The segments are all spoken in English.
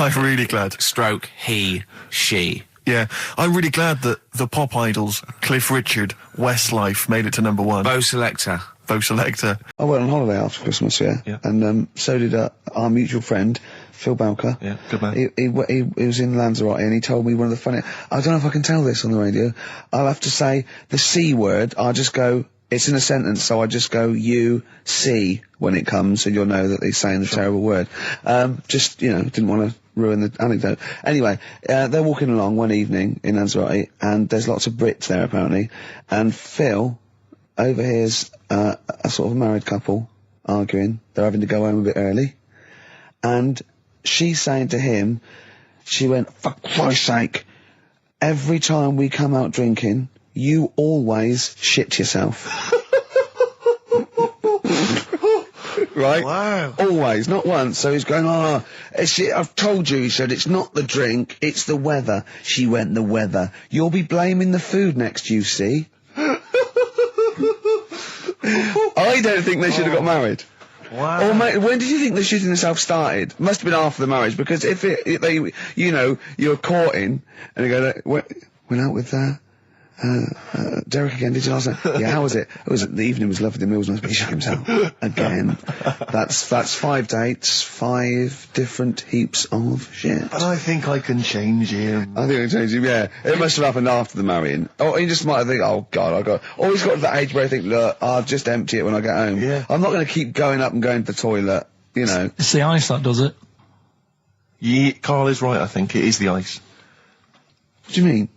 I'm really glad. Stroke, he, she. Yeah, I'm really glad that the pop idols, Cliff Richard, Westlife, made it to number 1. Bo Selector. Bo Selector. I went on holiday after Christmas, yeah. And so did our mutual friend, Phil Balker. Yeah, good man. He was in Lanzarote and he told me one of the funny... I don't know if I can tell this on the radio. I'll have to say the C word. I'll just go... It's in a sentence, so I just go, you, see, when it comes, and you'll know that he's saying the terrible word. Just, didn't want to ruin the anecdote. Anyway, they're walking along one evening in Lanzarote, and there's lots of Brits there, apparently, and Phil overhears a sort of married couple arguing. They're having to go home a bit early, and she's saying to him, she went, for Christ's sake, every time we come out drinking, you always shit yourself. Right? Wow. Always, not once. So he's going, I've told you, he said, it's not the drink, it's the weather. She went, the weather. You'll be blaming the food next, you see. I don't think they should have got married. Wow. Or when did you think the shitting yourself started? Must have been after the marriage, because if you're courting, and you go, went out with Derek again, did you last night? Yeah, how was it? The evening was lovely, the meal was nice, but he shook himself. Again. That's 5 dates, 5 different heaps of shit. But I think I can change him. I think I can change him, yeah. It must have happened after the marrying. Or he just might have think, oh God, or he's got to that age where I think, look, I'll just empty it when I get home. Yeah. I'm not going to keep going up and going to the toilet, It's the ice that does it. Yeah, Carl is right, I think. It is the ice. What do you mean?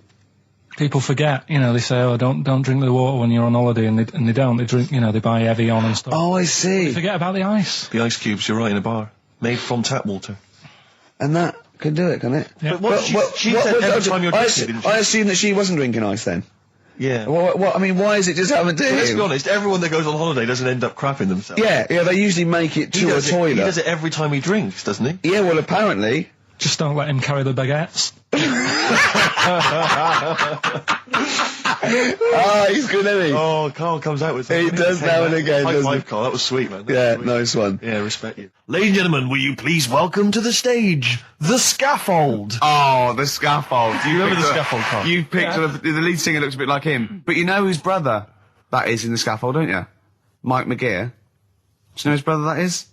People forget, they say, oh, don't drink the water when you're on holiday, and they don't. They drink, they buy Evian and stuff. Oh, I see. They forget about the ice. The ice cubes, you're right, in a bar. Made from tap water. And that can do it, can it? Yeah. But she said every time you're drinking, didn't she? I assume that she wasn't drinking ice then. Yeah. Why is it just happened to him? Let's be honest, everyone that goes on holiday doesn't end up crapping themselves. Yeah, they usually make it to a toilet. He does it every time he drinks, doesn't he? Yeah, well, apparently. Just don't let him carry the baguettes. He's good, isn't he? Oh, Carl comes out with something. He does now and again, High doesn't five, he? Carl. That was sweet, man. Yeah, nice one. Yeah, respect you. Ladies and gentlemen, will you please welcome to the stage, The Scaffold. Oh, The Scaffold. Do you remember The Scaffold, Carl? You picked the lead singer looks a bit like him. But you know whose brother that is in The Scaffold, don't you? Mike McGear. Do you know whose brother that is?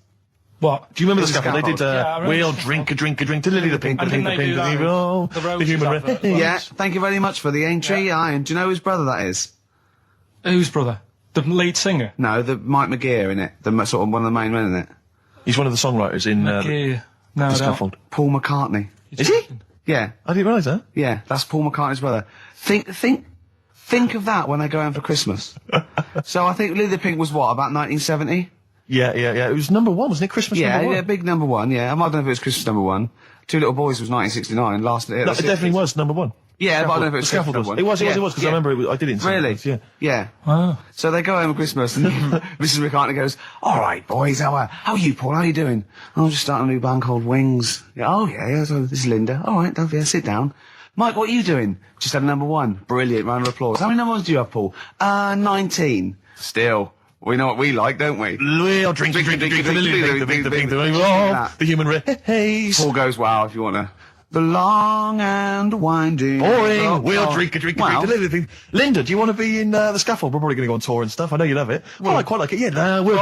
What? Do you remember The The Scaffold? They did, Yeah, we'll drink a drink, to Lily the Pink, the And Pink, didn't the they Pink, do the that Pink, oh, with the the Roses human advert as well? Yeah, thank you very much for the entry, Ian. Do you know whose brother that is? Whose brother? The lead singer? No, the Mike McGear in it. Sort of one of the main men in it. He's one of the songwriters in No, The I don't. Scaffold. Paul McCartney. Is he? Yeah, I didn't realise that. yeah, that's Paul McCartney's brother. Think of that when they go home for Christmas. So I think Lily the Pink was what, about 1970? Yeah. It was number 1, wasn't it? Christmas number 1? Yeah, big number 1, yeah. I don't know if it was Christmas number 1. Two Little Boys was 1969, last... No, it definitely was number 1. Yeah, but I don't know if it The was Scaffold was. Christmas It was, number 1. because I remember I did it in some Really? place, yeah. Yeah. Wow. So they go home at Christmas and Mrs. McCartney goes, all right, boys, how are you, Paul? How are you doing? I'm just starting a new band called Wings. Yeah, oh, yeah, so this is Linda. All right, don't forget, sit down. Mike, what are you doing? Just had number 1. Brilliant, round of applause. How many number 1s do you have, Paul? 19. Still. We know what we like, don't we? We'll drink, the human race. Paul goes, wow, if you want to. The long and winding... Boring. We'll drink, Wow. Linda, do you want to be in The Scaffold? We're probably going to go on tour and stuff. I know you love it. Well, I quite like it. Yeah, we'll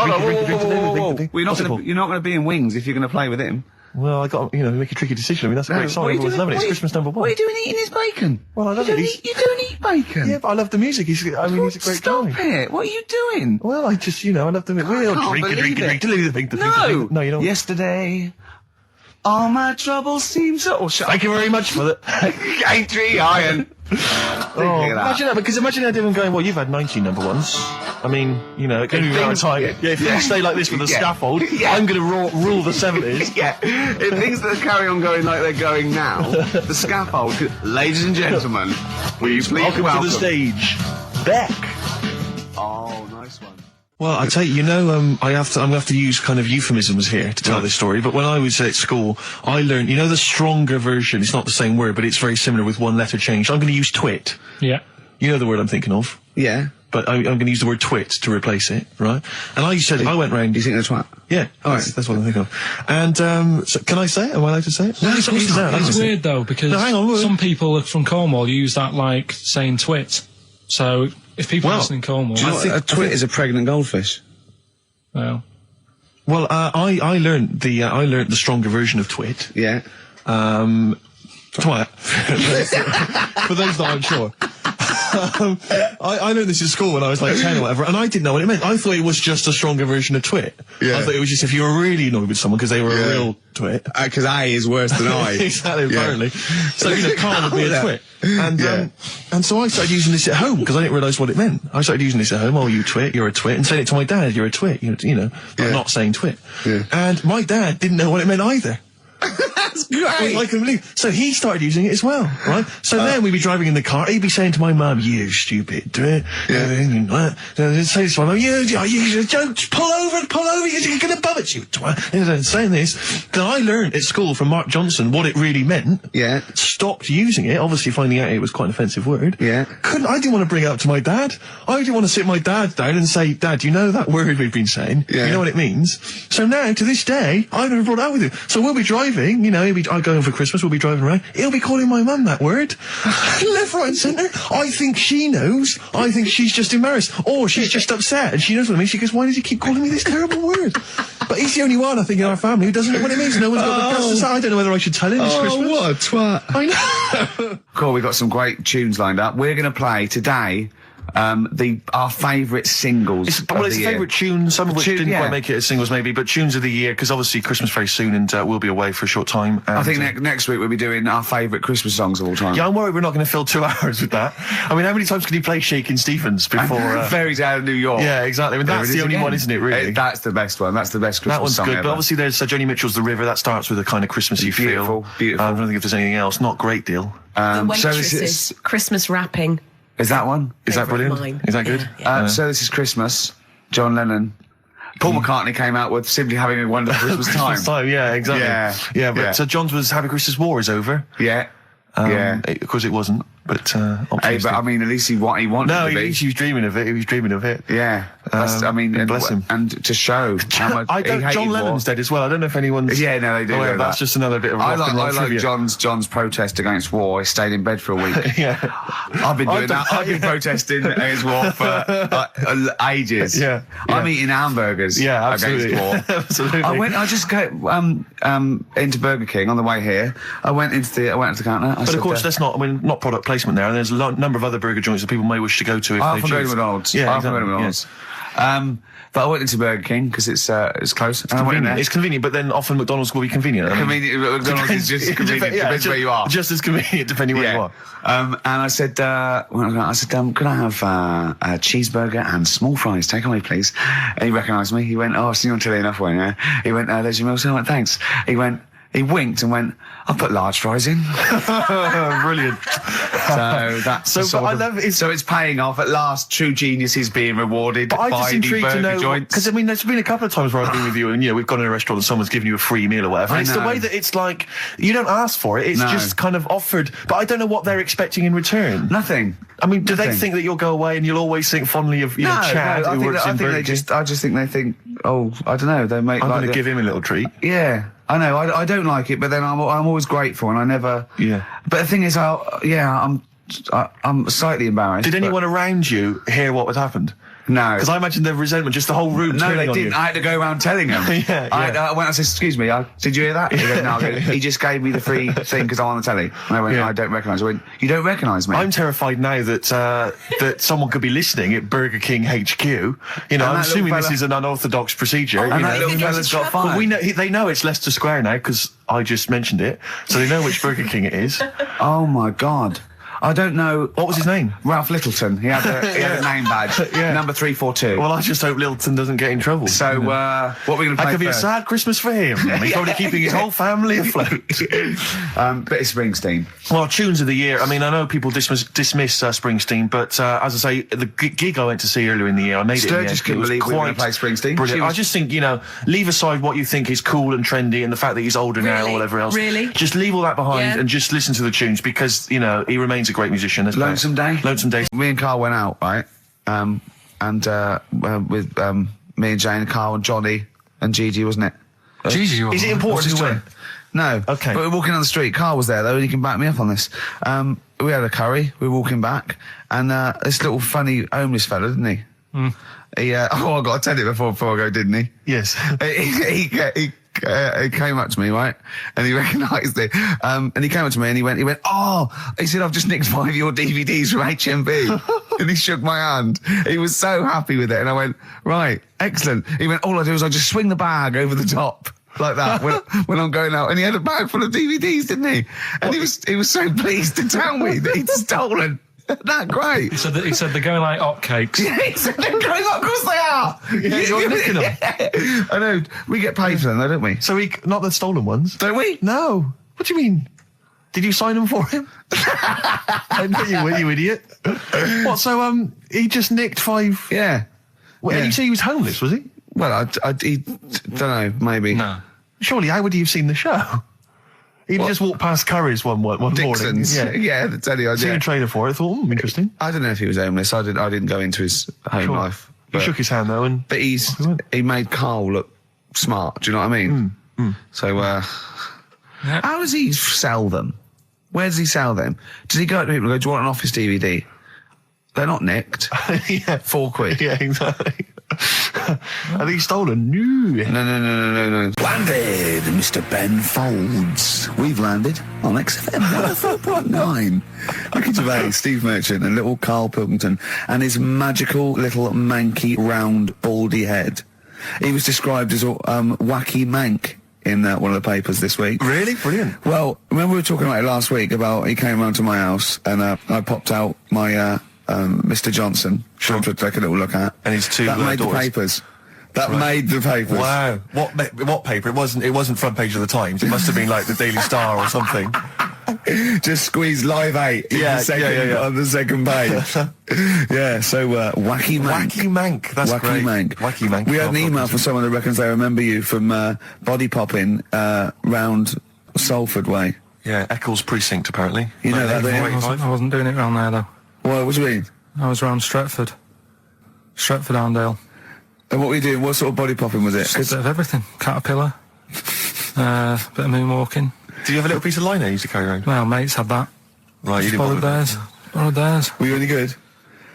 drink. You're not going to be in Wings if you're going to play with him. Well, I got to, make a tricky decision. I mean, that's a great song. Everyone's loving it. It's Christmas number 1. What are you doing eating his bacon? Well, I love it. You don't eat bacon. Yeah, but I love the music. He's a great guy. Stop it. What are you doing? Well, I just, I love the music. We'll drink, No, you don't. Yesterday, all my troubles seem so... Thank you very much for that. Entry, Iron. Imagine that, because imagine that even going, well, you've had 19 number 1s. I mean, it can be around time. Yeah, if things stay like this with The Scaffold, I'm going to rule the 70s. Yeah, if things that carry on going like they're going now, The Scaffold, ladies and gentlemen, will you please welcome to the stage, Beck. Oh, nice one. Well, I tell you, I'm going to have to use kind of euphemisms here to tell this story, but when I was at school, I learned, the stronger version, it's not the same word, but it's very similar with one letter changed. I'm going to use twit. Yeah. You know the word I'm thinking of? Yeah. but I'm going to use the word twit to replace it, right? And I went round. Do you think that's right? Yeah, that's what I think of. And so can I say it? Am I allowed to say it? No, it's weird though, because hang on, some people from Cornwall use that like saying twit. So if people listen in Cornwall, Do you know what, a twit is a pregnant goldfish. well, I learned the stronger version of twit. Yeah. Twat. For those that aren't sure. I learned this in school when I was like 10 or whatever, and I didn't know what it meant. I thought it was just a stronger version of twit. Yeah. I thought it was just if you were really annoyed with someone because they were a real twit. Because A is worse than I. Exactly, apparently. So, Carl would be a twit. And, and so I started using this at home because I didn't realise what it meant. I started using this at home. Oh, you twit, you're a twit. And saying it to my dad, you're a twit, but not saying twit. Yeah. And my dad didn't know what it meant either. That's great. I can believe. So he started using it as well, right? So then we'd be driving in the car. He'd be saying to my mum, "You stupid twit." Say this to my mum, "You don't pull over. You're going to bum it, you twat." Saying this. Then I learned at school from Mark Johnson what it really meant. Yeah. Stopped using it. Obviously, finding out it was quite an offensive word. Yeah. I didn't want to bring it up to my dad. I didn't want to sit my dad down and say, "Dad, you know that word we've been saying? Yeah. You know what it means?" So now, to this day, I've never brought it out with him. So we'll be driving. I go home for Christmas, we'll be driving around, he'll be calling my mum that word. Left, right and centre. I think she knows. I think she's just embarrassed. Or she's just upset and she knows what it means. She goes, "Why does he keep calling me this terrible word?" But he's the only one, I think, in our family who doesn't know what it means. No one's got the guts to say. I don't know whether I should tell him this Christmas. What a twat. I know. Cool, we've got some great tunes lined up. We're going to play today our favourite singles. It's of the year. favourite tunes, some of which didn't yeah. quite make it as singles maybe, but tunes of the year, because obviously Christmas very soon and we'll be away for a short time. And, I think next week we'll be doing our favourite Christmas songs of all time. Yeah, I'm worried we're not going to fill 2 hours with that. I mean, how many times can you play Shakin' Stevens before... Fairies Out of New York. Yeah, exactly. I mean, that's the only one, isn't it, really? That's the best one. That's the best Christmas that one's song good, ever. but obviously there's Joni Mitchell's The River. That starts with a kind of Christmassy feel. Beautiful. I don't think if there's anything else. Not a great deal. The so this Waitresses, is... Christmas wrapping. Is that one? Is that Favourite brilliant? of mine. Is that good? Yeah. So this is Christmas. John Lennon. Paul McCartney came out with Simply Having a Wonderful Christmas Time. Christmas time, yeah, exactly. Yeah, but yeah. So John's was Happy Christmas War is over. Yeah. Of course it wasn't, but Hey, but I mean, at least he wanted no, to be. he was dreaming of it. He was dreaming of it. Yeah. I mean, and, bless him. And to show how much he hated John Lennon's war. dead as well. I don't know if anyone's... Yeah, no, they do. aware know of that. That's just another bit of I rock and roll like trivia. John's protest against war. He stayed in bed for a week. Yeah. I've been doing that. I've been protesting against war for ages. Yeah. I'm eating hamburgers. Yeah, absolutely. Against war. Absolutely. I just go into Burger King on the way here. I went into the counter. But of course, that's not. I mean, not product placement there. And there's a number of other burger joints that people may wish to go to if I they often go to choose. McDonald's. Yeah, I often go to exactly. McDonald's. But I went into Burger King because it's close. And I went in there. It's convenient, but then often McDonald's will be convenient. I mean, Convenient. McDonald's is just it convenient. Depends where you are. Just as convenient depending where you are. And I said, could I have a cheeseburger and small fries? Take away, please. And he recognised me. He went, "Oh, I've seen you on telly enough, won't you?" He went, "There's your meal." So I went, "Thanks." He winked and went, "I'll put large fries in." Brilliant. So that's so it's paying off at last. True genius is being rewarded But I'm by just the intrigued to burger know, joints. because I mean, there's been a couple of times where I've been with you, and we've gone in a restaurant and someone's given you a free meal or whatever. I And it's the know. way that it's like you don't ask for it; it's No. just kind of offered. But I don't know what they're expecting in return. Nothing. I mean, do they Nothing. think that you'll go away and you'll always think fondly of Chad, who works in Burger King? I just think they think, oh, I don't know, they make I'm like going to give him a little treat. Yeah, I know. I don't like it, but then I'm always grateful, and I never. Yeah. But the thing is, I'm slightly embarrassed. Did but- anyone around you hear what had happened? No. Because I imagine the resentment, just the whole room No, turning they on didn't. you. I had to go around telling them. Yeah, I went and said, "Excuse me, did you hear that?" He goes, "No." He just gave me the free thing because I'm on the telly. And I went, Yeah. "I don't recognise." I went, "You don't recognise me?" I'm terrified now that that someone could be listening at Burger King HQ. You know, I'm that assuming little this fella- is an unorthodox procedure. and you that know. little fella's got trouble. fired. Well, they know it's Leicester Square now because I just mentioned it, so they know which Burger King it is. Oh my God. I don't know. What was his name? Ralph Littleton. He had a name badge. Yeah. Number 342. Well, I just hope Littleton doesn't get in trouble. So, what are we going to play that could be a first? sad Christmas for him. He's probably keeping his whole family afloat. But it's Springsteen. Well, tunes of the year. I mean, I know people dismiss Springsteen, but as I say, the gig I went to see earlier in the year, I made it. Sturgis couldn't believe we were going to play Springsteen. Brilliant. I just think, leave aside what you think is cool and trendy and the fact that he's older now or Really? whatever else. Really? Just leave all that behind Yeah. and just listen to the tunes because, he remains a great musician. Lonesome Day? Lonesome Day. Me and Carl went out, right? with me and Jane, Carl and Johnny and Gigi, wasn't it? Gigi, Is it important who went? No. Okay. But we're walking down the street. Carl was there, though, and he can back me up on this. We had a curry. We were walking back, and this little funny homeless fella, didn't he? He, I got to tell it before I go, didn't he? Yes. He came up to me, right? And he recognised it. And he came up to me and he went, he said, I've just nicked 5 of your DVDs from HMV. And he shook my hand. He was so happy with it. And I went, right, excellent. He went, all I do is I just swing the bag over the top. Like that when I'm going out, and he had a bag full of DVDs, didn't he? And he was so pleased to tell me that he'd stolen. That great. He said they're going like hotcakes. Yeah, he said they're going up. Of course they are. Yeah, you're nicking them. I know. We get paid for them, though, don't we? So not the stolen ones. Don't we? No. What do you mean? Did you sign them for him? I know you would, you idiot. What? So he just nicked 5. Yeah. Well, Yeah. Did you say he was homeless? Was he? Well, I don't know. Maybe. No. Surely, how would he have seen the show? He'd just walked past Curry's one Dixon's. morning. Yeah, that's any Seen idea. a trailer for it. Thought, interesting. I don't know if he was homeless. I didn't go into his home Sure. life. He shook his hand though, and But off he went. he made Carl look smart. Do you know what I mean? So, how does he sell them? Where does he sell them? Does he go up to people and go, do you want an office DVD? They're not nicked. Yeah. £4. Yeah, exactly. I think he's stolen. No. No. Landed, Mr. Ben Folds. We've landed on XFM 104.9. Ricky Gervais, Steve Merchant, and little Karl Pilkington, and his magical little manky, round, baldy head. He was described as a wacky mank in one of the papers this week. Really? Brilliant. Well, remember we were talking about it last week about he came round to my house and I popped out my Mr. Johnson, Sure. to take a little look at. And his 2 that made the daughters. papers. That made the papers. Wow. What paper? It wasn't front page of the Times. It must have been like the Daily Star or something. Just squeeze Live 8 in Yeah, the second, yeah. on the second page. Yeah, so wacky mank. Wacky Mank. That's Wacky great. Mank. Wacky Mank. We had an email from someone that reckons they remember you from body popping round Salford Way. Yeah, Eccles Precinct, apparently. You know that, don't you? I wasn't doing it round there though. What do you mean? I was round Stretford, Arndale. And what were you doing? What sort of body popping was it? Just a bit of everything. Caterpillar, bit of moonwalking. Did you have a little piece of liner you used to carry around? Well, mates had that. Right, you didn't Borrowed bother with theirs. Borrowed theirs. Were you any good?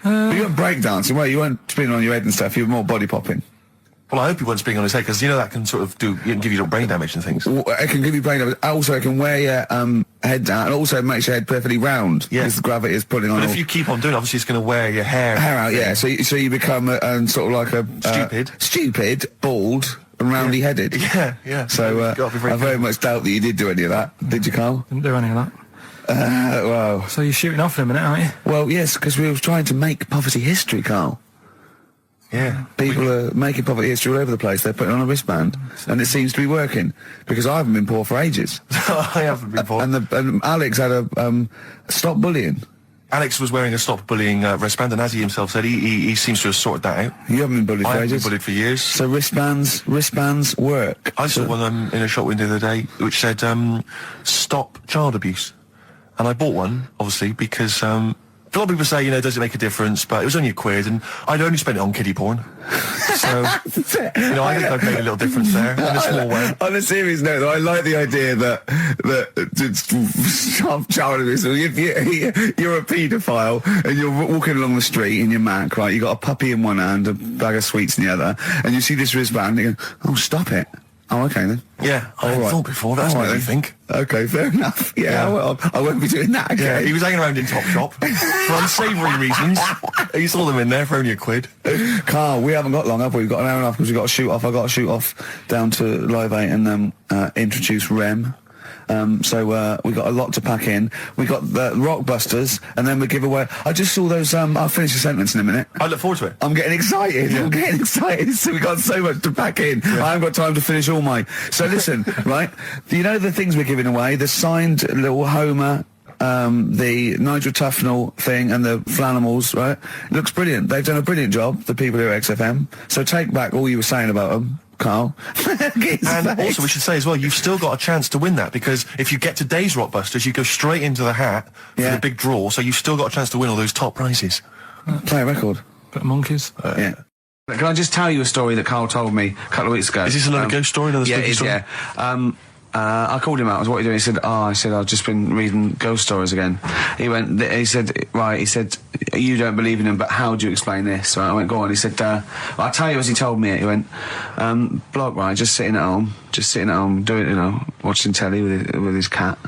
But you weren't breakdancing, were you? You weren't spinning on your head and stuff. You were more body popping. Well, I hope he wasn't spinning on his head, because you know that can sort of give you little brain damage and things. It can give you brain damage. Also, it can wear your head down, and also it makes your head perfectly round Yeah. because the gravity is pulling on. But all if you keep on doing it, obviously it's going to wear your hair out, yeah. So you become sort of like a stupid, bald, and roundy headed. Yeah. So You've got to be very I very much doubt that you did do any of that. Did you, Carl? Didn't do any of that. Well, So you're shooting off in a minute, aren't you? well, yes, because we were trying to make poverty history, Carl. Yeah. People are making poverty history all over the place. They're putting on a wristband, and it seems to be working because I haven't been poor for ages. I haven't been poor. And Alex had a stop bullying. Alex was wearing a stop bullying wristband, and as he himself said, he seems to have sorted that out. You haven't been bullied I for haven't been ages. bullied for years. So wristbands work. I saw one in a shop window the other day which said, stop child abuse. And I bought one, obviously, because a lot of people say, does it make a difference? But it was only £1, and I'd only spent it on kiddie porn. So, I think I've made a little difference there, in a small way. On a serious note, though, I like the idea that stop child abuse. If you're a paedophile and you're walking along the street in your Mac, right? You got a puppy in one hand, a bag of sweets in the other, and you see this wristband, and you go, "Oh, stop it." Oh, okay then. Yeah, I hadn't thought before. That's All what right, you then. think. Okay, fair enough. Yeah, well, I won't be doing that again. Yeah, he was hanging around in Topshop for unsavoury reasons. You saw them in there for only £1. Carl, we haven't got long, have we? We've got an hour and a half because we've got to shoot off. I've got to shoot off down to Live 8 and introduce Rem. So we got a lot to pack in. We got the Rockbusters, and then we give away. I just saw those. I'll finish the sentence in a minute. I look forward to it. I'm getting excited. I'm getting excited. So we got so much to pack in. I haven't got time to finish all mine. So listen, right? You know the things we're giving away? The signed little Homer. The Nigel Tufnell thing and the Flanimals, right? It looks brilliant. They've done a brilliant job, the people here at XFM. So take back all you were saying about them, Carl. And also, we should say as well, you've still got a chance to win that, because if you get today's Rockbusters, you go straight into the hat for the big draw, so you've still got a chance to win all those top prizes. Play a record. bit of monkeys. Yeah. Can I just tell you a story that Carl told me a couple of weeks ago? Is this another ghost story? Another Yeah, spooky it is, story? yeah. I called him out. I was, what are you doing? He said, I've just been reading ghost stories again. He said, you don't believe in them, but how do you explain this? Right, I went, go on. He said, I'll tell you as he told me it. He went, bloke, right, just sitting at home, doing, watching telly with his cat.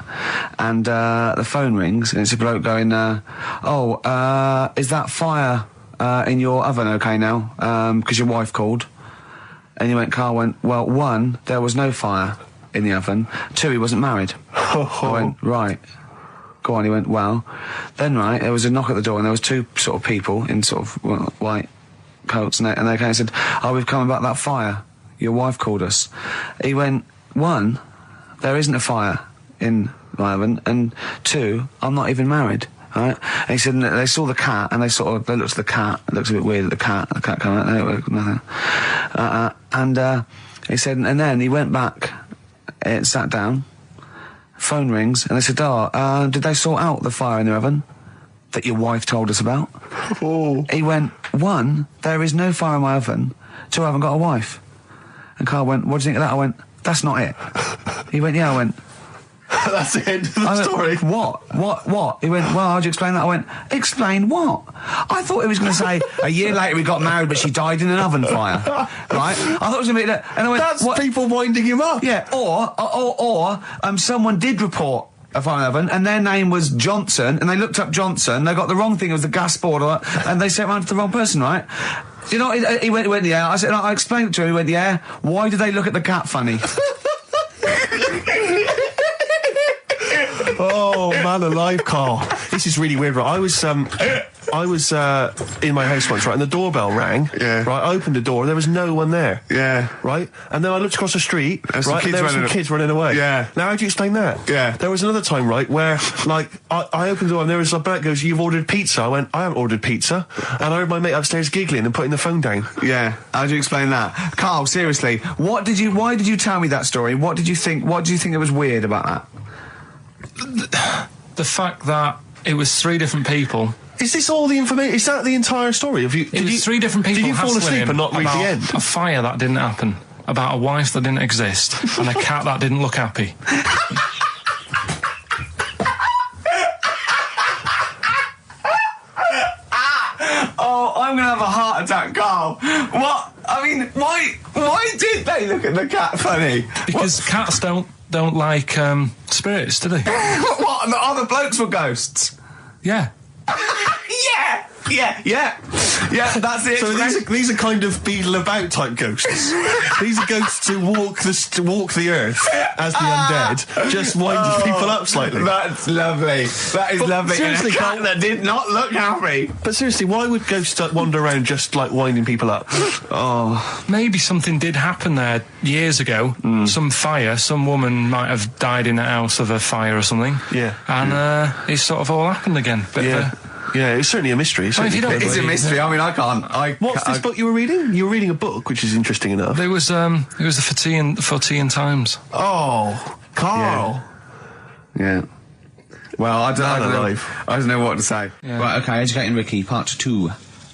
And, the phone rings, and it's a bloke going, is that fire, in your oven okay now? 'Cause your wife called. And Carl went, well, 1, there was no fire in the oven. 2, he wasn't married. I went, right. Go on. He went, well, then, right, there was a knock at the door, and there was 2 sort of people in sort of white coats, and they came and said, we've come about that fire. Your wife called us. He went, 1, there isn't a fire in my oven, and 2, I'm not even married. Right? And he said, they saw the cat, and they looked at the cat. It looks a bit weird at the cat came out, nothing. He said, and then he went back, sat down, phone rings, and they said, did they sort out the fire in the oven that your wife told us about? Oh. He went, 1, there is no fire in my oven. 2, I haven't got a wife. And Carl went, what do you think of that? I went, that's not it. He went, yeah. I went, That's the end of the story. What? He went, well, how'd you explain that? I went, explain what? I thought he was going to say, a year later we got married, but she died in an oven fire. Right? I thought it was going to be that. And I went, That's people winding him up. Yeah, or someone did report a fire oven, and their name was Johnson, and they looked up Johnson, they got the wrong thing, it was the gas board, and they sent it around to the wrong person, right? You know, he went, yeah. I said, I explained it to him, he went, yeah. Why did they look at the cat funny? Oh, man alive, Carl. This is really weird, right? I was in my house once, right, and the doorbell rang. Yeah. Right, I opened the door, there was no one there. Yeah. Right? And then I looked across the street, There's some right, and there were some kids running away. Yeah. Now, how do you explain that? Yeah. There was another time, right, where, like, I opened the door and there was a bloke goes, you've ordered pizza. I went, I haven't ordered pizza. And I heard my mate upstairs giggling and putting the phone down. Yeah. How do you explain that? Carl, seriously, why did you tell me that story? What do you think that was weird about that? The fact that it was 3 different people. Is this all the information? Is that the entire story? It was 3 different people. Did you fall asleep hassling and not read the about end? A fire that didn't happen, about a wife that didn't exist, and a cat that didn't look happy. Oh, I'm gonna have a heart attack, Carl. What? I mean, why did they look at the cat funny? Because cats don't like spirits, do they? What? And the other blokes were ghosts? Yeah. Yeah, that's it. So these are kind of beetle about type ghosts. These are ghosts who walk the earth as the undead, just winding people up slightly. That's lovely. That is lovely. seriously, And a cat Carl- that did not look happy. But seriously, why would ghosts wander around just like winding people up? Oh, Maybe something did happen there years ago. Some fire. Some woman might have died in a house of a fire or something. Yeah. And it sort of all happened again. Bit of a- Yeah, it's certainly a mystery. Well, if you don't- it's a mystery. I mean, I can't. What's this book you were reading? You were reading a book, which is interesting enough. It was the for Tea and Times. Oh, Carl. Yeah. Well, I Man don't alive. know what to say. Yeah. Right, okay, Educating Ricky, part 2.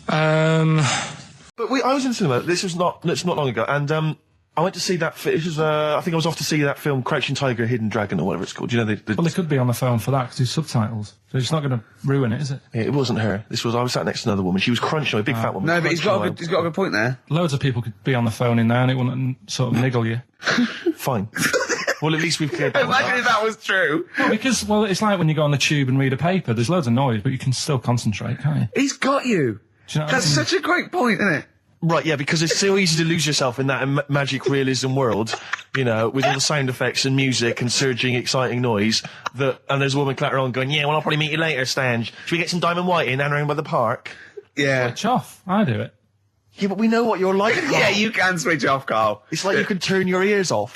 But I was in the cinema. This was not long ago, and I went to see that. This was I think I was off to see that film, Crouching Tiger, Hidden Dragon, or whatever it's called. You know, Well, they could be on the phone for that because there's subtitles. So it's not going to ruin it, is it? it wasn't her. I was sat next to another woman. She was crunching, a big fat woman. No, but he's got a good point there. Loads of people could be on the phone in there and it wouldn't sort of niggle you. Fine. Well, at least we've cleared that one up. Imagine if that was true. Because, well, it's like when you go on the tube and read a paper. There's loads of noise, but you can still concentrate, can't you? He's got you. Do you know what That's I mean? such a great point, isn't it? Right, yeah, because it's so easy to lose yourself in that magic realism world, you know, with all the sound effects and music and surging, exciting noise, and there's a woman clattering on going, yeah, well, I'll probably meet you later, Stange. Should we get some Diamond White in and around by the park? Yeah. Switch off. I do it. Yeah, but we know what you're like. Yeah, you can switch off, Carl. It's like you can turn your ears off.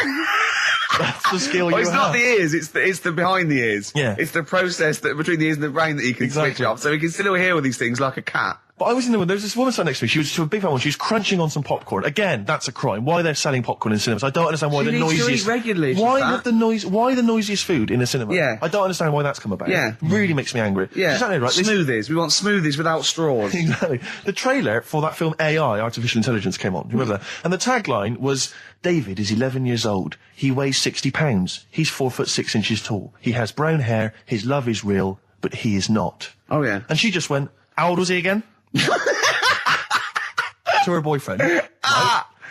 That's the skill Well, you it's have. not the ears, it's the behind the ears. Yeah. It's the process that between the ears and the brain that you can switch Exactly. off. So you can still hear all these things like a cat. But I was in the there was this woman sat next to me. She was a big fan one. She was crunching on some popcorn. Again, that's a crime. Why they're selling popcorn in cinemas? I don't understand why She the needs to noisiest. eat regularly, she's Why fat. have the noise? Why the noisiest food in a cinema? Yeah. I don't understand why that's come about. Yeah. Really makes me angry. Yeah. Exactly right. This- Smoothies. We want smoothies without straws. Exactly. The trailer for that film AI, Artificial Intelligence, came on. Do you remember that? And the tagline was, David is 11 years old. He weighs 60 pounds. He's 4'6" tall. He has brown hair. His love is real, but he is not. Oh, yeah. And she just went, how old was he again? To her boyfriend. Right?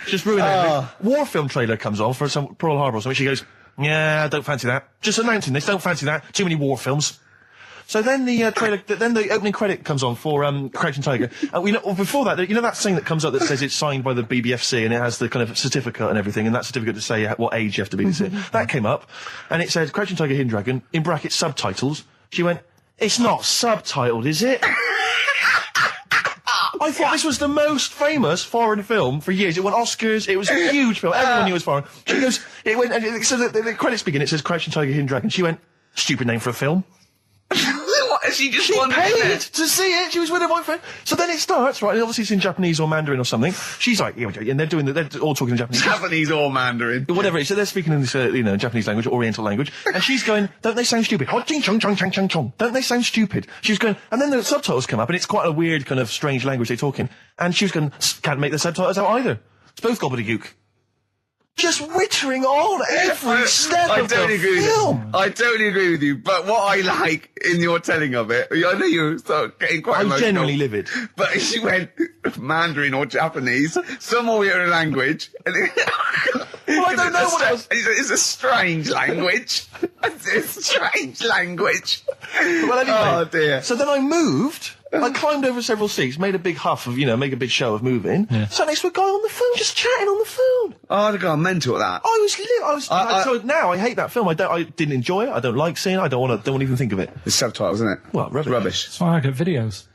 Just ruined everything. War film trailer comes on for some Pearl Harbor or something. She goes, yeah, I don't fancy that. Just announcing this, don't fancy that. Too many war films. So then the trailer, then the opening credit comes on for Crouching Tiger. We know, before that, you know that thing that comes up that says it's signed by the BBFC and it has the kind of certificate and everything, and that certificate to say what age you have to be to see it. That came up, and it said Crouching Tiger, Hidden Dragon, in brackets subtitles. She went, it's not subtitled, is it? I thought this was the most famous foreign film for years. It won Oscars. It was a huge film. Everyone knew it was foreign. She goes, it went, and so the credits begin. It says Crouching Tiger, Hidden Dragon. She went, stupid name for a film. What? She just She wanted paid it. to see it. She was with her boyfriend. So then it starts, right? And obviously it's in Japanese or Mandarin or something. She's like, yeah, and they're all talking in Japanese. Japanese or Mandarin. Whatever it is. So they're speaking in this, Japanese language, Oriental language. And she's going, don't they sound stupid? Hot ching chong chong chong chong chong. Don't they sound stupid? She was going, and then the subtitles come up, and it's quite a weird kind of strange language they're talking. And she was going, can't make the subtitles out either. It's both gobbledygook. Just wittering on every step of the film. I totally agree with you, but what I like in your telling of it, I know you're getting quite I'm emotional. genuinely livid. But she went Mandarin or Japanese, some Oriental language. And Well, I don't know what it was. It's a strange language. It's a strange language. Well, anyway. Oh, dear. So then I moved. I climbed over several seats, made a big huff of, make a big show of moving. Yeah. Sat next to a guy on the phone, just chatting on the phone. Oh, I'd have gone mental at that. So now I hate that film. I didn't enjoy it. I don't like seeing it. I don't want to even think of it. It's subtitles, isn't it? Well, rubbish. Rubbish. That's why I get videos.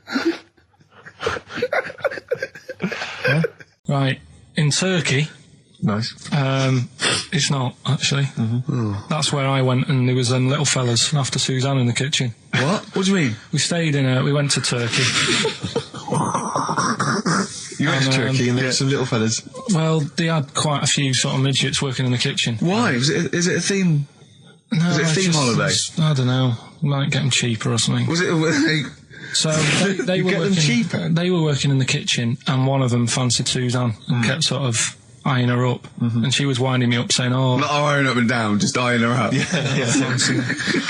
Yeah. Right. In Turkey, Nice. it's not, actually. Mm-hmm. That's where I went, and there was them little fellas after Suzanne in the kitchen. What? What do you mean? We went to Turkey. You went to Turkey and there were some little fellas. Well, they had quite a few sort of midgets working in the kitchen. Why? Is it a theme? No, Was it a it's theme holiday? I don't know. Might get them cheaper or something. Was it? So they were get them working, cheaper? They were working in the kitchen, and one of them fancied Suzanne and kept sort of eyeing her up, and she was winding me up saying, "Oh, Not eyeing up and down, just eyeing her up.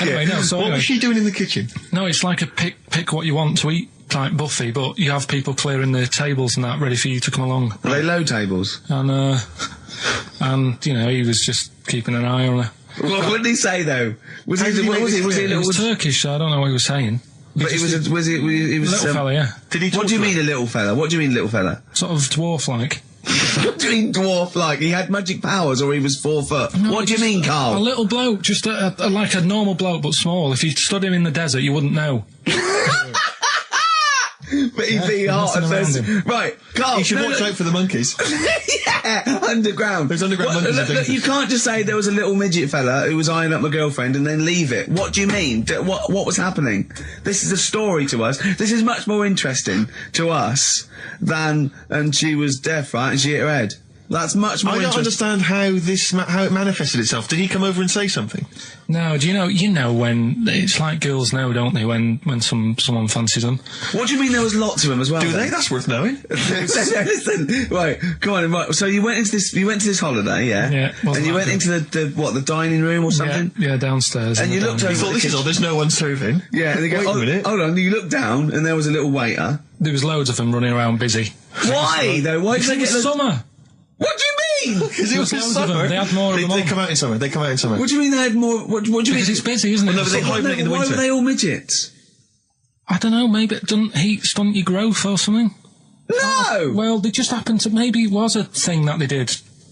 anyway, no." So What anyway, was she doing in the kitchen? no, it's like a pick what you want to eat type buffet, but you have people clearing the tables and that ready for you to come along. Are they low tables? And he was just keeping an eye on her. What did he say though? Was he? Was he It was Turkish, so I don't know what he was saying. But he was. Was he? He was Little fella, yeah, Did he talk What do you to her? mean a little fella? What do you mean little fella? sort of dwarf-like. What do you mean dwarf like? He had magic powers or he was 4 foot? No, What do you mean, A Carl? little bloke, just like a normal bloke, but small. If you stood him in the desert, you wouldn't know. But he'd be hot and nothing says, around him. right, Carl. You should watch out for the monkeys. Yeah, underground. There's underground monkeys Look, are you dangerous. can't just say there was a little midget fella who was eyeing up my girlfriend and then leave it. What do you mean? What was happening? This is a story to us. This is much more interesting to us than, and she was deaf, right, and she hit her head. That's much more I don't interesting. understand how it manifested itself. Did he come over and say something? No, do you know when it's like girls know, don't they? When someone fancies them. What do you mean there was lots of them as well? Do then? they? That's worth knowing. Listen, right, come on, right. So you went into this holiday, yeah? Yeah, wasn't And you that went good? into the dining room or something? Yeah, downstairs. And in you the looked dining over- You thought, this is all, there's no one serving. Yeah, and they go, Wait a oh, minute. hold on, you looked down and there was a little waiter. There was loads of them running around busy. Why, though? Why did Because they it get was the... summer. What do you mean? Because it was in loads of them. summer. They had more of them They on. come out in summer. They come out in summer. What do you mean they had more... What do you mean? Because it's busy, isn't it? Well, no, but they Summer. hibernate in the Why winter. were they all midgets? I don't know, maybe it doesn't heat stunt your growth or something. No! Well, they just happened to, maybe it was a thing that they did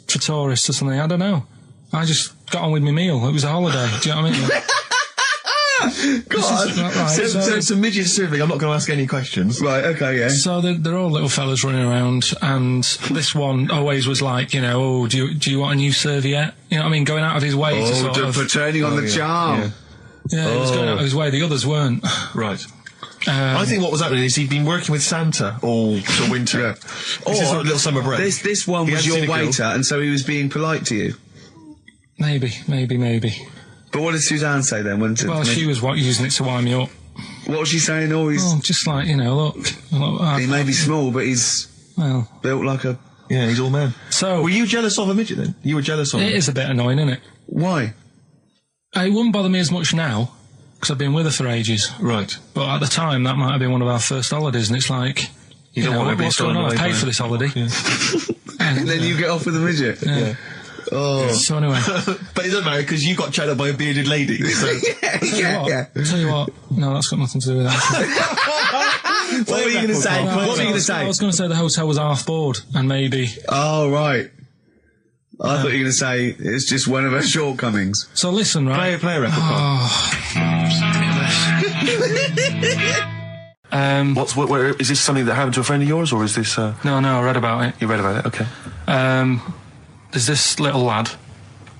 for tourists or something, I don't know. I just got on with my meal. It was a holiday, do you know what I mean? God. Right, So it's a midget serving. I'm not going to ask any questions. Right, okay, yeah. So they're all little fellas running around, and this one always was like, oh, do you want a new serviette? You know what I mean? Going out of his way to sort of... for turning on the charm. Yeah. Yeah, he was going out of his way. The others weren't. Right. I think what was happening is he'd been working with Santa all the winter. This is sort of little summer break. This one He was hadn't your seen a girl. waiter, and so he was being polite to you. Maybe. But what did Suzanne say then? Well, she was using it to wind me up. What was she saying? Oh, he's... Oh, just like, look. he may be small, but he's Well, built like a... Yeah, he's all man. so... Were you jealous of a midget then? You were jealous of him? It is a bit annoying, isn't it? Why? It wouldn't bother me as much now, because I've been with her for ages. Right. But at the time, that might have been one of our first holidays, and it's like... You don't want to be what's going on? I paid for this holiday. Yeah. And then you get off with a midget. Yeah. Oh. So anyway... But it doesn't matter, because you got chatted up by a bearded lady. So. yeah. Tell you what, no, that's got nothing to do with that. What were you going to say? What were you going to say? I was going to say the hotel was half board, and maybe... Oh, right. I thought you were going to say it's just one of her shortcomings. So listen, right? Play a record, Carl. What, is this something that happened to a friend of yours, or is this... No, I read about it. You read about it? Okay. There's this little lad,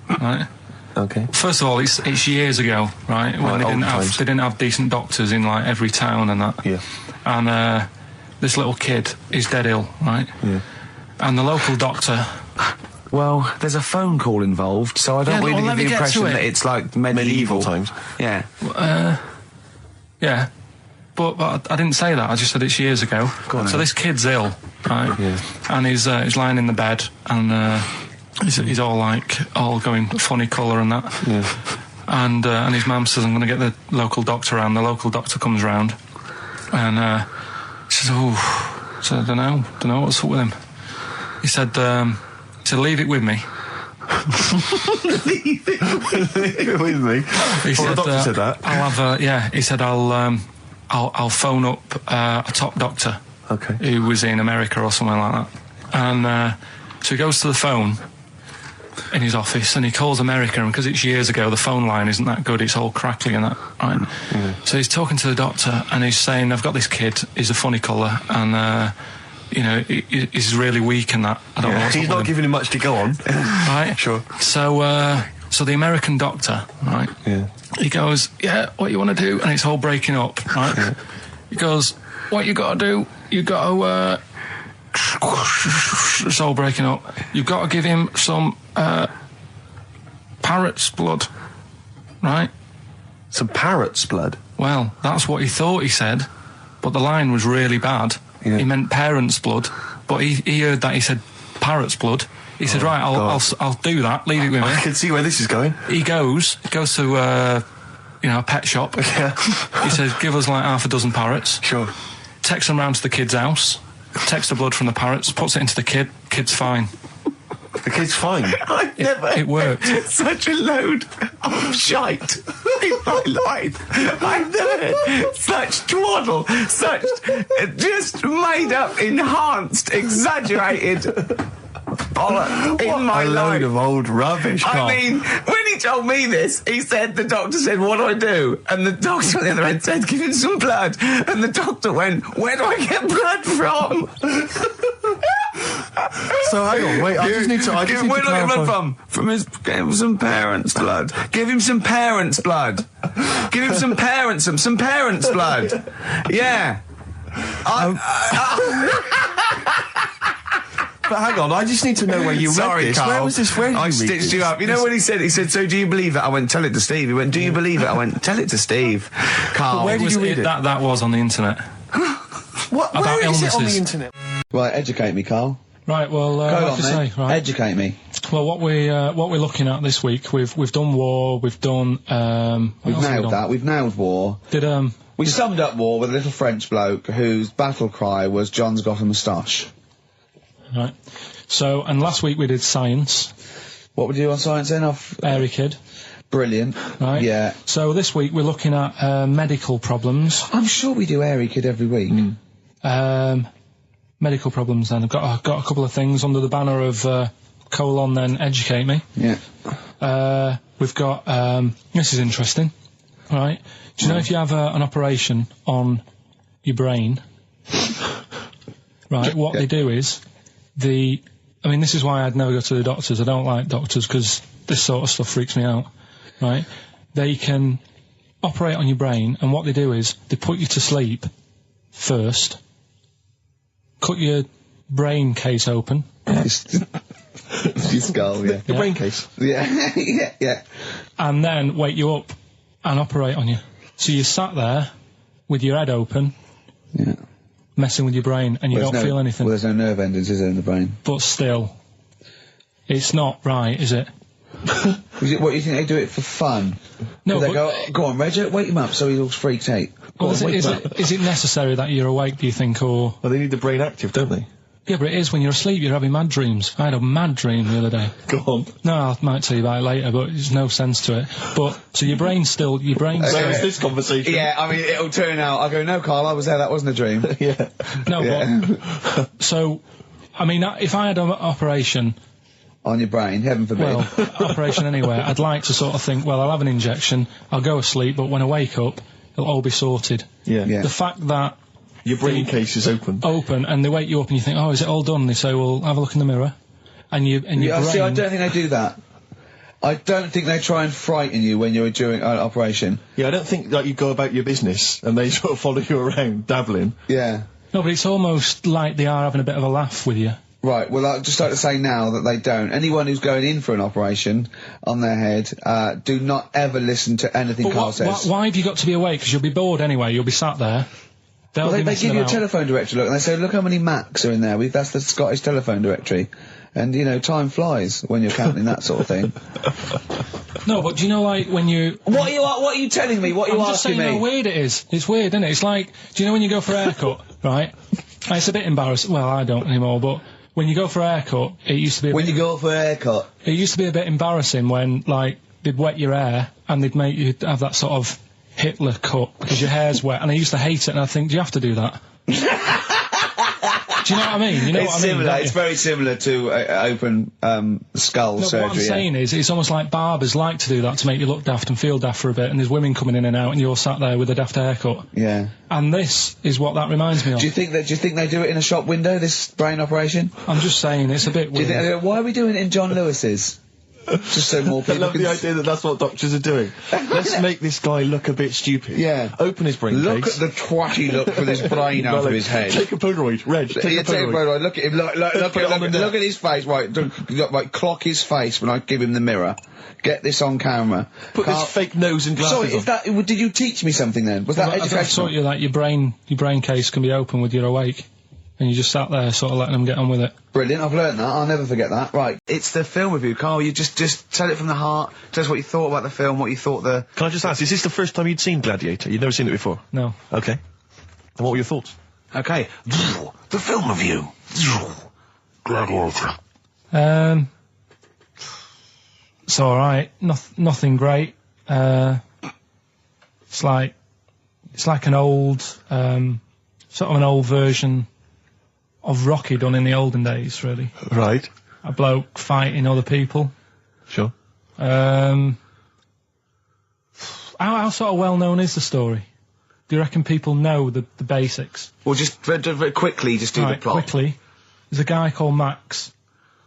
right? Okay. First of all, it's years ago, right? When Right, they didn't have decent doctors in like every town and that. Yeah. And this little kid is dead ill, right? Yeah. And the local doctor... Well, there's a phone call involved, so I don't Yeah, really well, let get the me get impression to it. that it's like medieval times. Yeah. Yeah. But I didn't say that. I just said it's years ago. So this kid's ill, right? Yeah. And he's lying in the bed, and he's all going funny colour and that. Yeah. And his mum says, I'm going to get the local doctor round. The local doctor comes round, and she says, oh, so I don't know what's up with him. He said, leave it with me. Leave it with me. He said, the doctor said that. I'll have he said I'll phone up a top doctor. Okay. Who was in America or something like that. And so he goes to the phone in his office and he calls America, and because it's years ago, the phone line isn't that good, it's all crackly and that, right? Yeah. So he's talking to the doctor and he's saying, I've got this kid, he's a funny colour, and he's really weak and that. I don't know what's He's up not with him. giving him much to go on. Right? Sure. So the American doctor, right? Yeah. He goes, yeah, what you want to do? And it's all breaking up, right? Yeah. He goes, what you got to do? You got to, it's all breaking up. You've got to give him some, parrot's blood, right? Some parrot's blood. Well, that's what he thought he said, but the line was really bad. Yeah. He meant parent's blood, but he heard that he said parrot's blood. He said, right, I'll do that, leave it with me. I can see where this is going. He goes to, a pet shop. Yeah. He says, give us like half a dozen parrots. Sure. Takes them round to the kid's house, takes the blood from the parrots, puts it into the kid's fine. The kid's fine. I've never It worked. such a load of shite in my life. I've never heard such twaddle, such just made up, enhanced, exaggerated bollocks in my A life. load of old rubbish, Carl. I mean, when he told me this, he said, the doctor said, what do I do? And the doctor on the other end said, give him some blood. And the doctor went, where do I get blood from? So hang on, wait, I just need to Where do I get clarify. blood from? Give him some parents' blood. Give him some parents' blood. Give him some parents' blood. Yeah. But hang on, I just need to know where you Sorry, read this. Carl. Where was this? Where did I you read stitched this? you up. You know what he said? He said, so do you believe it? I went, tell it to Steve. He went, do you believe it? I went, tell it to Steve. Carl. where did you read it? That was on the internet. What? About Where is it on the illnesses. internet? Right, educate me, Carl. Right, well, Go like on, I mate. say, right. Educate me. Well, what we're looking at this week, we've done war, we've done what We've else have we nailed done? that. We've nailed war. Did We summed up war with a little French bloke whose battle cry was "John's got a moustache." right. So, and last week we did science, What would you do on science then? Off Airy Kid, brilliant. right? Yeah. So this week we're looking at medical problems. I'm sure we do Airy Kid every week. Medical problems. Then I've got a couple of things under the banner of then educate me. Yeah. We've got this is interesting, right? Do you know if you have an operation on your brain, right? What they do is this is why I'd never go to the doctors. I don't like doctors because this sort of stuff freaks me out, right? They can operate on your brain, and what they do is they put you to sleep first, cut your brain case open. Your skull, yeah. Your brain case. Yeah, yeah. And then wake you up and operate on you. So you sat there with your head open, Yeah. messing with your brain, and you don't feel anything. Well, there's no nerve endings, is there, in the brain? But still, it's not right, is it? What, do you think they do it for fun? No, They but go on, Reg, wake him up so he all freaks out. Go on, wake him up. is it necessary that you're awake, do you think, or... Well, they need the brain active, don't they? Yeah, but it is when you're asleep, you're having mad dreams. I had a mad dream the other day. Go on. No, I might tell you about it later, but there's no sense to it. But, so your brain's still... Where is this conversation? Yeah, I mean, it'll turn out, I go, no, Carl, I was there, that wasn't a dream. Yeah. No, Yeah. but... So, I mean, if I had an operation... On your brain, heaven forbid. Well, operation anywhere, I'd like to sort of think, well, I'll have an injection, I'll go asleep, but when I wake up, it'll all be sorted. Yeah. Yeah. The fact that... Your brain case is open. And they wake you up and you think, oh, is it all done? And they say, well, have a look in the mirror. And your brain... See, I don't think they do that. I don't think they try and frighten you when you're doing an operation. Yeah, I don't think that you go about your business and they sort of follow you around, dabbling. Yeah. No, but it's almost like they are having a bit of a laugh with you. Right, well, I'd just like to say now that they don't. Anyone who's going in for an operation on their head, do not ever listen to anything Carl says. Why have you got to be awake? Because you'll be bored anyway, you'll be sat there. Well, they give you a telephone directory, look, and they say, look how many Macs are in there. That's the Scottish telephone directory. And, you know, time flies when you're counting that sort of thing. No, but do you know, like, when you... What are you telling me? What are you I'm just asking saying me? how weird it is. It's weird, isn't it? It's like, do you know when you go for a haircut, right? It's a bit embarrassing. Well, I don't anymore, but... When you go for a haircut, it used to be... When you go for a haircut? It used to be a bit embarrassing when, like, they'd wet your hair and they'd make you have that sort of Hitler cut because your hair's wet, and I used to hate it, and I think, do you have to do that? Do you know what I mean? You know It's what I mean, similar. don't It's you? very similar to open skull No, surgery. what I'm saying is, it's almost like barbers like to do that to make you look daft and feel daft for a bit, and there's women coming in and out, and you're sat there with a daft haircut. Yeah. And this is what that reminds me of. Do you think they do it in a shop window, this brain operation? I'm just saying, it's a bit Do you weird. think, why are we doing it in John Lewis's? Just so more I people love can the idea that that's what doctors are doing. Let's make this guy look a bit stupid. Yeah. Open his brain Look case. at the twatty look for this brain out of his head. Take a Polaroid. Reg, take Yeah, a take a Polaroid. Polaroid. Look at him. Look at his face. Right, clock his face when I give him the mirror. Get this on camera. Put this fake nose and glasses Sorry, on. is that? Did you teach me something then? Was that I educational? taught you that your brain case can be open with your awake, and you just sat there sort of letting them get on with it. Brilliant, I've learnt that. I'll never forget that. Right, it's the film review, Carl. You just tell it from the heart. Tell us what you thought about the film, what you thought the... Can I just ask, is this the first time you'd seen Gladiator? You'd never seen it before? No. Okay. And what were your thoughts? Okay. The film review. Gladiator. It's alright. Nothing great. It's like an old, sort of an old version of Rocky done in the olden days, really. Right. A bloke fighting other people. Sure. How sort of well known is the story? Do you reckon people know the basics? Well, just very quickly, just do the Right, plot. quickly. There's a guy called Max.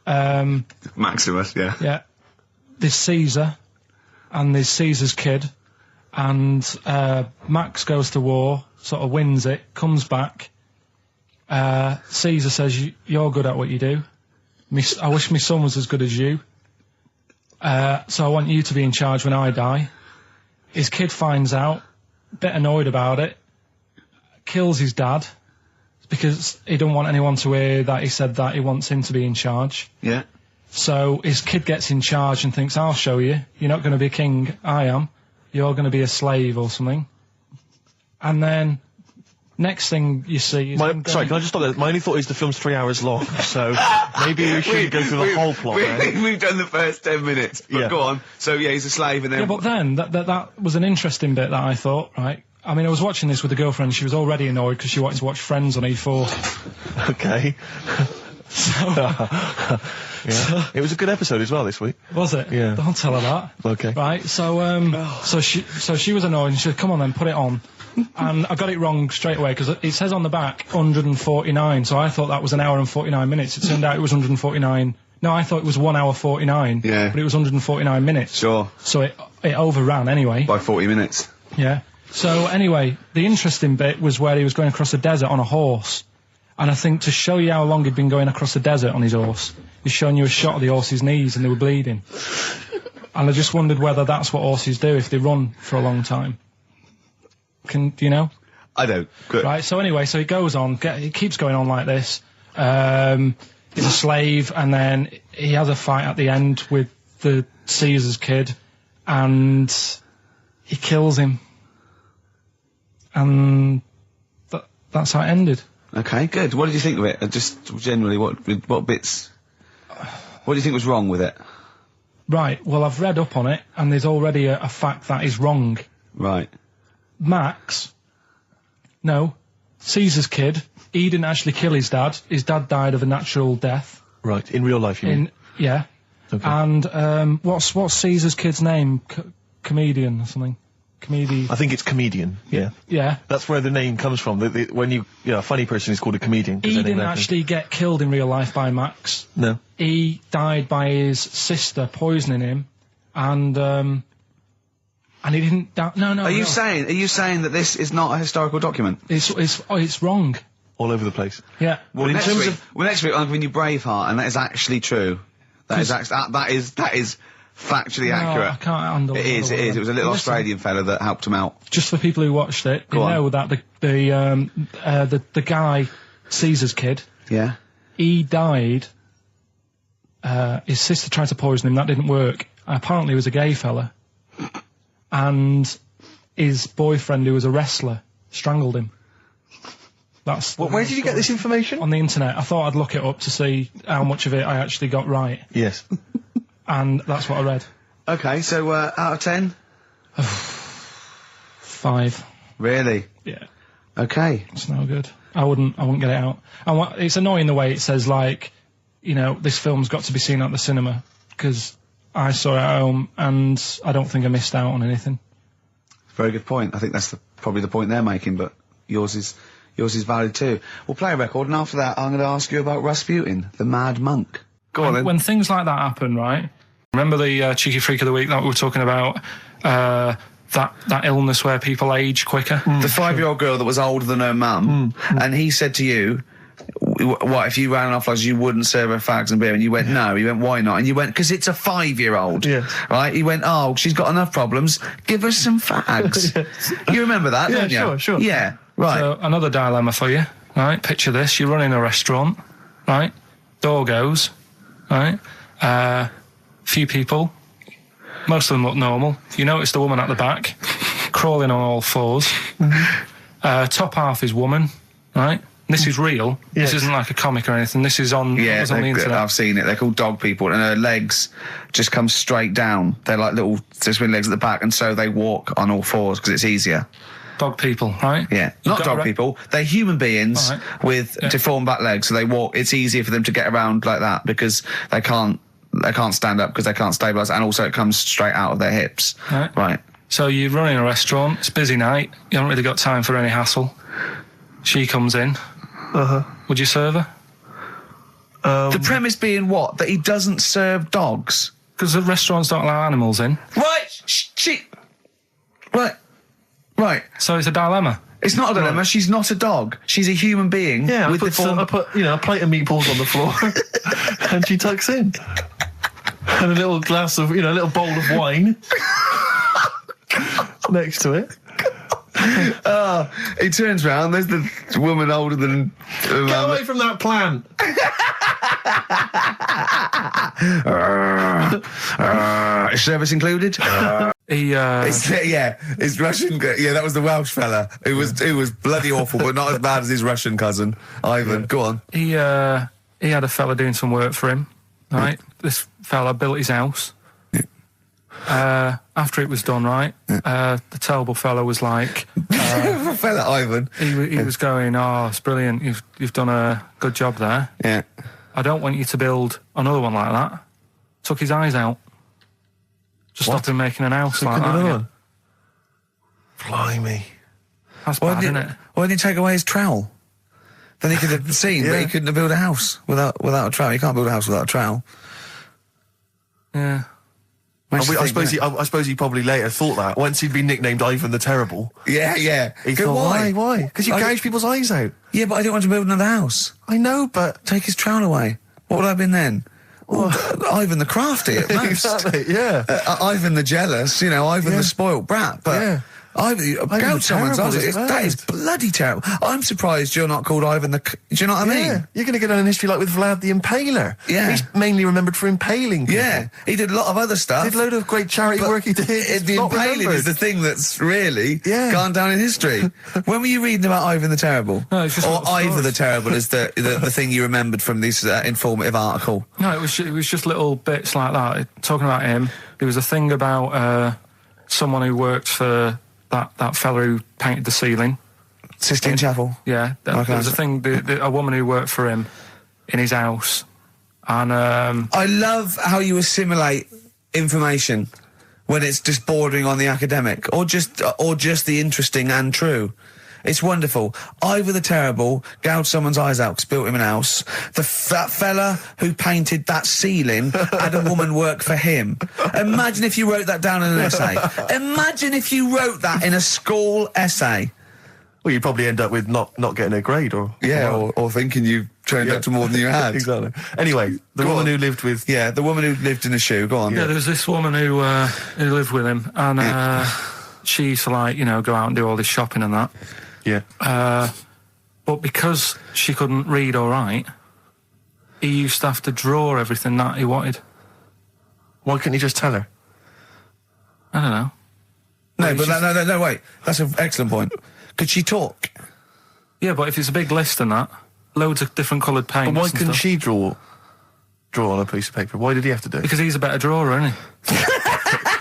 Maximus, yeah. Yeah. There's Caesar, and there's Caesar's kid, and Max goes to war, sort of wins it, comes back. Caesar says, you're good at what you do. I wish my son was as good as you. So I want you to be in charge when I die. His kid finds out, a bit annoyed about it, kills his dad, because he don't want anyone to hear that he said that he wants him to be in charge. Yeah. So his kid gets in charge and thinks, I'll show you. You're not going to be king, I am. You're going to be a slave or something. And then, next thing you see is... Sorry, can I just stop there? My only thought is the film's 3 hours long, so maybe we shouldn't go through the whole plot, right? We've done the first 10 minutes, but Yeah. go on. So, yeah, he's a slave and then... Yeah, but then, that was an interesting bit that I thought, right? I mean, I was watching this with a girlfriend, she was already annoyed because she wanted to watch Friends on E4. Okay. Yeah. It was a good episode as well this week. Was it? Yeah. Don't tell her that. Okay. Right, so she was annoyed and she said, come on then, put it on. And I got it wrong straight away because it says on the back 149, so I thought that was an hour and 49 minutes. It turned out it was 149. No, I thought it was 1 hour 49. Yeah. But it was 149 minutes. Sure. So it overran anyway. By 40 minutes. Yeah. So anyway, the interesting bit was where he was going across the desert on a horse. And I think to show you how long he'd been going across the desert on his horse, he's showing you a shot of the horse's knees and they were bleeding. And I just wondered whether that's what horses do if they run for a long time. Do you know? I don't. Good. Right, so anyway, so he goes on, he keeps going on like this. He's a slave, and then he has a fight at the end with the Caesar's kid, and he kills him. And that's how it ended. Okay, good. What did you think of it? Just generally, what bits... What do you think was wrong with it? Right, well, I've read up on it, and there's already a fact that is wrong. Right. Caesar's kid, he didn't actually kill his dad. His dad died of a natural death. Right, in real life, you mean? Yeah. Okay. And, what's Caesar's kid's name? Comedian or something? I think it's comedian, yeah. Yeah. That's where the name comes from. When a funny person is called a comedian. He didn't actually get killed in real life by Max. No. He died by his sister poisoning him, and he didn't die. No. Are you saying that this is not a historical document? It's wrong. All over the place. Yeah. Well, next week I'm giving you Braveheart, and that is actually true. That is factually accurate. I can't handle it. It is. It was a little Australian fella that helped him out. Just for people who watched it, you know that the guy, Caesar's kid. Yeah. He died. His sister tried to poison him. That didn't work. Apparently, he was a gay fella, and his boyfriend, who was a wrestler, strangled him. Where did you get this information? On the internet. I thought I'd look it up to see how much of it I actually got right. Yes. And that's what I read. Okay, so out of 10? 5. Really? Yeah. Okay. It's no good. I wouldn't get it out. It's annoying the way it says, like, you know, this film's got to be seen at the cinema, because I saw it at home, and I don't think I missed out on anything. Very good point. I think that's probably the point they're making, but yours is valid too. We'll play a record, and after that, I'm going to ask you about Rasputin, the Mad Monk. Go on, then. When things like that happen, right? Remember the cheeky freak of the week that we were talking about? That illness where people age quicker. The 5-year-old girl that was older than her mum, and he said to you, "What if you ran off like you wouldn't serve her fags and beer?" And you went, "No." He went, "Why not?" And you went, "Because it's a 5-year-old." Yes. Right? He went, "Oh, she's got enough problems. Give her some fags." You remember that, don't you? Sure. Yeah. Right. So another dilemma for you, right? Picture this: you're running a restaurant, right? Door goes, right? Few people, most of them look normal. You notice the woman at the back, crawling on all fours. Top half is woman, right? This is real. Yes. This isn't like a comic or anything. This is on, Yeah, on the internet. I've seen it. They're called dog people, and her legs just come straight down. They're like little twin legs at the back, and so they walk on all fours because it's easier. Dog people, right? Yeah, not dog people. They're human beings with deformed back legs, so they walk. It's easier for them to get around like that because they can't stand up because they can't stabilise, and also it comes straight out of their hips. Right. So you're running a restaurant. It's a busy night. You haven't really got time for any hassle. She comes in. Would you serve her? The premise being what? That he doesn't serve dogs? Because the restaurants don't allow animals in. Right. So it's a dilemma. It's not a dilemma. Right. She's not a dog. She's a human being. Yeah, with I put a plate of meatballs on the floor, and she tucks in, and a little glass of, a little bowl of wine next to it. He turns round. There's the woman older than. Get away from that plant. Is service included? His Russian. Yeah, that was the Welsh fella. It was bloody awful, but not as bad as his Russian cousin, Ivan. Go on. He had a fella doing some work for him, right? This fella built his house. After it was done, right, the terrible fella was like... fella Ivan. He was going, "Oh, it's brilliant, you've done a good job there. Yeah. I don't want you to build another one like that." Took his eyes out. Just stopped him making an house like that. Another one? Blimey. That's bad, isn't it? Why didn't he take away his trowel? Then he could have seen, but he couldn't have built a house without a trowel. You can't build a house without a trowel. Yeah. Makes you I think, suppose he probably later thought that once he'd been nicknamed Ivan the Terrible. Yeah. He thought, why? Because you gouge people's eyes out. Yeah, but I didn't want to build another house. I know, but Take his trowel away. What would I have been then? Ivan the Crafty at most. exactly, yeah. Ivan the Jealous, Ivan the spoilt brat. But Yeah. gouge someone's terrible, eyes. it's That bad. is bloody terrible. I'm surprised you're not called Ivan the... Do you know what I mean? Yeah, you're going to get on in history like with Vlad the Impaler. Yeah. He's mainly remembered for impaling people. Yeah, he did a lot of other stuff. Did a load of great charity But work he did. The Not impaling remembered. is the thing that's really Yeah. gone down in history. When were you reading about Ivan the Terrible? No, it's just or little Ivor stories. the Terrible is the thing you remembered from this informative article. No, it was just little bits like that. Talking about him, there was a thing about someone who worked for that fella who painted the ceiling. Sistine Chapel. Yeah, there was a thing. A woman who worked for him in his house, and I love how you assimilate information when it's just bordering on the academic, or just the interesting and true. It's wonderful. Ivor the Terrible gouged someone's eyes out 'cause built him an house. That fella who painted that ceiling had a woman work for him. Imagine if you wrote that down in an essay. Imagine if you wrote that in a school essay. Well, you'd probably end up with not getting a grade or... Yeah, or thinking you turned up to more than you had. Exactly. Anyway, the Go woman on. who lived with... Yeah, the woman who lived in a shoe. Go on. yeah, there was this woman who lived with him, and she used to go out and do all this shopping and that. Yeah. But because she couldn't read or write, he used to have to draw everything that he wanted. Why couldn't you just tell her? I don't know. No, but no, wait. That's an excellent point. Could she talk? Yeah, but if it's a big list and that, loads of different coloured paints. But why and couldn't stuff. she draw on a piece of paper? Why did he have to do it? Because he's a better drawer, isn't he?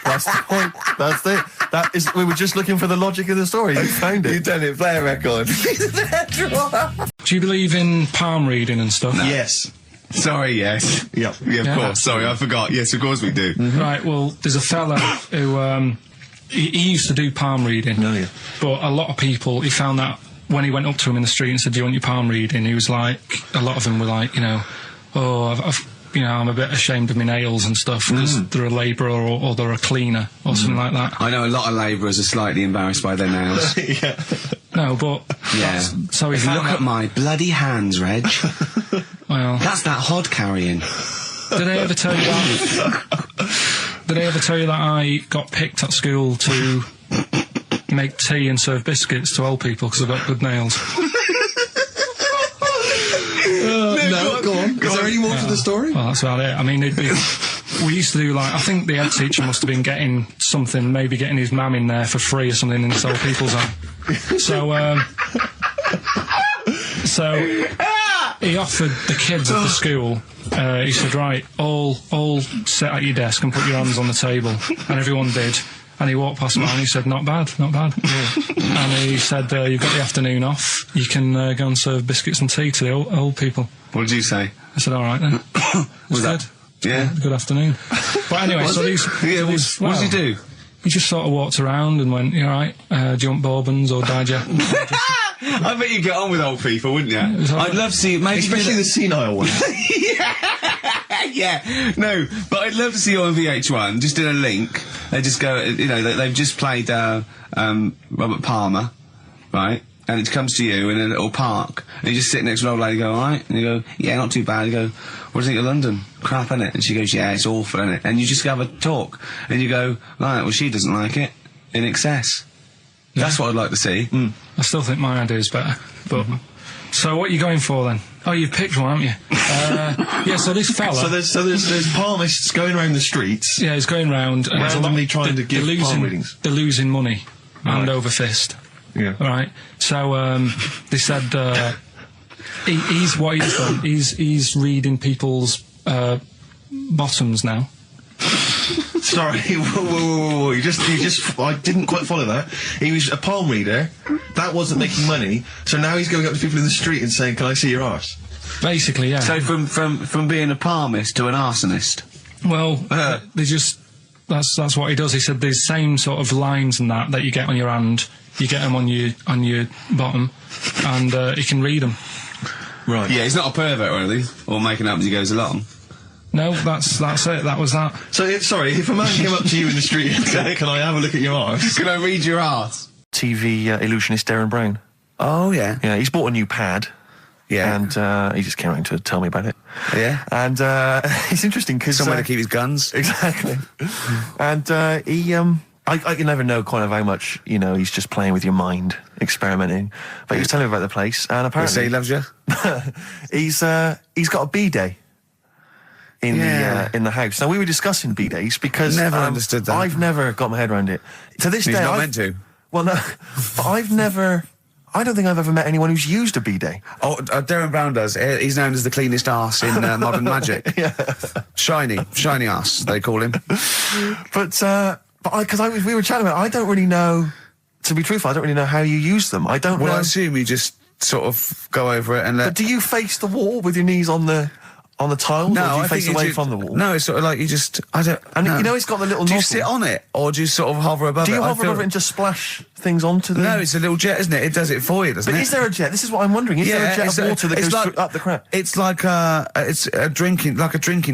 That's the point. That's it. We were just looking for the logic of the story. You found You've it. done it. Play a record. Do you believe in palm reading and stuff? Yes. Sorry, yes. Yep. Yeah, of Yeah. course. Sorry, I forgot. Yes, of course we do. Right, well, there's a fella who, he used to do palm reading. Oh, yeah. But a lot of people, he found that when he went up to him in the street and said, do you want your palm reading? He was like, a lot of them were like, I'm a bit ashamed of my nails and stuff because they're a labourer or they're a cleaner or something like that. I know a lot of labourers are slightly embarrassed by their nails. Yeah. No, but... Yeah. So he If you found look that, at my bloody hands, Reg, well, that's that hod carrying. did I ever tell you that? Did I ever tell you that I got picked at school to make tea and serve biscuits to old people because I've got good nails? No, go on. Is there any more to the story? Well, that's about it. I mean, we used to do I think the head teacher must have been getting something, maybe getting his mum in there for free or something in this old people's home. So he offered the kids at the school, he said, right, all sit at your desk and put your hands on the table. And everyone did. And he walked past mine and he said, not bad. And he said, you've got the afternoon off. You can go and serve biscuits and tea to the old people. What did you say? I said, all right then. Was good. that? Yeah. Good afternoon. But anyway, so these... Yeah, so what these- did he do? He just sort of walked around and went, you all right? Do you want bourbons or digest? I bet you get on with old people, wouldn't you? was all I'd right. love to see, maybe Especially the senile ones. yeah, no, but I'd love to see you on VH1, just in a link. They just go, they've just played Robert Palmer, right? And it comes to you in a little park, and you just sit next to an old lady and go, alright? And you go, yeah, not too bad. You go, what do you think of London? Crap, innit? And she goes, yeah, it's awful, innit? And you just have a talk, and you go, right, well, she doesn't like it, in excess. That's what I'd like to see. I still think my idea is better. But so what are you going for then? Oh, you've picked one, haven't you? Yeah. So this fella. So there's palmists going around the streets. Yeah, he's going round and there's a lot- Randomly trying to give they're palm readings. They're losing money, hand Right. over fist. Yeah. Right. So they said he's what he's done. He's reading people's bottoms now. Sorry, whoa. You just, I didn't quite follow that. He was a palm reader. That wasn't making money. So now he's going up to people in the street and saying, can I see your arse? Basically, yeah. So from being a palmist to an arsonist. Well, they just that's what he does. He said there's same sort of lines and that you get on your hand, you get them on your bottom, and he can read them. Right. Yeah, he's not a pervert or anything, or making up as he goes along. No, that's it. That was that. So, if a man came up to you in the street and said, "Can I have a look at your arse?" Can I read your ass? TV illusionist Darren Brown. Oh, yeah. Yeah, he's bought a new pad. Yeah. And he just came around to tell me about it. Yeah. And it's interesting because Somewhere to keep his guns. Exactly. And I can never know kind of how much, he's just playing with your mind, experimenting. But he was telling me about the place, and apparently Say he loves you. he's got a B-day in the house. Now we were discussing B-days because Never understood that. I've never got my head around it. To this He's day, not meant to. Well, no, but I don't think I've ever met anyone who's used a B-day. Oh, Darren Brown does. He's known as the cleanest arse in Modern Magic. Yeah. Shiny arse, they call him. But we were chatting about it, I don't really know, to be truthful, I don't really know how you use them. I don't know. Well, I assume you just sort of go over it and let... But do you face the wall with your knees on the tiles, or do you I face think away you from the wall? No, it's sort of like you just... I don't... And no. it's got the little Do you nozzle. sit on it, or do you sort of hover above it? Do you I hover feel- over it and just splash things onto them? No, it's a little jet, isn't it? It does it for you, doesn't But it? is there a jet? This is what I'm wondering. Is there a jet it's of water that it's goes like, up the crap? It's like it's a drinking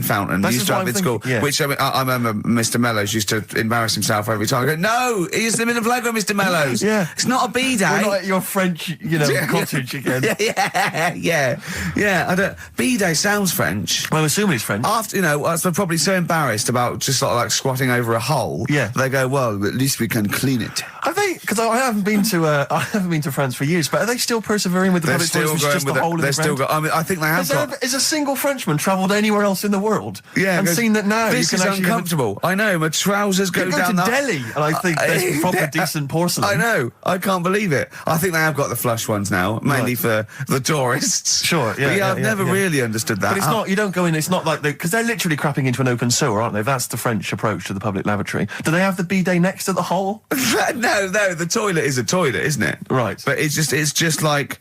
fountain This you used is to what have I'm in school. thinking, yeah. Which I remember Mr. Mellows used to embarrass himself every time. I go, no, he's in the playground, Mr. Mellows. Yeah. It's not a B-day. We're not at your French, cottage again. yeah. I don't. B-day sounds French. Well, I'm assuming it's French. After, they're probably so embarrassed about just sort of like squatting over a hole. Yeah. They go, well, at least we can clean it. Have they? Because I haven't been to France for years. But are they still persevering with the They're public still toilets, going just with a it. hole in They're the still ground? I mean, I think they have got. Has a single Frenchman travelled anywhere else in the world? Yeah, and goes, seen that now this you is can actually uncomfortable. I know, my trousers go You go down to the... Delhi, and I think there's proper decent porcelain. I know, I can't believe it. I think they have got the flush ones now, mainly for the tourists. Sure, yeah, But yeah, I've yeah, never yeah. really understood that. But it's not, you don't go in, it's not like because they're literally crapping into an open sewer, aren't they? That's the French approach to the public lavatory. Do they have the bidet next to the hole? No, the toilet is a toilet, isn't it? Right. But it's just like...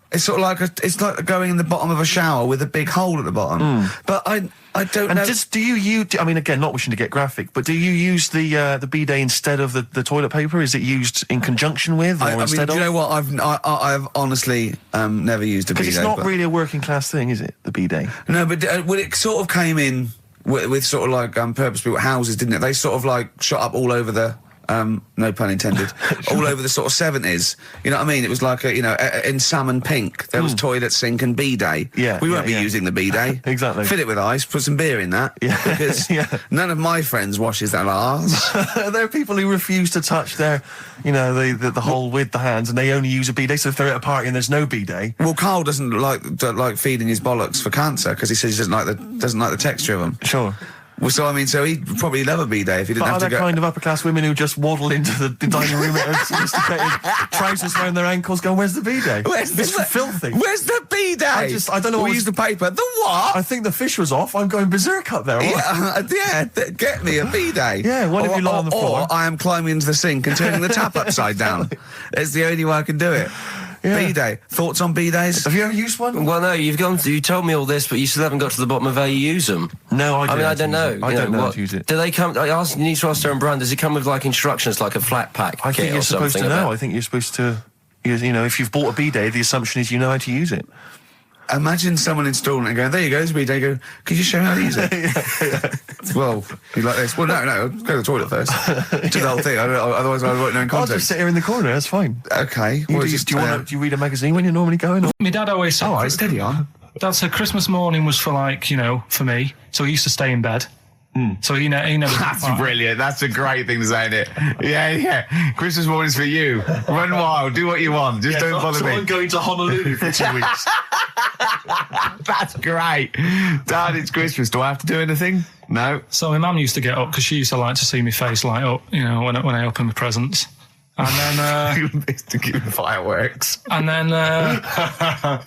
It's sort of like it's like going in the bottom of a shower with a big hole at the bottom. But I don't And know... do you I mean, again, not wishing to get graphic, but do you use the bidet instead of the toilet paper? Is it used in conjunction with, or I mean, instead do you of? know what? I've honestly never used a bidet. Because it's not but- really a working class thing, is it? The bidet. No, but well, it sort of came in with sort of like purpose-built houses, didn't it? They sort of like shot up all over the no pun intended, all over the sort of 70s. You know what I mean? It was like in salmon pink there was toilet, sink and bidet. Yeah, we won't yeah, be using the bidet. Exactly. Fill it with ice, put some beer in that. Yeah, Because yeah. none of my friends washes their arse. There are people who refuse to touch their, the hole with the hands, and they only use a bidet. So if they're at a party and there's no bidet, Well, Carl doesn't like feeding his bollocks for cancer because he says he doesn't like the texture of them. sure. Well, so I mean, so he'd probably love a bidet if he didn't But have are to there go. kind of upper class women who just waddle into the dining room in sophisticated trousers around their ankles, going, "Where's the bidet? Where's It's the filthy." Where's the bidet? I don't know what We was- use the paper. The what? I think the fish was off. I'm going berserk up there. Get me a bidet. Yeah, why don't you lie on the floor? Or I am climbing into the sink and turning the tap upside down. It's the only way I can do it. Yeah. Bidet. Thoughts on bidets? Have you ever used one? Well, no, you told me all this, but you still haven't got to the bottom of how you use them. No, I mean, I don't know. I You don't know how what- to use it. Do they come? You need to ask Darren Brown. Does it come with like instructions, like a flat pack I kit think or you're supposed something? to know. about- I think you're supposed to. If you've bought a bidet, the assumption is you know how to use it. Imagine someone installing it and going, there you go, there's a bidet. Go, could you show me how to use it? Well, you like this? Well, no, go to the toilet first. Do the whole thing. Otherwise I won't know in I'll context. just sit here in the corner. That's fine. Okay. Do well, you, just, do you read a magazine when you're normally going? Or? My dad always said, all right, steady on. Dad said Christmas morning was for for me. So he used to stay in bed. So he never. That's brilliant. That's a great thing to say, isn't it? Yeah. Christmas morning's for you. Run wild. Do what you want. Just don't bother me. I'm going to Honolulu for 2 weeks. That's great. Dad, it's Christmas. Do I have to do anything? No. So my mum used to get up because she used to like to see my face light up, when I open my presents. And then, to keep the fireworks. and then I'd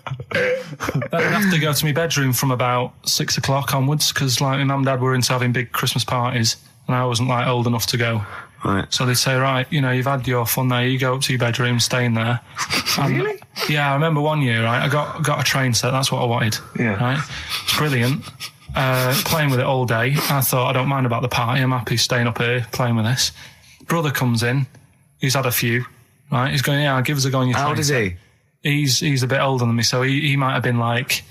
have to go to my bedroom from about 6 o'clock onwards because my mum and dad were into having big Christmas parties and I wasn't old enough to go. Right. So they'd say, right, you've had your fun there, you go up to your bedroom, stay in there. Really? Yeah, I remember one year, right, I got a train set, that's what I wanted. Yeah. Right? It's brilliant. Playing with it all day. I thought, I don't mind about the party, I'm happy staying up here playing with this. Brother comes in, he's had a few, right? He's going, yeah, give us a go on your train. How old is he? He's a bit older than me, so he might have been like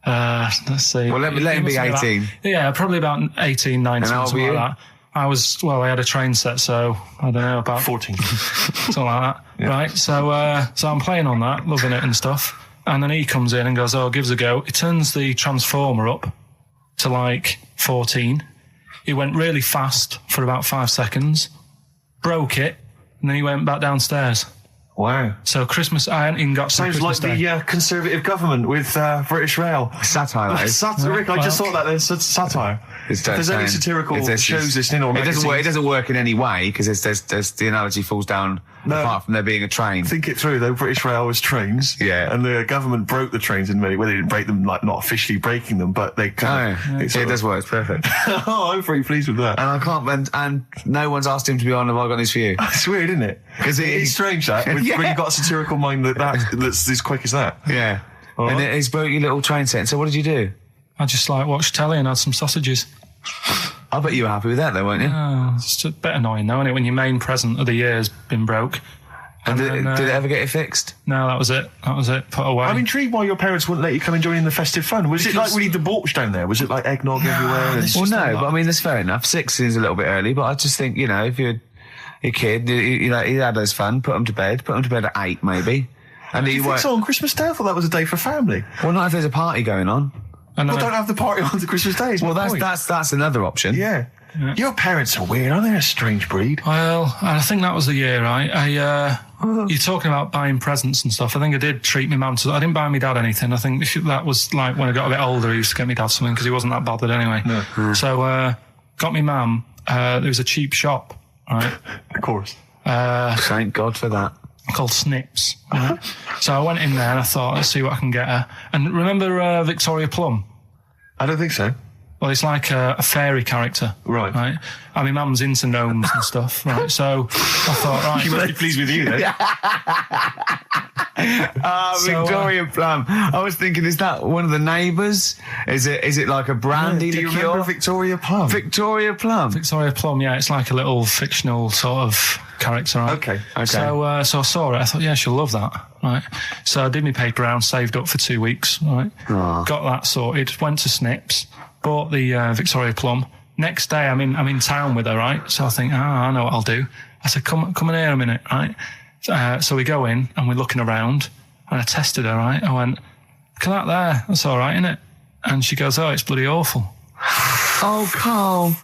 Let's see. Well, let him be 18. Yeah, probably about 18, 19, And how old something were like that. I had a train set, so I don't know, about 14. something like that. Right, so I'm playing on that, loving it and stuff. And then he comes in and goes, oh, give us a go. He turns the transformer up to like 14. He went really fast for about 5 seconds, broke it, and then he went back downstairs. Wow. So Christmas, I hadn't even got to Sounds Christmas like Day. the Conservative government with British Rail. Satire, that is. Satire, Rick, I just thought that there's satire. It's If there's any satirical shows listening or it doesn't work. It magazines, doesn't work in any way because there's the analogy falls down. No. Apart from there being a train. think it through though. British Rail was trains, Yeah. and the government broke the trains in many. Well, they didn't break them, like not officially breaking them, but they kind of. It does work. It's perfect. Oh, I'm pretty pleased with that. And I can't. And no one's asked him to be on. Have I got news for you? It's weird, isn't it? Because it's strange that when you've got a satirical mind that's as quick as that. Yeah. All And right. he's broke your little train set. So what did you do? I just like watched telly and had some sausages. I bet you were happy with that though, weren't you? Oh, it's a bit annoying though, isn't it, when your main present of the year's been broke. And did then, it ever get it fixed? No, that was it. Put away. I'm intrigued why your parents wouldn't let you come and join in the festive fun. Was it like really debauched down there? Was it like eggnog everywhere? And Well, no, but I mean, that's fair enough. 6 is a little bit early, but I just think, if you're a kid, you had those fun, put them to bed at 8 maybe. And do you think so on Christmas Day? I thought that was a day for family. Well, not if there's a party going on. And Well, then don't have the party on the Christmas Day. is Well, my point. that's another option. Yeah. Your parents are weird, aren't they? A strange breed. Well, I think that was the year, right? You're talking about buying presents and stuff. I think I did treat my mum to. I didn't buy my dad anything. I think that was like when I got a bit older, I used to get my dad something because he wasn't that bothered anyway. No. So got my mum. There was a cheap shop, right? Of course. Thank God for that. Called Snips. Right? So I went in there and I thought, let's see what I can get her. And remember Victoria Plum? I don't think so. Well, it's like a fairy character. Right. Right. And my mum's into gnomes and stuff. Right. So I thought, right. She must be pleased with you then. Victoria Plum. I was thinking, is that one of the neighbours? Is it like a brandy Do you liqueur? remember Victoria Plum? Victoria Plum. Victoria Plum, yeah, it's like a little fictional sort of character, right? Okay. So I saw it, I thought, yeah, she'll love that, right? So I did my paper round, saved up for 2 weeks, right? Aw. Got that sorted, went to Snips, bought the Victoria Plum. Next day, I'm in town with her, right? So I think, I know what I'll do. I said, come in here a minute, right? So we go in and we're looking around, and I tested her, right? I went, look at that there, that's all right, innit? And she goes, oh, it's bloody awful. Oh, Carl.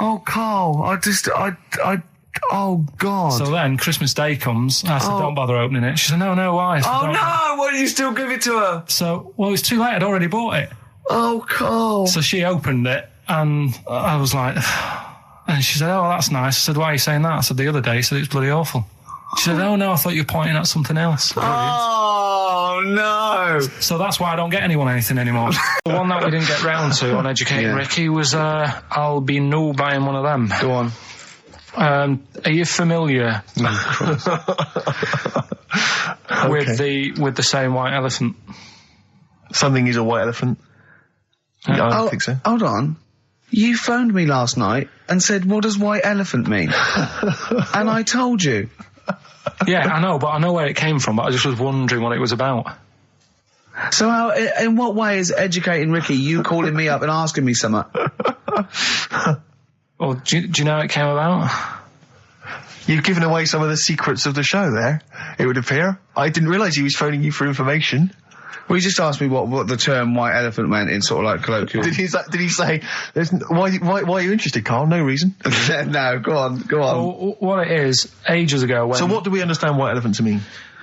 Oh, Carl. Oh, God. So then Christmas Day comes. I said, don't bother opening it. She said, no, why? I said, Oh, "Don't." no. Why did you still give it to her? So, well, it was too late. I'd already bought it. Oh, Carl. So she opened it, and I was like, and she said, oh, that's nice. I said, why are you saying that? I said, the other day, she said, it's bloody awful. She said, oh, no, I thought you were pointing at something else. Oh, no. So that's why I don't get anyone anything anymore. The one that we didn't get round to on Educating Ricky was, I'll be no buying one of them. Go on. Are you familiar with the saying white elephant? Something is a white elephant. I don't think so. Hold on. You phoned me last night and said, what does white elephant mean? And I told you. Yeah, I know, but I know where it came from, but I just was wondering what it was about. So how, in what way is Educating Ricky you calling me up and asking me something? Well, do you know how it came about? You've given away some of the secrets of the show there, it would appear. I didn't realise he was phoning you for information. Well, you just asked me what the term white elephant meant in sort of like colloquial. Did he say, why are you interested, Carl? No reason. No, go on. Well, what it is, ages ago when... So what do we understand white elephant to mean?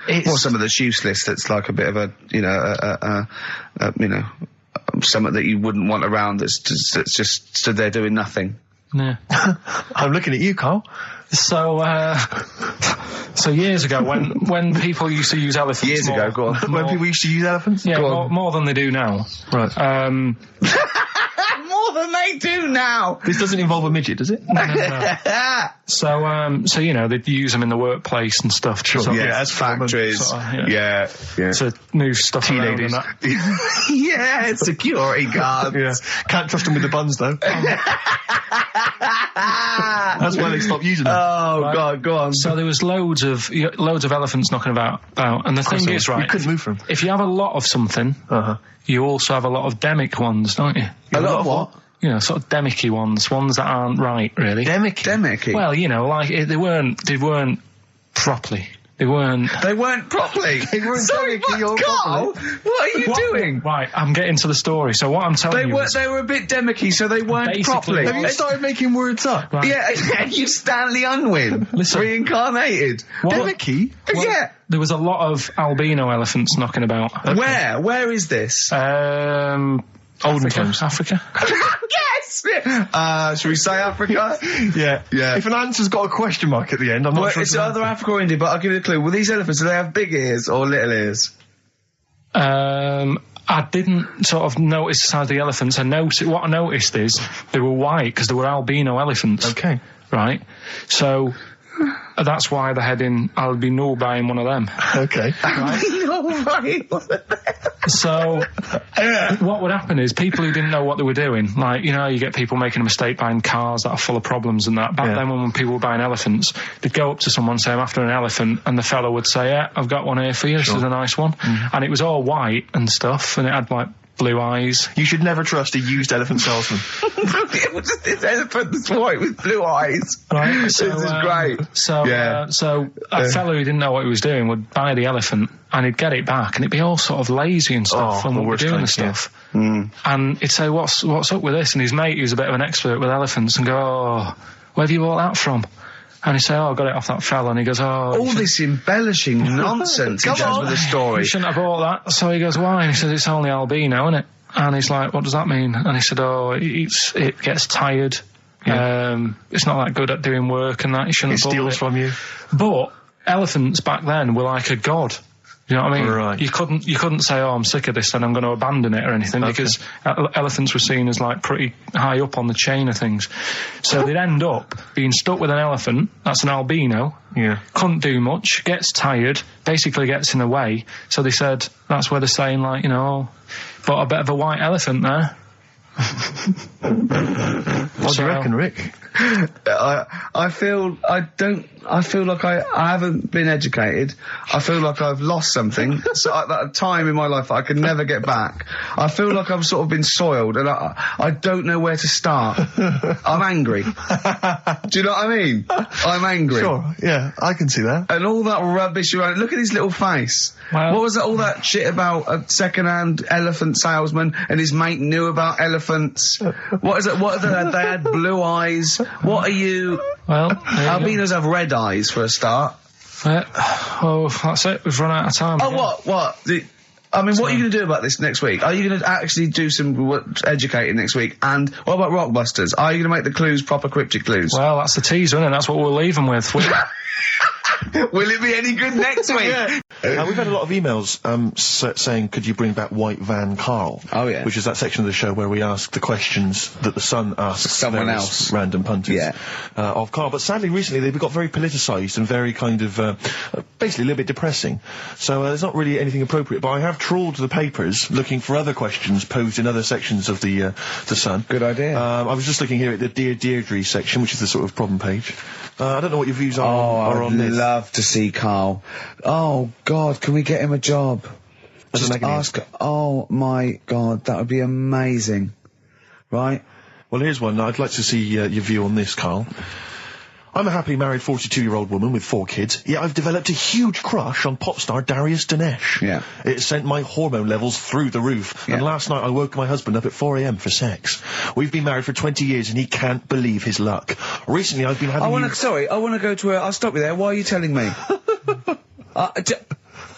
Well, some of the useless that's like a bit of a, something that you wouldn't want around that's just stood there doing nothing. Yeah. I'm looking at you, Carl. So years ago, when people used to use elephants... Years ago, go on. When people used to use elephants? Yeah, Go on. more than they do now. Right. More than what they do now. This doesn't involve a midget, does it? So you know, they'd use them in the workplace and stuff. As factories. Yeah. To move stuff around and that. Yeah, security guards. Yeah. Can't trust them with the buns, though. That's why they stopped using them. Oh, Right. God, go on. So there was loads of elephants knocking about, and the thing is, right, you couldn't move from. if you have a lot of something, you also have a lot of demic ones, don't you? A lot of what? You know, sort of demicky ones that aren't right, really. Demicky? Well, you know, like they weren't properly. They weren't properly. Sorry, what, Carl? What are you doing? Right, I'm getting to the story. So what I'm telling you is, They were a bit demicky, so they weren't Basically, properly. Have you started making words up? Right. Yeah, and you Stanley Unwin. Listen. Reincarnated. Demicky? Yeah. there was a lot of albino elephants knocking about. Okay. Where is this? Olden times. Africa. Yes! Should we say Africa? Yeah. If an answer's got a question mark at the end, I'm not sure. It's either Africa or India, but I'll give you a clue. Well, these elephants, do they have big ears or little ears? I didn't sort of notice the size of the elephants. What I noticed is they were white because they were albino elephants. Okay. Right? So that's why they're heading, I'll be null buying one of them. Okay. So what would happen is people who didn't know what they were doing, like, you know, you get people making a mistake buying cars that are full of problems and that. Back then when people were buying elephants, they'd go up to someone, say, I'm after an elephant, and the fellow would say, yeah, I've got one here for you, this is a nice one. And it was all white and stuff, and it had like blue eyes. You should never trust a used elephant salesman. This elephant's white with blue eyes. Right? So, this is great. So a fellow who didn't know what he was doing would buy the elephant and he'd get it back and it'd be all sort of lazy and stuff and what we're doing and stuff. And he'd say, what's up with this? And his mate, who's a bit of an expert with elephants, and go, oh, where have you bought that from? And he'd say, oh, I got it off that fella. And he goes, oh... All this embellishing nonsense in terms of the story. You shouldn't have bought that. So he goes, why? And he says, it's only albino, isn't it? And he's like, what does that mean? And he said, oh, it gets tired. It's not that good at doing work and that. You shouldn't have bought it. It steals from you. But elephants back then were like a god. You know what I mean? Right. You couldn't say, oh, I'm sick of this and I'm going to abandon it or anything, because elephants were seen as like pretty high up on the chain of things. So they'd end up being stuck with an elephant, that's an albino, couldn't do much, gets tired, basically gets in the way. So they said, that's where they're saying, like, you know, bought a bit of a white elephant there. What do you reckon, Rick? I feel like I haven't been educated. I feel like I've lost something. So at that time in my life I could never get back. I feel like I've sort of been soiled and I don't know where to start. I'm angry. Do you know what I mean? I'm angry. Sure, yeah, I can see that. And all that rubbish around. Look at his little face. Well, what was all that shit about a second-hand elephant salesman and his mate knew about elephants? What is it? They had blue eyes. What are you? Well, albinos have red eyes for a start. That's it. We've run out of time. What? What are you going to do about this next week? Are you going to actually do some educating next week? And what about Rockbusters? Are you going to make the clues proper cryptic clues? Well, that's the teaser, isn't it? That's what we'll leave them with. Will it be any good next week? We've had a lot of emails saying, could you bring back White Van Karl? Oh, yeah. Which is that section of the show where we ask the questions that the Sun asks someone various else, random punters of Karl. But sadly, recently, they've got very politicised and very kind of, basically a little bit depressing. So there's not really anything appropriate. But I have trawled the papers looking for other questions posed in other sections of the Sun. Good idea. I was just looking here at the Dear Deirdre section, which is the sort of problem page. I don't know what your views are on this. I'd love to see Karl. Oh, God, can we get him a job? Just ask. Oh, my God, that would be amazing. Right? Well, here's one. I'd like to see your view on this, Karl. I'm a happily married 42-year-old woman with 4 kids, yet I've developed a huge crush on pop star Darius Dinesh. Yeah. It sent my hormone levels through the roof, and last night I woke my husband up at 4 a.m. for sex. We've been married for 20 years and he can't believe his luck. Recently I've been having... I want to go to I'll stop you there. Why are you telling me?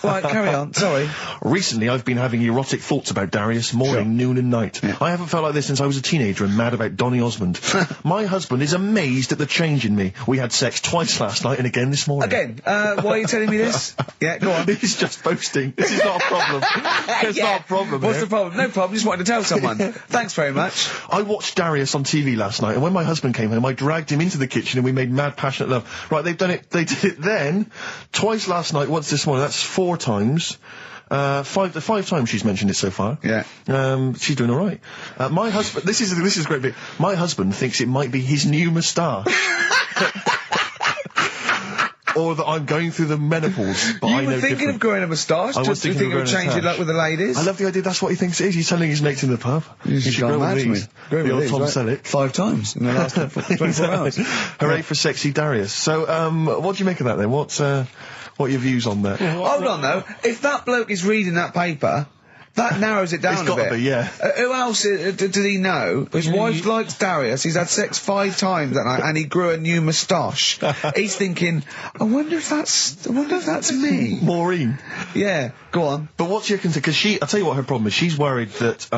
Right, carry on. Sorry. Recently, I've been having erotic thoughts about Darius morning, noon and night. I haven't felt like this since I was a teenager and mad about Donny Osmond. My husband is amazed at the change in me. We had sex twice last night and again this morning. Again, why are you telling me this? Yeah, go on. He's just boasting. This is not a problem. It's not a problem. What's here. the problem? No problem, just wanted to tell someone. Thanks very much. I watched Darius on TV last night, and when my husband came home, I dragged him into the kitchen and we made mad, passionate love. Right, they did it then, twice last night, once this morning. That's 4 times. Five times she's mentioned it so far. Yeah. She's doing all right. My husband. This is a great bit. My husband thinks it might be his new moustache. Or that I'm going through the menopause, but I know You were thinking of growing a moustache? I was Just thinking think of it would growing a change it like with the ladies? I love the idea. That's what he thinks it is. He's telling his mates in the pub. You should go grow mad with to me. these. Grow The with old these, Tom right? Selleck. 5 times in the last 24 hours. Hooray for sexy Darius. So, what do you make of that then? What are your views on that? Hold on though, if that bloke is reading that paper, that narrows it down It's a gotta bit. be, yeah. Who else did he know? His wife likes Darius, he's had sex 5 times that night, and he grew a new moustache. He's thinking, I wonder if that's me. Maureen. Yeah, go on. But what's your concern? Because I'll tell you what her problem is. She's worried that,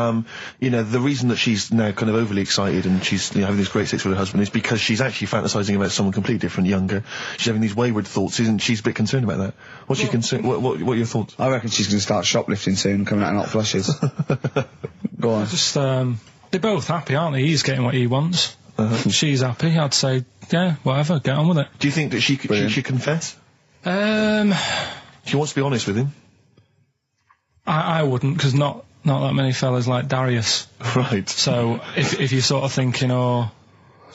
the reason that she's now kind of overly excited and she's having this great sex with her husband is because she's actually fantasizing about someone completely different, younger. She's having these wayward thoughts, isn't she? She's a bit concerned about that. What's your concern? What are your thoughts? I reckon she's going to start shoplifting soon, coming out in hot flushes. Go on. Just, they're both happy, aren't they? He's getting what he wants. She's happy. I'd say, yeah, whatever, get on with it. Do you think that she should confess? She wants to be honest with him. I wouldn't, because not that many fellas like Darius. Right. So, if you're sort of thinking, oh,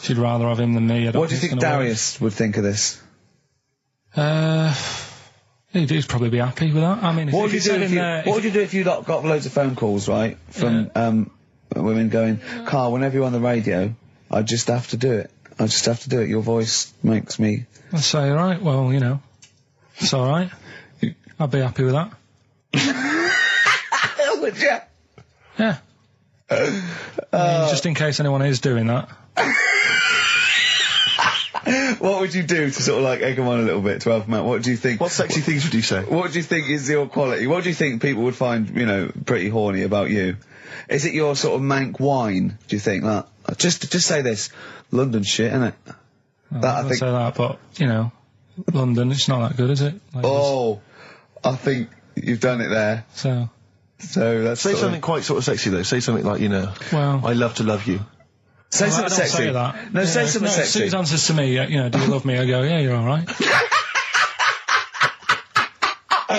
she'd rather have him than me, I don't What do you think Darius would think of this? He'd probably be happy with that. I mean, What would you do if you got loads of phone calls, right, from women going, Carl, whenever you're on the radio, I just have to do it. I just have to do it. Your voice makes me... I'd say, right, well, it's alright. I'd be happy with that. Would you? Yeah. I mean, just in case anyone is doing that. What would you do to sort of like egg them on a little bit to help them out? What do you think? What sexy things would you say? What do you think is your quality? What do you think people would find, pretty horny about you? Is it your sort of mank wine? Do you think that? Just say this, London shit, innit? I think say that, but London, it's not that good, is it? Like I think you've done it there. So that's say something quite sort of sexy though. Say something like, well, I love to love you. Say something I don't sexy. say that. No, say something sexy. Suze answers to me, do you love me? I go, yeah, you're alright.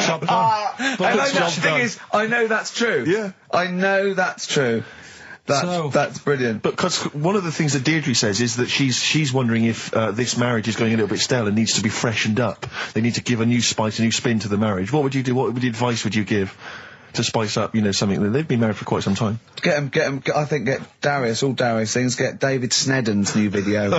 Job done. I know that's true. Yeah. I know that's true. That's brilliant. But because one of the things that Deirdre says is that she's wondering if this marriage is going a little bit stale and needs to be freshened up. They need to give a new spice, a new spin to the marriage. What would you do? What advice would you give to spice up, something that they've been married for quite some time? Get him. I think get Darius, all Darius things. Get David Snedden's new video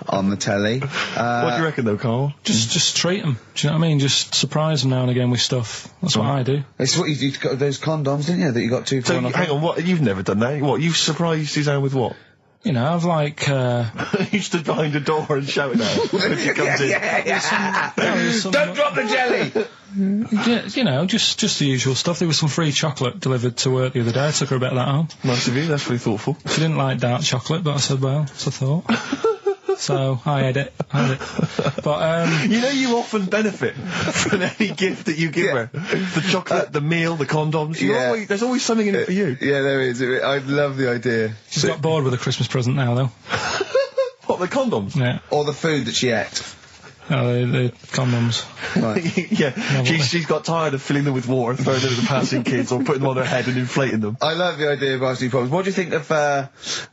on the telly. What do you reckon though, Carl? Just treat them. Do you know what I mean? Just surprise them now and again with stuff. That's what I do. It's what you got those condoms, didn't you? That you got 2 for So one. hang on, what? You've never done that? What? You've surprised Suzanne with what? I've like, You stood behind a door and shouted at her when she comes in. Don't drop the jelly! yeah, just the usual stuff. There was some free chocolate delivered to work the other day. I took her a bit of that home. Nice of you, that's really thoughtful. She didn't like dark chocolate, but I said, well, that's a thought. So, I had it. But, you often benefit from any gift that you give her. The chocolate, the meal, the condoms. There's always something in it for you. Yeah, there is. I love the idea. She's got bored with a Christmas present now, though. What, the condoms? Yeah. Or the food that she ate. No, the condoms. Right. Yeah, she's got tired of filling them with water, throwing them at the passing kids, or putting them on her head and inflating them. I love the idea of asking problems. What do you think of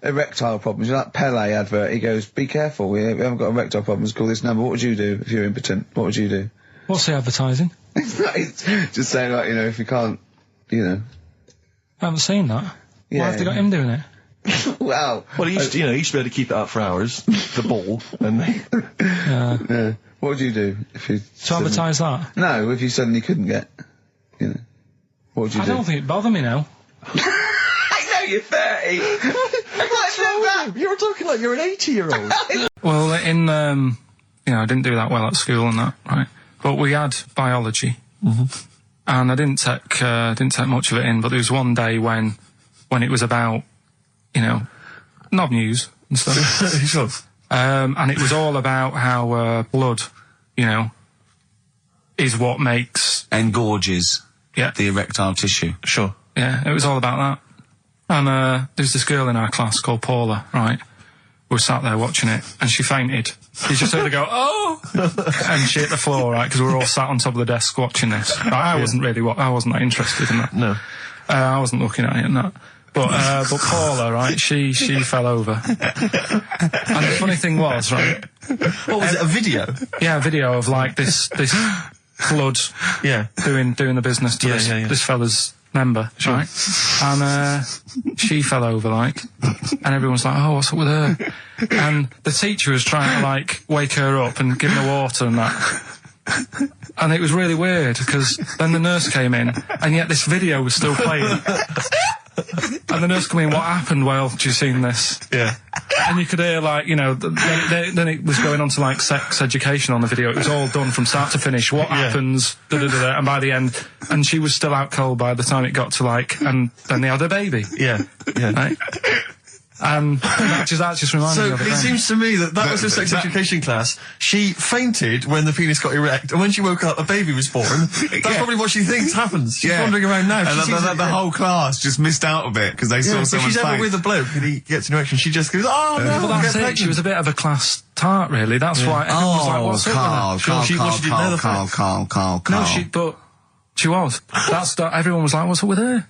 erectile problems? You know that Pele advert? He goes, be careful, we haven't got erectile problems, call this number. What would you do if you're impotent? What would you do? What's the advertising? It's just saying, like, if you can't, I haven't seen that. Yeah. Why have they got him doing it? Wow. Well, he used to be able to keep it up for hours, the ball, and Yeah. What would you do if you... To advertise that? No, if you suddenly couldn't get, what would you do? I don't think it'd bother me now. I know you're 30! You're talking like you're an 80-year-old. Well, I didn't do that well at school and that, right? But we had biology. and I didn't take much of it in. But there was one day when it was about, knob news and stuff. Sure. And it was all about how blood, is what makes Engorges yeah the erectile tissue. Sure. Yeah, it was all about that. And there was this girl in our class called Paula, right? We were sat there watching it, and she fainted. You just heard her go, oh! And she hit the floor, right? Because we were all sat on top of the desk watching this. I wasn't that interested in that. No. I wasn't looking at it and that. But Paula, right? She fell over. And the funny thing was, right? What was it? A video? Yeah, a video of like this blood. Yeah. Doing the business to this fella's member, Sure. right? And she fell over, like, and everyone's like, "Oh, what's up with her?" And the teacher was trying to like wake her up and give her water and that. And it was really weird because then the nurse came in, and yet this video was still playing. And the nurse came in, what happened? Well, do you seen this? Yeah. And you could hear, like, then it was going on to, like, sex education on the video. It was all done from start to finish. What happens? Da-da-da-da. And by the end, and she was still out cold by the time it got to, like, and then they had a baby. Yeah. Yeah. Right? That just reminded me So of it. it then. seems to me that was a sex education class. She fainted when the penis got erect, and when she woke up, a baby was born. That's probably what she thinks happens. She's wandering around now. And the whole class just missed out a bit because they saw If someone she's ever faint. with a bloke and he gets an erection, she just goes, "Oh no!" Well, that's it. She was a bit of a class tart, really. That's why everyone was like, "What's up with her?" Carl. No, but she was. Everyone was like, "What's up with her?"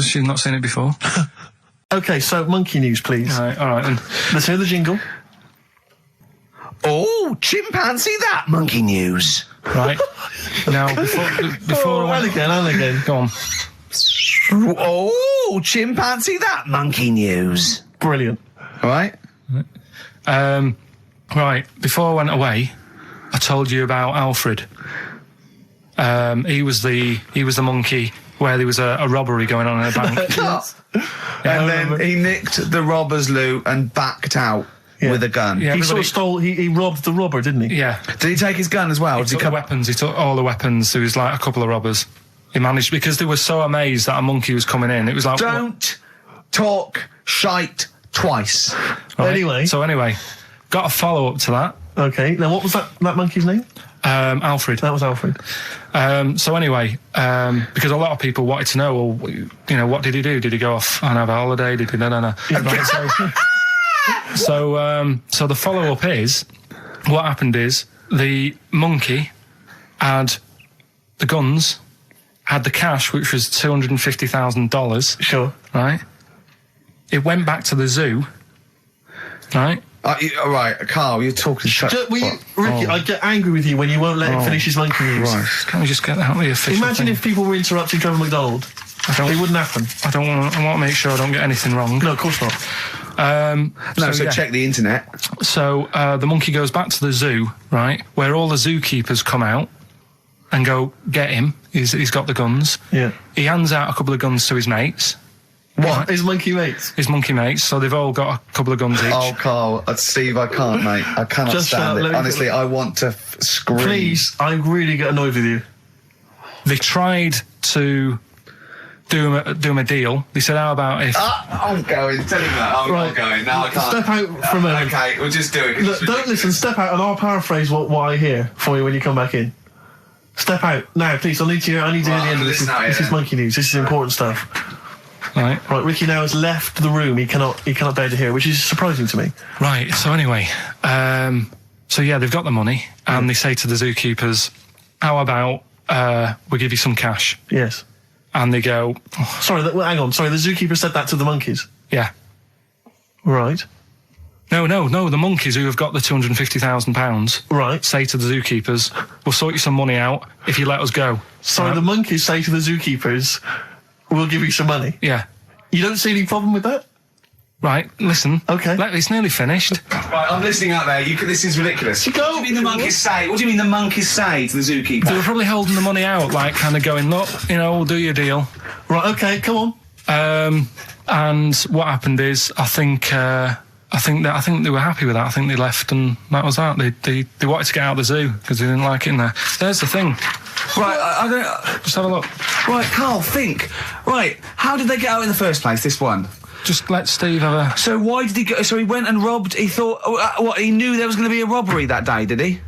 She's not seen it before. Okay, so monkey news, please. All right then. Let's hear the jingle. Oh, chimpanzee that monkey news. Right. Now, before And again. Go on. Oh, chimpanzee that monkey news. Brilliant. All right. Right. Before I went away, I told you about Alfred. He was the monkey where there was a robbery going on in a bank. And then he nicked the robber's loot and backed out with a gun. Yeah, He sort of stole. He robbed the robber, didn't he? Yeah. Did he take his gun as well? He Did took the weapons. He took all the weapons. There was like a couple of robbers. He managed because they were so amazed that a monkey was coming in. It was like Don't talk shite twice. Right. Anyway. Got a follow up to that. Okay. Now, what was that monkey's name? Alfred. That was Alfred. Because a lot of people wanted to know, well, what did he do? Did he go off and have a holiday? Did he? No. Right, so the follow up is, what happened is the monkey had the guns, had the cash, which was $250,000. Sure. Right. It went back to the zoo. Right. All right, Carl, you're talking shit. Ricky, I get angry with you when you won't let him finish his monkey news. Right. Can't we just get out the official Imagine thing? if people were interrupting Trevor McDonald. It wouldn't happen. I want to make sure I don't get anything wrong. No, of course not. Check the internet. So the monkey goes back to the zoo, right, where all the zookeepers come out and go, get him. He's got the guns. Yeah. He hands out a couple of guns to his mates. What? His monkey mates? His monkey mates, so they've all got a couple of guns each. Oh, Carl, Steve, I can't, mate. I cannot stand it. Honestly, I want to scream. Please, I really get annoyed with you. They tried to do him a deal. They said, how about if... I'm going. Tell him that. I'm not going. No, I can't. Step out for a minute. Okay, we'll just do it. Look, don't listen. Step out, and I'll paraphrase what I hear for you when you come back in. Step out now, please. I need to hear the end of this. This is monkey news. This is important stuff. Right. Ricky now has left the room. He cannot bear to hear, which is surprising to me. Right. So anyway, they've got the money, and they say to the zookeepers, "How about we give you some cash?" Yes. And they go, Sorry, hang on. Sorry, the zookeeper said that to the monkeys. "Yeah." Right. No. The monkeys who have got the £250,000, Right. say to the zookeepers, "We'll sort you some money out if you let us go." Sorry, the monkeys say to the zookeepers, "We'll give you some money." Yeah. You don't see any problem with that? Right, listen. Okay. It's nearly finished. Right, I'm listening out there. This is ridiculous. Go. What do you mean the monkeys say? What do you mean the monkeys say to the zookeeper? They were probably holding the money out, like kind of going, "Look, we'll do your deal." Right, okay, come on. And what happened is, I think they were happy with that. I think they left, and that was that. They wanted to get out of the zoo because they didn't like it in there. There's the thing. Right, I don't... Just have a look. Right, Carl, think. Right, how did they get out in the first place, this one? Just let Steve have a... So why did he go... So he went and robbed... He thought... what, he knew there was going to be a robbery that day, did he?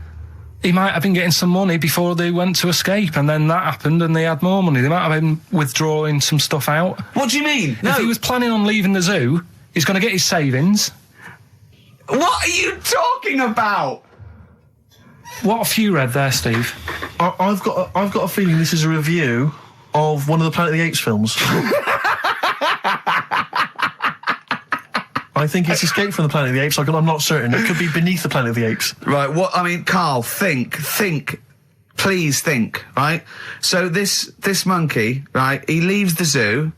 He might have been getting some money before they went to escape, and then that happened and they had more money. They might have been withdrawing some stuff out. What do you mean? No. If he was planning on leaving the zoo, he's going to get his savings. What are you talking about? What have you read there, Steve? I've got a feeling this is a review of one of the Planet of the Apes films. I think it's Escape from the Planet of the Apes. I'm not certain. It could be Beneath the Planet of the Apes. Right, what, I mean, Carl, think, please think, right? So this monkey, right, he leaves the zoo,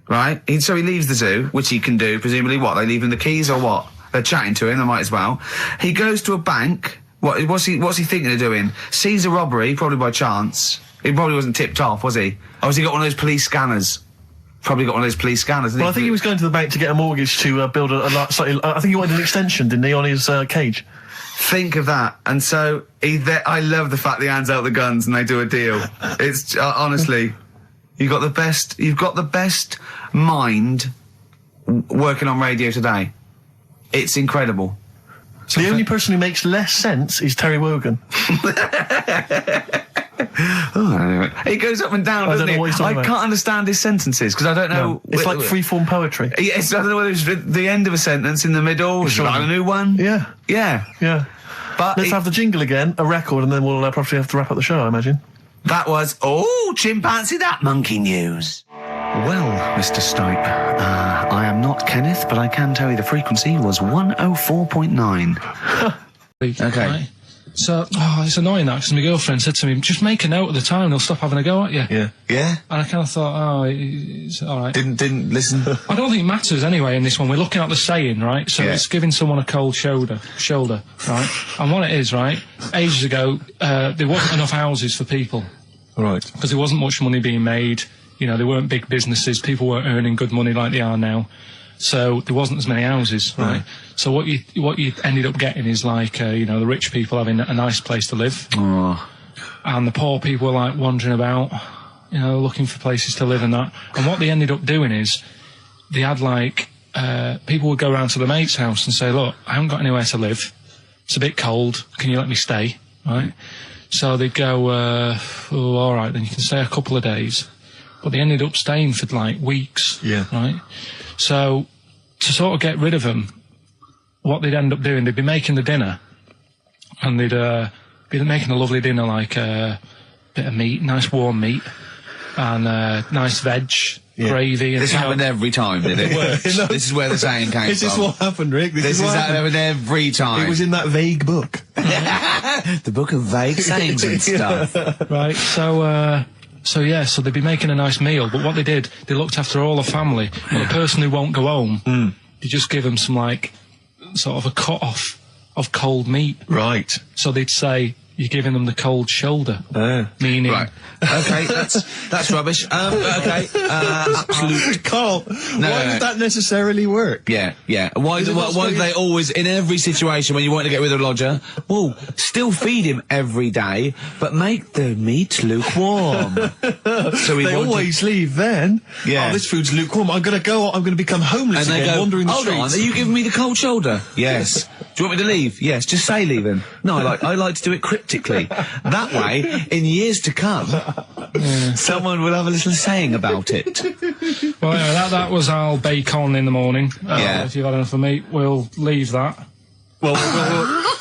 right? So he leaves the zoo, which he can do, presumably what, they leave him the keys or what? They're chatting to him, they might as well. He goes to a bank, what's he thinking of doing? Sees a robbery, probably by chance. He probably wasn't tipped off, was he? Or has he got one of those police scanners? Probably got one of those police scanners. Well, I think he was going to the bank to get a mortgage to build I think he wanted an extension, didn't he, on his cage? Think of that. And so I love the fact that he hands out the guns and they do a deal. It's honestly, you've got the best mind working on radio today. It's incredible. So the only person who makes less sense is Terry Wogan. Oh, he goes up and down, doesn't he? I can't understand his sentences because I don't know. No, it's like free-form poetry. Yes, I don't know whether it's the end of a sentence, in the middle, or a new one. Yeah. Yeah. But let's have the jingle again, a record, and then we'll probably have to wrap up the show, I imagine. That was chimpanzee that monkey news. Well, Mr. Stipe, I am not Kenneth, but I can tell you the frequency was 104.9. Okay. Right? So, it's annoying that, because my girlfriend said to me, just make a note of the time and they'll stop having a go at you. Yeah. And I kind of thought, it's alright. Didn't listen. I don't think it matters anyway in this one. We're looking at the saying, right? So it's giving someone a cold shoulder, right? And what it is, right? Ages ago, there wasn't enough houses for people. Right. Because there wasn't much money being made. You know, there weren't big businesses. People weren't earning good money like they are now. So there wasn't as many houses, right? So what you ended up getting is like, the rich people having a nice place to live. Oh. And the poor people were like wandering about, looking for places to live and that. And what they ended up doing is they had like, people would go around to the mate's house and say, look, I haven't got anywhere to live. It's a bit cold. Can you let me stay? Right? So they'd go, all right, then you can stay a couple of days. But they ended up staying for like weeks. Yeah. Right? So, to sort of get rid of them, what they'd end up doing, they'd be making the dinner, and they'd be making a lovely dinner, like a bit of meat, nice warm meat, and nice veg, gravy. And this happened every time, did it? This is where the saying came from. This is what happened, Rick. This is happened every time. It was in that vague book. The book of vague sayings and stuff. Right, So they'd be making a nice meal, but what they did, they looked after all the family. But the person who won't go home, they just give them some, like, sort of a cut-off of cold meat. Right. So they'd say, you're giving them the cold shoulder. Meaning... Right. Okay, that's rubbish. Okay, absolute... Carl, why would that necessarily work? Yeah. Why do they always, in every situation when you want to get rid of a lodger, still feed him every day, but make the meat lukewarm. So they always leave then. Yeah. Oh, this food's lukewarm. I'm going to become homeless and they again, go, wandering the hold streets. on, are you giving me the cold shoulder? Yes. Do you want me to leave? Yes, just say leaving. No, I like to do it cryptically. That way, in years to come, someone will have a little saying about it. Well, anyway, that was our bacon in the morning. If you've had enough of meat, we'll leave that. Well,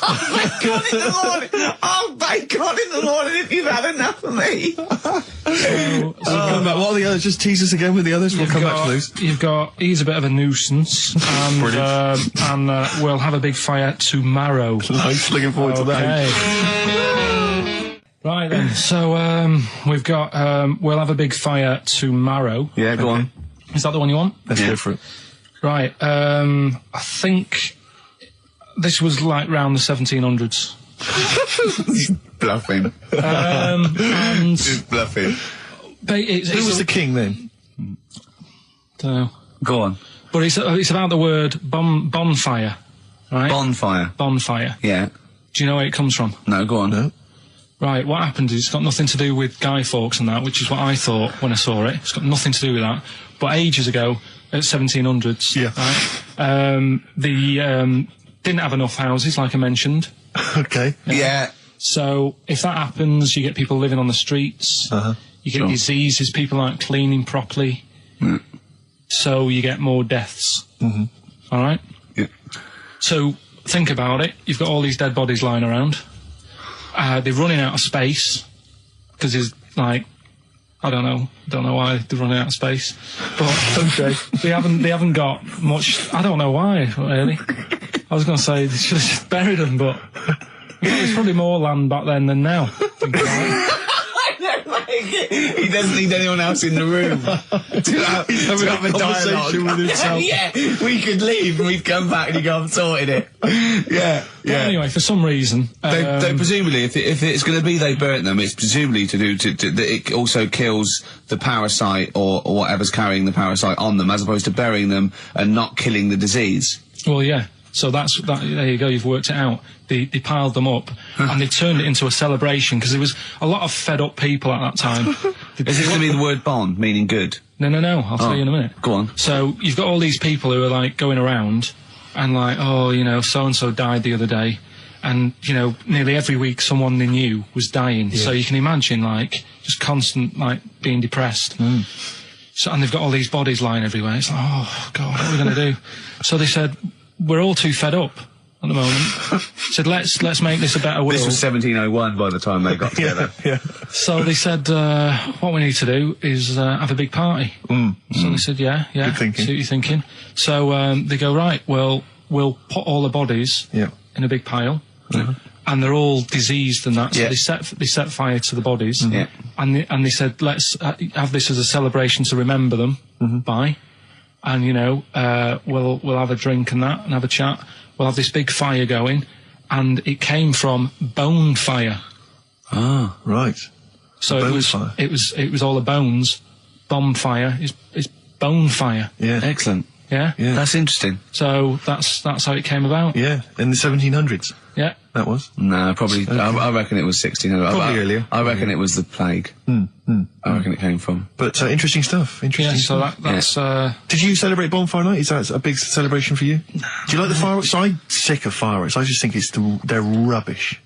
Bacon in the morning! Oh, bacon in the morning if you've had enough of me! come back. What are the others? Just tease us again with the others. We'll come back to those. He's a bit of a nuisance, and we'll have a big fire tomorrow. Nice, looking forward to that. Right then, so we've got we'll have a big fire tomorrow. Yeah, go on. Is that the one you want? Let's go for it. Right, I think this was like round the 1700s. Bluffing. And Just bluffing. Who was the king then? Don't know. Go on. But it's about the word bonfire, right? Bonfire. Bonfire. Yeah. Do you know where it comes from? No, go on. No. right, what happened is it's got nothing to do with Guy Fawkes and that, which is what I thought when I saw it. It's got nothing to do with that. But ages ago, at 1700s, right, didn't have enough houses, like I mentioned. Okay. Yeah. So if that happens, you get people living on the streets. You get diseases, people aren't cleaning properly. So you get more deaths. All right? Yeah. So think about it. You've got all these dead bodies lying around. They're running out of space because there's like, I don't know why they're running out of space, but they haven't got much. I don't know why really. I was going to say they should have just buried them, but there's probably more land back then than now. He doesn't need anyone else in the room to have a dialogue with himself. Yeah, we could leave and we'd come back and you go, I've sorted it. Yeah. But anyway, for some reason, They presumably, if it's going to be they burnt them, it's presumably to do that it also kills the parasite or whatever's carrying the parasite on them, as opposed to burying them and not killing the disease. well, yeah. So that. There you go. You've worked it out. They piled them up and they turned it into a celebration because there was a lot of fed up people at that time. Is it going to be the word Bond, meaning good? No. I'll tell you in a minute. Go on. So you've got all these people who are like going around and like, oh, you know, so and so died the other day, and you know, nearly every week someone they knew was dying. So you can imagine like just constant like being depressed. So and they've got all these bodies lying everywhere. It's like, oh God, what are we going to do? So they said, we're all too fed up at the moment. Said, let's make this a better world. This was 1701 by the time they got together. So they said, what we need to do is have a big party. So they said, yeah. Good thinking. See what you're thinking. So they go, right, well, we'll put all the bodies in a big pile. And they're all diseased and that. So they set fire to the bodies. And they said, let's have this as a celebration to remember them by. And, you know, we'll have a drink and that and have a chat. We'll have this big fire going. And it came from bone fire. Ah, right. So Bone fire. it was all the bones. Bonfire is bone fire. Yeah. Excellent. Yeah? That's interesting. So that's how it came about. Yeah, in the 1700s. Yeah. That was. No, probably. I reckon it was 1600. Probably earlier. I reckon it was the plague. I reckon it came from. But interesting stuff. Interesting Yeah, so stuff. that's Did you celebrate Bonfire Night? Is that a big celebration for you? Do you like the fireworks? I'm sick of fireworks. I just think they're rubbish.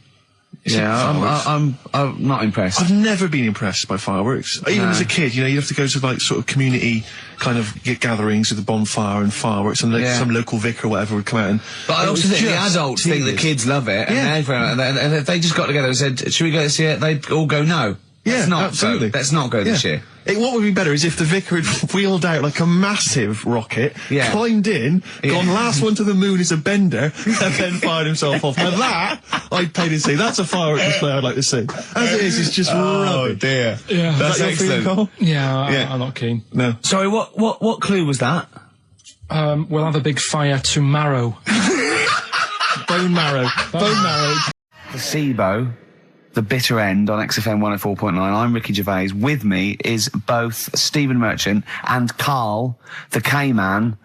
I'm not impressed. I've never been impressed by fireworks. Even as a kid, you know, you have to go to like sort of community kind of gatherings with a bonfire and fireworks, and some local vicar or whatever would come out. But I also think the adults think the kids love it, and if they just got together and said, "Should we go this year?" They'd all go, "No." Yeah, absolutely. Let's not go this year. What would be better is if the vicar had wheeled out like a massive rocket, climbed in, gone last one to the moon is a bender, and then fired himself off. Now that, I'd pay to see. That's a firework display I'd like to see. As it is, it's just rubbish. Oh dear. Yeah. That's Is that your feeling, excellent. Carl? Yeah, I'm not keen. No. Sorry, what clue was that? We'll have a big fire tomorrow. Bone marrow. Bone marrow. The SIBO, the bitter end on XFM 104.9. I'm Ricky Gervais. With me is both Stephen Merchant and Karl, the K-Man,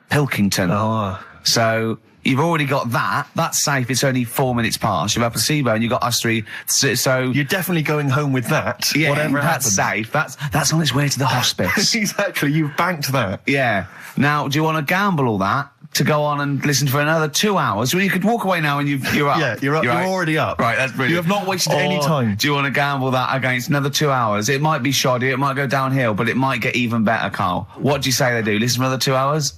Pilkington. Oh. So you've already got that. That's safe. It's only 4 minutes past. You've had placebo and you've got us three. So You're definitely going home with that. yeah, whatever that's happens. safe. That's on its way to the hospice. Exactly. You've banked that. Yeah. Now, do you want to gamble all that to go on and listen for another 2 hours? Well, you could walk away now and you're up. Yeah, you're up. You're already up. Right, that's brilliant. You have not wasted any time. Do you want to gamble that against another 2 hours? It might be shoddy, it might go downhill, but it might get even better, Carl. What do you say they do? Listen for another 2 hours?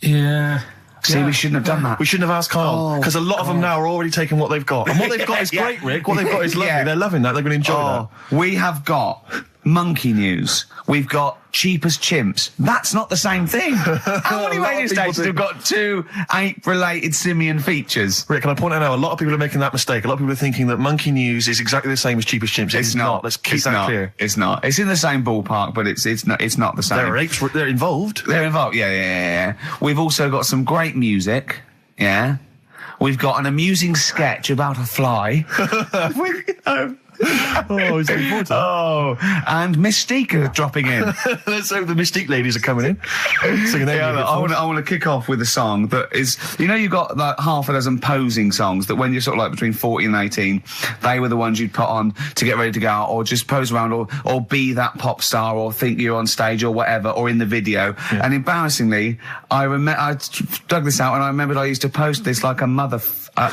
Yeah. See, we shouldn't have done that. We shouldn't have asked Carl, because a lot of them now are already taking what they've got. And what they've got is great, Rick. What they've got is lovely. Yeah. They're loving that. They're going to enjoy that. We have got monkey news. We've got cheap as chimps. That's not the same thing. How many A lot of radio people stations do. have got two ape-related simian features? Rick, can I point out now, a lot of people are making that mistake. A lot of people are thinking that monkey news is exactly the same as cheap as chimps. It's not. Let's keep that clear. It's not. It's in the same ballpark, but it's not the same. There are apes, they're involved. They're involved. Yeah. We've also got some great music. Yeah. We've got an amusing sketch about a fly. Oh, he's looking forward to that. Oh, and Mystique are dropping in. Let's hope the Mystique ladies are coming in. Singing their Yeah, music I for us. want to kick off with a song that is, you've got like half a dozen posing songs that when you're sort of like between 40 and 18, they were the ones you'd put on to get ready to go out, or just pose around, or be that pop star, or think you're on stage, or whatever, or in the video. Yeah. And embarrassingly, I dug this out, and I remembered I used to post this like a mother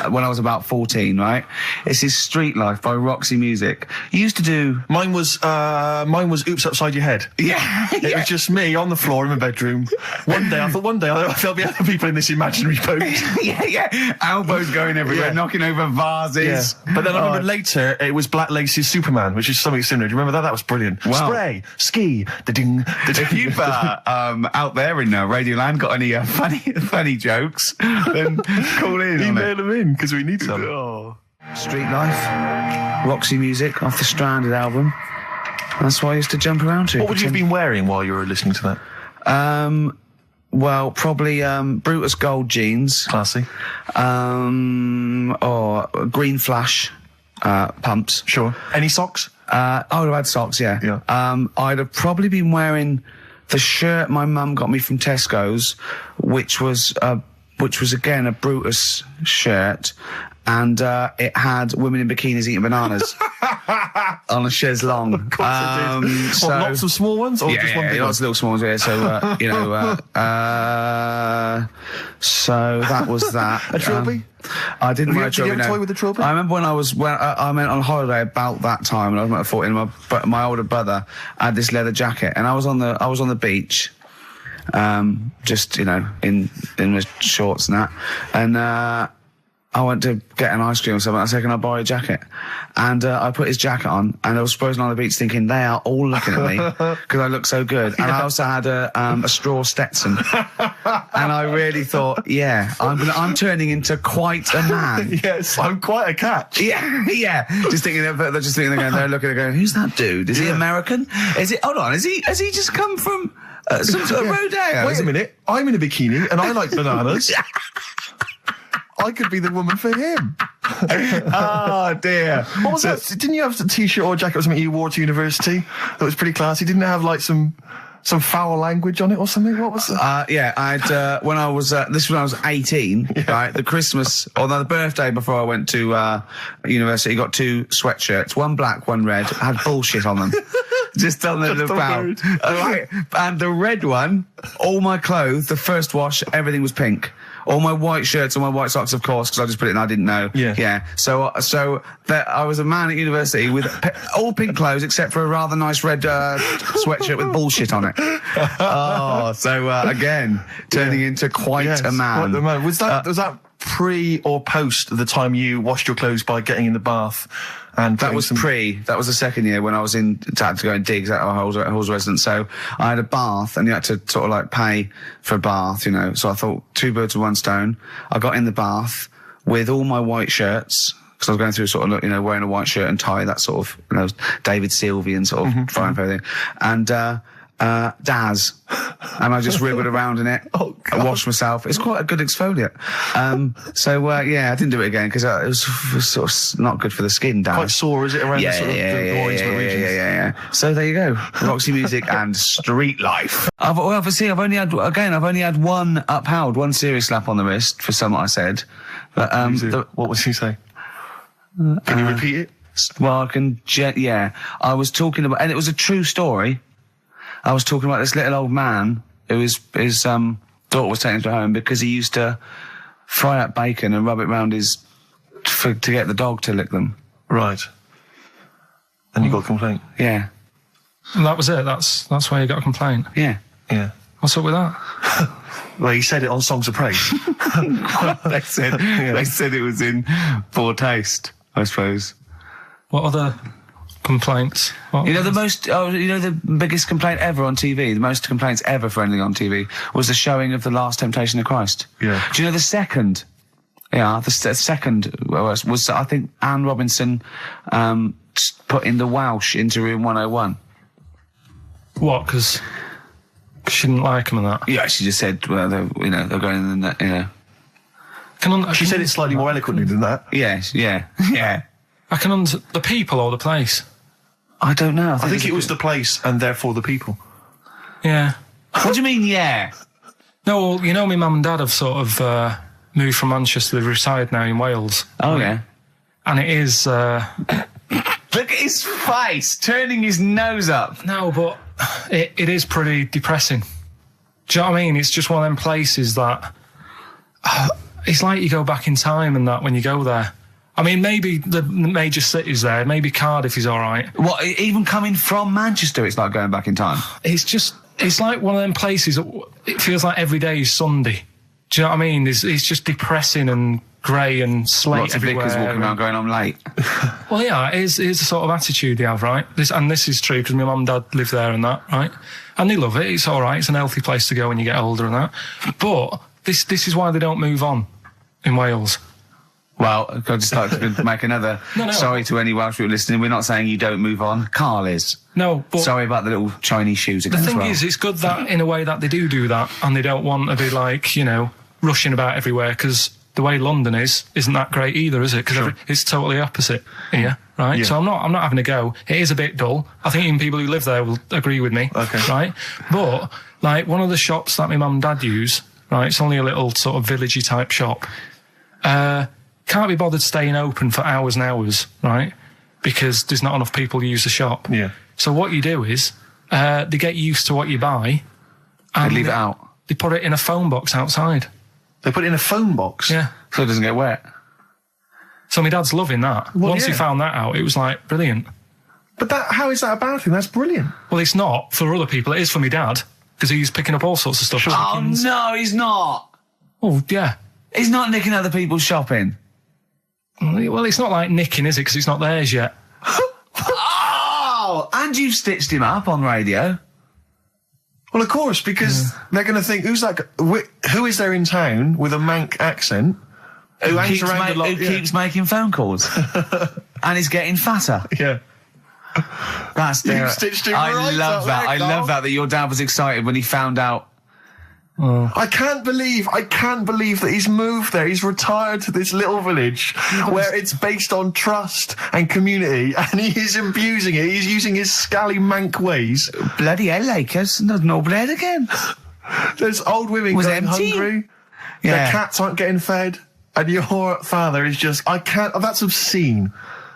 when I was about 14, right? This is Street Life by Roxy Music. You used to do... Mine was Oops Upside Your Head. Yeah. It was just me on the floor in my bedroom. One day there'll be other people in this imaginary pose. yeah. Elbows going everywhere, Yeah. knocking over vases. Yeah. But then I remember later it was Black Lace's Superman, which is something similar. Do you remember that? That was brilliant. Wow. Spray, ski, da-ding, da-ding. If you've out there in Radioland got any funny jokes, then call in. Email them in, because we need some. Street Life, Roxy Music off the Stranded album. That's what I used to jump around to. What would you have been wearing while you were listening to that? Well, probably Brutus Gold jeans. Classy. Or Green Flash pumps. Sure. Any socks? I would have had socks, yeah. Yeah. I'd have probably been wearing the shirt my mum got me from Tesco's, which was again a Brutus shirt, and it had women in bikinis eating bananas on a chaise longue. Of course it did. So, Lots of small ones, or just one big one? lots of little small ones. Yeah, so so that was that. A trilby? I didn't wear a Did you trilby. have a no. toy with a trilby? I remember when I went on holiday about that time, and I was about 14. But my older brother had this leather jacket, and I was on the beach. Just in my shorts and that, and I went to get an ice cream or something. I said, "Can I borrow your jacket?" And I put his jacket on, and I was frozen on the beach, thinking they are all looking at me because I look so good. And I also had a straw Stetson, and I really thought, yeah, I'm turning into quite a man. Yes, I'm quite a catch. Yeah. Just thinking, they're going, they're looking, going, who's that dude? Is he American? Has he just come from some sort of rodeo? Wait a minute, I'm in a bikini and I like bananas. I could be the woman for him. Oh dear. What was that? Didn't you have a t-shirt or jacket or something you wore to university that was pretty classy? Didn't it have like some foul language on it or something? What was that? Yeah, I'd when I was 18, right? The Christmas or the birthday before I went to university, got 2 sweatshirts, one black, one red, had bullshit on them. Just on the bow. Right. And the red one, all my clothes, the first wash, everything was pink. All my white shirts and my white socks, of course, because I just put it in, I didn't know. Yeah. So that I was a man at university with all pink clothes except for a rather nice red sweatshirt with bullshit on it. Again, turning into quite a man. Quite the man. Was that pre or post the time you washed your clothes by getting in the bath? And that was that was the second year when I was had to go in digs at our Halls residence. So I had a bath, and you had to sort of like pay for a bath, So I thought 2 birds with 1 stone. I got in the bath with all my white shirts, because I was going through sort of, wearing a white shirt and tie, that sort of, David Sylvian sort of frying for everything. And, Daz. And I just wriggled around in it. Oh, God. I washed myself. It's quite a good exfoliant. I didn't do it again because it was sort of not good for the skin, Daz. Quite sore, is it, around the sort of the groins regions? Yeah. So there you go. Roxy Music and Street Life. I've only had one upheld, one serious slap on the wrist for something I said. But, what was he say? Can you repeat it? Well, I can, I was talking about, and it was a true story. I was talking about this little old man who his daughter was taking him to home because he used to fry up bacon and rub it round to get the dog to lick them. Right. And you got a complaint? Yeah. And that was it. That's why you got a complaint. Yeah. What's up with that? Well, he said it on Songs of Praise. They said it was in poor taste, I suppose. What other complaints? The biggest complaint ever on TV, the most complaints ever for anything on TV, was the showing of The Last Temptation of Christ. Yeah. Do you know the second? Yeah, the second was I think Anne Robinson putting the Welsh into room 101. What? Because she didn't like him and that? Yeah, she just said, well, they're going in the, She said it slightly more eloquently than that. Yeah. I can the people or the place. I don't know. I think it was the place and therefore the people. Yeah. What do you mean, yeah? No, well, you know, my mum and dad have sort of moved from Manchester. They've retired now in Wales. Oh, yeah. And it is... Look at his face, turning his nose up. No, but it is pretty depressing. Do you know what I mean? It's just one of them places that... it's like you go back in time and that when you go there. I mean, maybe the major cities there, maybe Cardiff is all right. What, even coming from Manchester, it's like going back in time? It's like one of them places, it feels like every day is Sunday. Do you know what I mean? It's just depressing and grey and slate Lots of everywhere. vickers walking around going, I'm late. Well, yeah, it is the sort of attitude they have, right? This is true because my mum and dad live there and that, right? And they love it. It's all right. It's an healthy place to go when you get older and that. But this is why they don't move on in Wales. Well, I'd just like to make another... No. Sorry to any Welsh people listening. We're not saying you don't move on. Carl is. No, but... Sorry about the little Chinese shoes again. The thing as well. is, it's good that in a way that they do that and they don't want to be like, you know, rushing about everywhere because the way London isn't that great either, is it? Because it's totally opposite here, right? Yeah. So I'm not having a go. It is a bit dull. I think even people who live there will agree with me. Okay. Right? But, like, one of the shops that my mum and dad use, right, it's only a little sort of villagey type shop, can't be bothered staying open for hours and hours, right? Because there's not enough people who use the shop. Yeah. So what you do is, they get used to what you buy. And They leave it out. They put it in a phone box outside. They put it in a phone box? Yeah. So it doesn't get wet. So my dad's loving that. Well, Once he yeah. found that out, it was like, brilliant. But how is that a bad thing? That's brilliant. Well, it's not for other people. It is for my dad, because he's picking up all sorts of stuff. Oh, Chickens. no, he's not. Oh, yeah. He's not nicking other people's shopping. Well, it's not like nicking, is it? Because it's not theirs yet. Oh, and you've stitched him up on radio. Well, of course, because they're going to think, who is there in town with a Manc accent who hangs around a lot? Who keeps making phone calls. And he's getting fatter. Yeah. That's You've stitched him I right love up that. there, I Carl. love that your dad was excited when he found out. I can't believe that he's moved there. He's retired to this little village where it's based on trust and community, and he is abusing it. He's using his scally Manc ways. Bloody hell, Lakers. No bread again. There's old women Was going empty? hungry. Yeah. Their cats aren't getting fed. And your father is just, that's obscene.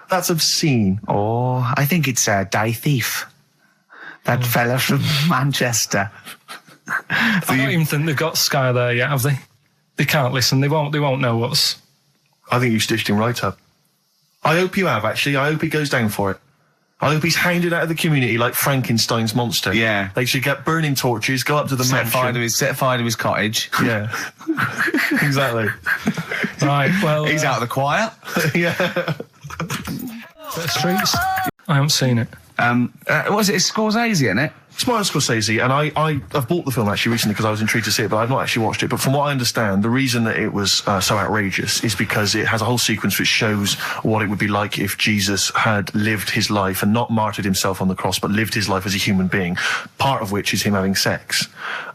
That's obscene. Oh, I think it's Die Thief. That fella from Manchester. I don't even think they've got Sky there yet, have they? They can't listen. They won't know what's... I think you stitched him right up. I hope you have, actually. I hope he goes down for it. I hope he's hounded out of the community like Frankenstein's monster. Yeah. They should get burning torches, go up to the Set fire mansion. to his cottage. Yeah. Exactly. Right, well... He's out of the choir. Yeah. The Streets? I haven't seen it. What is it? It's Scorsese, isn't it? It's Martin Scorsese, and I've bought the film actually recently because I was intrigued to see it, but I've not actually watched it. But from what I understand, the reason that it was so outrageous is because it has a whole sequence which shows what it would be like if Jesus had lived his life and not martyred himself on the cross, but lived his life as a human being, part of which is him having sex.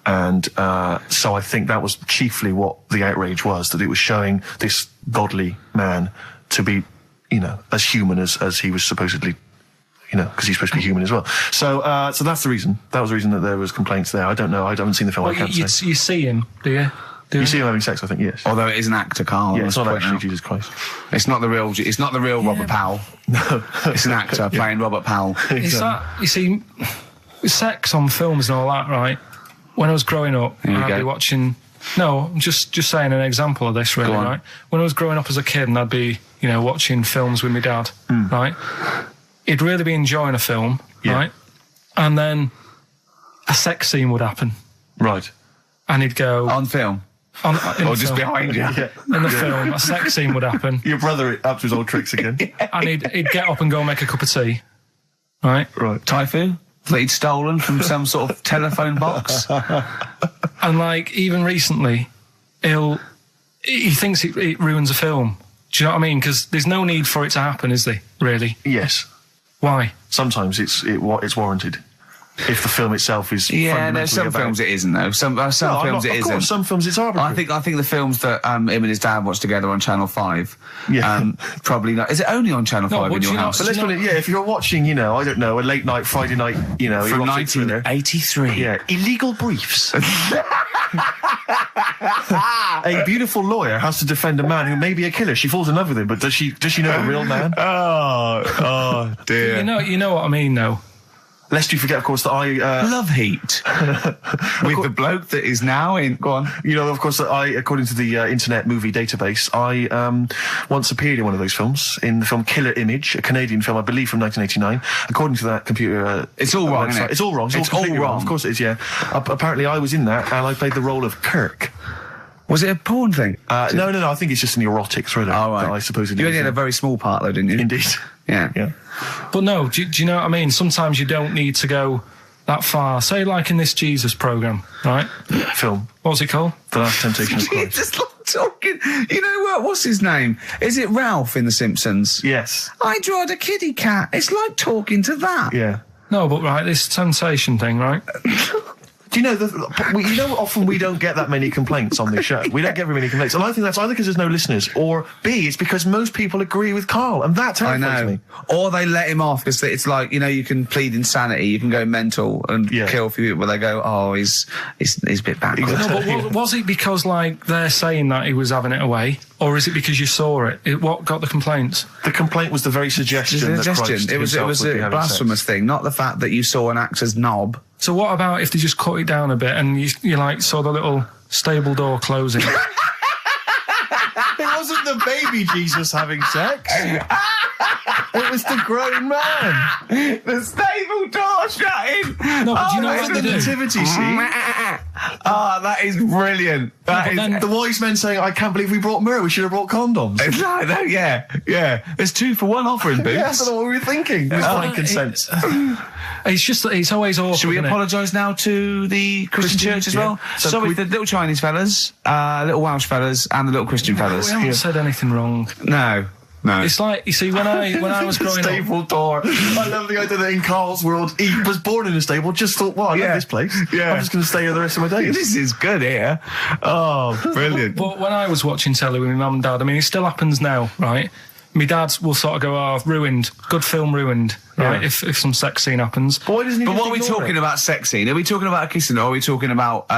And so I think that was chiefly what the outrage was, that it was showing this godly man to be, you know, as human as he was supposedly, you know, because he's supposed to be human as well. So so that's the reason. That was the reason that there was complaints there. I don't know. I haven't seen the film. Well, I can't you say. you see him, do you? You see him having sex, I think, yes. Although it is an actor, Carl. Yeah, I it's must not point actually out. Jesus Christ. It's not the real Robert Powell. No. It's an actor playing Robert Powell. Is that, you see, with sex on films and all that, right? When I was growing up, Here we I'd go. be watching... No, I'm just saying an example of this, really, Go on. right? When I was growing up as a kid and I'd be, you know, watching films with my dad, right? He'd really be enjoying a film, Yeah. right? And then a sex scene would happen. Right. And he'd go... On film. in Or the just film. behind you. Yeah. In the film, a sex scene would happen. Your brother up to his old tricks again. And he'd get up and go make a cup of tea, right? Right. Typhoon that he'd stolen from some sort of telephone box. And like even recently, he thinks it ruins a film. Do you know what I mean? Because there's no need for it to happen, is there? Really? Yes. Why? Sometimes it's warranted. if the film itself is Yeah, no, fundamentally some about... films it isn't though. Some films it Of isn't. course, some films it's arbitrary. I think the films that him and his dad watched together on Channel 5. Yeah. Probably not. Is it only on Channel 5 but in do your you not- house? But let's put it, if you're watching, you know, I don't know, a late night, Friday night, you know, From erotic thriller. 1983. Yeah, illegal briefs. A beautiful lawyer has to defend a man who may be a killer. She falls in love with him, but does she know the real man? Oh dear. You know what I mean, though. Lest you forget, of course, that I... Love Heat. With the bloke that is now in... Go on. You know, of course, that I, according to the Internet Movie Database, I once appeared in one of those films, in the film Killer Image, a Canadian film, I believe, from 1989. According to that computer... It's all wrong, isn't it? It's all wrong. It's all completely wrong. Of course it is, yeah. Apparently I was in that, and I played the role of Kirk. Was it a porn thing? No, I think it's just an erotic thriller. Oh, right. That I suppose it You is. only had a very small part, though, didn't you? Indeed. Yeah. Yeah. But no, do you know what I mean? Sometimes you don't need to go that far. Say, like in this Jesus program, right? Film. What's it called? The Last Temptation of You Christ. just like talking. You know what? What's his name? Is it Ralph in The Simpsons? Yes. I drawed a kitty cat. It's like talking to that. Yeah. No, but right, this temptation thing, right? Do you know, often we don't get that many complaints on this show. We don't get very many complaints. And I think that's either because there's no listeners, or B, it's because most people agree with Carl, and that I terrifies know. me. Or they let him off because it's like, you know, you can plead insanity, you can go mental and kill a few people, but they go, oh, he's a bit bad. No, but was it because, like, they're saying that he was having it away? Or is it because you saw it? What got the complaints? The complaint was the very suggestion that Christ It was himself would be a having blasphemous thing, not the fact that you saw an actor's knob. So what about if they just cut it down a bit and you like, saw the little stable door closing? It wasn't the baby Jesus having sex. It was the grown man. The stable door shutting. No, but do you know what the they do? nativity scene. Oh, that is brilliant. That is. then- The wise men saying, I can't believe we brought myrrh, we should have brought condoms. No, yeah. There's 2 for 1 offering, Boots. Yeah, I don't know what we were thinking. It was frankincense. It's just that it's always awkward. Should we isn't it? apologise now to the Christian church as well? yeah. So Sorry, we- the little Chinese fellas, little Welsh fellas, and the little Christian fellas. We haven't said anything wrong. No. It's like, you see, when I was growing up, Stable door. I love the idea that in Carl's world, he was born in a stable, just thought, well, I love this place. Yeah. I'm just going to stay here the rest of my days. This is good here. Oh, brilliant. but when I was watching telly with my mum and dad, I mean, it still happens now, right? My dad will sort of go, oh, ruined, good film ruined, right? Yeah. If some sex scene happens. But why doesn't he But just what are we ignore talking it? about sex scene? Are we talking about a kissing, or are we talking about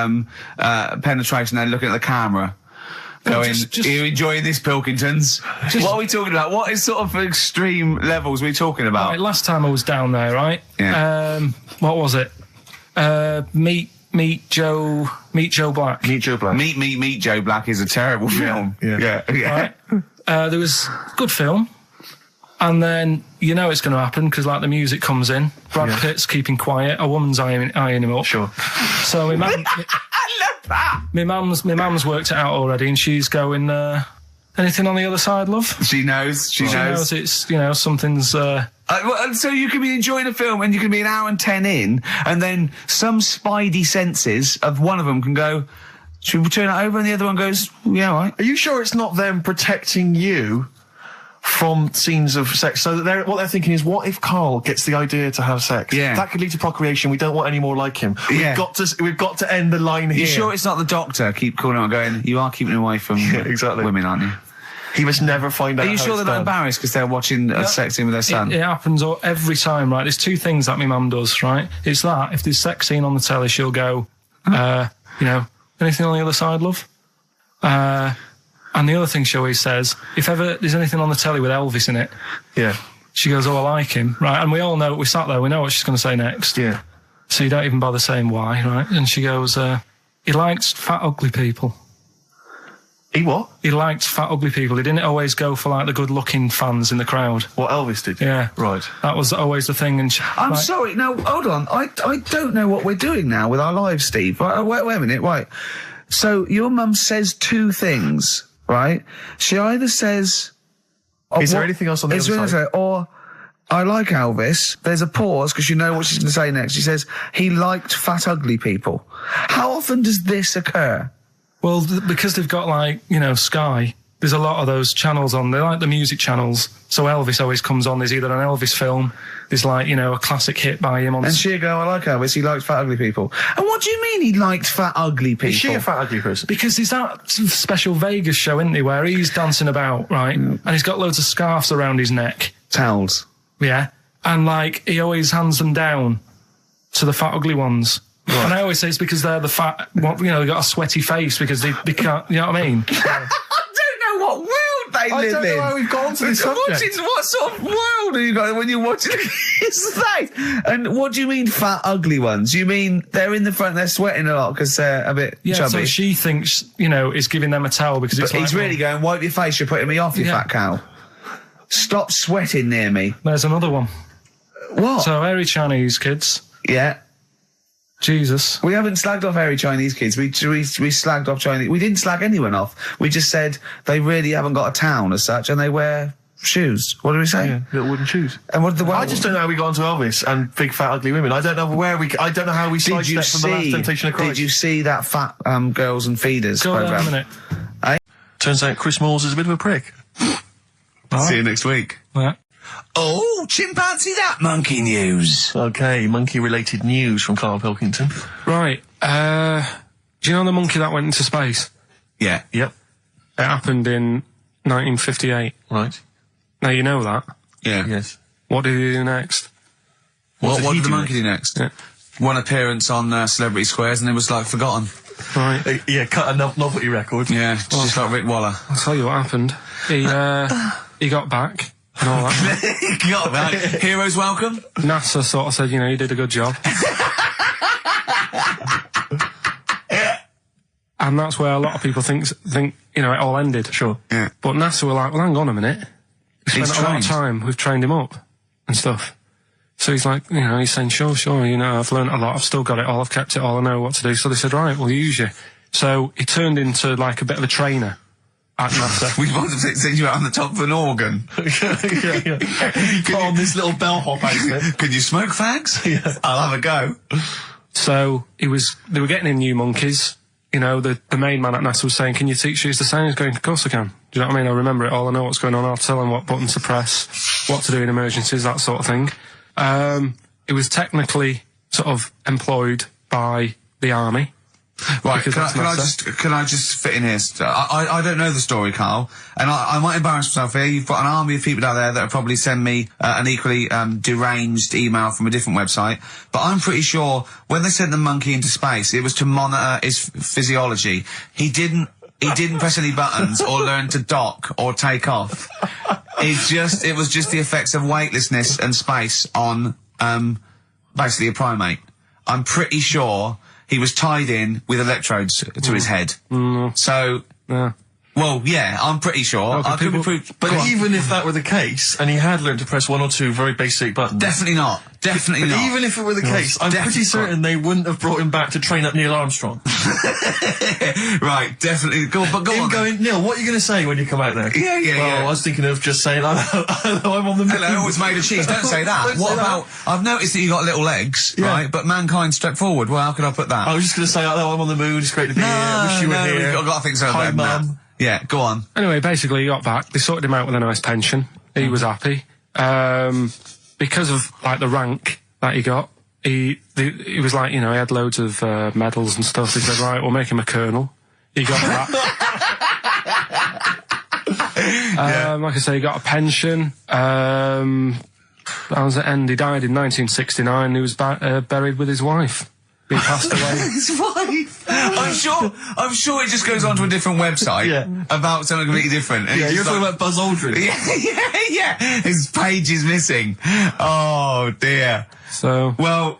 penetration and looking at the camera? Going, just- are you enjoying this, Pilkingtons? What are we talking about? What is sort of extreme levels we talking about? Right, last time I was down there, right? Yeah. What was it? Meet Joe Black. Meet Joe Black. Meet Joe Black is a terrible film. yeah. Right? There was good film, and then you know it's going to happen because like the music comes in. Brad Pitt's keeping quiet. A woman's eyeing him up. Sure. So my mum, I love that. my mum's worked it out already, and she's going. Anything on the other side, love? She knows. She She knows it's something's. Well, so you can be enjoying a film and you can be an hour and 10 in, and then some spidey senses of one of them can go, should we turn it over? And the other one goes, yeah, all right. Are you sure it's not them protecting you from scenes of sex? So that what they're thinking is, what if Carl gets the idea to have sex? Yeah. That could lead to procreation. We don't want any more like him. Yeah. We've got to end the line here. You sure it's not the doctor? Keep calling out going, you are keeping away from exactly. women, aren't you? He must never find out. Are you how sure it's they're not done. embarrassed because they're watching a sex scene with their son? It happens every time, right? There's 2 things that my mum does, right? It's that if there's sex scene on the telly, she'll go, anything on the other side, love? And the other thing she always says, if ever there's anything on the telly with Elvis in it, Yeah. she goes, oh, I like him, right? And we all know, we sat there, we know what she's going to say next. Yeah. So you don't even bother saying why, right? And she goes, he likes fat, ugly people. He what? He liked fat, ugly people. He didn't always go for, like, the good-looking fans in the crowd. What Elvis did? Yeah. Right. That was always the thing. And I'm sorry, no, hold on. I don't know what we're doing now with our lives, Steve. Wait a minute, right. So your mum says 2 things, right? She either says... Is there anything else on the is other there side? anything- Or, I like Elvis. There's a pause because you know what she's going to say next. She says, he liked fat, ugly people. How often does this occur? Well, because they've got, like, Sky, there's a lot of those channels on. They're like the music channels. So Elvis always comes on. There's either an Elvis film, there's like, you know, a classic hit by him on. And she'll go, I like Elvis, he likes fat, ugly people. And what do you mean he liked fat, ugly people? Is she a fat, ugly person? Because there's that special Vegas show, isn't he, where he's dancing about, right? And he's got loads of scarves around his neck. Towels. Yeah. And, like, he always hands them down to the fat, ugly ones. Right. And I always say it's because they're the fat, you know, they've got a sweaty face because they can't, you know what I mean? I don't know what world they live in. I don't know how we've gone to this subject. What sort of world are you got when you're watching his face? And what do you mean fat, ugly ones? You mean they're in the front, they're sweating a lot because they're a bit chubby? So she thinks, you know, is giving them a towel because it's But he's like, really going, wipe your face, you're putting me off, you fat cow. Stop sweating near me. There's another one. What? So, hairy Chinese kids. Yeah. Jesus. We haven't slagged off hairy Chinese kids. We slagged off Chinese. We didn't slag anyone off. We just said they really haven't got a town as such, and they wear shoes. What do we say? Yeah, little wooden shoes. And what did the I just don't know how we got onto Elvis and big fat ugly women. I don't know I don't know how we sidestepped from the Last Temptation of Christ. Did you see that fat Girls and Feeders Go program? on a minute. Turns out Chris Moores is a bit of a prick. See you next week. Yeah. Oh, chimpanzee that monkey news. Okay, monkey-related news from Karl Pilkington. Right. Do you know the monkey that went into space? Yeah. Yep. It happened in 1958. Right. Now you know that. Yeah. Yes. What did he do next? What he did the do monkey do next? Yeah. One appearance on Celebrity Squares and it was like forgotten. Right. Yeah, cut a novelty record. Yeah, just like Rick Waller. I'll tell you what happened. He got back and all that. Got that. Heroes welcome. NASA sort of said, you know, you did a good job. And that's where a lot of people think, you know, it all ended. Sure. Yeah. But NASA were like, well, hang on a minute. We spent a lot of time, we've trained him up and stuff. So he's like, you know, he's saying, sure, you know, I've learned a lot, I've still got it all, I've kept it all, I know what to do. So they said, right, we'll use you. So he turned into like a bit of a trainer at NASA. We want to send you out on the top of an organ. yeah. Put on this little bellhop outfit. Could you smoke fags? Yeah. I'll have a go. So they were getting in new monkeys. You know, the main man at NASA was saying, can you teach these the same? He's going, of course I can. Do you know what I mean? I remember it all, I know what's going on, I'll tell them what buttons to press, what to do in emergencies, that sort of thing. It was technically sort of employed by the army. Right, Because can I just fit in here? I don't know the story, Carl, and I might embarrass myself here. You've got an army of people out there that will probably send me an equally deranged email from a different website, but I'm pretty sure when they sent the monkey into space, it was to monitor his physiology. He didn't press any buttons or learn to dock or take off. It was just the effects of weightlessness and space on basically a primate. I'm pretty sure he was tied in with electrodes to his head. So, well, yeah, I'm pretty sure. Okay, I could be proved. But even if that were the case, and he had learned to press one or two very basic buttons. Definitely not. Definitely But not. even if it were the case, I'm pretty certain they wouldn't have brought him back to train up Neil Armstrong. Right, definitely. Go on. Him going, Neil, what are you going to say when you come out there? Yeah. I was thinking of just saying, I'm on the moon. Hello, it's made of cheese. Don't say that. Don't What say about? I've noticed that you got little legs, Yeah. right? But mankind stepped forward. Well, how could I put that? I was just going to say, I'm on the moon, it's great to be here, wish you were here. I've got to think so. Hi, better than that. Mum. Yeah, go on. Anyway, basically he got back. They sorted him out with a nice pension. He was happy. Because of, like, the rank that he got, he was like, you know, he had loads of medals and stuff. He said, right, we'll make him a colonel. He got that. Like I say, he got a pension. That was the end. He died in 1969. He was buried with his wife. He passed away. His wife. I'm sure it just goes on to a different website about something completely different. And Yeah, it's you're just talking like- about Buzz Aldrin. Yeah. His page is missing. Oh dear. So, Well,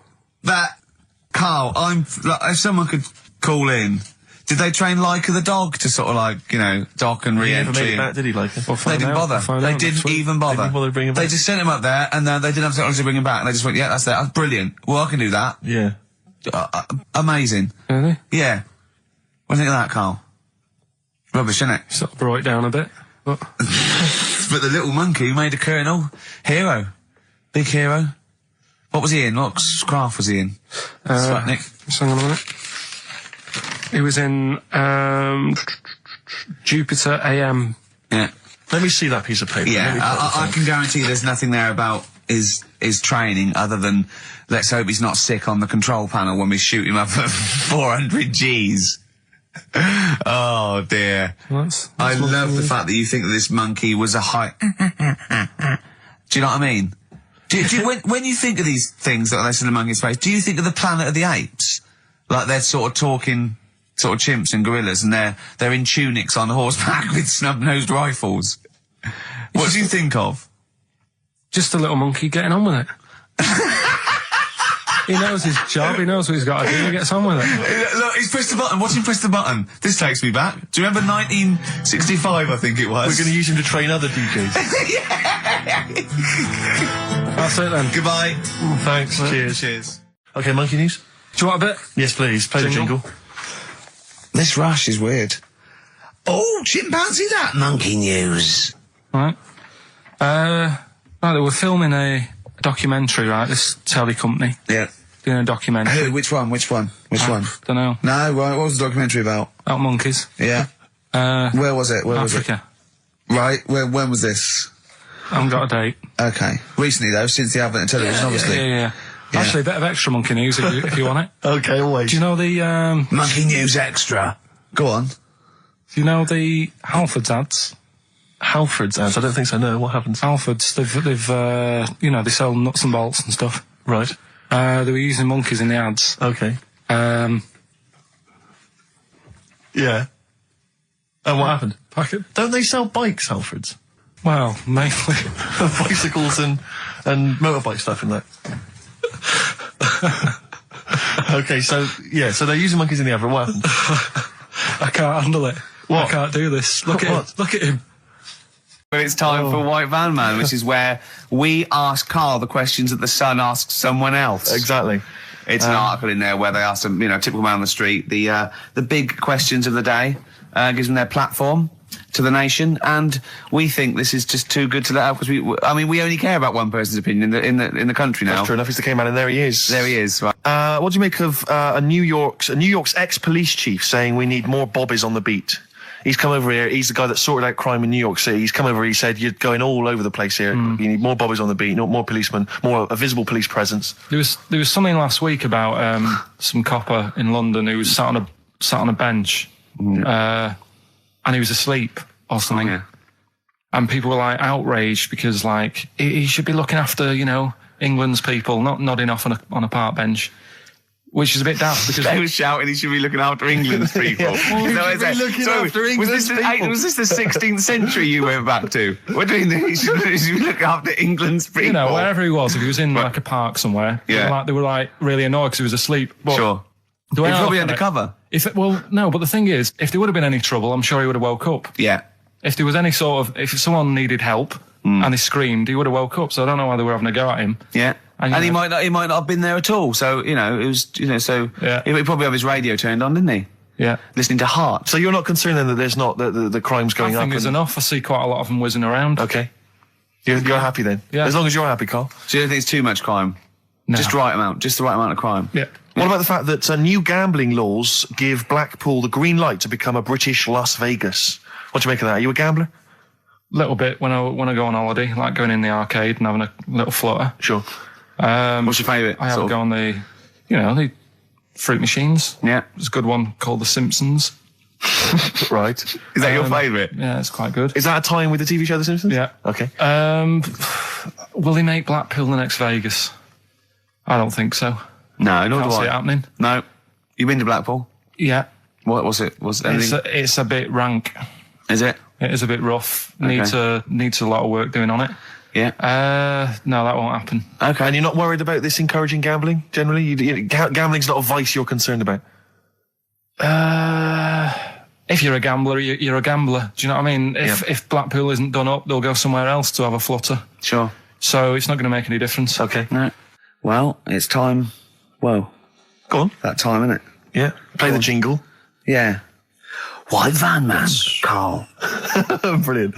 Carl, if someone could call in, did they train Leica the dog to sort of like, you know, dock and He never re-entry? made it back, did he, like? we'll They find didn't out. bother. We'll find They out didn't next week. even bother. They didn't bother to bring him They back. just sent him up there, and they didn't have technology to bring him back. And they just went, yeah, that's there. That's brilliant. Well, I can do that. Yeah. Amazing. Really? Yeah. What do you think of that, Carl? Rubbish, isn't it? Sort of brought it down a bit. But But the little monkey made a colonel. Hero. Big hero. What was he in? What craft was he in? Sputnik. just hang on a minute. He was in Jupiter AM Yeah. Let me see that piece of paper. Let me Yeah, put it I down. can guarantee there's nothing there about his training other than let's hope he's not sick on the control panel when we shoot him up at 400 Gs. Oh dear. I love the fact that you think that this monkey was a high... Do you know what I mean? Do you, when you think of these things that are less in the monkey's face, do you think of the Planet of the Apes? Like they're sort of talking sort of chimps and gorillas and they're in tunics on horseback with snub-nosed rifles. What do you think of? Just a little monkey getting on with it. He knows his job, he knows what he's got to do, he gets on with it. Look, he's pressed the button. Watch him press the button. This takes me back. Do you remember 1965, I think it was? We're going to use him to train other DJs. That's it then. Goodbye. Thanks. Cheers. Cheers. Okay, monkey news? Do you want a bit? Yes, please. Play the jingle. This rush is weird. Oh, chimpanzee that monkey news. Right. Right, they were filming a documentary, right, this telly company. Yeah. Doing a documentary. Who? Which one? Which one? Which one? Don't know. No, right, what was the documentary about? About monkeys. Yeah. Where was it? Where was it? Africa. Right, when was this? I haven't got a date. Okay. Recently, though, since the advent of television, obviously. Yeah. Yeah. Actually, a bit of extra monkey news if you want it. Okay, always. Do you know the, Monkey news extra. Go on. do you know the Halfords ads? Halford's ads? I don't think so, no. What happens? Halfords, they've you know, they sell nuts and bolts and stuff. Right. They were using monkeys in the ads. Okay. Um, Yeah. And what happened? Packet. Don't they sell bikes, Halford's? Well, mainly. Bicycles and motorbike stuff in that. Okay, so they're using monkeys in the advert. What happened? I can't handle it. What? I can't do this. Look at What? him. Look at him. Well, it's time for White Van Man, which is where we ask Carl the questions that the Sun asks someone else. Exactly. It's an article in there where they ask them, typical man on the street, the big questions of the day, gives them their platform to the nation, and we think this is just too good to let out because we only care about one person's opinion in the country now. That's true enough. He's the K-Man, and there he is. There he is. Right. What do you make of New York's ex-police chief saying we need more bobbies on the beat? He's come over here. He's the guy that sorted out crime in New York City. He's come over. He said, "You're going all over the place here. You need more bobbies on the beat, more policemen, a visible police presence." There was something last week about some copper in London who was sat on a bench, and he was asleep or something. Oh, yeah. And people were like outraged because like he should be looking after England's people, not nodding off on a park bench. Which is a bit daft because They were shouting he should be looking after England's people. Was this the 16th century you went back to? What do you mean he should be looking after England's people? wherever he was, if he was in like a park somewhere, they were like really annoyed because he was asleep. But Sure. the way He's I probably look at it, undercover. No, but the thing is, if there would have been any trouble, I'm sure he would have woke up. Yeah. If there was any if someone needed help and they screamed, he would have woke up. So I don't know why they were having a go at him. Yeah. And he might not have been there at all. So, it was, so Yeah. he probably have his radio turned on, didn't he? Yeah. Listening to Heart. So you're not concerned then that there's not the crime's going I up? think there's enough. I see quite a lot of them whizzing around. Okay. You're happy then? Yeah. As long as you're happy, Carl. So you don't think it's too much crime? No. Just the right amount of crime? Yeah. What about the fact that new gambling laws give Blackpool the green light to become a British Las Vegas? What do you make of that? Are you a gambler? Little bit when I go on holiday, like going in the arcade and having a little flutter. Sure. What's your favourite? I have a go on the fruit machines. Yeah. There's a good one called The Simpsons. Right. Is that your favourite? Yeah, it's quite good. Is that a tie-in with the TV show The Simpsons? Yeah. Okay. Will they make Blackpool the next Vegas? I don't think so. No, nor Can't do see I. it happening. No. You been to Blackpool? Yeah. What was it? Was anything? It's a bit rank. Is it? It is a bit rough. Needs a lot of work doing on it. Yeah. No, that won't happen. Okay. And you're not worried about this encouraging gambling, generally? Gambling's not a vice you're concerned about? If you're a gambler, you're a gambler. Do you know what I mean? If Blackpool isn't done up, they'll go somewhere else to have a flutter. Sure. So it's not going to make any difference. Okay. No. Well, it's time. Whoa. Go on. That time, isn't it? Yeah. Play the jingle. Yeah. White Van Man, Carl. Brilliant.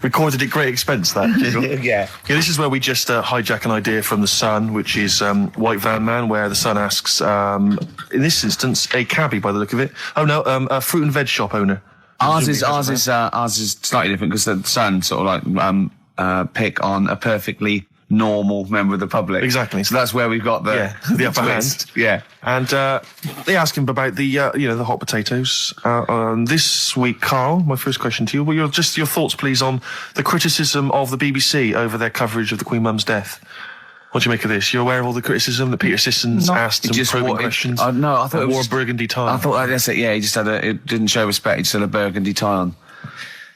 Recorded at great expense, that jingle. Yeah. This is where we just hijack an idea from The Sun, which is White Van Man, where The Sun asks, in this instance, a cabbie by the look of it. Oh no, a fruit and veg shop owner. Ours is slightly different because the son sort of like pick on a perfectly normal member of the public. Exactly. So that's where we've got the upper twist. hand. Yeah. And they ask him about the the hot potatoes. This week, Carl, my first question to you, well, your thoughts, please, on the criticism of the BBC over their coverage of the Queen Mum's death. What do you make of this? You're aware of all the criticism that Peter Sissons asked some probing questions? No, I thought it wore was a burgundy tie. I thought that's it. Yeah, he just it didn't show respect. He just had a burgundy tie on.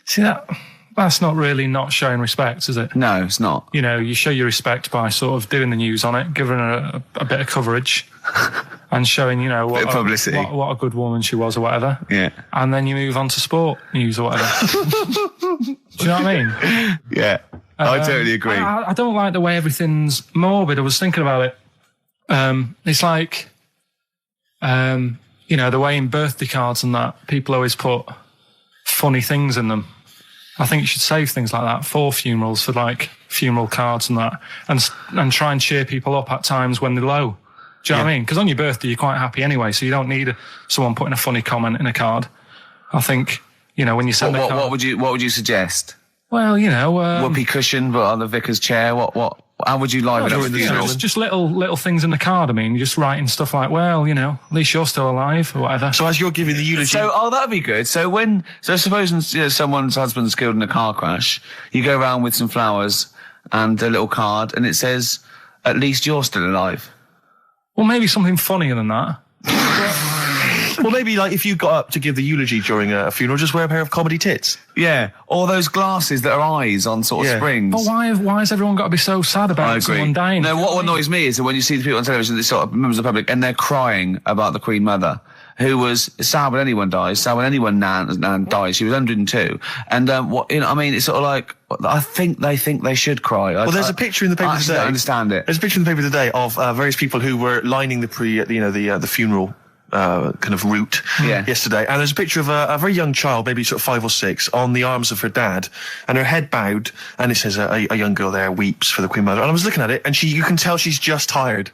See, that's not really not showing respect, is it? No, it's not. You know, you show your respect by sort of doing the news on it, giving her a bit of coverage, and showing, what publicity. What a good woman she was or whatever. Yeah. And then you move on to sport news or whatever. Do you know what I mean? Yeah. I totally agree. I don't like the way everything's morbid. I was thinking about it. It's like, the way in birthday cards and that, people always put funny things in them. I think you should save things like that for funerals, for like funeral cards and that, and try and cheer people up at times when they're low. Do you know what I mean? Because on your birthday, you're quite happy anyway, so you don't need someone putting a funny comment in a card. I think, when you send a card... What would you suggest? Well, whoopee cushion, but on the vicar's chair. How would you liven up the funeral? Just little things in the card. I mean, you're just writing stuff like, well, at least you're still alive or whatever. So as you're giving the eulogy... that'd be good. So supposing someone's husband's killed in a car crash, you go around with some flowers and a little card, and it says, at least you're still alive. Well, maybe something funnier than that. Well, maybe like if you got up to give the eulogy during a funeral, just wear a pair of comedy tits. Yeah, or those glasses that are eyes on sort of springs. But why has everyone got to be so sad about someone dying? No, what annoys me is that when you see the people on television, the sort of members of the public, and they're crying about the Queen Mother, who was sad when anyone dies, sad when anyone nan dies. She was 102, and it's sort of like I think they should cry. Well, there's a picture in the paper today. I don't understand it. There's a picture in the paper today of various people who were lining the funeral. Kind of route yesterday, and there's a picture of a very young child, maybe sort of 5 or 6, on the arms of her dad, and her head bowed, and it says a young girl there weeps for the Queen Mother. And I was looking at it, and you can tell she's just tired.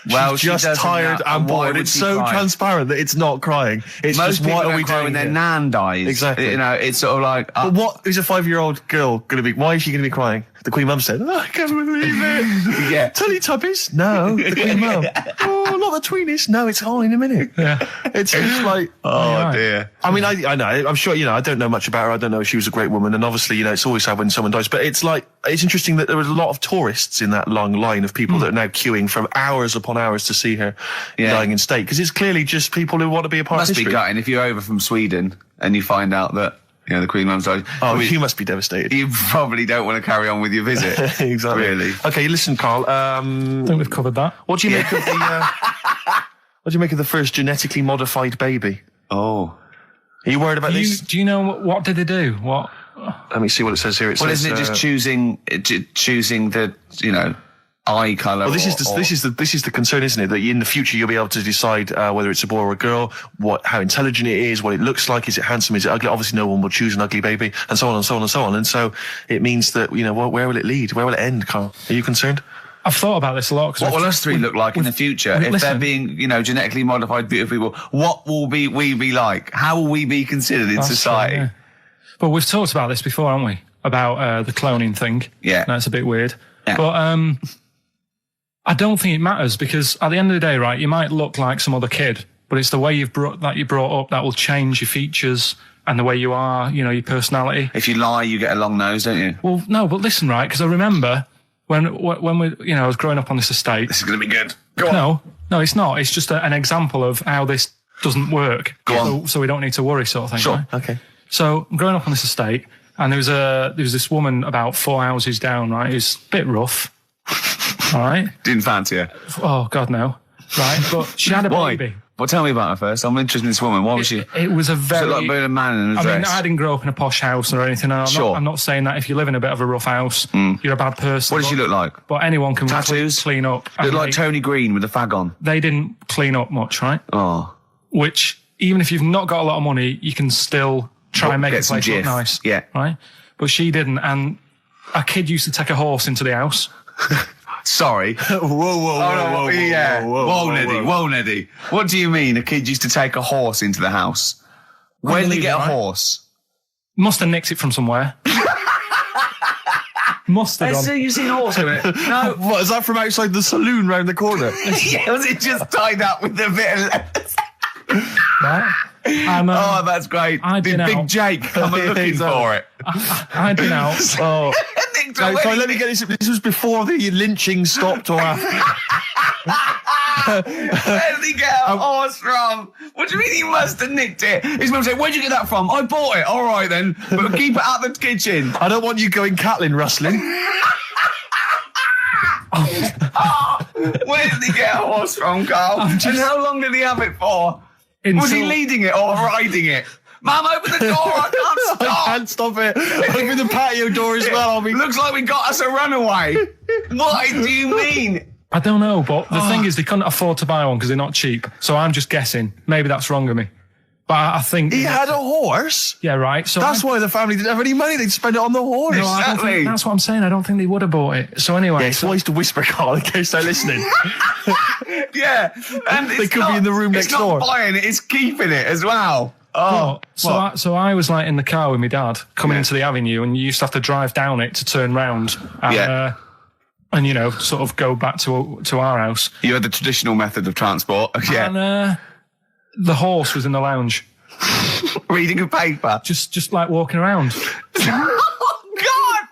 Well, she's just tired and bored. It's so transparent that it's not crying. It's most just, people what are we cry doing when their here? nan dies. Exactly. It's sort of like. But what is a 5-year-old girl going to be? Why is she going to be crying? The Queen Mum said, I can't believe it. Yeah. Teletubbies? No, the Queen Mum. Oh, not the tweenies. No, it's all in a minute. Yeah. It's like, oh dear. I mean, I know. I'm sure, I don't know much about her. I don't know if she was a great woman. And obviously, it's always sad when someone dies. But it's like, it's interesting that there was a lot of tourists in that long line of people that are now queuing from hours upon hours to see her dying in state. Because it's clearly just people who want to be a part of history. Must be gutting if you're over from Sweden and you find out that, the Queen Mum's died. Oh, you must be devastated. You probably don't want to carry on with your visit. Exactly. Really. Okay, listen, Carl. I think we've covered that. What do you make of the? What do you make of the first genetically modified baby? Oh, are you worried about this? Do you know what did they do? What? Let me see what it says here. Isn't it just choosing the eye colour? Well, this is the concern, isn't it? That in the future you'll be able to decide whether it's a boy or a girl, how intelligent it is, what it looks like, is it handsome, is it ugly? Obviously, no one will choose an ugly baby, and so on and so on and so on. And so it means that where will it lead? Where will it end, Carl? Are you concerned? I've thought about this a lot. What will us three look like in the future if they're being, genetically modified, beautiful people? What will we be like? How will we be considered in society? True, yeah. But we've talked about this before, haven't we? About the cloning thing. Yeah, that's a bit weird. Yeah. But I don't think it matters because at the end of the day, right, you might look like some other kid, but it's the way you're brought up that will change your features and the way you are, your personality. If you lie, you get a long nose, don't you? Well, no, but listen, right, because I remember when we, I was growing up on this estate. This is going to be good. Go on. No, it's not. It's just an example of how this doesn't work. Go on. So we don't need to worry, sort of thing. Sure. Right? Okay. So I'm growing up on this estate, and there was this woman about 4 houses down, right, who's a bit rough. All right. Didn't fancy her. Oh God, no. Right, but she had a baby. Well, tell me about her first. I'm interested in this woman. Why was she? It was a very. Like being a man in a dress. I mean, I didn't grow up in a posh house or anything. I'm not saying that if you live in a bit of a rough house, you're a bad person. What did she look like? But anyone can tattoos, clean up. Looked like Tony Green with a fag on. They didn't clean up much, right? Oh. Which, even if you've not got a lot of money, you can still try and make the place look nice. Yeah. Right. But she didn't, and a kid used to take a horse into the house. Sorry. Whoa, Neddy. What do you mean a kid used to take a horse into the house? Where did they get a horse? Must have nicked it from somewhere. Must have Let's done. see, you've seen a horse in it. No. What, is that from outside the saloon round the corner? Yeah, was it just tied up with a bit of lettuce? Right? And, Oh, that's great. I'd Did been Big out. Jake come looking for it? I'd been out. Oh. Nicked Sorry, away. let me get this. This was before the lynching stopped or after. Where did he get a horse from? What do you mean he must have nicked it? His mum said, where'd you get that from? I bought it. All right, then. But keep it out the kitchen. I don't want you going Catlin rustling. Where did he get a horse from, Carl? And how long did he have it for? Was he leading it or riding it? Mum, open the door. I can't I stop. can't stop it. Open the patio door as well. I'll be... Looks like we got us a runaway. What do you mean? I don't know, but the thing is, they couldn't afford to buy one because they're not cheap. So I'm just guessing. Maybe that's wrong of me. But I think... He had a horse? Yeah, right. So That's why the family didn't have any money. They'd spend it on the horse. No, I don't Exactly. think, that's what I'm saying. I don't think they would have bought it. So anyway... Yeah, it's wise to whisper, Carl, in case they're listening. Yeah. And They could be in the room next door. It's not buying it, it's keeping it as well. Oh. So I was like in the car with my dad coming into the avenue, and you used to have to drive down it to turn round and, and you know, sort of go back to our house. You had the traditional method of transport. Yeah. And the horse was in the lounge, Reading a paper. just like walking around. Oh, God!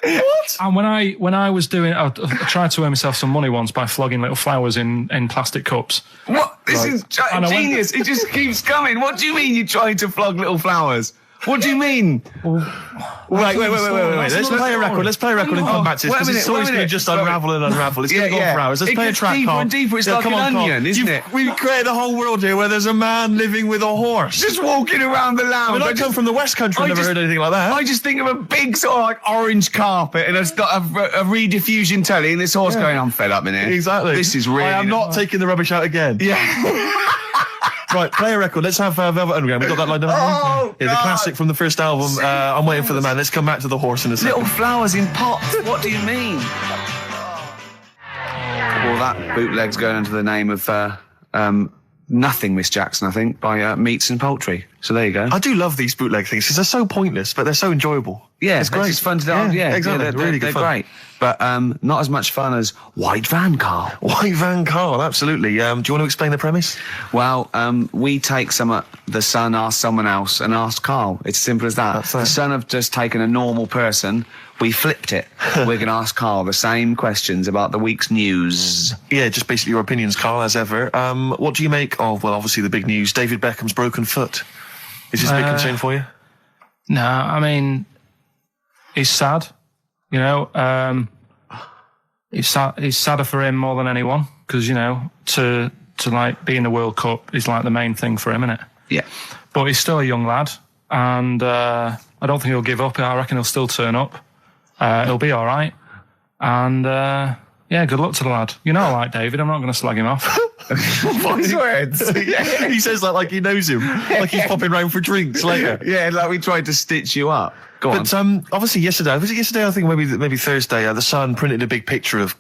What? And when I was doing, I tried to earn myself some money once by flogging little flowers in plastic cups. What? This is And I went- genius. It just keeps coming. What do you mean you're trying to flog little flowers? What do you mean? Wait. Let's play a record. Let's play a record and come back to this. Wait a Because minute, it's always wait a going to minute. just unravel and unravel. It's going to go on for hours. Let's It play a gets track, deeper Carl. and deeper. It's like come an on, Carl. onion, isn't it? We've created a whole world here where there's a man living with a horse. Just walking around the lounge. I come from the West Country. I've never heard anything like that. I just think of a big sort of like orange carpet and it's got a rediffusion telly and this horse going, I'm fed up in here. Exactly. This is really... I am not taking the rubbish out again. Yeah. Right, play a record. Let's have Velvet Underground. We've got that lined up. Oh, yeah, the God. classic from the first album. I'm waiting for the man. Let's come back to the horse in a second. Little flowers in pots. What do you mean? Well, that bootleg's going under the name of Nothing, Miss Jackson, I think, by Meats and Poultry. So there you go. I do love these bootleg things because they're so pointless, but they're so enjoyable. Yeah, it's great. It's fun to do. Yeah, exactly. they're really good they're fun. great. But not as much fun as White Van, Carl. White Van Carl, absolutely. Do you want to explain the premise? Well, we take the Sun asks someone else and asks Carl. It's simple as that. That's it. The Sun have just taken a normal person. We flipped it. We're going to ask Carl the same questions about the week's news. Yeah, just basically your opinions, Carl, as ever. What do you make of, well, obviously the big news, David Beckham's broken foot? Is this a big concern for you? No, I mean, he's sad. You know, it's sadder for him more than anyone because, you know, to like be in the World Cup is like the main thing for him, isn't it? Yeah. But he's still a young lad, and I don't think he'll give up. I reckon he'll still turn up. He'll be all right, and yeah, good luck to the lad. You know, I like David. I'm not going to slag him off. Wise words. He says that like he knows him, like he's popping round for drinks later. Yeah, like we tried to stitch you up. Go on. But obviously yesterday, was it yesterday? I think maybe Thursday. The Sun printed a big picture of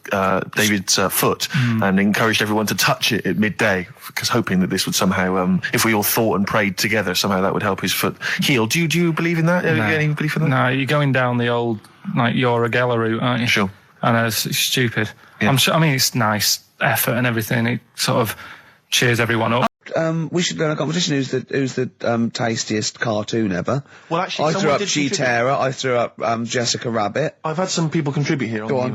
David's foot and encouraged everyone to touch it at midday, because hoping that this would somehow, if we all thought and prayed together, somehow that would help his foot heal. Do you believe in that? No. Any belief in that? No, you're going down the old like Yoragella route, aren't you? Sure. I know it's stupid. Yeah. I'm sure. I mean, it's nice effort and everything. It sort of cheers everyone up. We should go in a competition. Who's the tastiest cartoon ever? Well, actually, I threw someone up did contribute. Cheetara. I threw up Jessica Rabbit. I've had some people contribute here on Go the on.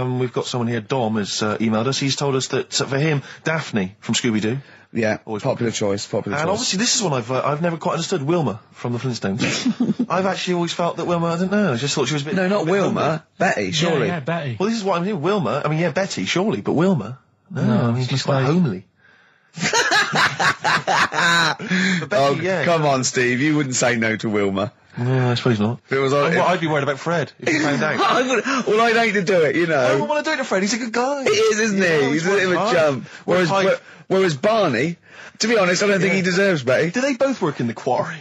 email. We've got someone here, Dom, has emailed us. He's told us that for him, Daphne from Scooby-Doo. Yeah, Always popular choice. And obviously this is one I've never quite understood. Wilma from the Flintstones. I've actually always felt that Wilma, I don't know, I just thought she was a bit... No, not a bit Wilma. homely. Betty, surely. Yeah, Betty. Well, this is what I'm saying. Wilma, I mean, yeah, Betty, surely, but Wilma? No, I mean, it's she's like- quite homely. But Betty, yeah. Come on, Steve. You wouldn't say no to Wilma. Yeah, I suppose not. If it was on, Well, I'd be worried about Fred if he found out. well, I'd hate to do it, you I don't know. want to do it to Fred. He's a good guy. He is, isn't he? He's a bit of a chump. Whereas Whereas Barney, to be honest, I don't think he deserves Betty. Do they both work in the quarry?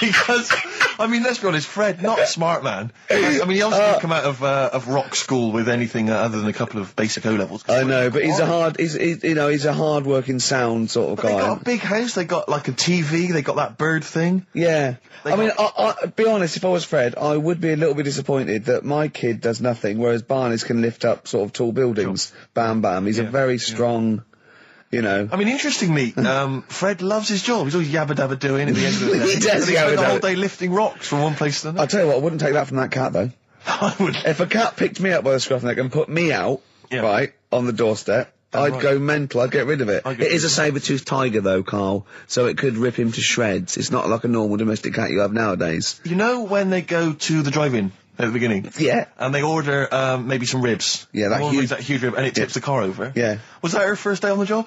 Because, I mean, let's be honest, Fred, not a smart man. I mean, he obviously didn't come out of rock school with anything other than a couple of basic O-levels. I know, but he's a hard-working, sound sort of guy. They got a big house, they got like a TV, they got that bird thing. Yeah. I be honest, if I was Fred, I would be a little bit disappointed that my kid does nothing, whereas Barney's can lift up sort of tall buildings. Sure. Bam, bam. He's a very strong... You know. I mean, interestingly, Fred loves his job. He's always yabba-dabba doing at the end of the day. He does spent the whole day lifting rocks from one place to another. I'll tell you what, I wouldn't take that from that cat, though. I would. If a cat picked me up by the scruff neck and put me out, right, on the doorstep, I'd go mental. I'd get rid of it. It is a saber-toothed tiger, though, Carl, so it could rip him to shreds. It's not like a normal domestic cat you have nowadays. You know when they go to the drive-in at the beginning? Yeah. And they order, maybe some ribs. Yeah, that huge rib, and it tips the car over. Yeah. Was that her first day on the job?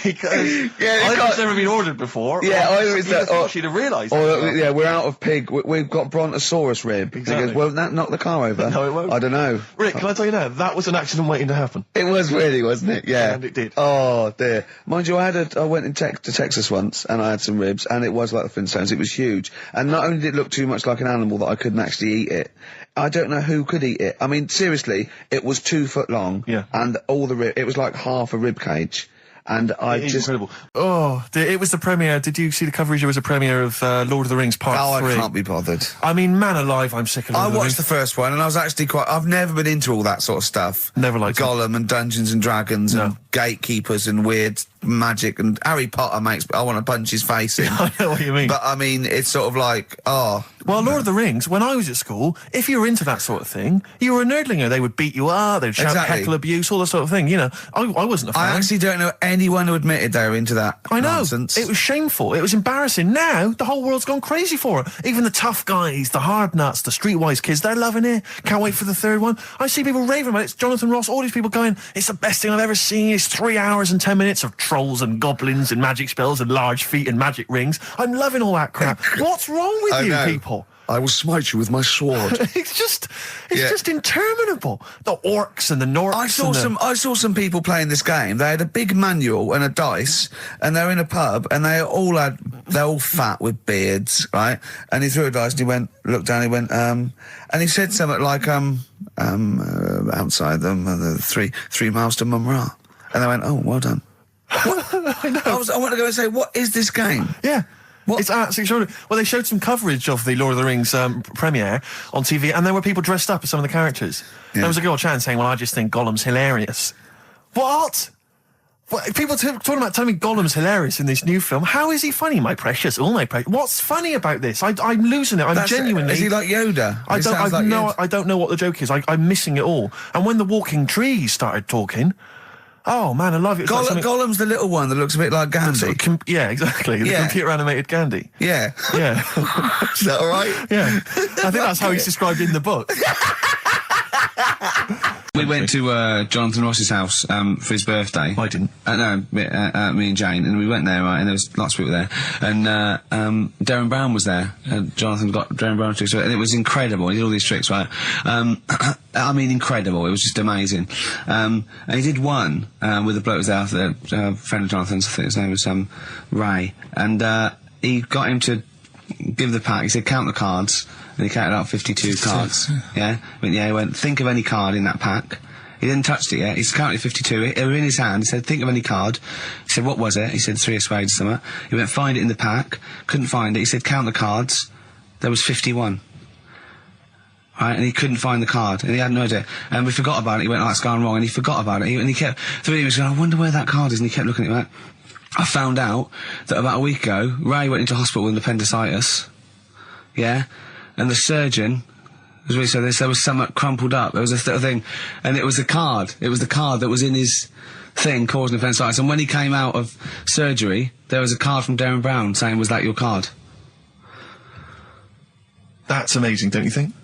Because I've never been ordered before. Yeah, I always thought she'd have realised. Yeah, we're out of pig. We've got brontosaurus rib. Exactly. He goes, won't that knock the car over? No, it won't. I don't know. Rick, can I tell you now? That was an accident waiting to happen. It was really, wasn't it? Yeah. And it did. Oh dear. Mind you, I went to Texas once, and I had some ribs, and it was like the Flintstones. It was huge, and not only did it look too much like an animal that I couldn't actually eat it. I don't know who could eat it. I mean, seriously, it was 2 foot long. Yeah. And all the it was like half a rib cage. And incredible. Oh, it was the premiere. Did you see the coverage? It was a premiere of Lord of the Rings Part 3. I can't be bothered. I mean, man alive, I'm sick of Lord of the Rings. I watched the first one, and I was actually I've never been into all that sort of stuff. Never liked Gollum and Dungeons and Dragons and gatekeepers and weird magic and Harry Potter makes. I want to punch his face in. I know what you mean. But I mean, it's sort of like, Well, Lord of the Rings, when I was at school, if you were into that sort of thing, you were a nerdlinger. They would beat you up, they'd shout heckle abuse, all that sort of thing. You know, I wasn't a fan. I actually don't know anyone who admitted they were into that nonsense. It was shameful. It was embarrassing. Now, the whole world's gone crazy for it. Even the tough guys, the hard nuts, the streetwise kids, they're loving it. Can't wait for the third one. I see people raving about it. It's Jonathan Ross, all these people going, it's the best thing I've ever seen. It's 3 hours and 10 minutes of trolls and goblins and magic spells and large feet and magic rings. I'm loving all that crap. What's wrong with you people? I will smite you with my sword. It's just interminable. The orcs and the Norks. I saw some people playing this game. They had a big manual and a dice, and they're in a pub, and they're all fat with beards, right? And he threw a dice, and he looked down, he went, and he said something like, outside them, 3 miles to Mumra. And they went, oh, well done. I know. I want to go and say, what is this game? Yeah. What? It's absolutely extraordinary. Well, they showed some coverage of the Lord of the Rings premiere on TV, and there were people dressed up as some of the characters. Yeah. There was a girl chatting saying, well, I just think Gollum's hilarious. What? People talking about telling me Gollum's hilarious in this new film. How is he funny, my precious? Oh, my precious. What's funny about this? I'm losing it. I'm genuinely... Is he like Yoda? I don't know what the joke is. I'm missing it all. And when the walking trees started talking... Oh man, I love it. Gollum's the little one that looks a bit like Gandhi. Yeah, exactly. The computer animated Gandhi. Yeah. Yeah. Is that all right? Yeah. I think that's how he's described in the book. We went to Jonathan Ross's house for his birthday. I didn't. No, me and Jane, and we went there, right, and there was lots of people there, and Darren Brown was there. Jonathan got Darren Brown to do it, and it was incredible. He did all these tricks, right? I mean, incredible. It was just amazing. And he did one with a bloke who was there, a friend of Jonathan's, I think his name was Ray, and he got him to give the pack. He said, count the cards. And he counted out 52 cards. Yeah? He went, think of any card in that pack. He didn't touch it yet. He's counted 52. They were in his hand. He said, think of any card. He said, what was it? He said, 3 of spades or something. He went, find it in the pack. Couldn't find it. He said, count the cards. There was 51. Right? And he couldn't find the card. And he had no idea. And we forgot about it. He went, oh, it's gone wrong. And he forgot about it. And he kept, he was going, I wonder where that card is. And he kept looking at it. Right? I found out that about a week ago, Ray went into hospital with appendicitis. Yeah? And the surgeon, as we said, there was something crumpled up. There was a thing, and it was the card. It was the card that was in his thing causing appendicitis. And when he came out of surgery, there was a card from Darren Brown saying, was that your card? That's amazing, don't you think?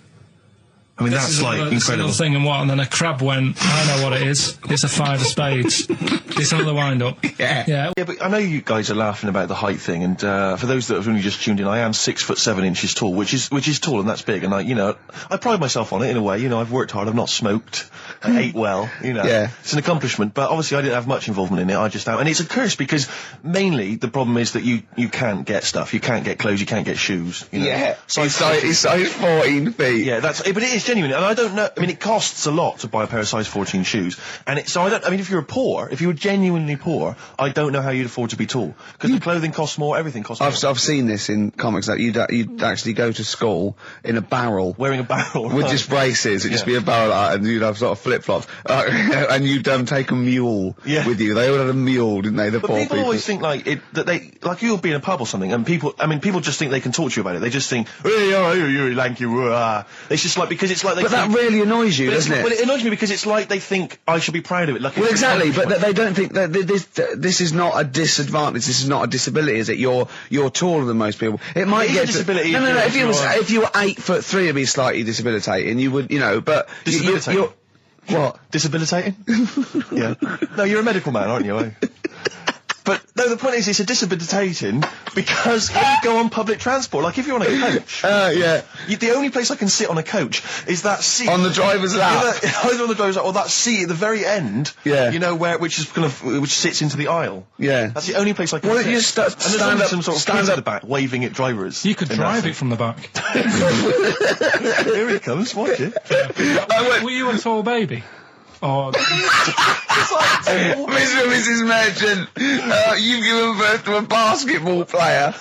I mean, that's like incredible. Thing and then a crab went, I know what it is. It's a 5 of spades. It's another wind-up. Yeah, but I know you guys are laughing about the height thing, and for those that have only just tuned in, I am 6'7" tall, which is tall, and that's big, and I pride myself on it in a way. You know, I've worked hard, I've not smoked, I ate well, you know. Yeah. It's an accomplishment, but obviously I didn't have much involvement in it. And it's a curse because mainly the problem is that you can't get stuff. You can't get clothes, you can't get shoes, you know. Yeah. It's size 14 feet. Yeah, but it is genuine, and I don't know. I mean, it costs a lot to buy a pair of size 14 shoes, and I mean, if you were genuinely poor, I don't know how you'd afford to be tall because the clothing costs more, everything costs more. I've seen this in comics that you'd actually go to school in a barrel. Wearing a barrel. With just braces, it'd just be a barrel and you'd have sort of flip-flops. And you'd take a mule with you. They all had a mule, didn't they, the but poor people always think you'll be in a pub or something, and people just think they can talk to you about it. They just think, hey, you lanky, it's just like, because it's like they But that really annoys you, doesn't it? Well, it annoys me because it's like they think I should be proud of it. Like, well, exactly, but they don't think that this is not a disadvantage, this is not a disability, is it? You're taller than most people. It might get a disability. No, if you were 8'3", it'd be slightly debilitating, you would, but... Disabilitating? What? Disabilitating? Yeah. No, you're a medical man, aren't you? But, no, the point is, it's a disabilitating because when you go on public transport, like if you're on a coach... yeah. The only place I can sit on a coach is that seat... On the driver's lap. Either on the driver's lap or that seat at the very end, you know, which sits into the I. Yeah. That's the only place I can sit. Well, you stand up, some sort of kids at the back waving at drivers. You could drive it from the back. Here he comes, watch it. Were you a tall baby? Oh, Mr. and Mrs. Merchant, you've given birth to a basketball player.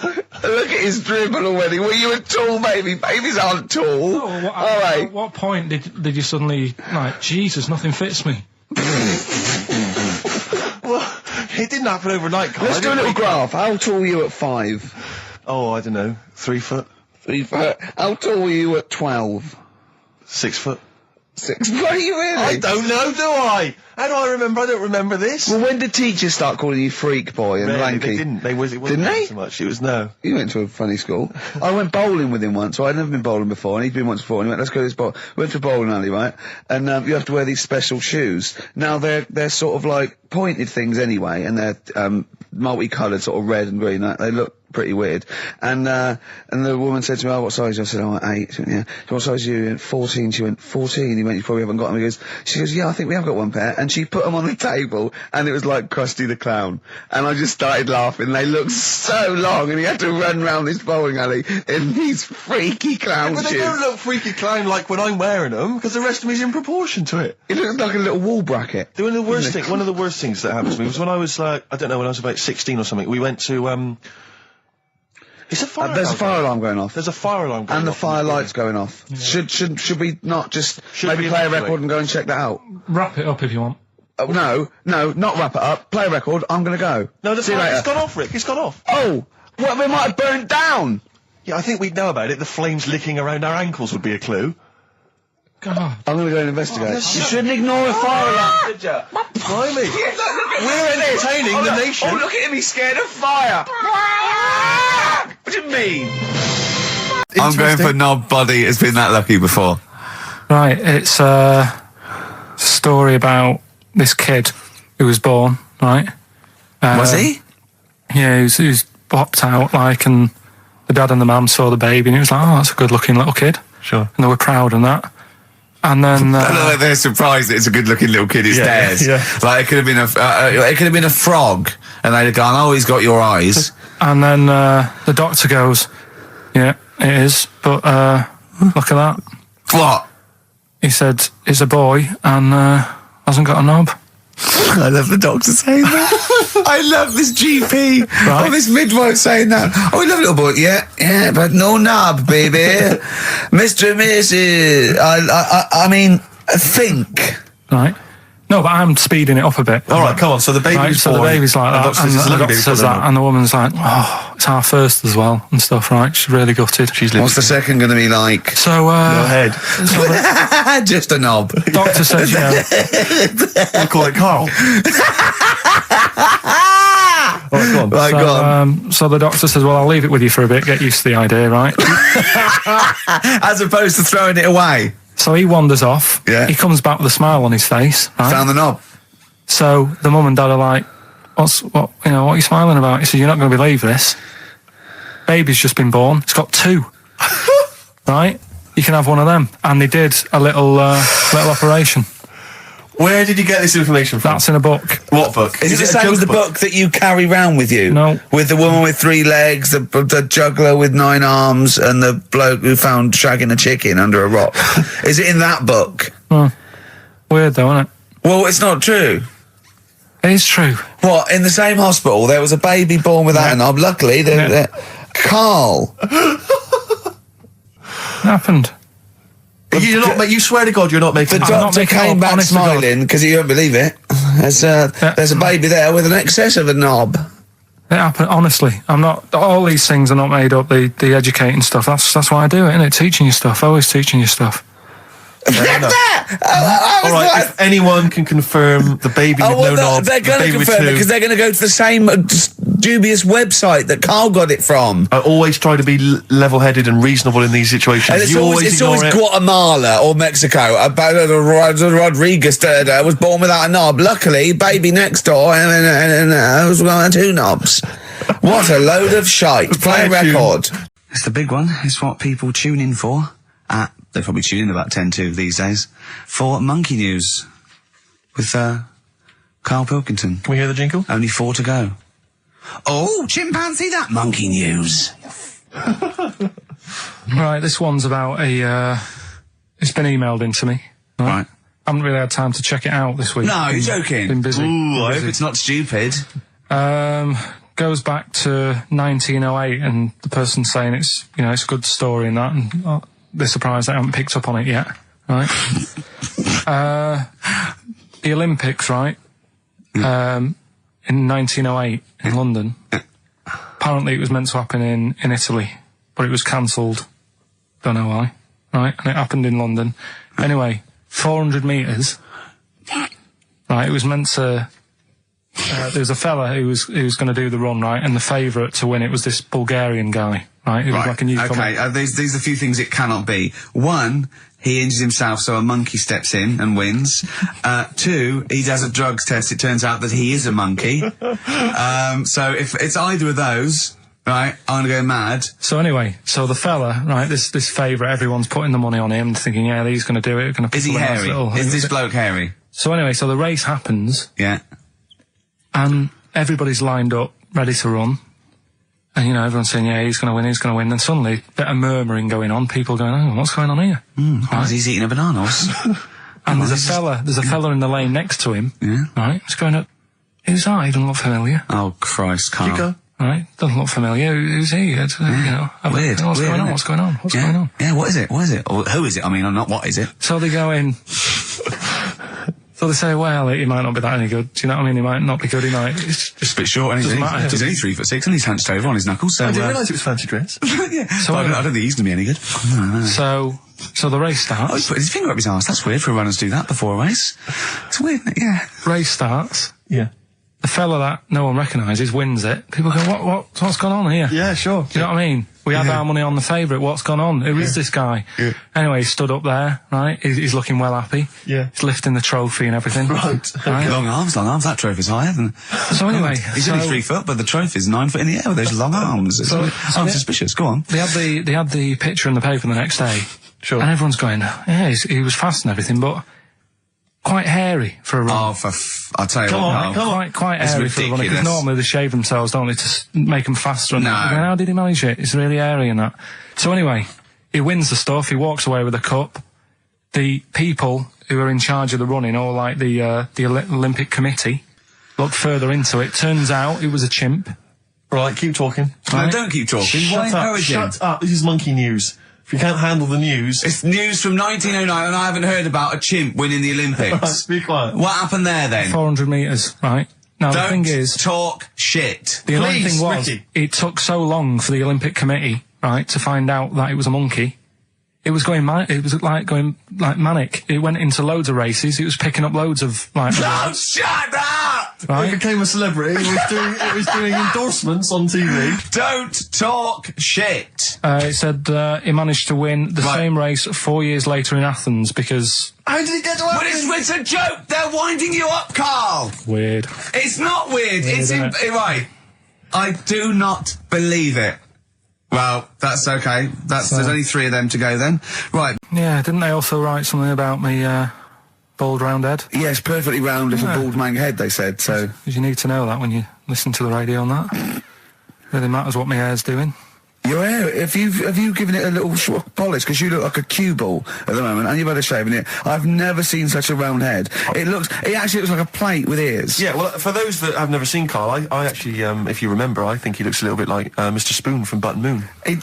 Look at his dribble already. Were you a tall baby? Babies aren't tall. Oh, at what point did you suddenly, like, Jesus, nothing fits me? Well, it didn't happen overnight, Carl. Let's do a little graph. How tall were you at 5? Oh, I don't know. 3 foot? 3 foot. How tall were you at 12? 6 foot? 6. Were you really? I don't know, do I? How do I remember? I don't remember this. Well, when did teachers start calling you freak boy and Really, lanky? they didn't. It wasn't Didn't they? so much. It was no. You went to a funny school. I went bowling with him once, so I'd never been bowling before, and he'd been once before, and he went, let's go to this bowl. We went to a bowling alley, right? And you have to wear these special shoes. Now, they're sort of like pointed things anyway, and they're multicoloured, sort of red and green. They look pretty weird. And the woman said to me, oh, what size? I said, oh, 8. She went, yeah. So what size are you? He went, 14. She went, 14. He went, you probably haven't got them. She goes, yeah, I think we have got one pair. And she put them on the table, and it was like Krusty the Clown. And I just started laughing. They looked so long, and he had to run round this bowling alley in these freaky clown shoes. But they don't look freaky clown like when I'm wearing them, because the rest of me is in proportion to it. It looked like a little wall bracket. One of the worst things that happened to me was when I was like, I don't know, when I was about 16 or something, we went to, it's a fire there's a fire alarm going off. There's a fire alarm going off. And the fire light's going off. Yeah. Should we not just maybe we play a record and go and check that out? Wrap it up if you want. Oh, no, not wrap it up. Play a record, I'm gonna go. No, it's gone off, Rick, it's gone off. Oh! Well, they might have burnt down! Yeah, I think we'd know about it. The flames licking around our ankles would be a clue. God. I'm gonna go and investigate. You shouldn't ignore a fire alarm, did you? Blimey. We're entertaining the nation. Oh, look at him, he's scared of fire! What do you mean? I'm going for nobody has been that lucky before. Right, it's a story about this kid who was born, right? Was he? Yeah, he was popped out, like, and the dad and the mum saw the baby, and he was like, oh, that's a good-looking little kid. Sure. And they were proud and that. And then like they're surprised that it's a good-looking little kid. It's theirs. Yeah. Like it could have been a frog, and they'd have gone, "Oh, he's got your eyes." And then the doctor goes, "Yeah, it is, but look at that." What? He said, "It's a boy and hasn't got a knob." I love the doctor saying that. I love this GP. Right. Oh, this midwife saying that. Oh, we love little boy. Yeah, but no knob, baby. Mr. and Mrs. I mean, think. Right. No, but I'm speeding it up a bit. All right, come on. So the baby's right, so the baby's like that, and the doctor says that, and the woman's like, oh, it's our first as well, and stuff, right? She's really gutted. What's the second going to be like? So, no head. So just a knob. Doctor says, you know. We'll call it Carl. All right, go on. Right, go on. So the doctor says, well, I'll leave it with you for a bit, get used to the idea, right? As opposed to throwing it away. So he wanders off. Yeah. He comes back with a smile on his face. Right? Found the knob. So the mum and dad are like, what are you smiling about? He said, you're not going to believe this. Baby's just been born. It's got 2. Right? You can have one of them. And they did a little operation. Where did you get this information from? That's in a book. What book? Is it the a same as the joke book that you carry round with you? No. With the woman with 3 legs, the juggler with 9 arms, and the bloke who found shagging a chicken under a rock. Is it in that book? Weird though, isn't it? Well, it's not true. It is true. What, in the same hospital, there was a baby born without a knob. Luckily, Karl. It happened. You're not. You swear to God, you're not making. The I'm not doctor making it came up, back honest to God. smiling because he won't believe it. There's a baby there with an excess of a knob. It happened, honestly. I'm not, all these things are not made up, the educating stuff. That's why I do it, innit? Teaching you stuff, always teaching you stuff. Fair enough. All right, if anyone can confirm the baby with no knob, they're going to baby with confirm it 2. because they're going to go to the same dubious website that Karl got it from. I always try to be level-headed and reasonable in these situations. And it's You always ignore it. Guatemala or Mexico. Rodriguez was born without a knob. Luckily, baby next door was one 2 knobs. What a load of shite. Play a record. It's the big one. It's what people tune in for. They probably tune in about 10 to these days. For Monkey News. With, Karl Pilkington. Can we hear the jingle? Only 4 to go. Oh, chimpanzee, that Monkey News. Right, this one's about it's been emailed into me. Right. I haven't really had time to check it out this week. No, you're joking. Been busy. Ooh, I hope it's not stupid. Goes back to 1908, and the person's saying it's a good story and that, and they're surprised I haven't picked up on it yet. Right. The Olympics, right? In 1908 in London. Apparently it was meant to happen in Italy, but it was cancelled. Don't know why. Right, and it happened in London. Anyway, 400 metres. Right, it was meant to. There was a fella who was going to do the run, right, and the favourite to win it was this Bulgarian guy, right? Who was like a newcomer. Okay, these are a few things it cannot be. 1, he injures himself, so a monkey steps in and wins. 2, he does a drugs test. It turns out that he is a monkey. So if it's either of those, right, I'm gonna go mad. So anyway, so the fella, right, this favourite, everyone's putting the money on him, thinking, yeah, he's going to do it. Is he hairy? Is this bloke hairy? So anyway, so the race happens, Yeah. and everybody's lined up, ready to run. And, everyone's saying, yeah, he's going to win, he's going to win. Then suddenly, a bit of murmuring going on, people going, oh, what's going on here? Right. He's eating a banana. And there's a fella in the lane next to him, Yeah. right, he's going up, who's that? He doesn't look familiar. Oh, Christ, Karl. You go. Right, doesn't look familiar. Who's he? Weird. What's going on? What's going on? What's going on? Yeah, what is it? What is it? Or who is it? I mean, not what is it? So they go in. So they say, well, he might not be that any good. Do you know what I mean? He might not be good. He might. It's Just a bit short, isn't he? Doesn't matter. He's only 3'6", and he's hunched over on his knuckles. So I didn't realise it was fancy dress. yeah. So But I don't think he's gonna be any good. No. So the race Oh, he's starts. put his finger up his arse. That's weird for runners to do that before a race. It's weird, isn't it? Yeah. Race starts. Yeah. The fella that no one recognises wins it. People go, what's gone on here? Yeah, sure. Do you know what I mean? We had our money on the favourite. What's gone on? Who is this guy? Yeah. Anyway, he stood up there, right? He's looking well happy. Yeah. He's lifting the trophy and everything. Right. Long arms. That trophy's higher than... So anyway, He's only 3 foot, but the trophy's 9 foot in the air with those long arms. I'm suspicious. Go on. They had the picture in the paper the next day. Sure. And everyone's going, yeah, he was fast and everything, but quite hairy for a run. Oh, I'll tell you Come what, on, Karl. come on. Quite It's hairy for a runner, because ridiculous. normally they shave themselves, don't they, to make them faster. And No. that. How did he manage it? It's really hairy and that. So anyway, he wins the stuff, he walks away with a cup. The people who are in charge of the running, or like the Olympic Committee, look further into it. Turns out it was a chimp. Right, keep talking. No, don't keep talking. Why encourage him? Shut up. This is Monkey News. If you can't handle the news... It's news from 1909, and I haven't heard about a chimp winning the Olympics. Be quiet. What happened there, then? 400 metres, right? Now the Don't thing is, talk shit. the annoying Please, thing was, Ricky. it took so long for the Olympic Committee, right, to find out that it was a monkey. It was going manic. It went into loads of races. It was picking up loads of like. Oh, shut up! He Right? became a celebrity. It was doing endorsements on TV. Don't talk shit. It said he managed to win the Right. same race 4 years later in Athens because How did he get to But it's a joke. They're winding you up, Karl. weird. It's not weird. It's isn't right. I do not believe it. Well, that's okay. There's only 3 of them to go then. Right. Yeah, didn't they also write something about me Bald round head. Yes, perfectly round little Yeah. bald man head, they said, so... Because you need to know that when you listen to the radio on that. Really matters what my hair's doing. Your hair, have you given it a little polish? Because you look like a cue ball at the moment, and you've had a shave in it. I've never seen such a round head. It actually looks like a plate with ears. Yeah, well, for those that have never seen Carl, I actually, if you remember, I think he looks a little bit like Mr. Spoon from Button Moon. He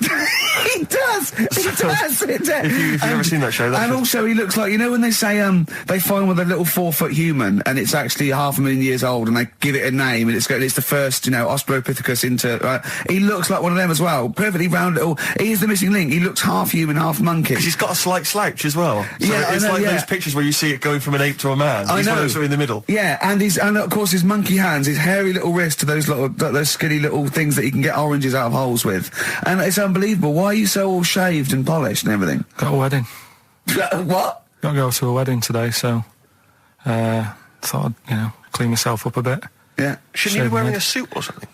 does! If you've never seen that show, that's And also, he looks like, you know when they say, they find with a little 4-foot human, and it's actually 500,000 years old, and they give it a name, and it's the first, Australopithecus into, right? He looks like one of them as well. Perfectly round little, he is the missing link. He looks half human, half monkey. Because he's got a slight slouch as well. So Yeah, it's I know, like yeah. those pictures where you see it going from an ape to a man. I He's one know. of those in the middle. Yeah, and of course his monkey hands, his hairy little wrist to those skinny little things that he can get oranges out of holes with. And it's unbelievable. Why are you so all shaved and polished and everything? Got a wedding. What? Got to go to a wedding today, so thought I'd, clean myself up a bit. Yeah. Shouldn't you be Shave wearing my a suit or something?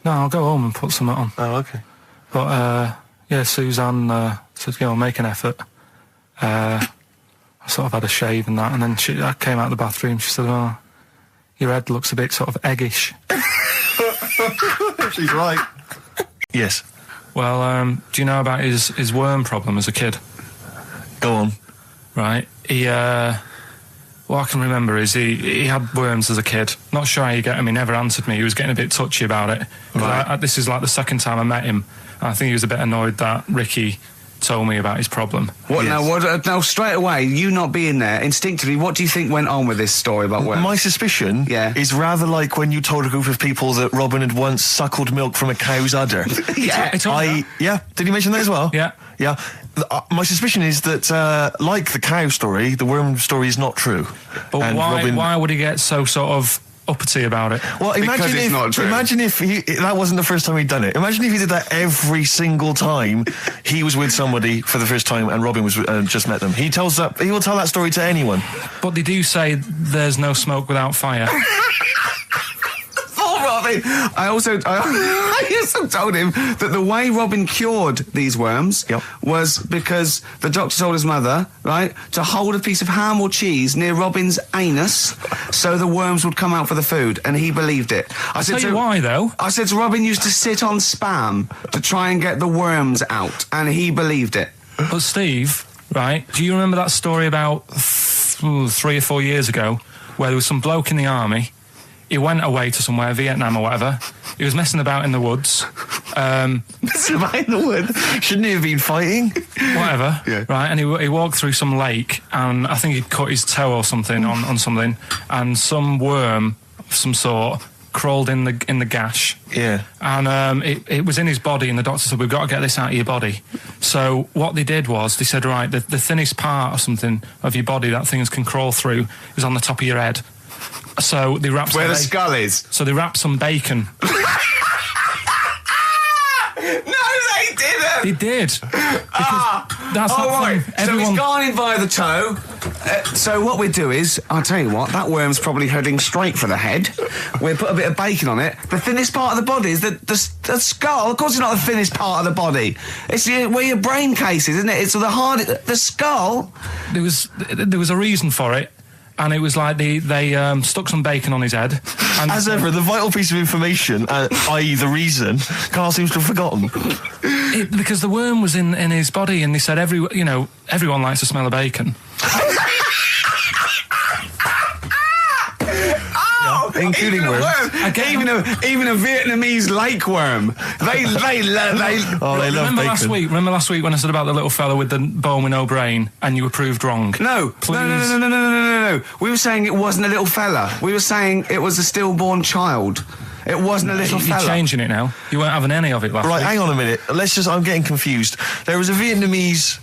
No, I'll go home and put something on. Oh, okay. But, Suzanne said, make an effort. I sort of had a shave and that, and then I came out of the bathroom, she said, oh, your head looks a bit sort of eggish. She's right. Yes. Well, do you know about his worm problem as a kid? Go on. Right. What I can remember is he had worms as a kid. Not sure how you get him. He never answered me. He was getting a bit touchy about it. Right. This is like the second time I met him. And I think he was a bit annoyed that Ricky told me about his problem. What Yes. now? Now, straight away, you not being there, instinctively, what do you think went on with this story about worms? My suspicion is rather like when you told a group of people that Robin had once suckled milk from a cow's udder. Yeah. Did he mention that as well? Yeah. Yeah. My suspicion is that, like the cow story, the worm story is not true. But And why would he get so sort of uppity about it? Well, Because it's not true. imagine if that wasn't the first time he'd done it. Imagine if he did that every single time he was with somebody for the first time and Robin was just met them. He will tell that story to anyone. But they do say there's no smoke without fire. Oh, Robin! I also told him that the way Robin cured these worms was because the doctor told his mother, right, to hold a piece of ham or cheese near Robin's anus so the worms would come out for the food, and he believed it. I Tell you why, though. I said to Robin used to sit on spam to try and get the worms out, and he believed it. But Steve, right, do you remember that story about 3 or 4 years ago where there was some bloke in the army? He went away to somewhere, Vietnam or whatever. He was messing about in the woods. Messing about in the woods? Shouldn't he have been fighting? Whatever. Yeah. Right, and he walked through some lake, and I think he'd cut his toe or something on something, and some worm of some sort crawled in the gash. Yeah. And it was in his body, and the doctor said, we've got to get this out of your body. So what they did was, they said, right, the thinnest part or something of your body that things can crawl through is on the top of your head. So they wrapped Where the skull is. So they wrapped some bacon. No, they didn't! They did. Because that's Oh, that right. thing. So Everyone... he's gone in via the toe. So what we do is, I'll tell you what, that worm's probably heading straight for the head. We'll put a bit of bacon on it. The thinnest part of the body is the skull. Of course it's not the thinnest part of the body. It's where your brain case is, isn't it? It's the skull. There was a reason for it. And it was like they stuck some bacon on his head. And As ever, the vital piece of information, i.e. the reason, Carl seems to have forgotten. because the worm was in his body, and they said everyone likes the smell of bacon. Including worms. Even a Vietnamese lake worm. They love Remember bacon. last week when I said about the little fella with the bone with no brain, and you were proved wrong? No. Please. No. We were saying it wasn't a little fella. We were saying it was a stillborn child. It wasn't a little You're fella. changing it now. You weren't having any of it last Right, week. hang on a minute. I'm getting confused. There was a Vietnamese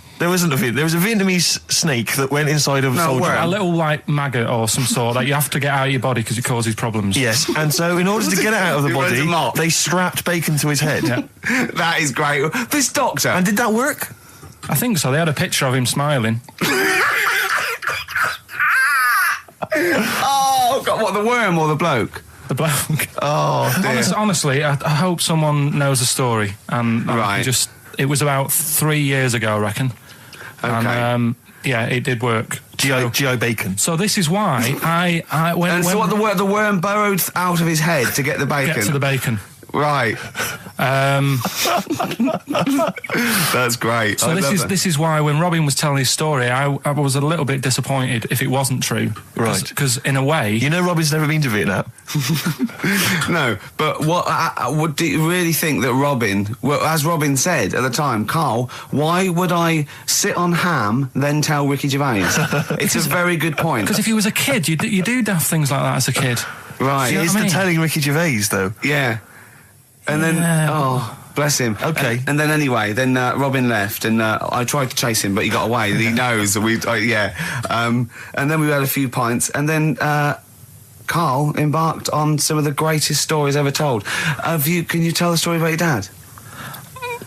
snake that went inside of a soldier. A little, like, maggot or some sort that you have to get out of your body because it causes problems. Yes, and so in order to get it out of the It was a body, mop. they strapped bacon to his head. Yeah. That is great. This doctor. And did that work? I think so. They had a picture of him smiling. Oh, God, what, the worm or the bloke? The bloke. Oh, dear. Honestly, I hope someone knows the story. And Right. it was about 3 years ago, I reckon. Okay. And, it did work. G.I. Bacon. So this is why when So what, the worm burrowed out of his head to get the bacon? get to the bacon. Right. That's great. So this is why when Robin was telling his story, I was a little bit disappointed if it wasn't true. Right. Because in a way, You know Robin's never been to Vietnam. No, but what do you really think that Robin, well, as Robin said at the time, Carl, why would I sit on ham then tell Ricky Gervais? It's a very good point. because if he was a kid, you do daft things like that as a kid. Right. He know is what I mean? telling Ricky Gervais, though. Yeah. And then, bless him. Okay. And then anyway, Robin left, and I tried to chase him, but he got away. He knows. And then we had a few pints, and then Carl embarked on some of the greatest stories ever told. Can you tell the story about your dad?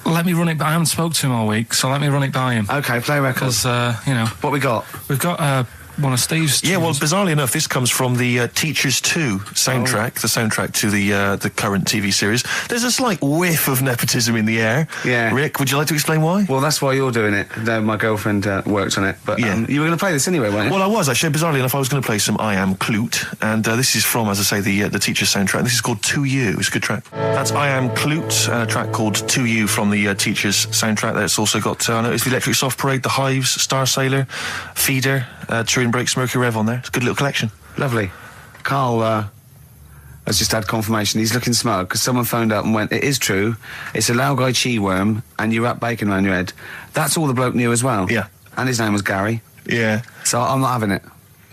Let me run it by. I haven't spoke to him all week, so let me run it by him. Okay, play records. Because What we got? we've got one of Steve's. Yeah, well, tunes. bizarrely enough, this comes from the Teachers 2 soundtrack, the soundtrack to the current TV series. There's a slight whiff of nepotism in the air. Yeah. Rick, would you like to explain why? Well, that's why you're doing it. No, my girlfriend worked on it, but Yeah. you were going to play this anyway, weren't you? Well, I was actually. Bizarrely enough, I was going to play some I Am Clute, and this is from, as I say, the Teachers soundtrack. This is called To You. It's a good track. That's I Am Clute, a track called To You from the Teachers soundtrack. That's also got, I know it's the Electric Soft Parade, The Hives, Star Sailor, Feeder, Turin Breaks, Mercury Rev on there. It's a good little collection. Lovely. Carl has just had confirmation. He's looking smug because someone phoned up and went, "It is true. It's a Laogai chi worm, and you wrap bacon around your head." That's all the bloke knew as well. Yeah. And his name was Gary. Yeah. So I'm not having it.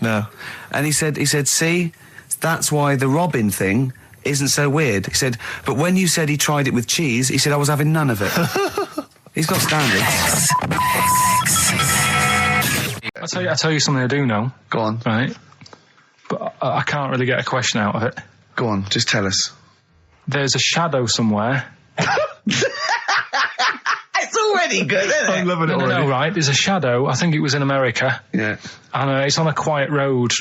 No. And he said, see, that's why the Robin thing isn't so weird. He said, but when you said he tried it with cheese, he said I was having none of it. He's got standards. I'll tell you something I do know. Go on. Right. But I can't really get a question out of it. Go on. Just tell us. There's a shadow somewhere. It's already good, isn't it? I'm loving it already. No, right. There's a shadow. I think it was in America. Yeah. And it's on a quiet road.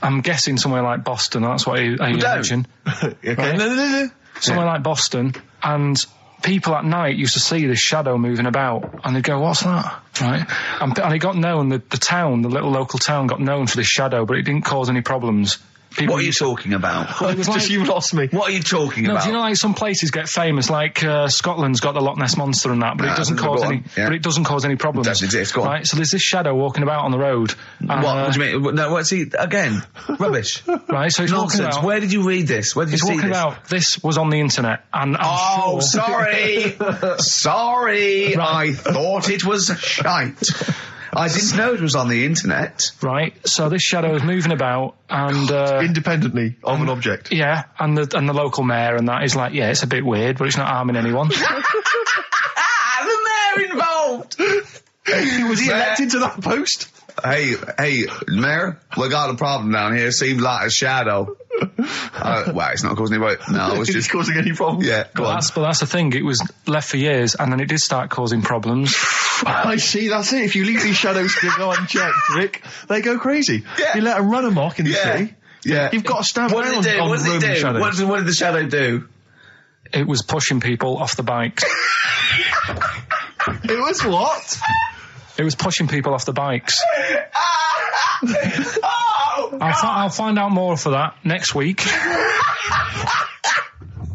I'm guessing somewhere like Boston. That's what I imagine. Okay. Right. No. Somewhere like Boston. And people at night used to see this shadow moving about. And they'd go, what's that? Right. And it got known, the town, the little local town got known for this shadow, but it didn't cause any problems. People What are you talking about? Well, it was like, You lost me. What are you talking no, about? do you know like some places get famous, like Scotland's got the Loch Ness Monster and that, but it doesn't go cause on, any. yeah. But it doesn't cause any problems. It doesn't exist, go on. Right, so there's this shadow walking about on the road. And, What do you mean? No, what's he again? Rubbish. Right, so it's walking Nonsense. about. Where did you read this? Where did you It's see walking this? about. This was on the internet, and I'm sure. Sorry. Sorry. Right. I thought it was shite. I didn't know it was on the internet. Right, so this shadow is moving about, and Independently of an object. yeah, and the local mayor and that is like, yeah, it's a bit weird, but it's not harming anyone. The mayor involved. Was he elected to that post? Hey, Mayor, we got a problem down here. Seems like a shadow. Well, it's not causing any. No, it's Is just it causing any problems? Yeah, go on. But that's the thing. It was left for years, and then it did start causing problems. I see, that's it. If you leave these shadows to go unchecked, Rick, they go crazy. Yeah. You let them run amok in the Yeah. city. Yeah. You've got to stand What did around it do? on What did it roaming do? shadows. What did the shadow do? It was pushing people off the bikes. It was what? It was pushing people off the bikes. Oh, I'll find out more for that next week.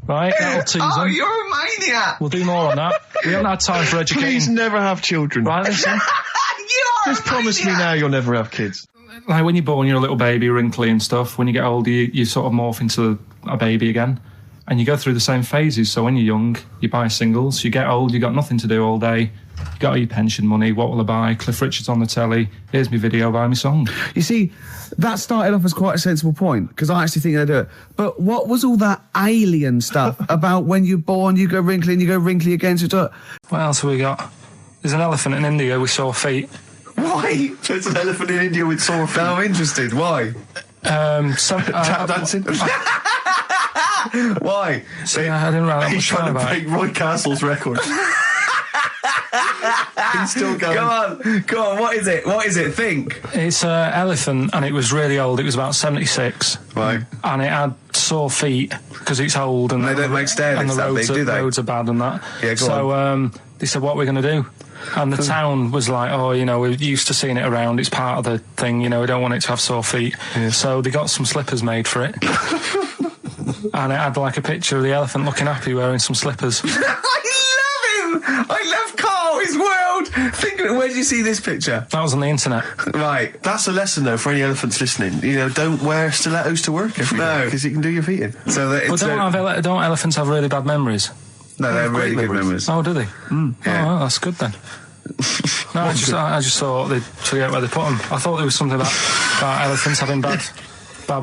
Right, that'll tease oh, them. you're a maniac. We'll do more on that. We haven't had time for educating. Please never have children. Right, listen. You're Just promise me now you'll never have kids. Like when you're born, you're a little baby, wrinkly and stuff. When you get older, you sort of morph into a baby again. And you go through the same phases. So when you're young, you buy singles. You get old, you got nothing to do all day. You got all your pension money. What will I buy? Cliff Richard's on the telly. Here's my video, buy me song. You see, that started off as quite a sensible point, because I actually think they do it. But what was all that alien stuff about when you're born, you go wrinkly and you go wrinkly again? So What else have we got? There's an elephant in India with sore feet. why? There's an elephant in India with sore feet. Now I'm interested. Why? Tap dancing. Why? I didn't write that He's much trying down to about it. break Roy Castle's record. He's still going. Go on. What is it? What is it? Think. It's an elephant, and it was really old. It was about 76. Right. And it had sore feet because it's old, and They don't make stair and lifts the that roads big, do they? roads are bad and that. Yeah, go so they said, "What are we going to do?" And the town was like, oh, you know, we're used to seeing it around. It's part of the thing, you know, we don't want it to have sore feet. Yeah. So they got some slippers made for it. And it had like a picture of the elephant looking happy wearing some slippers. I love him! I love Carl, his world! Think of it, where did you see this picture? That was on the internet. Right. That's a lesson, though, for any elephants listening. You know, don't wear stilettos to work every day, because it can do your feet in. So that But it's don't elephants have really bad memories? no, they're great really good memories. memories. Oh, do they? Yeah. Oh, well, that's good then. No, I just thought they'd forget where they put them. I thought there was something about elephants having bad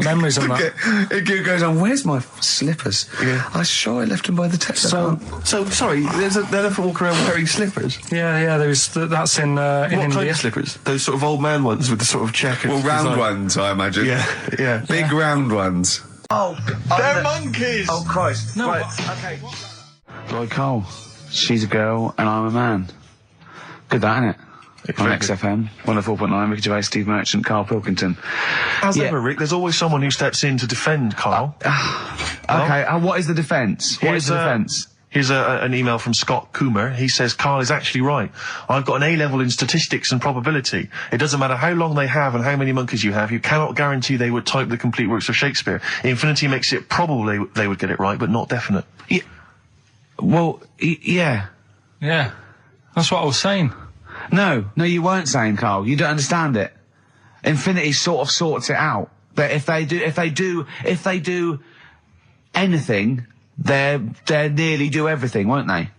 memories and that. It goes on, where's my slippers? Yeah. I'm sure I left them by the text. So, So, sorry, there's an elephant walking around wearing slippers. yeah, that's in What kind India. of slippers? Those sort of old man ones with the sort of checkered well, round design. ones, I imagine. Yeah. Big round ones. Oh, They're monkeys! oh Christ. No, Right. okay. Right, Carl. She's a girl and I'm a man. Good, that, innit? On Very good. XFM, 104.9, Ricky Gervais, Steve Merchant, Karl Pilkington. As Yeah. ever, Rick, there's always someone who steps in to defend Carl. Okay, what is the defence? What is the defence? Here's an email from Scott Coomer. He says, Carl is actually right. I've got an A-level in statistics and probability. It doesn't matter how long they have and how many monkeys you have. You cannot guarantee they would type the complete works of Shakespeare. Infinity makes it probably they would get it right, but not definite. Well, yeah. Yeah, that's what I was saying. No, you weren't saying, Carl. You don't understand it. Infinity sort of sorts it out. That if they do anything, they'll nearly do everything, won't they?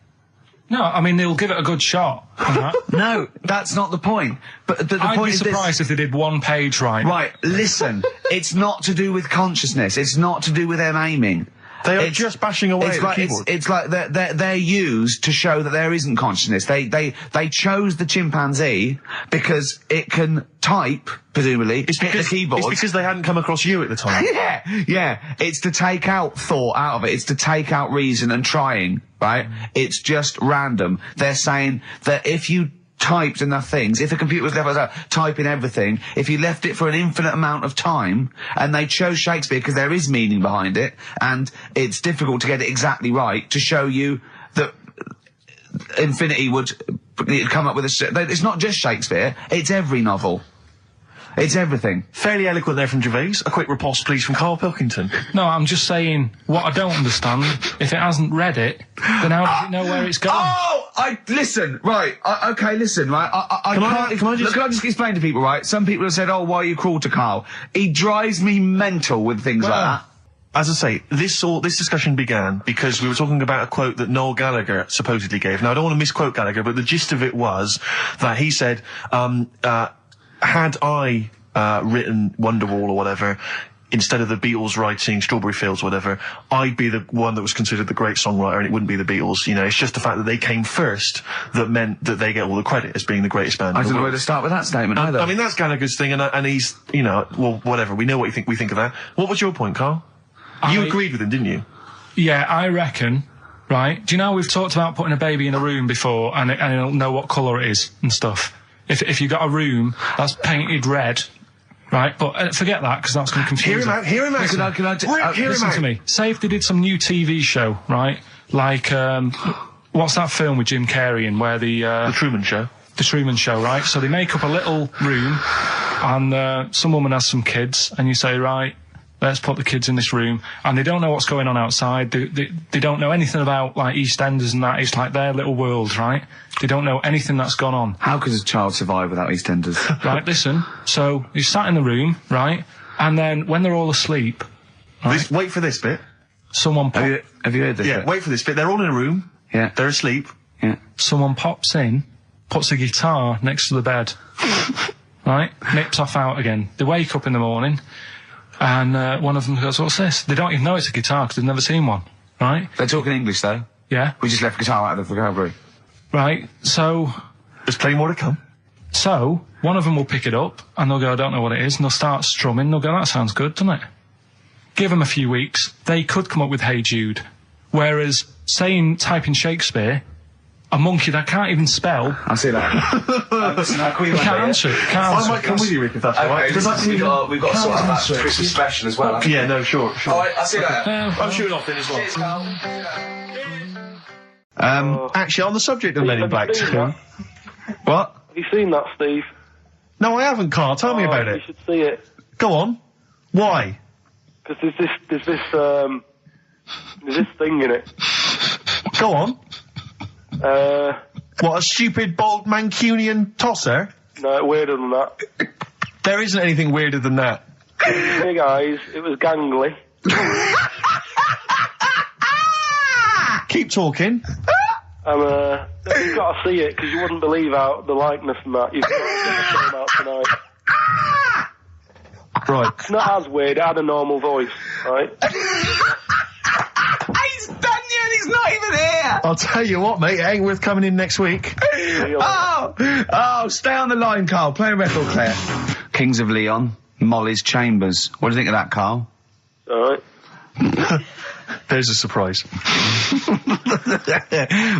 No, I mean they'll give it a good shot. and that. No, that's not the point. But the I'd point be is this. surprised if they did one page right. Right, listen. It's not to do with consciousness. It's not to do with them aiming. They are It's- just bashing away It's at the like keyboard. it's like they're used to show that there isn't consciousness. They chose the chimpanzee because it can type, presumably, hit the keyboard. It's because they hadn't come across you at the time. Yeah. It's to take out thought out of it. It's to take out reason and trying, right? It's just random. They're saying that if you typed enough things, if the computer was left typing everything, if you left it for an infinite amount of time, and they chose Shakespeare because there is meaning behind it, and it's difficult to get it exactly right, to show you that Infinity would come up with it's not just Shakespeare, it's every novel. It's everything. Fairly eloquent there from Gervais. A quick riposte, please, from Karl Pilkington. No, I'm just saying what I don't understand. If it hasn't read it, then how does it know where it's going? Listen, right, listen, right, Can I just explain to people, right? Some people have said, oh, why are you cruel to Carl? He drives me mental with things like that. As I say, this discussion began because we were talking about a quote that Noel Gallagher supposedly gave. Now, I don't want to misquote Gallagher, but the gist of it was that he said, had I written Wonderwall or whatever, instead of the Beatles writing Strawberry Fields or whatever, I'd be the one that was considered the great songwriter and it wouldn't be the Beatles. You know, it's just the fact that they came first that meant that they get all the credit as being the greatest band I in the don't know world. where to start with that statement either. I mean, that's Gallagher's thing, and he's, you know, well, whatever. We know what we think of that. What was your point, Carl? You agreed with him, didn't you? Yeah, I reckon. Right? Do you know we've talked about putting a baby in a room before and it'll know what colour it is and stuff? If you got a room that's painted red, right? But forget that because that's going to confuse Hear him out. Hear him out. Hear him Listen out. to me. Say if they did some new TV show, right? Like what's that film with Jim Carrey in where The Truman Show. The Truman Show, right? So they make up a little room, and some woman has some kids, and you say, right, let's put the kids in this room, and they don't know what's going on outside. They don't know anything about like EastEnders and that. It's like their little world, right? They don't know anything that's gone on. How could a child survive without EastEnders? Right, listen. So you sat in the room, right, and then when they're all asleep, right, Wait for this bit. someone Have you heard this? Yeah, bit? wait for this bit. They're all in a room. Yeah. They're asleep. Yeah. someone pops in, puts a guitar next to the bed, right, nips off out again. They wake up in the morning. And one of them goes, what's this? They don't even know it's a guitar because they've never seen one, right? They're talking English, though. Yeah. We just left guitar out of the vocabulary. Right, so There's plenty more to come. one of them will pick it up and they'll go, I don't know what it is, and they'll start strumming. They'll go, that sounds good, doesn't it? Give them a few weeks, they could come up with Hey Jude. Whereas, typing Shakespeare, a monkey that can't even spell, I see that. can't answer it. Can't I answer might it. come with you, Rick, if that's all right. Because I we've got to sort out that Christmas special as well. Yeah, no, sure. Alright, I'll see you later. I'm shooting off then as well. Cheers, Carl. Actually, on the subject of Men in Black 2, What? Have you seen that, Steve? No, I haven't, Carl. Tell me about You it. should see it. Go on. Why? Because there's this thing in it. Go on. What, a stupid, bald Mancunian tosser? No, weirder than that. There isn't anything weirder than that. Big eyes, it was gangly. Keep talking. And, you've got to see it, because you wouldn't believe how the likeness and that. You've got to get the film out tonight. Right. It's not as weird, it had a normal voice, right? He's done you and he's not even here! I'll tell you what, mate, it ain't worth coming in next week. Oh, stay on the line, Carl. Play a record, Claire. Kings of Leon, Molly's Chambers. What do you think of that, Carl? Alright. There's a surprise.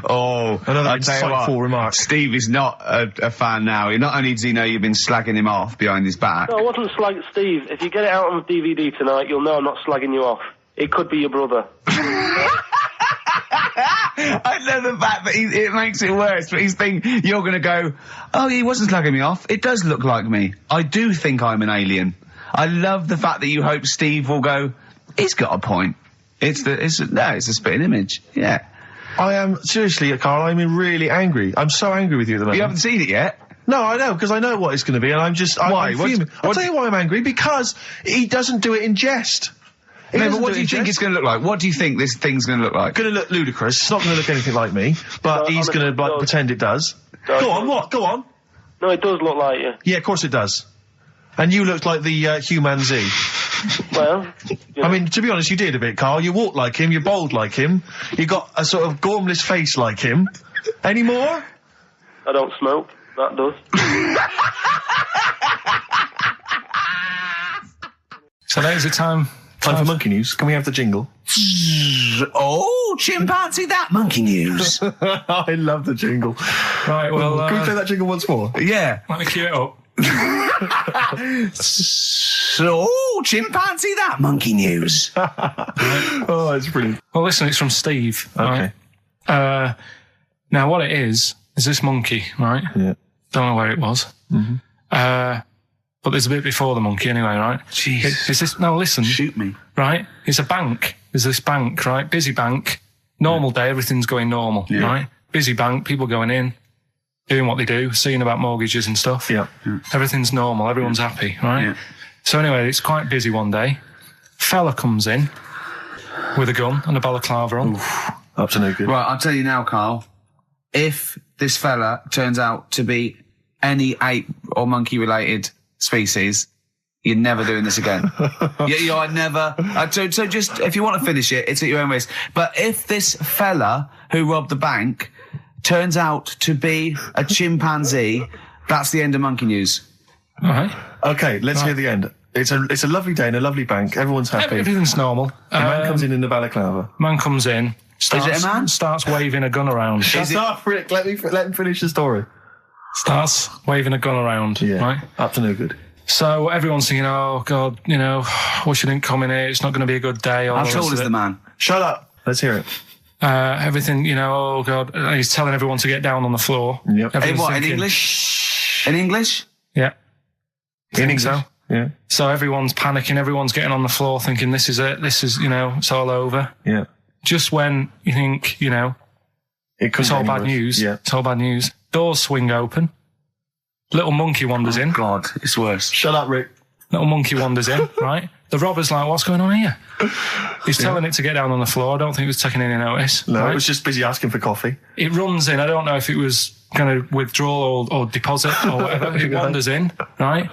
Oh, Another I'll tell you what, insightful remark. Steve is not a fan now. Not only does he know you've been slagging him off behind his back. No, I wasn't slagging Steve. If you get it out on DVD tonight, you'll know I'm not slagging you off. It could be your brother. I love the fact that it makes it worse, but he's thinking you're going to go, oh, he wasn't slagging me off. It does look like me. I do think I'm an alien. I love the fact that you hope Steve will go, he's got a point. It's a spitting image. Yeah. I am, seriously, Carl, I'm really angry. I'm so angry with you at the moment. You haven't seen it yet? No, I know, because I know what it's going to be, and I'm Why? fuming. I'll tell you why I'm angry, because he doesn't do it in jest. No, but what do you think it's going to look like? What do you think this thing's going to look like? Going to look ludicrous. It's not going to look anything like me, but No, he's going to honestly, pretend it does. No, Go on, what? Go on. No, it does look like you. Yeah, of course it does. And you looked like the Human Z. Well, I mean, to be honest, you did a bit, Carl. You walk like him, you're bold like him, you got a sort of gormless face like him. Any more? I don't smoke. That does. So there's the time. Time for monkey news. Can we have the jingle? Oh, chimpanzee, that monkey news. I love the jingle. Right, well, Can we play that jingle once more? Yeah. let me cue it up. So, chimpanzee, that monkey news. Oh, it's brilliant. Well, listen, it's from Steve. Okay. Right? Now, what it is this monkey, right? Yeah. Don't know where it was. Mm-hmm. But there's a bit before the monkey anyway, right? Jeez. Is this, now listen. Shoot me. Right? It's a bank. There's this bank, right? Busy bank. Normal day, everything's going normal, right? Busy bank, people going in, doing what they do, seeing about mortgages and stuff. Yeah. Everything's normal, everyone's happy, right? Yeah. So anyway, it's quite busy one day. Fella comes in with a gun and a balaclava on. Up to no good. Right, I'll tell you now, Carl. If this fella turns out to be any ape or monkey related species, you're never doing this again. you are never. So just, if you want to finish it, it's at your own risk. But if this fella who robbed the bank turns out to be a chimpanzee, that's the end of monkey news. All right. Okay, let's hear the end. It's a lovely day in a lovely bank. Everyone's happy. Everything's normal. The man comes in the balaclava. Man comes in. Starts, it a man? Starts waving a gun around. Shut up, Rick. Let him finish the story. Starts waving a gun around. Yeah. Right. Up to no good. So everyone's thinking, oh God, wish you didn't come in here. It's not going to be a good day. How tall is the man? Shut up. Let's hear it. Everything, oh God. And he's telling everyone to get down on the floor. Yep. In what? In English? In English? Yeah. In English? So? Yeah. So everyone's panicking. Everyone's getting on the floor thinking, this is it. This is, it's all over. Yeah. Just when you think, it's all bad news. Yeah. It's all bad news. Doors swing open. Little monkey wanders in. God, it's worse. Shut up, Rick. Little monkey wanders in, right? The robber's like, what's going on here? He's telling it to get down on the floor. I don't think he was taking any notice. No, right? it was just busy asking for coffee. It runs in. I don't know if it was going to withdraw or deposit or whatever. It wanders in, right?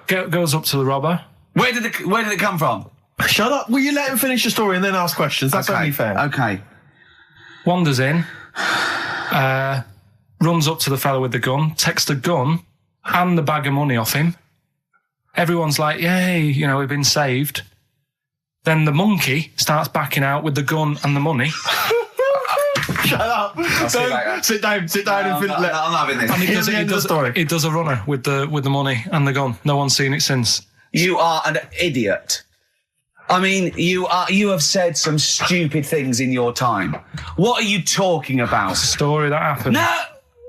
Goes up to the robber. Where did it come from? Shut up. Will you let him finish the story and then ask questions? That's only fair. Okay. Wanders in. Runs up to the fella with the gun, takes the gun and the bag of money off him. Everyone's like, yay, we've been saved. Then the monkey starts backing out with the gun and the money. Shut up. Sit down and I'm having this. And Here's the end of the story. It does a runner with the money and the gun. No one's seen it since. You are an idiot. I mean, you have said some stupid things in your time. What are you talking about? It's a story that happened. No!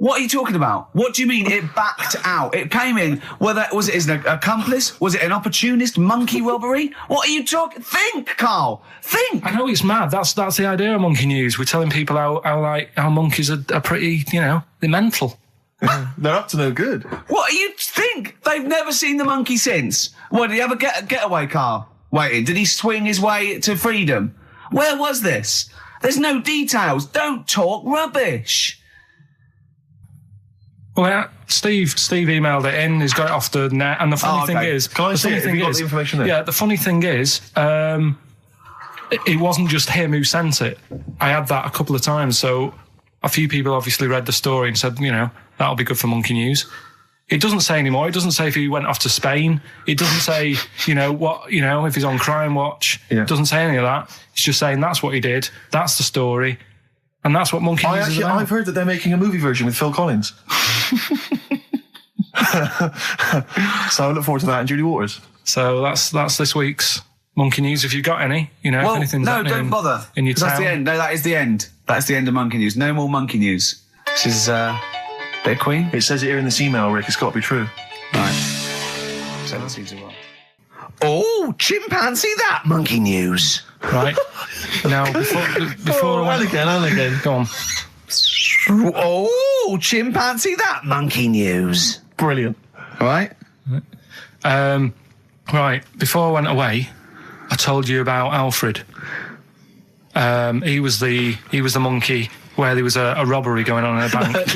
What are you talking about? What do you mean it backed out? It came in. Was it an accomplice? Was it an opportunist monkey robbery? What are you talking? Think, Carl. Think. I know it's mad. That's the idea of Monkey News. We're telling people how monkeys are pretty, they're mental. They're up to no good. What do you think? They've never seen the monkey since. What, did he have a getaway car waiting? Did he swing his way to freedom? Where was this? There's no details. Don't talk rubbish. Well, Steve emailed it in. He's got it off the net. And the funny thing is, can I see it? Have you got the information there? Yeah, the funny thing is, it wasn't just him who sent it. I had that a couple of times. So a few people obviously read the story and said, that'll be good for Monkey News. It doesn't say anymore. It doesn't say if he went off to Spain. It doesn't say, if he's on Crime Watch. Yeah. It doesn't say any of that. It's just saying that's what he did. That's the story. And that's what Monkey News is about. I've heard that they're making a movie version with Phil Collins. So I look forward to that, and Judy Waters. So that's this week's Monkey News. If you've got any, if anything's happening don't bother. in your town. That's the end. No, that is the end. That's the end of Monkey News. No more Monkey News. This is bit of Queen. It says it here in this email, Rick. It's got to be true. Right. So that seems well. Oh, chimpanzee that Monkey News. Right. Now, before and again. Go on. Oh, chimpanzee that Monkey News. Brilliant. All right. Right. Before I went away, I told you about Alfred. He was the monkey where there was a robbery going on in a bank.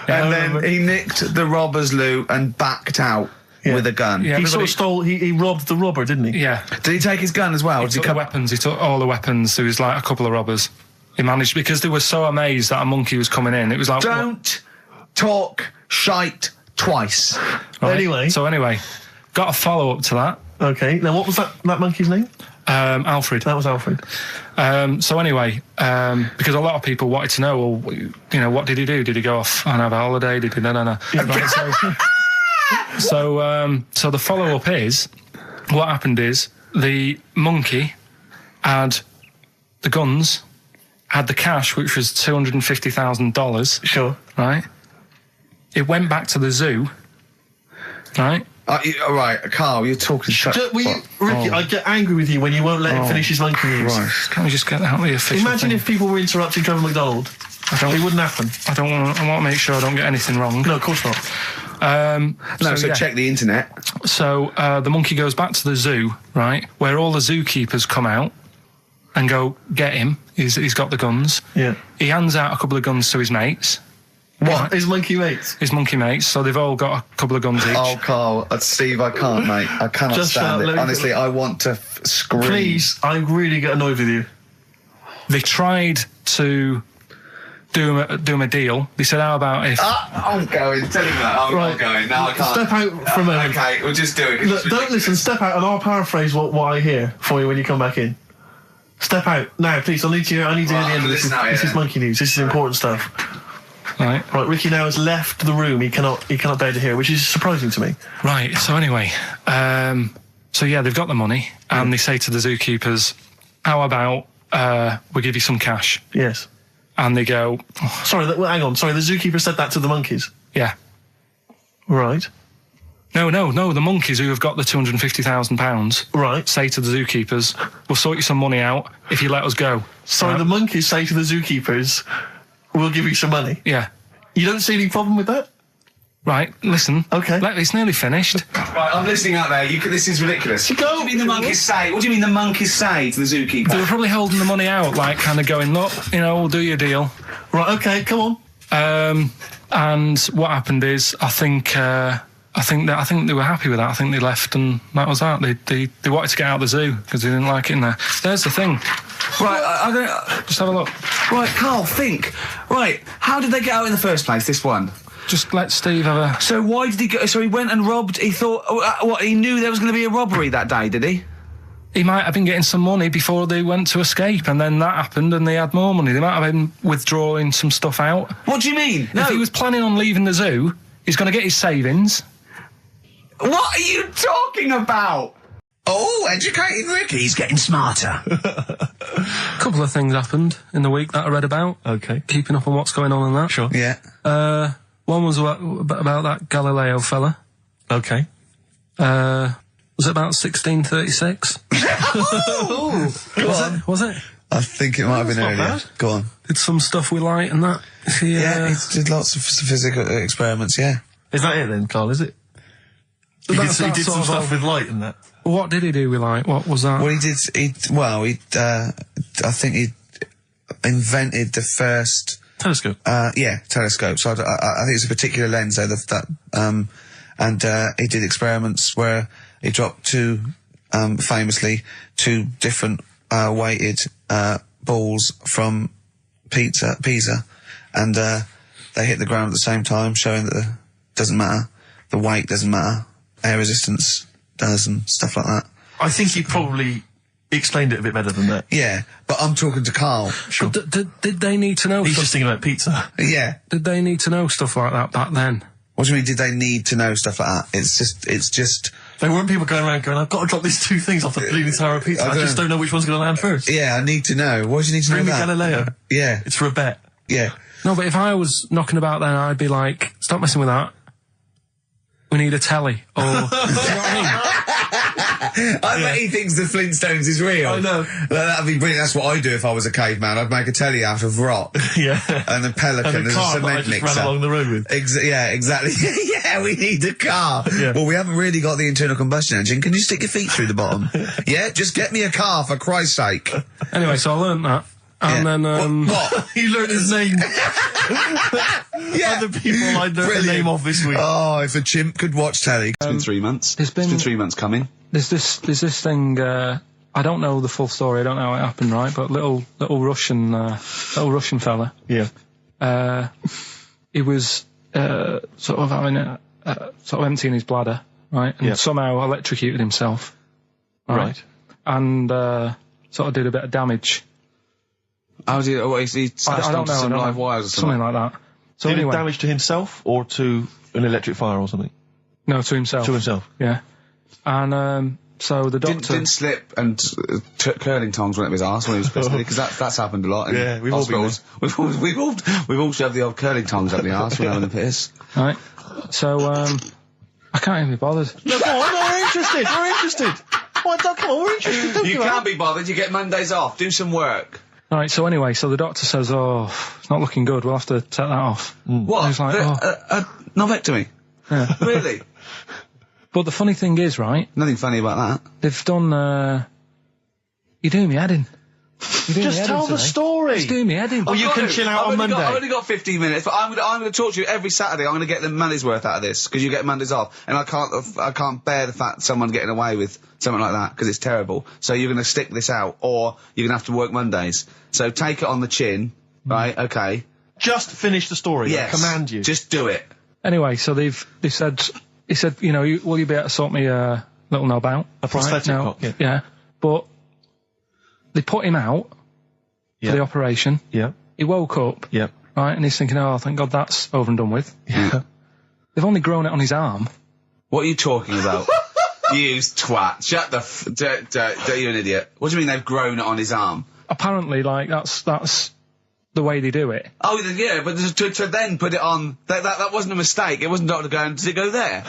And then he nicked the robber's loot and backed out with a gun. Yeah, He sort of stole. He robbed the robber, didn't he? Yeah. Did he take his gun as well? He took the weapons. He took all the weapons. There was like a couple of robbers. He managed, because they were so amazed that a monkey was coming in. It was like, don't talk shite twice. Right? Anyway, got a follow up to that. Okay. Now, what was that monkey's name? Alfred. That was Alfred. So anyway, because a lot of people wanted to know, well, what did he do? Did he go off and have a holiday? Did he? No. Right, so the follow up is, what happened is the monkey had the guns, had the cash, which was $250,000. Sure. Right. It went back to the zoo. Right. All right, Carl, you're talking shit. Ricky, I get angry with you when you won't let him finish his Monkey News. Right. Can we just get out the official Imagine thing? if people were interrupting Trevor McDonald. It wouldn't happen. I want to make sure I don't get anything wrong. No, of course not. Check the internet. So the monkey goes back to the zoo, right, where all the zookeepers come out and go, get him. He's got the guns. Yeah. He hands out a couple of guns to his mates. What? Right. His monkey mates? His monkey mates. So they've all got a couple of guns each. Oh, Carl, Steve, I can't, mate. I cannot Just stand it. let me- Honestly, I want to scream. Please, I really get annoyed with you. They tried to do him a deal. They said, how about if... I'm going. Tell him that. I'm Right. not going. No, I can't. Step out for a moment. Okay, we'll just do it. Look, don't listen, step out and I'll paraphrase what I hear for you when you come back in. Step out. Now, please, I need to hear the end of this. listen out, This is yeah. Monkey News. This is important stuff. Right. Right, Ricky now has left the room. He cannot bear to hear, which is surprising to me. Right, so anyway, they've got the money, and they say to the zookeepers, how about we give you some cash? Yes. And they go, Sorry, hang on. Sorry, the zookeeper said that to the monkeys. yeah. Right. No, the monkeys who have got the £250,000 Right. say to the zookeepers, we'll sort you some money out if you let us go. Sorry, Right? the monkeys say to the zookeepers, we'll give you some money. Yeah. You don't see any problem with that? Right, listen. Okay. It's nearly finished. Right, I'm listening out there. This is ridiculous. Go. What do you mean the monkeys say? What do you mean the monkeys say to the zookeeper? They were probably holding the money out, like kind of going, look, we'll do your deal. Right, okay, come on. And what happened is, I think they were happy with that. I think they left, and that was that. They wanted to get out of the zoo because they didn't like it in there. There's the thing. Right, I don't... Just have a look. Right, Carl, think. Right, how did they get out in the first place, this one? Just let Steve have a... So why did he go... So he went and robbed... He thought... he knew there was going to be a robbery that day, did he? He might have been getting some money before they went to escape, and then that happened and they had more money. They might have been withdrawing some stuff out. What do you mean? No. If he was planning on leaving the zoo, he's going to get his savings. What are you talking about? Oh, educating Ricky's getting smarter. A couple of things happened in the week that I read about. Okay. Keeping up on what's going on in that. Sure. Yeah. One was about that Galileo fella. Okay. Was it about 1636? Was it? I think it might have been not earlier. bad. Go on. Did some stuff with light and that. Yeah, he did lots of physical experiments, yeah. Is that it then, Carl, is it? He did some stuff with light and that. What did he do with light? What was that? Well, I think he invented the first... Telescope. Telescope. So I think it's a particular lens though, and he did experiments where he dropped famously two different weighted balls from Pisa, and they hit the ground at the same time, showing that doesn't matter, the weight doesn't matter, air resistance does, and stuff like that. I think he probably explained it a bit better than that. Yeah, but I'm talking to Carl. Sure. Did they need to know? He's just thinking about pizza. Yeah. Did they need to know stuff like that back then? What do you mean, did they need to know stuff like that? It's just... There weren't people going around going, I've got to drop these two things off the bleeding tower of pizza. I just don't know which one's going to land first. Yeah, I need to know. Why do you need to know Bring me that? Galileo. Yeah. It's for a bet. Yeah. No, but if I was knocking about then, I'd be like, stop messing with that. We need a telly. Or, do you know what I mean? I bet he thinks the Flintstones is real. I know. That'd be brilliant. That's what I'd do if I was a caveman. I'd make a telly out of rock. Yeah. And a pelican And a as car a that I cement just mixer. ran along the road with. Yeah, exactly. Yeah, we need a car. Yeah. Well, we haven't really got the internal combustion engine. Can you stick your feet through the bottom? Yeah, just get me a car, for Christ's sake. Anyway, so I learned that. And Yeah. then, What? You learned his name. Yeah. Other people I learned the Brilliant. name of this week. Oh, if a chimp could watch telly. It's been 3 months. It's been 3 months coming. There's this thing, I don't know the full story, I don't know how it happened, right? But little Russian fella. Yeah. He was, sort of having sort of emptying his bladder, right? And Yeah. somehow electrocuted himself. Right. And, sort of did a bit of damage. How did he smashed I don't onto know. some I don't live know. wires or something? Something like that. So Did anyway, it damage to himself or to an electric fire or something? no, to himself. To himself. Yeah. And, so the doctor... Didn't slip and curling tongs went up his arse when he was pissed, because that's happened a lot in Yeah, we've all been hospitals. We've all shoved the old curling tongs up the arse when having a piss. Right. So, I can't even be bothered. No, go on, we're interested. We're interested. Come on, we're interested. Don't You give up. can't be bothered. You get Mondays off. Do some work. Alright, so anyway, so the doctor says, oh, it's not looking good, we'll have to take that off. What? I was like, A novectomy? Yeah. Really? But the funny thing is, right, Nothing funny about that. they've done, you're doing me head in. Just tell the story. It's doing me head in. Oh, you can chill out on Monday. I've only got 15 minutes, but I'm going to talk to you every Saturday. I'm going to get the money's worth out of this, because you get Mondays off, and I can't bear the fact someone getting away with something like that, because it's terrible. So you're going to stick this out, or you're going to have to work Mondays. So take it on the chin, right? Okay. Just finish the story. Yes. I command you. Just do it. Anyway, so they said, he said, you know, will you be able to sort me a little knob out? A prosthetic Now, cock, yeah. Yeah. But they put him out Yeah. for the operation. Yeah. He woke up, Yeah. right, and he's thinking, oh, thank God that's over and done with. Yeah. They've only grown it on his arm. What are you talking about? You twat. Shut the you're an idiot. What do you mean they've grown it on his arm? Apparently, like, that's the way they do it. Oh, yeah, but to then put it on, that wasn't a mistake. It wasn't doctor going, does it go there?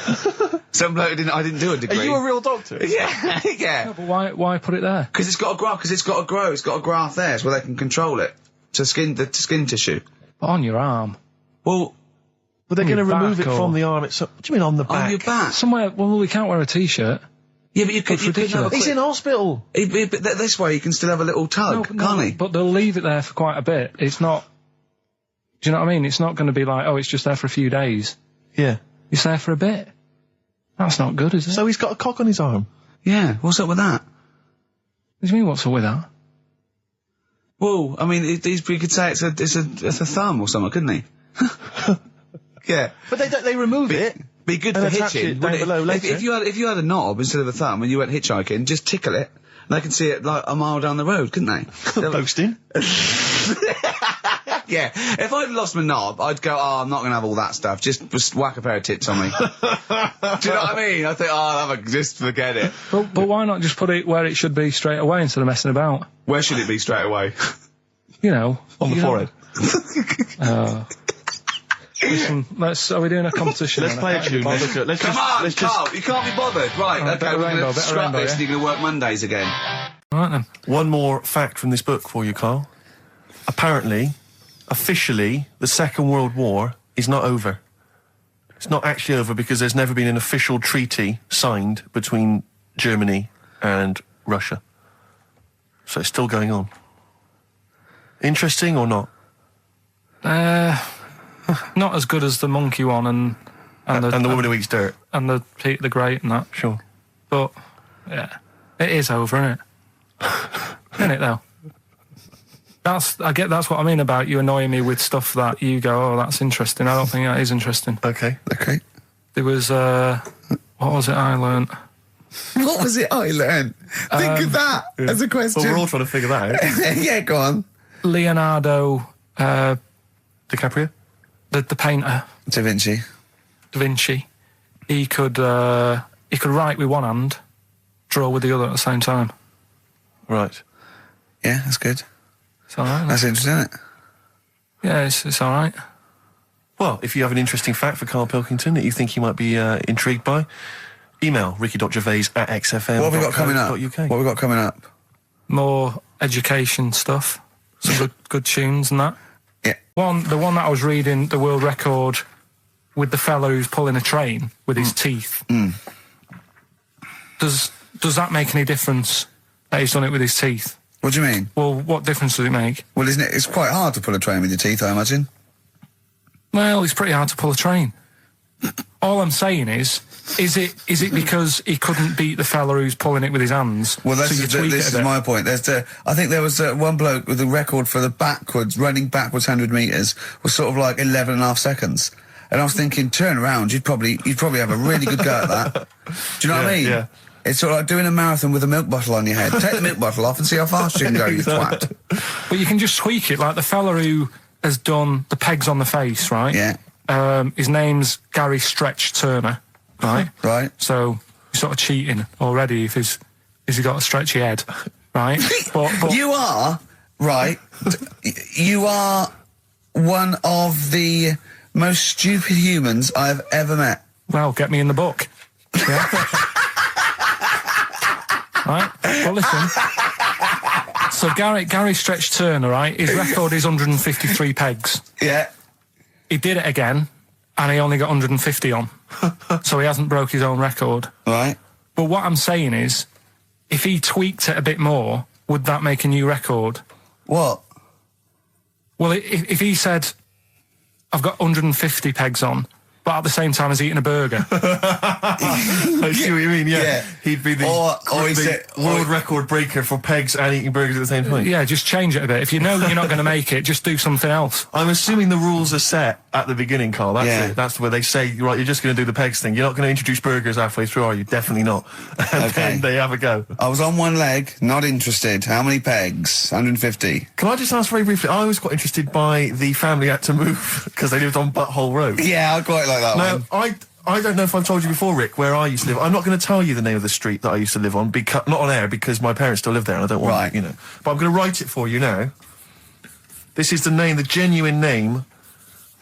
Some bloke I didn't do a degree. Are you a real doctor? Yeah, yeah. But why put it there? Because it's got to grow, it's got a graft there, so they can control it. To skin tissue. On your arm. Well, But they're On going to your remove back it or- from the arm itself. What do you mean on the back? on your back. Somewhere, well, we can't wear a t-shirt. Yeah, but you could That's have a ridiculous. He's in hospital. But this way you can still have a little tug, can't he? But they'll leave it there for quite a bit. It's not, do you know what I mean? It's not going to be like, oh, it's just there for a few days. Yeah. It's there for a bit. That's not good, is it? So he's got a cock on his arm. Yeah, what's up with that? What do you mean, what's up with that? Well, I mean, he could say it's a thumb or something, couldn't he? Yeah. But they remove it. Be good And for attach hitching. it down wouldn't below later. If you had a knob instead of a thumb and you went hitchhiking, just tickle it, and they can see it like a mile down the road, couldn't they? Boasting. Yeah, if I'd lost my knob, I'd go, I'm not going to have all that stuff. Just whack a pair of tits on me. Do you know what I mean? I think, just forget it. But why not just put it where it should be straight away instead of messing about? Where should it be straight away? You know. On the forehead. Listen, are we doing a competition? Let's play a tune. Come on, Carl, you can't be bothered. Right, okay, we're going to scrap this and you're going to work Mondays again. All right then. One more fact from this book for you, Carl. Apparently, officially, the Second World War is not over. It's not actually over because there's never been an official treaty signed between Germany and Russia. So it's still going on. Interesting or not? Not as good as the monkey one and the woman who eats dirt. And the Peter the Great and that. Sure. But, yeah, it is over, isn't it? Isn't it, though? That's what I mean about you annoying me with stuff that you go, oh, that's interesting. I don't think that is interesting. Okay. There was, what was it I learnt? What was it I learned? Think of that as a question. Well, we're all trying to figure that out. Yeah, go on. Leonardo, DiCaprio? the painter. Da Vinci. He could write with one hand, draw with the other at the same time. Right. Yeah, that's good. It's all right. That's interesting, isn't it? Yeah, it's all right. Well, if you have an interesting fact for Karl Pilkington that you think he might be intrigued by, email ricky.gervais@xfm.co.uk. What have we got coming up? What have we got coming up? More education stuff. Some good tunes and that. Yeah. The one that I was reading, the world record with the fellow who's pulling a train with his teeth. Does that make any difference that he's done it with his teeth? What do you mean? Well, what difference does it make? Well, isn't it? It's quite hard to pull a train with your teeth, I imagine. Well, it's pretty hard to pull a train. All I'm saying is it because he couldn't beat the fella who's pulling it with his hands? Well, this is my point. I think there was one bloke with a record for the running backwards 100 metres was sort of like 11.5 seconds. And I was thinking, turn around, you'd probably have a really good go at that. Do you know what I mean? Yeah. It's sort of like doing a marathon with a milk bottle on your head. Take the milk bottle off and see how fast you can go, you twat. But you can just tweak it, like the fella who has done the pegs on the face, right? Yeah. His name's Gary Stretch Turner, right? Right. So you're sort of cheating already if he's got a stretchy head, right? but you are, right, you are one of the most stupid humans I've ever met. Well, get me in the book. Yeah. Right? Well, listen. So Gary Stretch Turner, right? His record is 153 pegs. Yeah. He did it again, and he only got 150 on. So he hasn't broke his own record. Right. But what I'm saying is, if he tweaked it a bit more, would that make a new record? What? Well, if he said, I've got 150 pegs on, but at the same time as eating a burger. I see what you mean, yeah. He'd be the world record breaker for pegs and eating burgers at the same time. Yeah, just change it a bit. If you know you're not going to make it, just do something else. I'm assuming the rules are set at the beginning, Carl. That's it. That's where they say, right, you're just going to do the pegs thing. You're not going to introduce burgers halfway through, are you? Definitely not. And then they have a go. I was on one leg, not interested. How many pegs? 150. Can I just ask very briefly, I was quite interested by the family had to move because they lived on Butthole Road. Yeah, I quite like that one. I don't know if I've told you before, Rick, where I used to live. I'm not going to tell you the name of the street that I used to live on, not on air, because my parents still live there and I don't want, you know. But I'm going to write it for you now. This is the genuine name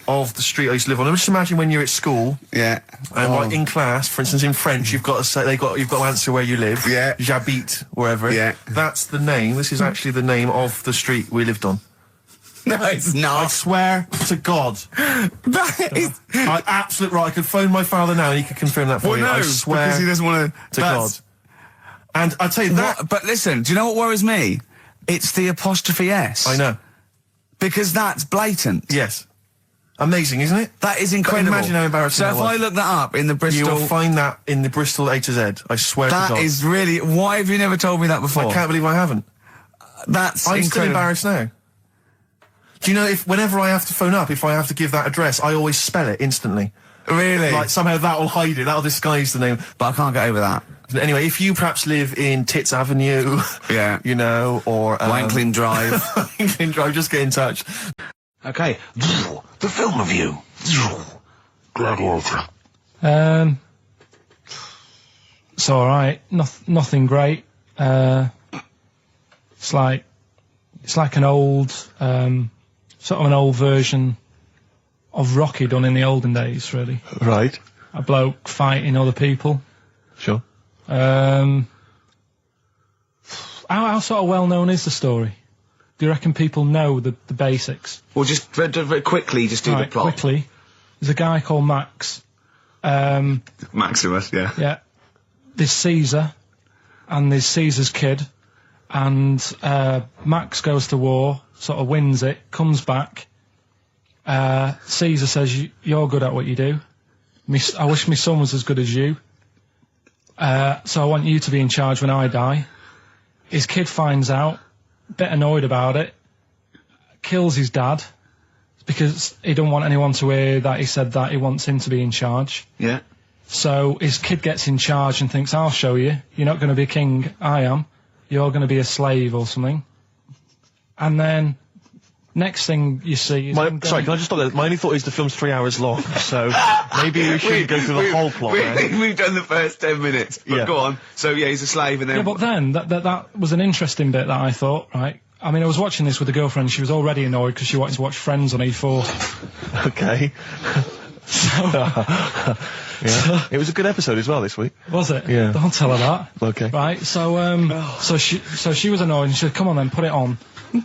of the street I used to live on. Just imagine when you're at school. Yeah. And like in class, for instance, in French, you've got to say, you've got to answer where you live. Yeah. J'habite, wherever. Yeah. That's the name. This is actually the name of the street we lived on. No, it's not. I swear to God. That is... I could phone my father now and he could confirm that for you. No, I swear because he doesn't want to God. And I'd say that... But listen, do you know what worries me? It's the apostrophe S. I know. Because that's blatant. Yes. Amazing, isn't it? That is incredible. But imagine how embarrassing that was. So if I look that up in the Bristol... You will find that in the Bristol A to Z. I swear to God. That is really... Why have you never told me that before? I can't believe I haven't. That's I'm incredible. still embarrassed now. Do you know, whenever I have to phone up, if I have to give that address, I always spell it instantly. Really? Like, somehow that'll hide it, that'll disguise the name. But I can't get over that. Anyway, if you perhaps live in Tits Avenue, Yeah. you know, or Wanklin Drive. Wanklin Drive, just get in touch. Okay. The film review. Gladiator. It's all right. Nothing great. It's like an old, sort of an old version of Rocky done in the olden days, really. Right. A bloke fighting other people. Sure. How sort of well known is the story? Do you reckon people know the basics? Well, just very quickly, just do the plot. Quickly. There's a guy called Max. Maximus, yeah. Yeah. There's Caesar, and there's Caesar's kid, and Max goes to war, sort of wins it, comes back. Caesar says, "You're good at what you do. I wish my son was as good as you. So I want you to be in charge when I die." His kid finds out, a bit annoyed about it, kills his dad, because he don't want anyone to hear that he said that he wants him to be in charge. Yeah. So his kid gets in charge and thinks, "I'll show you. You're not going to be king, I am. You're going to be a slave or something." And then, next thing you see is... Sorry, can I just stop there? My only thought is the film's 3 hours long, so maybe we shouldn't go through the whole plot. We've done the first 10 minutes, but Yeah. go on. So, yeah, he's a slave and then... Yeah, but then, that was an interesting bit that I thought, right? I mean, I was watching this with a girlfriend. She was already annoyed because she wanted to watch Friends on E4. Okay. Yeah. It was a good episode as well this week. Was it? Yeah. Don't tell her that. Okay. Right. So she was annoyed and she said, "Come on then, put it on."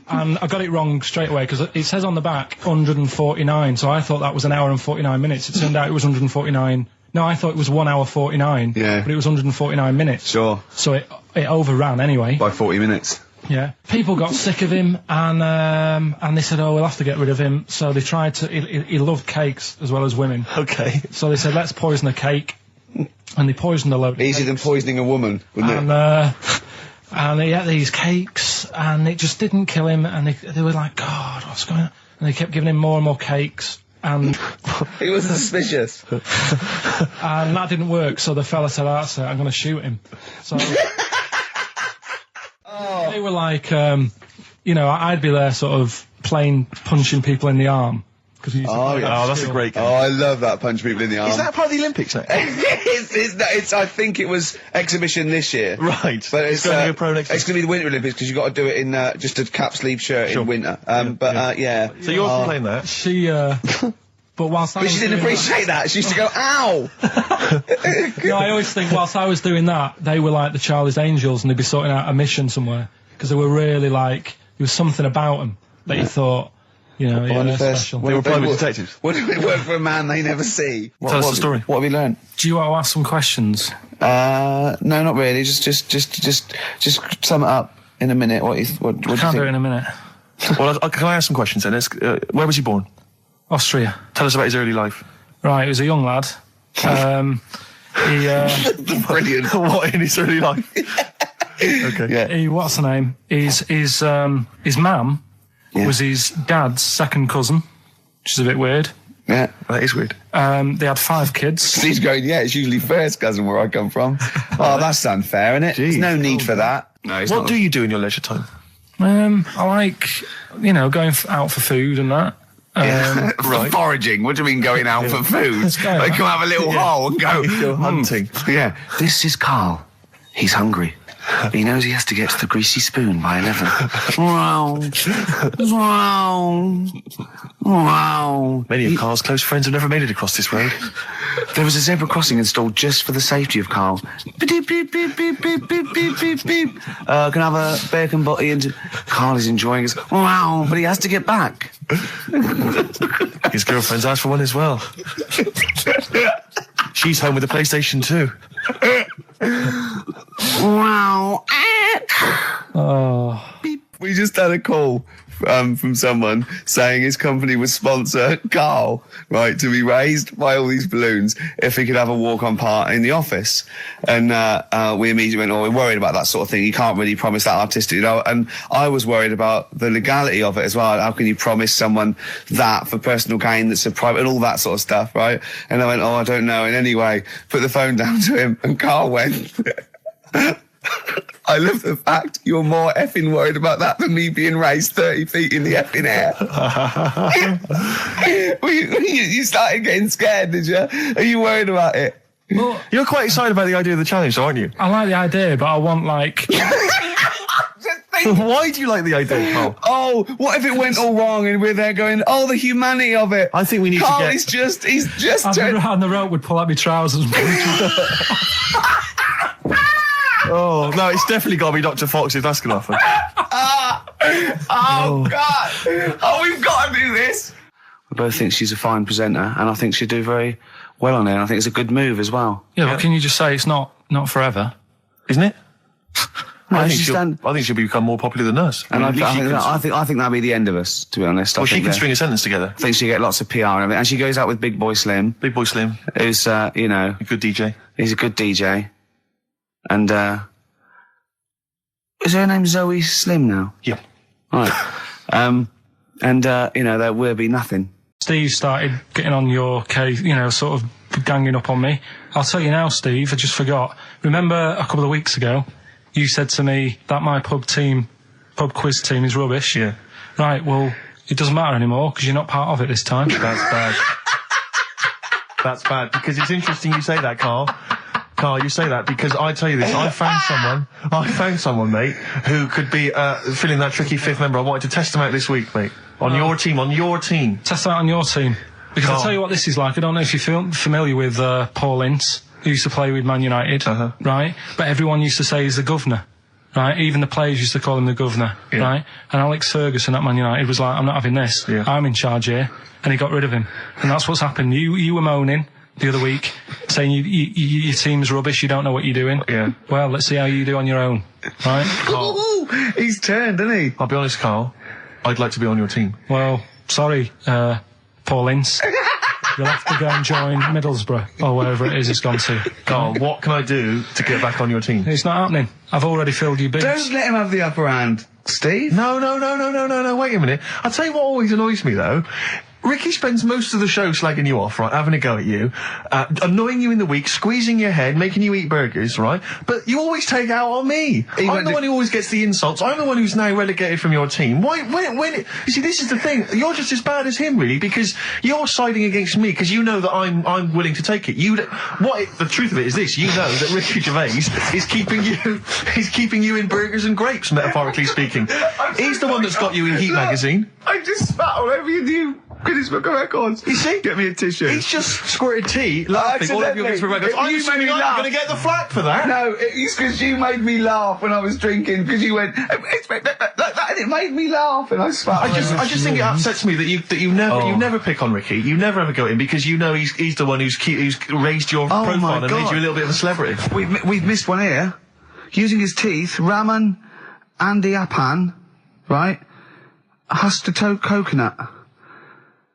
And I got it wrong straight away because it says on the back 149. So I thought that was an hour and 49 minutes. It turned out it was 149. No, I thought it was 1 hour 49. Yeah. But it was 149 minutes. Sure. So it overran anyway. By 40 minutes. Yeah. People got sick of him and they said, "Oh, we'll have to get rid of him." So they tried to, he loved cakes as well as women. Okay. So they said, "Let's poison a cake." And they poisoned a load of Easier than cakes. poisoning a woman, wouldn't it? And he ate these cakes and it just didn't kill him, and they were like, "God, what's going on?" And they kept giving him more and more cakes, and He was suspicious. and that didn't work, so the fella said, "That's it, I'm going to shoot him." So they were like, you know, I'd be there sort of punching people in the arm. Oh, yeah. Oh, that's a great game. Oh, I love that, punch people in the arm. Is that part of the Olympics now? it's I think it was exhibition this year. Right. But it's going to be a pro next It's going to be the Winter Olympics because you've got to do it in just a cap sleeve shirt in winter. Yeah. So you're playing that? She, but whilst I But was she didn't doing appreciate that. She used to go, "Ow!" No, I always think whilst I was doing that, they were like the Charlie's Angels and they'd be sorting out a mission somewhere. Because they were really like, there was something about them that you thought, you know, yeah, they're special. They were private detectives. What do we work for a man they never see? Tell us the story. What have you learned? Do you want to ask some questions? No, not really. Just sum it up in a minute. What do you Can't think? do it in a minute. Well, can I ask some questions then? Where was he born? Austria. Tell us about his early life. Right, he was a young lad. Brilliant. What in his early life? Okay. Yeah. What's the name? His mum was his dad's second cousin, which is a bit weird. Yeah. That is weird. They had 5 kids. He's going, yeah, it's usually first cousin where I come from. Oh, that's unfair, isn't it? There's no need for that. No, it's What not. do you do in your leisure time? I like, you know, going out for food and that. For foraging. What do you mean going out for food? going They out. come have a little hole and go Go hunting. Yeah. This is Karl. He's hungry. He knows he has to get to the greasy spoon by 11. Wow. Wow. Wow. Many of Carl's close friends have never made it across this road. There was a zebra crossing installed just for the safety of Karl. Beep, beep, beep, beep, beep, beep, beep, beep, beep. Can I have a bacon butty? And Karl is enjoying his... Wow, but he has to get back. His girlfriend's asked for one as well. She's home with a PlayStation 2. Wow. Oh. We just had a call from someone saying his company would sponsor Karl, right, to be raised by all these balloons if he could have a walk-on part in the office. And we immediately went, "Oh, we're worried about that sort of thing. You can't really promise that artistic, you know." And I was worried about the legality of it as well. How can you promise someone that for personal gain that's a private and all that sort of stuff, right? And I went, "Oh, I don't know." And anyway, put the phone down to him and Karl went, I love the fact you're more effing worried about that than me being raised 30 feet in the effing air. You started getting scared, did you? Are you worried about it? Well, You're quite excited about the idea of the challenge, aren't you? I like the idea, but I want, like... Why do you like the idea, Carl? Oh, what if it went all wrong and we're there going, oh, the humanity of it. I think we need Carl, to get... he's just I've turned... been around the rope, would pull out my trousers and Oh, no, it's definitely got to be Dr. Fox if that's going to happen. Oh, God. Oh, we've got to do this. I both think she's a fine presenter, and I think she'd do very well on it, and I think it's a good move as well. Yeah, but can you just say it's not forever? Isn't it? I think she'll she'll become more popular than us. And at least she can- I think that'd be the end of us, to be honest. Well, she can string a sentence together. I think she'll get lots of PR and everything. And she goes out with Big Boy Slim, Big Boy Slim, who's, you know... a good DJ. He's a good DJ. And, is her name Zoe Slim now? Yeah. Right. And, you know, there will be nothing. Steve started getting on your case, you know, sort of ganging up on me. I'll tell you now, Steve, I just forgot. Remember a couple of weeks ago, you said to me that my pub quiz team is rubbish? Yeah. Right, well, it doesn't matter anymore because you're not part of it this time. That's bad. That's bad, because it's interesting you say that, Carl. Carl, you say that because I tell you this, I found someone, mate, who could be filling that tricky fifth member. I wanted to test him out this week, mate. On your team. Test out on your team. Because Carl. I'll tell you what this is like. I don't know if you're familiar with Paul Ince, who used to play with Man United, right? But everyone used to say he's the governor, right? Even the players used to call him the governor, right? And Alex Ferguson at Man United was like, I'm not having this. Yeah. I'm in charge here. And he got rid of him. And that's what's happened. You were moaning the other week, saying your team's rubbish, you don't know what you're doing. Yeah. Well, let's see how you do on your own, right? Ooh, he's turned, isn't he? I'll be honest, Carl. I'd like to be on your team. Well, sorry, Paul Ince. You'll have to go and join Middlesbrough, or wherever it is it's gone to. Carl, what can I do to get back on your team? It's not happening. I've already filled your bins. Don't let him have the upper hand, Steve. No, wait a minute. I'll tell you what always annoys me, though. Ricky spends most of the show slagging you off, right, having a go at you, annoying you in the week, squeezing your head, making you eat burgers, right? But you always take out on me. I'm the one who always gets the insults. I'm the one who's now relegated from your team. Why, you see, this is the thing. You're just as bad as him, really, because you're siding against me, because you know that I'm willing to take it. The truth of it is this, you know that Ricky Gervais is keeping you in burgers and grapes, metaphorically speaking. He's the one that's got you in Heat magazine. I just spat all over your new Guinness Book of Records. You see? Get me a tissue. He's just squirted tea, laughing all over your Guinness Book of Records. I'm assuming I'm going to get the flack for that. No, it's because you made me laugh when I was drinking, because you went, like that, and it made me laugh, and I spat. I just think it upsets me that you never pick on Ricky. You never ever go in because you know he's the one who's raised your profile and made you a little bit of a celebrity. We've missed one here. Using his teeth, Raman Andiapan, right, husked a coconut.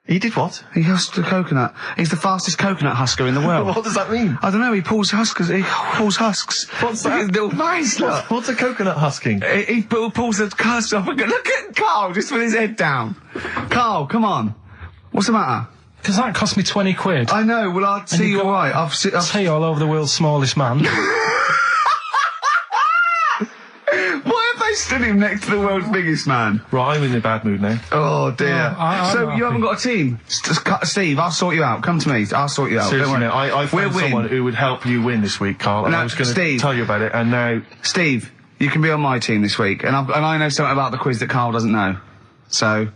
He did what? He husked a coconut. He's the fastest coconut husker in the world. What does that mean? I don't know, he pulls husks. What's that? His little face, look. What's a coconut husking? He pulls the husk off and look at Carl, just with his head down. Carl, come on. What's the matter? Because that cost me 20 quid. I know, well, I'll see you alright. I've Tea all over the world's smallest man. Why have they stood him next to the world's biggest man? Right, I'm in a bad mood now. Oh, dear. I'm So not you haven't got a team? Steve, I'll sort you out. Come to me. I'll sort you out. Seriously, Don't no, worry. I found We'll someone win. who would help you win this week, Carl, and No, I was going to Steve. tell you about it, and now... Steve, you can be on my team this week, and I know something about the quiz that Carl doesn't know. So...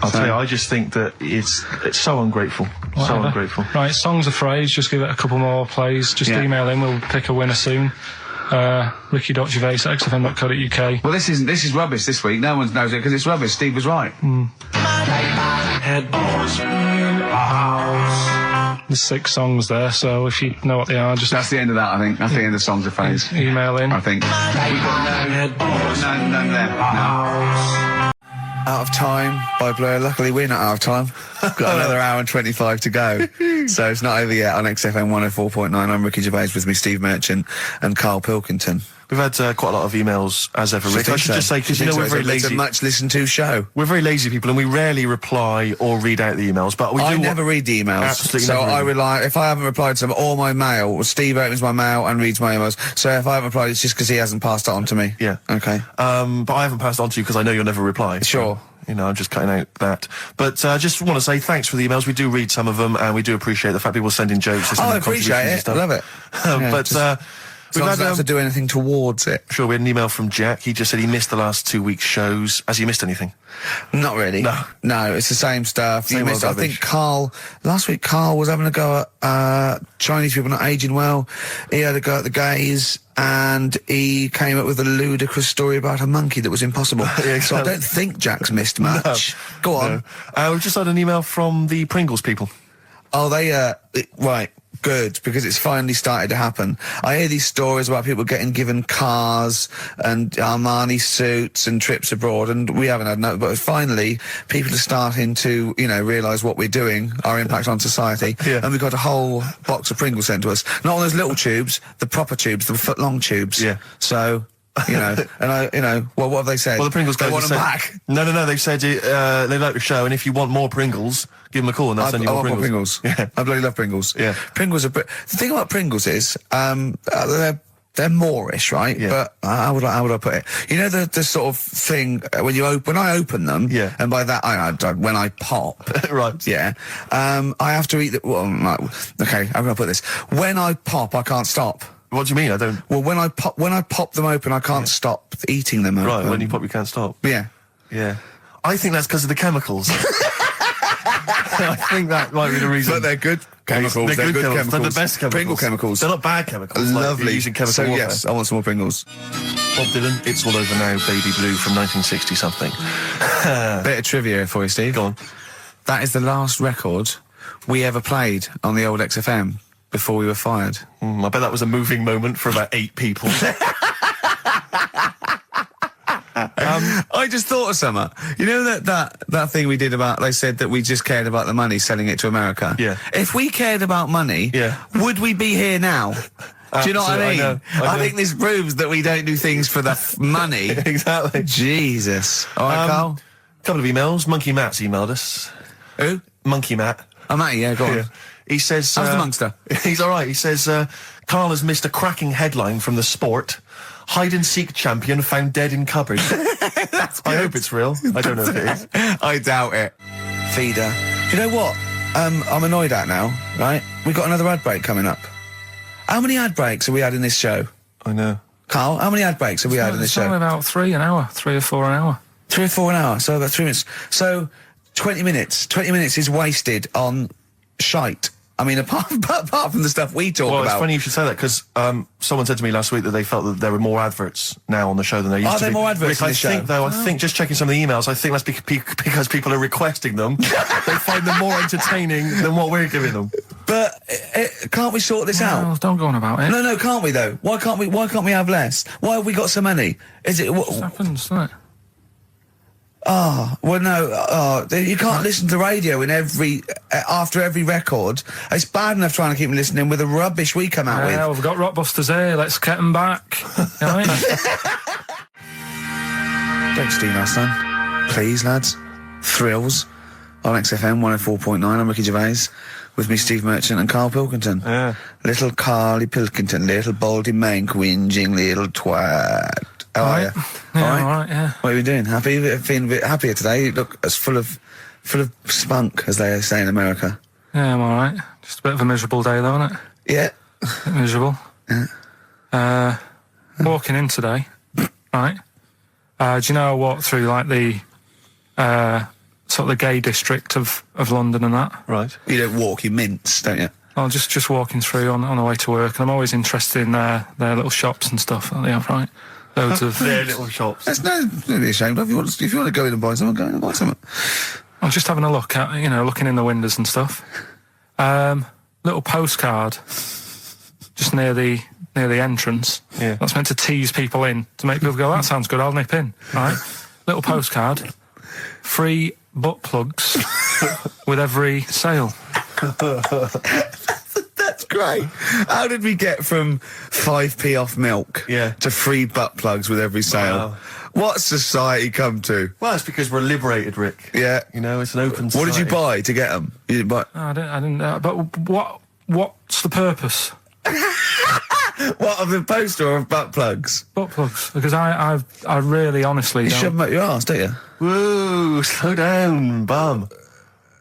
I'll tell you, I just think that it's so ungrateful. So Whatever. ungrateful. Right, Songs of Phrase, just give it a couple more plays. Just Yeah. email in, we'll pick a winner soon. Ricky.gervais@xfm.co.uk. Well, this is rubbish this week. No one knows it because it's rubbish. Steve was right. There's 6 songs there, so if you know what they are, just That's the end of that, I think. That's the end of Songs of Phase. email in. I think. We've got none there. No. Out of Time by Blur. Luckily, we're not out of time. Got another hour and 25 to go. So it's not over yet on XFM 104.9. I'm Ricky Gervais, with me Steve Merchant and Karl Pilkington. We've had quite a lot of emails, as ever, Rick. I should just say, because you know we're very lazy. It's a much listened to show. We're very lazy people, and we rarely reply or read out the emails, but we do. I never read the emails. Absolutely so never I read rely, if I haven't replied to them, or my mail, well, Steve opens my mail and reads my emails. So if I haven't replied, it's just because he hasn't passed it on to me. Yeah. Okay. But I haven't passed it on to you because I know you'll never reply. Sure. You know, I'm just cutting out that. But I just want to say thanks for the emails. We do read some of them, and we do appreciate the fact people send in jokes. I appreciate it. I love it. We've had to do anything towards it. Sure, we had an email from Jack. He just said he missed the last 2 weeks' shows. Has he missed anything? Not really. No, it's the same stuff. Same old I think last week Karl was having a go at Chinese people not aging well. He had a go at the gays, and he came up with a ludicrous story about a monkey that was impossible. Yeah, exactly. So I don't think Jack's missed much. Go on. No. We've just had an email from the Pringles people. Oh, right. Good, because it's finally started to happen. I hear these stories about people getting given cars and Armani suits and trips abroad, and we haven't had no, but finally people are starting to, realise what we're doing, our impact on society, and we've got a whole box of Pringles sent to us. Not on those little tubes, the proper tubes, the foot-long tubes. Yeah. So... and what have they said? Well, the Pringles guys they want them back. No, they've said they like the show, and if you want more Pringles, give them a call and they'll send you more Pringles. Pringles. Yeah. I bloody love Pringles. Yeah. Pringles are... The thing about Pringles is, they're Moorish, right? Yeah. But how would I put it? You know the sort of thing when I open them, yeah. And by that when I pop, right? Yeah. I have to eat the. Well, okay, I'm gonna put this. When I pop, I can't stop. What do you mean? I don't. Well, when I pop them open, I can't stop eating them. Right. When you pop, you can't stop. Yeah. Yeah. I think that's because of the chemicals. I think that might be the reason. But they're good chemicals. They're good chemicals. They're the best chemicals. Pringle chemicals. They're not bad chemicals. Lovely. Like using chemical warfare. Yes, I want some more Pringles. Bob Dylan, It's All Over Now, Baby Blue from 1960 something. Bit of trivia for you, Steve. Go on. That is the last record we ever played on the old XFM before we were fired. I bet that was a moving moment for about 8 people. I just thought of something. You know that thing we did about, they said that we just cared about the money, selling it to America? Yeah. If we cared about money, would we be here now? Do you know what I mean? I think this proves that we don't do things for the money. Exactly. Jesus. All right, Karl? Couple of emails. Monkey Matt's emailed us. Who? Monkey Matt. Oh, Matty, yeah, go on. Yeah. He says... How's the Monster? He's all right. He says, Karl has missed a cracking headline from The Sport. Hide-and-seek champion found dead in cupboard. I hope it's real. I don't know if it is. I doubt it. Feeder. Do you know what? I'm annoyed at now, right? We've got another ad break coming up. How many ad breaks have we had in this show? I know. Karl, how many ad breaks have we had in this show? It's about 3 an hour, 3 or 4 an hour. 3 or 4 an hour, so about 3 minutes. So, 20 minutes. 20 minutes is wasted on shite. I mean, apart from the stuff we talk about. Well, it's funny you should say that, because someone said to me last week that they felt that there were more adverts now on the show than there used to be. Are there more adverts Rick, in the show? I think, just checking some of the emails, I think that's because people are requesting them. They find them more entertaining than what we're giving them. But can't we sort this out? Don't go on about it. No, can't we though? Why can't we have less? Why have we got so many? Is it what happens, doesn't it? Well, no, you can't listen to radio after every record. It's bad enough trying to keep them listening with the rubbish we come out with. Yeah, we've got Rockbusters here, let's get them back. Don't steam our son. Please, lads. Thrills on XFM 104.9. I'm Ricky Gervais, with me Steve Merchant and Karl Pilkington. Yeah. Little Karl Pilkington, little baldy mank whinging little twat. How are you? Yeah, all right, yeah. What are you doing? Happy? Feeling a bit happier today? You look as full of spunk, as they say in America. Yeah, I'm all right. Just a bit of a miserable day, though, isn't it? Yeah. A bit miserable. Yeah. Walking in today, right? Do you know I walked through, like, the sort of the gay district of London and that? Right. You don't walk, you mince, don't you? I'm just walking through on the way to work, and I'm always interested in their little shops and stuff that they have, right? Loads of their little shops. That's don't be ashamed of. If you want to go in and buy something, go in and buy something. I'm just having a look at, looking in the windows and stuff. Little postcard just near the entrance. Yeah. That's meant to tease people in, to make people go, that sounds good, I'll nip in. Right? Little postcard. Free butt plugs with every sale. That's great. How did we get from 5p off milk to free butt plugs with every sale? Wow. What's society come to? Well, it's because we're liberated, Rick. Yeah. You know, it's an open What society. did you buy to get them? You didn't buy... I didn't. But what's the purpose? What, of the poster or of butt plugs? Butt plugs, because I really honestly You don't. shove them up your arse, don't you? Whoa, slow down, bum.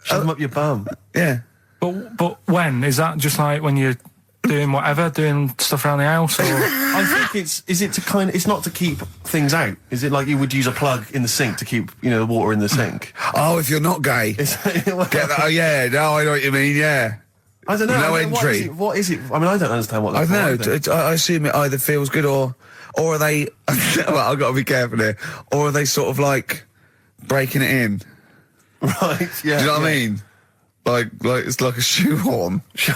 Shove them up your bum. Yeah. But when is that? Just like when you're doing whatever, doing stuff around the house, or I think it's not to keep things out. Is it like you would use a plug in the sink to keep, the water in the sink? Oh, if you're not gay. Get that? Oh, yeah. No, I know what you mean, yeah. I don't know. No I mean, entry. What is it? I mean, I don't understand what I that's don't know. I assume it either feels good or are they... well, I've got to be careful here. Or are they sort of like breaking it in? Right, yeah. Do you know what I mean? Like it's like a shoehorn. Sure.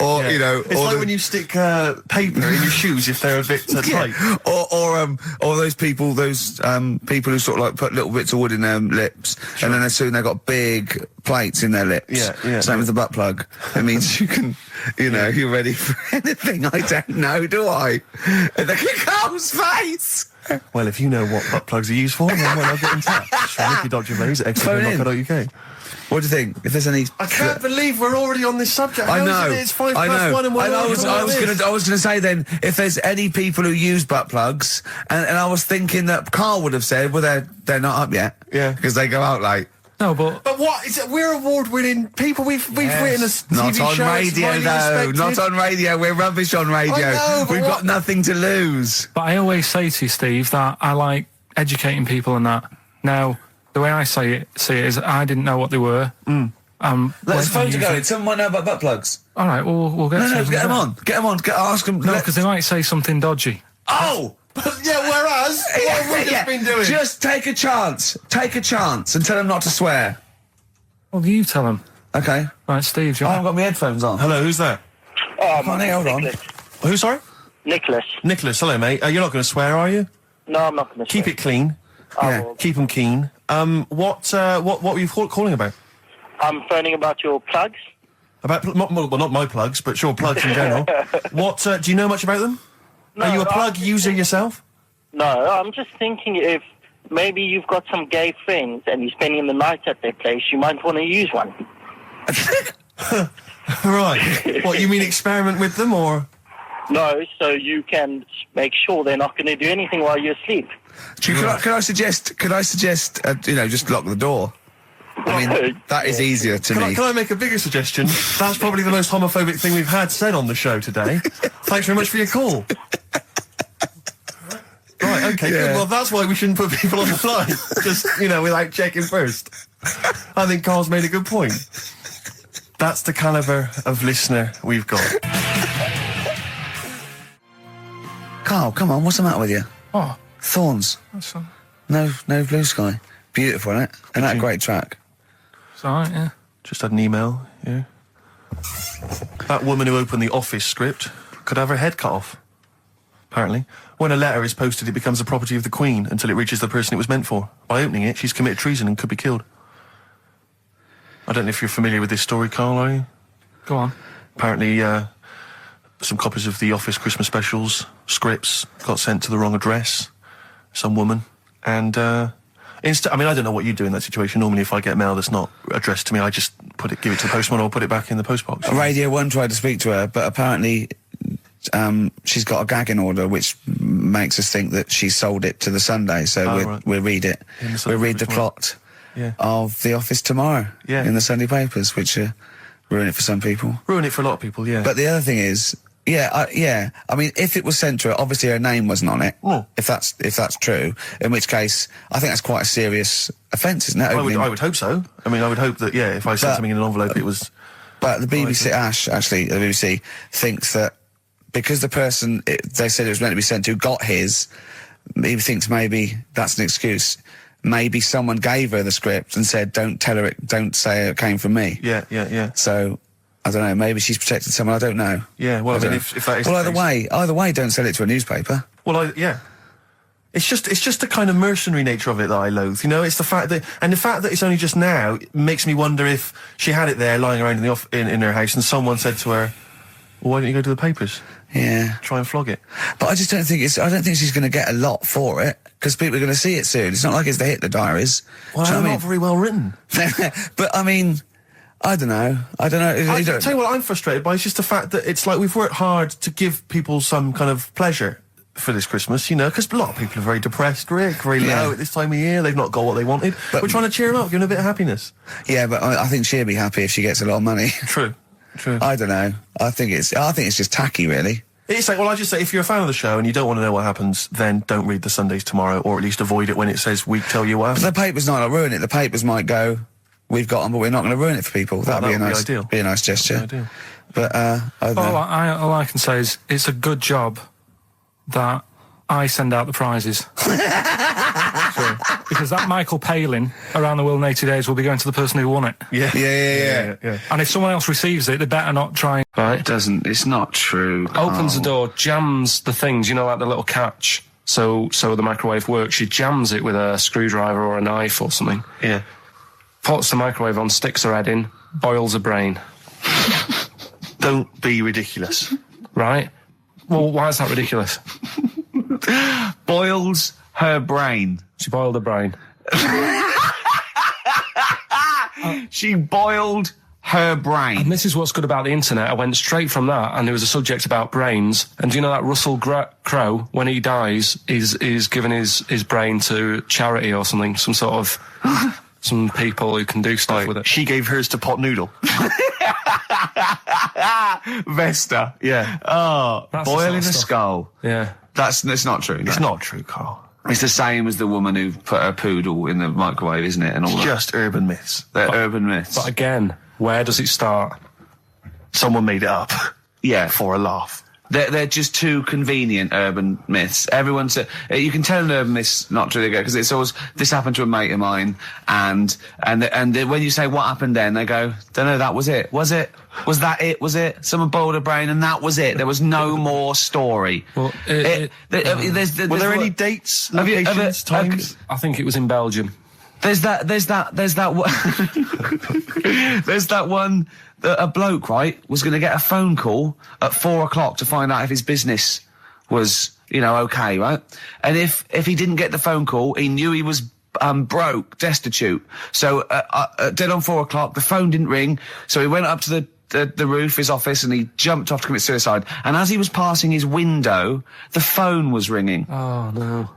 or Yeah. It's like when you stick paper in your shoes if they're a bit tight. Or those people who sort of like put little bits of wood in their lips, and then as soon they've got big plates in their lips. Yeah. Same with the butt plug. It means you can, you're ready for anything. I don't know, do I? And look at Carl's face. Well, if you know what butt plugs are used for, then why not get in touch? Ricky.Gervais at XFM.co.uk. What do you think? If there's any... I can't believe we're already on this subject. I know. How is it? It's 1 and we're I was gonna say then, if there's any people who use butt plugs, and I was thinking that Carl would have said, well, they're not up yet. Yeah. Because they go out late. no, but But what is it? We're award-winning people. We've written a TV Not on show. It's radio, highly though. respected. Not on radio. We're rubbish on radio. I know, but We've what- got nothing to lose. I always say to you, Steve, that I like educating people and that. Now, the way I see it is I didn't know what they were. Let's when I phone to use go. it- Someone might know about butt plugs. All right, we'll get. No, some get them of on. Get them on. Ask them. that. No, because they might say something dodgy. Oh! Yeah, whereas, what have we just been doing? Just take a chance. Take a chance and tell them not to swear. Well, you tell them. Okay. Right, Steve. I haven't got my headphones on. Hello, who's that? Hold on. Who, sorry? Nicholas. Nicholas, hello, mate. You're not going to swear, are you? No, I'm not going to Keep it clean. Yeah. Keep them keen. What were you calling about? I'm phoning about your plugs. About, not my plugs, but sure, plugs in general. What, do you know much about them? No, Are you a plug I'm user yourself? No, I'm just thinking if maybe you've got some gay friends and you're spending the night at their place, you might want to use one. Right. What, you mean experiment with them, or? No, so you can make sure they're not going to do anything while you're asleep. Could I suggest, just lock the door? I mean, that is easier to me. Can I make a bigger suggestion? That's probably the most homophobic thing we've had said on the show today. Thanks very much for your call. Right, okay, good. Well, that's why we shouldn't put people on the line. Just, without checking first. I think Carl's made a good point. That's the calibre of listener we've got. Carl, come on, what's the matter with you? Oh, Thorns. that's No blue sky. Beautiful, isn't it? And that great track. it's all right, yeah. Just had an email, yeah. That woman who opened the Office script could have her head cut off. Apparently. When a letter is posted, it becomes the property of the Queen until it reaches the person it was meant for. By opening it, she's committed treason and could be killed. I don't know if you're familiar with this story, Carl, are you? Go on. Apparently, some copies of the Office Christmas specials, scripts, got sent to the wrong address. Some woman. And, I don't know what you do in that situation. Normally, if I get mail that's not addressed to me, I just give it to the postman or put it back in the postbox. Radio 1 tried to speak to her, but apparently she's got a gagging order, which makes us think that she sold it to the Sunday. So we'll read it. We'll read the plot of The Office tomorrow in the Sunday papers, which ruin it for some people. Ruin it for a lot of people, yeah. But the other thing is, I mean, if it was sent to her, obviously her name wasn't on it. Oh. If that's true, in which case, I think that's quite a serious offence, isn't it? I would hope so. I mean, I would hope that, if I sent something in an envelope, it was... But the BBC, the BBC thinks that because the person they said it was meant to be sent to got his, he thinks maybe that's an excuse. Maybe someone gave her the script and said, don't say it came from me. Yeah. So, I don't know, maybe she's protected someone, I don't know. Yeah, well, I mean, if that is Well, the case- either way, don't sell it to a newspaper. Well, It's just the kind of mercenary nature of it that I loathe. You know, it's the fact that it's only just now makes me wonder if she had it there lying around in her house and someone said to her, well, why don't you go to the papers? Yeah. Try and flog it. But I just don't think she's going to get a lot for it, because people are going to see it soon. It's not like it's the Hitler Diaries. Well, Do you know they're what I not very well written. mean? But I mean, I don't know. I tell you what I'm frustrated by. It's just the fact that it's like we've worked hard to give people some kind of pleasure for this Christmas, you know, because a lot of people are very depressed, Rick, really low at this time of year. They've not got what they wanted. But we're trying to cheer them up, give them a bit of happiness. Yeah, but I think she'll be happy if she gets a lot of money. True. I don't know. I think it's just tacky, really. It's like, well, I just say, if you're a fan of the show and you don't want to know what happens, then don't read the Sundays Tomorrow, or at least avoid it when it says we tell you what happens. But the papers might not ruin it. The papers might go, we've got them, but we're not going to ruin it for people. Well, That'd be ideal. Be a nice gesture. Ideal. But I don't know. All I can say is it's a good job that I send out the prizes. Because that Michael Palin around the world in 80 days will be going to the person who won it. Yeah. And if someone else receives it, they better not try. Right? It's not true. Carl. Opens the door, jams the things, you know, like the little catch. So the microwave works. She jams it with a screwdriver or a knife or something. Yeah. Puts the microwave on, sticks her head in, boils her brain. Don't be ridiculous. Right? Well, why is that ridiculous? Boils her brain. She boiled her brain. She boiled her brain. And this is what's good about the internet. I went straight from that, and there was a subject about brains. And do you know that Russell Crowe, when he dies, is giving his brain to charity or something, some sort of some people who can do stuff with it. She gave hers to Pot Noodle. Vesta. Yeah. Oh, That's boiling the a sort of stuff. skull. Yeah. That's not true. No. It's not true, Carl. It's the same as the woman who put her poodle in the microwave, isn't it? And all that. Just urban myths. They're urban myths. But again, where does it start? Someone made it up. Yeah. For a laugh. They're just too convenient urban myths. Everyone said you can tell an urban myth's not true because it's always this happened to a mate of mine, and when you say what happened then, they go, don't know, that was it. Was it? Was that it? Was it? Someone boiled a brain and that was it. There was no more story. Well, Were there any dates, locations, times? I think it was in Belgium. There's that one. A bloke, right, was going to get a phone call at 4 o'clock to find out if his business was, okay, right? And if he didn't get the phone call, he knew he was broke, destitute. So dead on 4 o'clock, the phone didn't ring, so he went up to the roof, his office, and he jumped off to commit suicide. And as he was passing his window, the phone was ringing. Oh, no.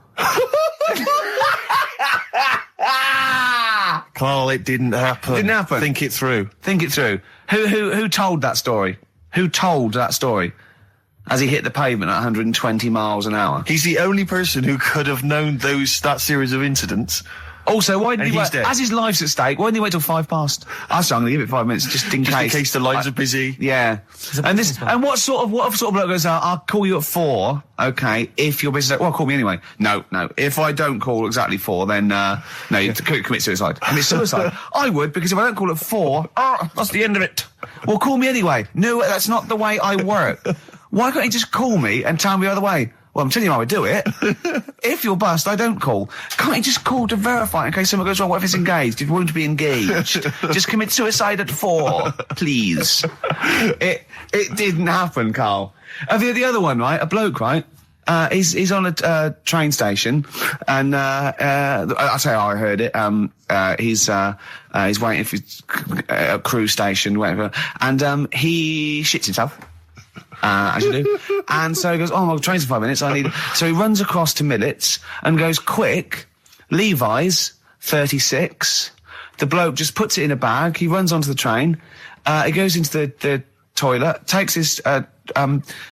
Carl, it didn't happen. Didn't happen. Think it through. Think it through. Who told that story? Who told that story? As he hit the pavement at 120 miles an hour. He's the only person who could have known that series of incidents. Also, why didn't And he he's wait? dead. As his life's at stake, why didn't he wait till 5 past? I'm going to give it 5 minutes just in Just case. in case the lines are busy. Yeah. And what sort of bloke goes out, I'll call you at 4, okay, if you're busy. Well, call me anyway. No. If I don't call exactly 4, then, you commit suicide. Commit suicide. I would, because if I don't call at 4, that's the end of it. Well, call me anyway. No, that's not the way I work. Why can't you just call me and tell me the other way? Well, I'm telling you how I do it. If you're bust, I don't call. Can't you just call to verify in case something goes wrong? What if it's engaged? If you want to be engaged, just commit suicide at 4, please. It didn't happen, Carl. The other one, right? A bloke, right? He's on a train station, and I'll tell you how I heard it. He's waiting for a cruise station, whatever, and he shits himself. As you do. And so he goes, my train's in 5 minutes, So he runs across to Millets and goes, quick, Levi's, 36. The bloke just puts it in a bag, he runs onto the train, he goes into the toilet, takes his, on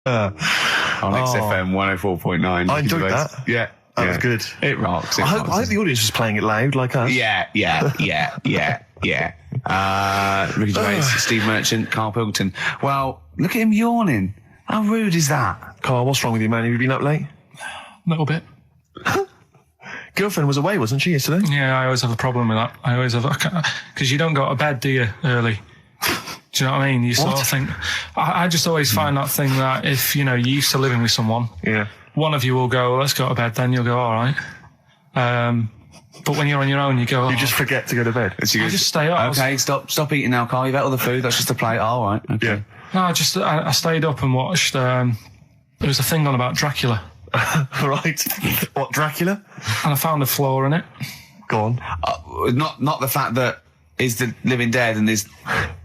XFM 104.9. I enjoyed that. Yeah. That was good. It rocks. I hope the audience was playing it loud, like us. Yeah. Ricky Gervais, Steve Merchant, Karl Pilkington. Well, look at him yawning. How rude is that? Carl, what's wrong with you, man? Have you been up late? A little bit. Girlfriend was away, wasn't she, yesterday? Yeah, I always have a problem with that. I always have, because you don't go to bed, do you, early? Do you know what I mean? You sort of think, I just always find that thing that if, you're used to living with someone. Yeah. one of you will go, let's go to bed, then you'll go, all right. But when you're on your own, you go, You just forget to go to bed. I just stay up. Okay, stop eating now, Carl. You've ate all the food. That's just a plate. All right. Okay. Yeah. No, I stayed up and watched, there was a thing on about Dracula. Right. What, Dracula? And I found a flaw in it. Go on. Not the fact that he's the living dead and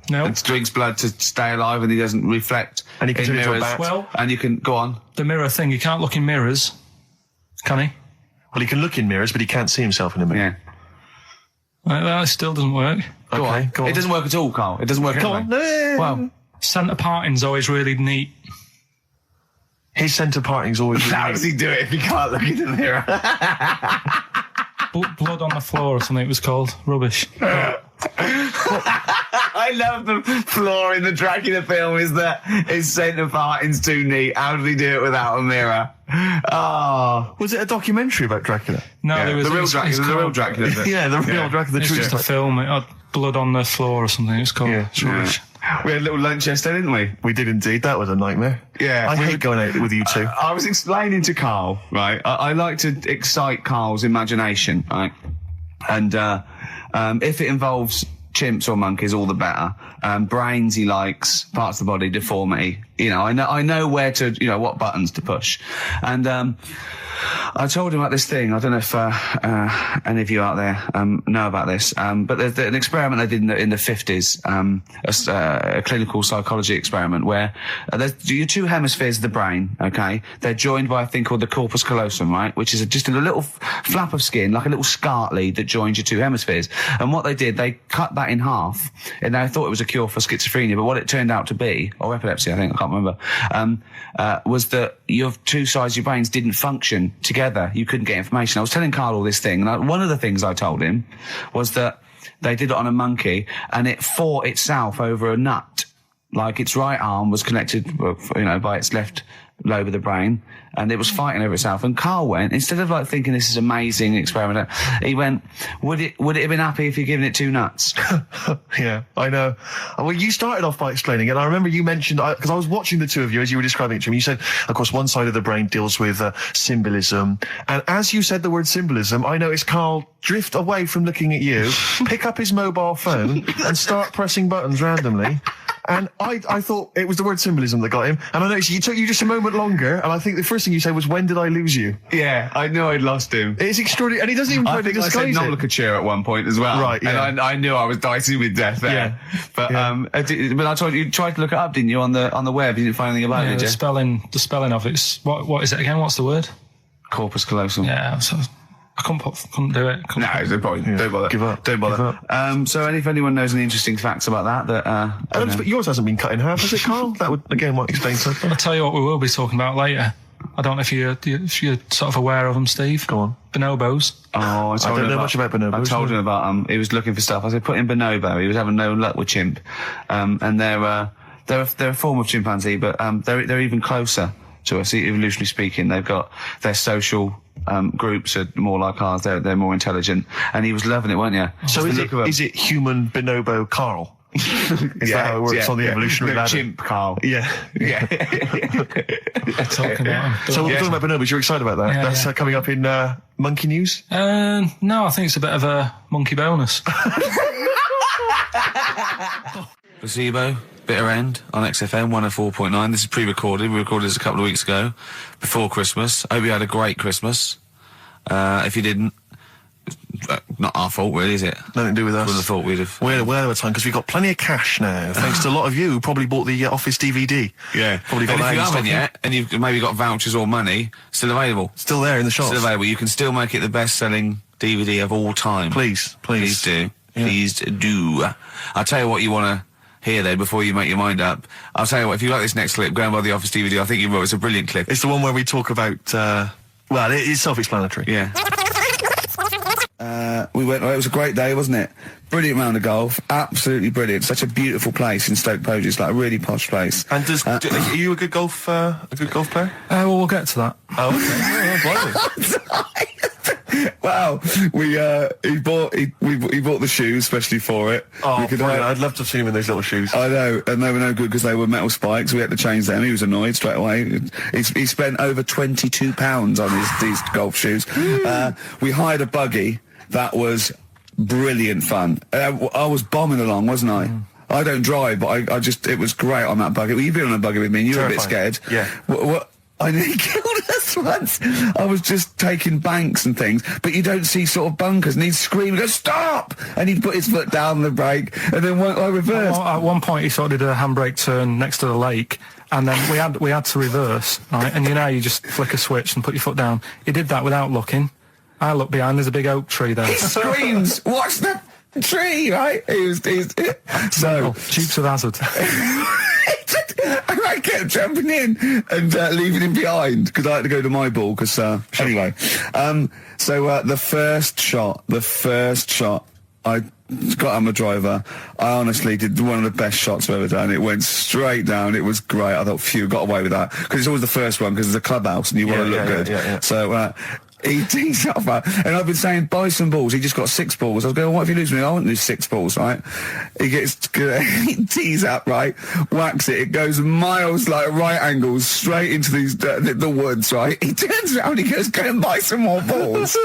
No. and drinks blood to stay alive and he doesn't reflect And he can in turn into a mirrors. bat. Well, And you can go on. the mirror thing, you can't look in mirrors, can he? Well, he can look in mirrors, but he can't see himself in a mirror. Yeah. That still doesn't work. Go on. Go on. It doesn't work at all, Carl. It doesn't work. Go anyway. on. No. Well, Centre parting's always really neat. His centre parting's always... how does he do it if he can't look in the mirror? Blood on the floor or something it was called. Rubbish. I love the flaw in the Dracula film is that his centre parting's too neat. How did he do it without a mirror? Oh. Was it a documentary about Dracula? No, Yeah, there was the real it's Dracula. The real called- Dracula. Bit. Yeah, the real Dracula, the It's true just a story. film. It had blood on the floor or something. It's called. Yeah. It's rubbish. We had a little lunch yesterday, didn't we? We did indeed. That was a nightmare. Yeah, I we hate were- going out with you two. I was explaining to Carl, right? I like to excite Carl's imagination, right? And if it involves chimps or monkeys, all the better. Brains he likes, parts of the body, deformity. You know, I know where to, what buttons to push. And I told him about this thing. I don't know if any of you out there know about this, but there's an experiment they did in the 50s, a clinical psychology experiment where there's your two hemispheres of the brain, okay? They're joined by a thing called the corpus callosum, right? Which is just a little flap of skin, like a little scarlet lead that joins your two hemispheres. And what they did, they cut that in half, and they thought it was a cure for schizophrenia, but what it turned out to be, or epilepsy, I think, I can't remember, was that your two sides of your brains didn't function together. You couldn't get information. I was telling Carl all this thing, and one of the things I told him was that they did it on a monkey, and it fought itself over a nut. Like its right arm was connected, by its left lobe of the brain, and it was fighting over itself. And Carl went, instead of like thinking this is amazing experiment, he went, would it have been happy if you'd given it two nuts? Yeah, I know. Well, you started off by explaining it. I remember you mentioned, because I was watching the two of you as you were describing it to me, you said, of course, one side of the brain deals with symbolism. And as you said the word symbolism, I noticed Carl drift away from looking at you, pick up his mobile phone and start pressing buttons randomly. And I thought it was the word symbolism that got him. And I noticed it took you just a moment longer. And I think the first thing you said was, when did I lose you? Yeah, I knew I'd lost him. It's extraordinary. And he doesn't even try I to think I said disguise it. nomenclature at one point as well. Right, yeah. And I knew I was dicing with death there. Yeah. But Yeah. but I told you tried to look it up, didn't you, on the web? You didn't find anything about Yeah, it, did the you? spelling of it's what is it again? What's the word? Corpus callosum. Yeah, so I couldn't do it. No, don't bother. Don't bother. Give up. Don't bother. Give up. So if anyone knows any interesting facts about that, But yours hasn't been cut in half, has it, Carl? That would, again, might explain something. I'll tell you what we will be talking about later. I don't know if you're sort of aware of them, Steve. Go on. Bonobos. Oh, I don't know much about bonobos, I told no. him about he was looking for stuff. I said put in bonobo. He was having no luck with chimp, and they're a form of chimpanzee, but they're even closer to us, evolutionarily speaking. They've got their social groups are more like ours. They're more intelligent, and he was loving it, weren't you? So Just the look of 'em. is it human bonobo Carl? Is that how it works on the evolutionary no, ladder? chimp, Carl. Yeah. Yeah. Talking about 'em. So we're talking about bonobos. You're excited about that? Yeah, That's yeah. coming up in Monkey News? No, I think it's a bit of a monkey bonus. Placebo, Bitter End on XFM 104.9. This is pre-recorded. We recorded this a couple of weeks ago, before Christmas. Hope you had a great Christmas. If you didn't, not our fault, really, is it? Nothing to do with us. Would have thought we'd have. We're well over time because we've got plenty of cash now, thanks to a lot of you who probably bought the Office DVD. Yeah. Probably got And if that you in haven't stock. yet, and you've maybe got vouchers or money, still available. Still there in the shops. Still available. You can still make it the best-selling DVD of all time. Please. Please do. Yeah. Please do. I'll tell you what you want to hear, though, before you make your mind up. I'll tell you what, if you like this next clip, go and buy the Office DVD. I think you will. It's a brilliant clip. It's the one where we talk about, well, it's self-explanatory. Yeah. We went, it was a great day, wasn't it? Brilliant round of golf. Absolutely brilliant. Such a beautiful place in Stoke Poges. It's like a really posh place. And are you a good golf player? Well, we'll get to that. Oh, okay. Oh, blimey. Well, he bought the shoes especially for it. Oh, I'd love to have seen him in those little shoes. I know, and they were no good because they were metal spikes. We had to change them. He was annoyed straight away. He spent over £22 on these golf shoes. We hired a buggy. That was brilliant fun. I was bombing along, wasn't I? I don't drive, but it was great on that buggy. Well, you've been on a buggy with me and you were a bit scared. Yeah. What I nearly killed us once. I was just taking banks and things, but you don't see sort of bunkers, and he'd scream, go, stop! And he'd put his foot down the brake, and then I reversed. At one point, he sort of did a handbrake turn next to the lake, and then we had to reverse, right? And you know, you just flick a switch and put your foot down. He did that without looking. I looked behind, there's a big oak tree there. He screams, watch the tree, right? So Dukes of Hazzard. And I kept jumping in and leaving him behind because I had to go to my ball. Because anyway, the first shot, I got on the driver. I honestly did one of the best shots I've ever done. It went straight down. It was great. I thought, phew, got away with that because it's always the first one because it's a clubhouse and you want to look good. Yeah. So. He tees up, and I've been saying, buy some balls. He just got 6 balls. I was going, what if you lose me? I want to lose 6 balls, right? He tees up, right? Whacks it. It goes miles, like right angles, straight into these the woods, right? He turns around, he goes, go and buy some more balls.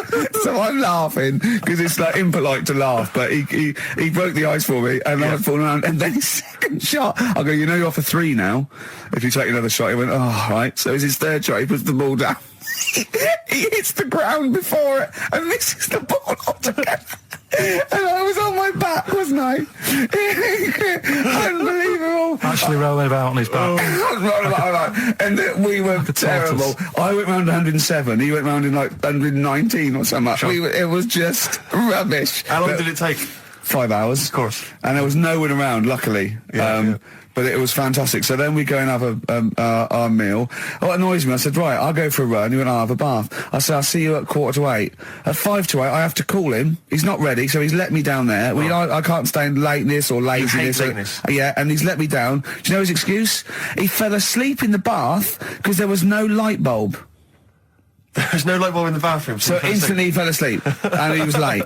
So I'm laughing because it's like impolite to laugh, but he broke the ice for me, and I was falling around. And then his second shot, I go, you know, you're off for 3 now. If you take another shot, he went, oh, right. So it's his third shot. He puts the ball down. He hits the ground before it and misses the ball altogether. And I was on my back, wasn't I? Unbelievable. Actually rolling about on his back. And we were terrible. I went round 107. He went round in like 119 or something. Sure. It was just rubbish. How long did it take? 5 hours. Of course. And there was no one around, luckily. But it was fantastic. So then we go and have our meal. What annoys me, I said, right, I'll go for a run. He went, I'll have a bath. I said, I'll see you at 7:45. At 7:55, I have to call him. He's not ready, so he's let me down there. I can't stand lateness or laziness. Yeah, and he's let me down. Do you know his excuse? He fell asleep in the bath because there was no light bulb. There's no light bulb in the bathroom. So instantly he fell asleep, and he was late.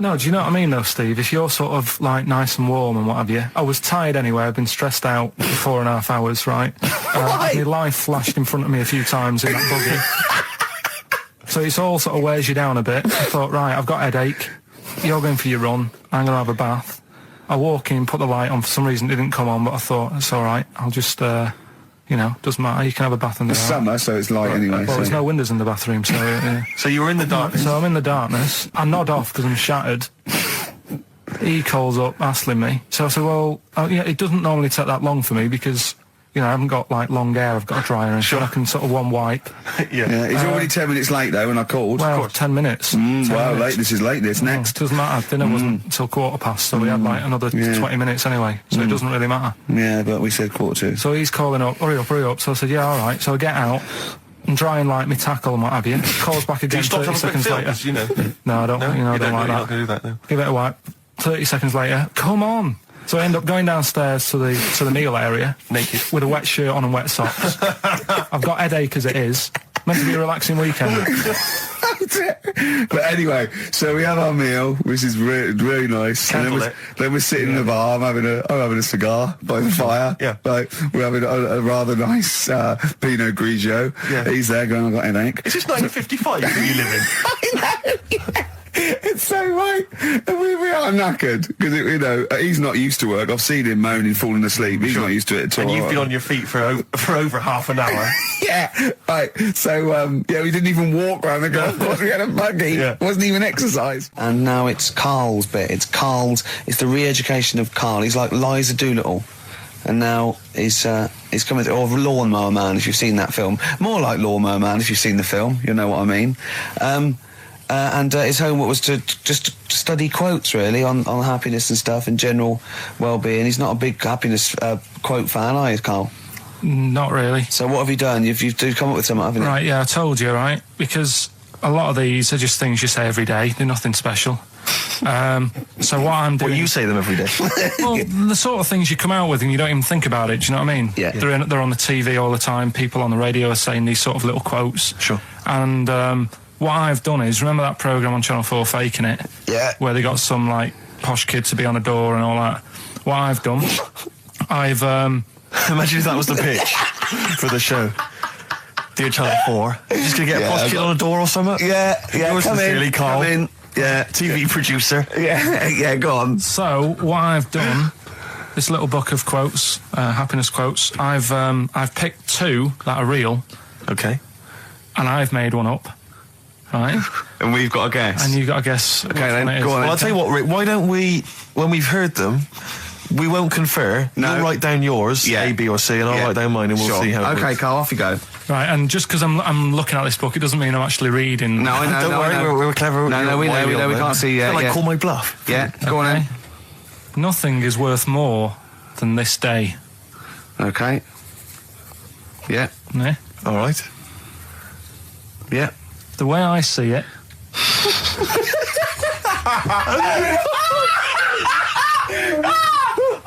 No, do you know what I mean though, Steve? If you're sort of like nice and warm and what have you. I was tired anyway, I've been stressed out for 4.5 hours, right? My life flashed in front of me a few times in that buggy. So it's all sort of wears you down a bit. I thought, right, I've got a headache, you're going for your run, I'm going to have a bath. I walk in, put the light on, for some reason it didn't come on, but I thought, it's alright, I'll just... you know, doesn't matter. You can have a bath in the It's summer, so it's light anyway. Well, there's no windows in the bathroom, so... So you were in the darkness? So I'm in the darkness. I nod off because I'm shattered. He calls up, hassling me. So I said, well, it doesn't normally take that long for me because, you know, I haven't got, like, long hair. I've got a dryer and so I can sort of one wipe. Yeah, he's already 10 minutes late, though, when I called. Well, 10 minutes. 10 minutes. Lateness is lateness. Next. Doesn't matter. Dinner wasn't until 15:15, so we had, like, another 20 minutes anyway, so it doesn't really matter. Yeah, but we said 1:45. So he's calling up, hurry up. So I said, yeah, all right. So I get out and dry and like me tackle and what have you. Calls back again 30 seconds later. You know? No, I don't. No, you know, I don't like that. You're not going to do that, no. Give it a wipe. 30 seconds later, come on. So I end up going downstairs to the meal area, naked, with a wet shirt on and wet socks. I've got headache as it is. Meant to be a relaxing weekend. But anyway, so we have our meal, which is really nice. And then we're sitting in the bar. I'm having a cigar by the fire. Yeah. Like, we're having a rather nice Pinot Grigio. Yeah. He's there going, I've got headache. Is this 1955 that you live in? I know. Yeah. It's so right. And we are knackered because, you know, he's not used to work. I've seen him moaning, falling asleep. He's not used to it at all. And you've been on your feet for over half an hour. Yeah, right. So, we didn't even walk around the golf course. We had a buggy. Yeah. It wasn't even exercise. And now it's Karl's bit. It's the re-education of Karl. He's like Liza Doolittle. And now he's coming to, or Lawnmower Man, if you've seen that film. More like Lawnmower Man, if you've seen the film. You know what I mean. And his homework was to just study quotes, really, on happiness and stuff and general well-being. He's not a big happiness quote fan, are you, Karl? Not really. So what have you done? You've come up with something, haven't you? Right, yeah, I told you, right? Because a lot of these are just things you say every day. They're nothing special. So what I'm doing... Well, you say them every day. Well, the sort of things you come out with and you don't even think about it, do you know what I mean? Yeah. They're on the TV all the time. People on the radio are saying these sort of little quotes. Sure. And... what I've done is, remember that programme on Channel 4, Faking It? Yeah. Where they got some, like, posh kid to be on a door and all that. What I've done, I've, Imagine if that was the pitch for the show. Dear Channel 4, you're just going to get a posh kid on a door or something? Yeah, Yours come sincerely, in, Carl. come in. Yeah, TV producer. yeah, go on. So, what I've done, this little book of quotes, happiness quotes, I've picked 2 that are real, Okay. and I've made one up, right? And we've got a guess. And you've got to guess which then, one it is. go on. Well, I'll tell you what, Rick, why don't we, when we've heard them, we won't confer. No. You'll write down yours, Yeah. A, B or C, and I'll Yeah. write down mine and we'll Sure. see how it Okay, works. Carl, off you go. Right, and just because I'm looking at this book, it doesn't mean I'm actually reading. No, I know. Don't no, worry, I know. we're clever. No, we Why know, are we know. We on can't there? see. Yeah, Like, yeah. call my bluff. Yeah, go on Okay. then. Nothing is worth more than this day. Okay. Yeah, Yeah? All right. yeah. The way I see it,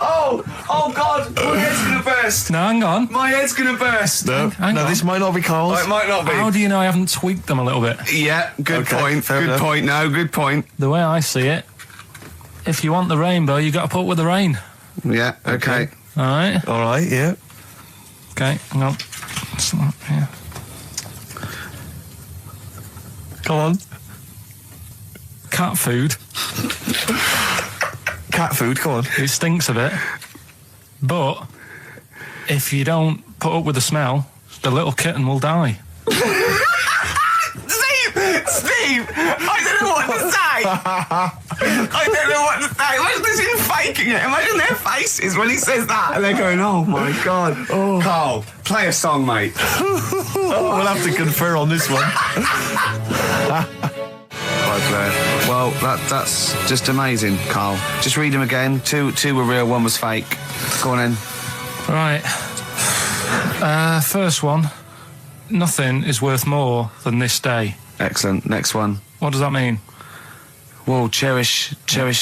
Oh God, my head's gonna burst. no, hang on. My head's gonna burst. No, Hang no, on. this might not be Carl's. Oh, it might not be. How do you know I haven't tweaked them a little bit? Yeah, good Okay, point. fair Good enough. point. No, good point. The way I see it, if you want the rainbow, you got to put up with the rain. Yeah, okay. All right? All right, yeah. Okay, hang on. It's not- yeah. Come on. Cat food, Cat food, come on. it stinks a bit. But if you don't put up with the smell, the little kitten will die. Steve, I don't know what to say. I don't know what to say. Imagine this in faking it. Imagine their faces when he says that, and they're going, "Oh my God." Oh. Carl, play a song, mate. We'll have to confer on this one. Right, Blair. Well, that's just amazing, Carl. Just read them again. Two were real, one was fake. Go on in. Right. First one. Nothing is worth more than this day. Excellent. Next one. What does that mean? Well, cherish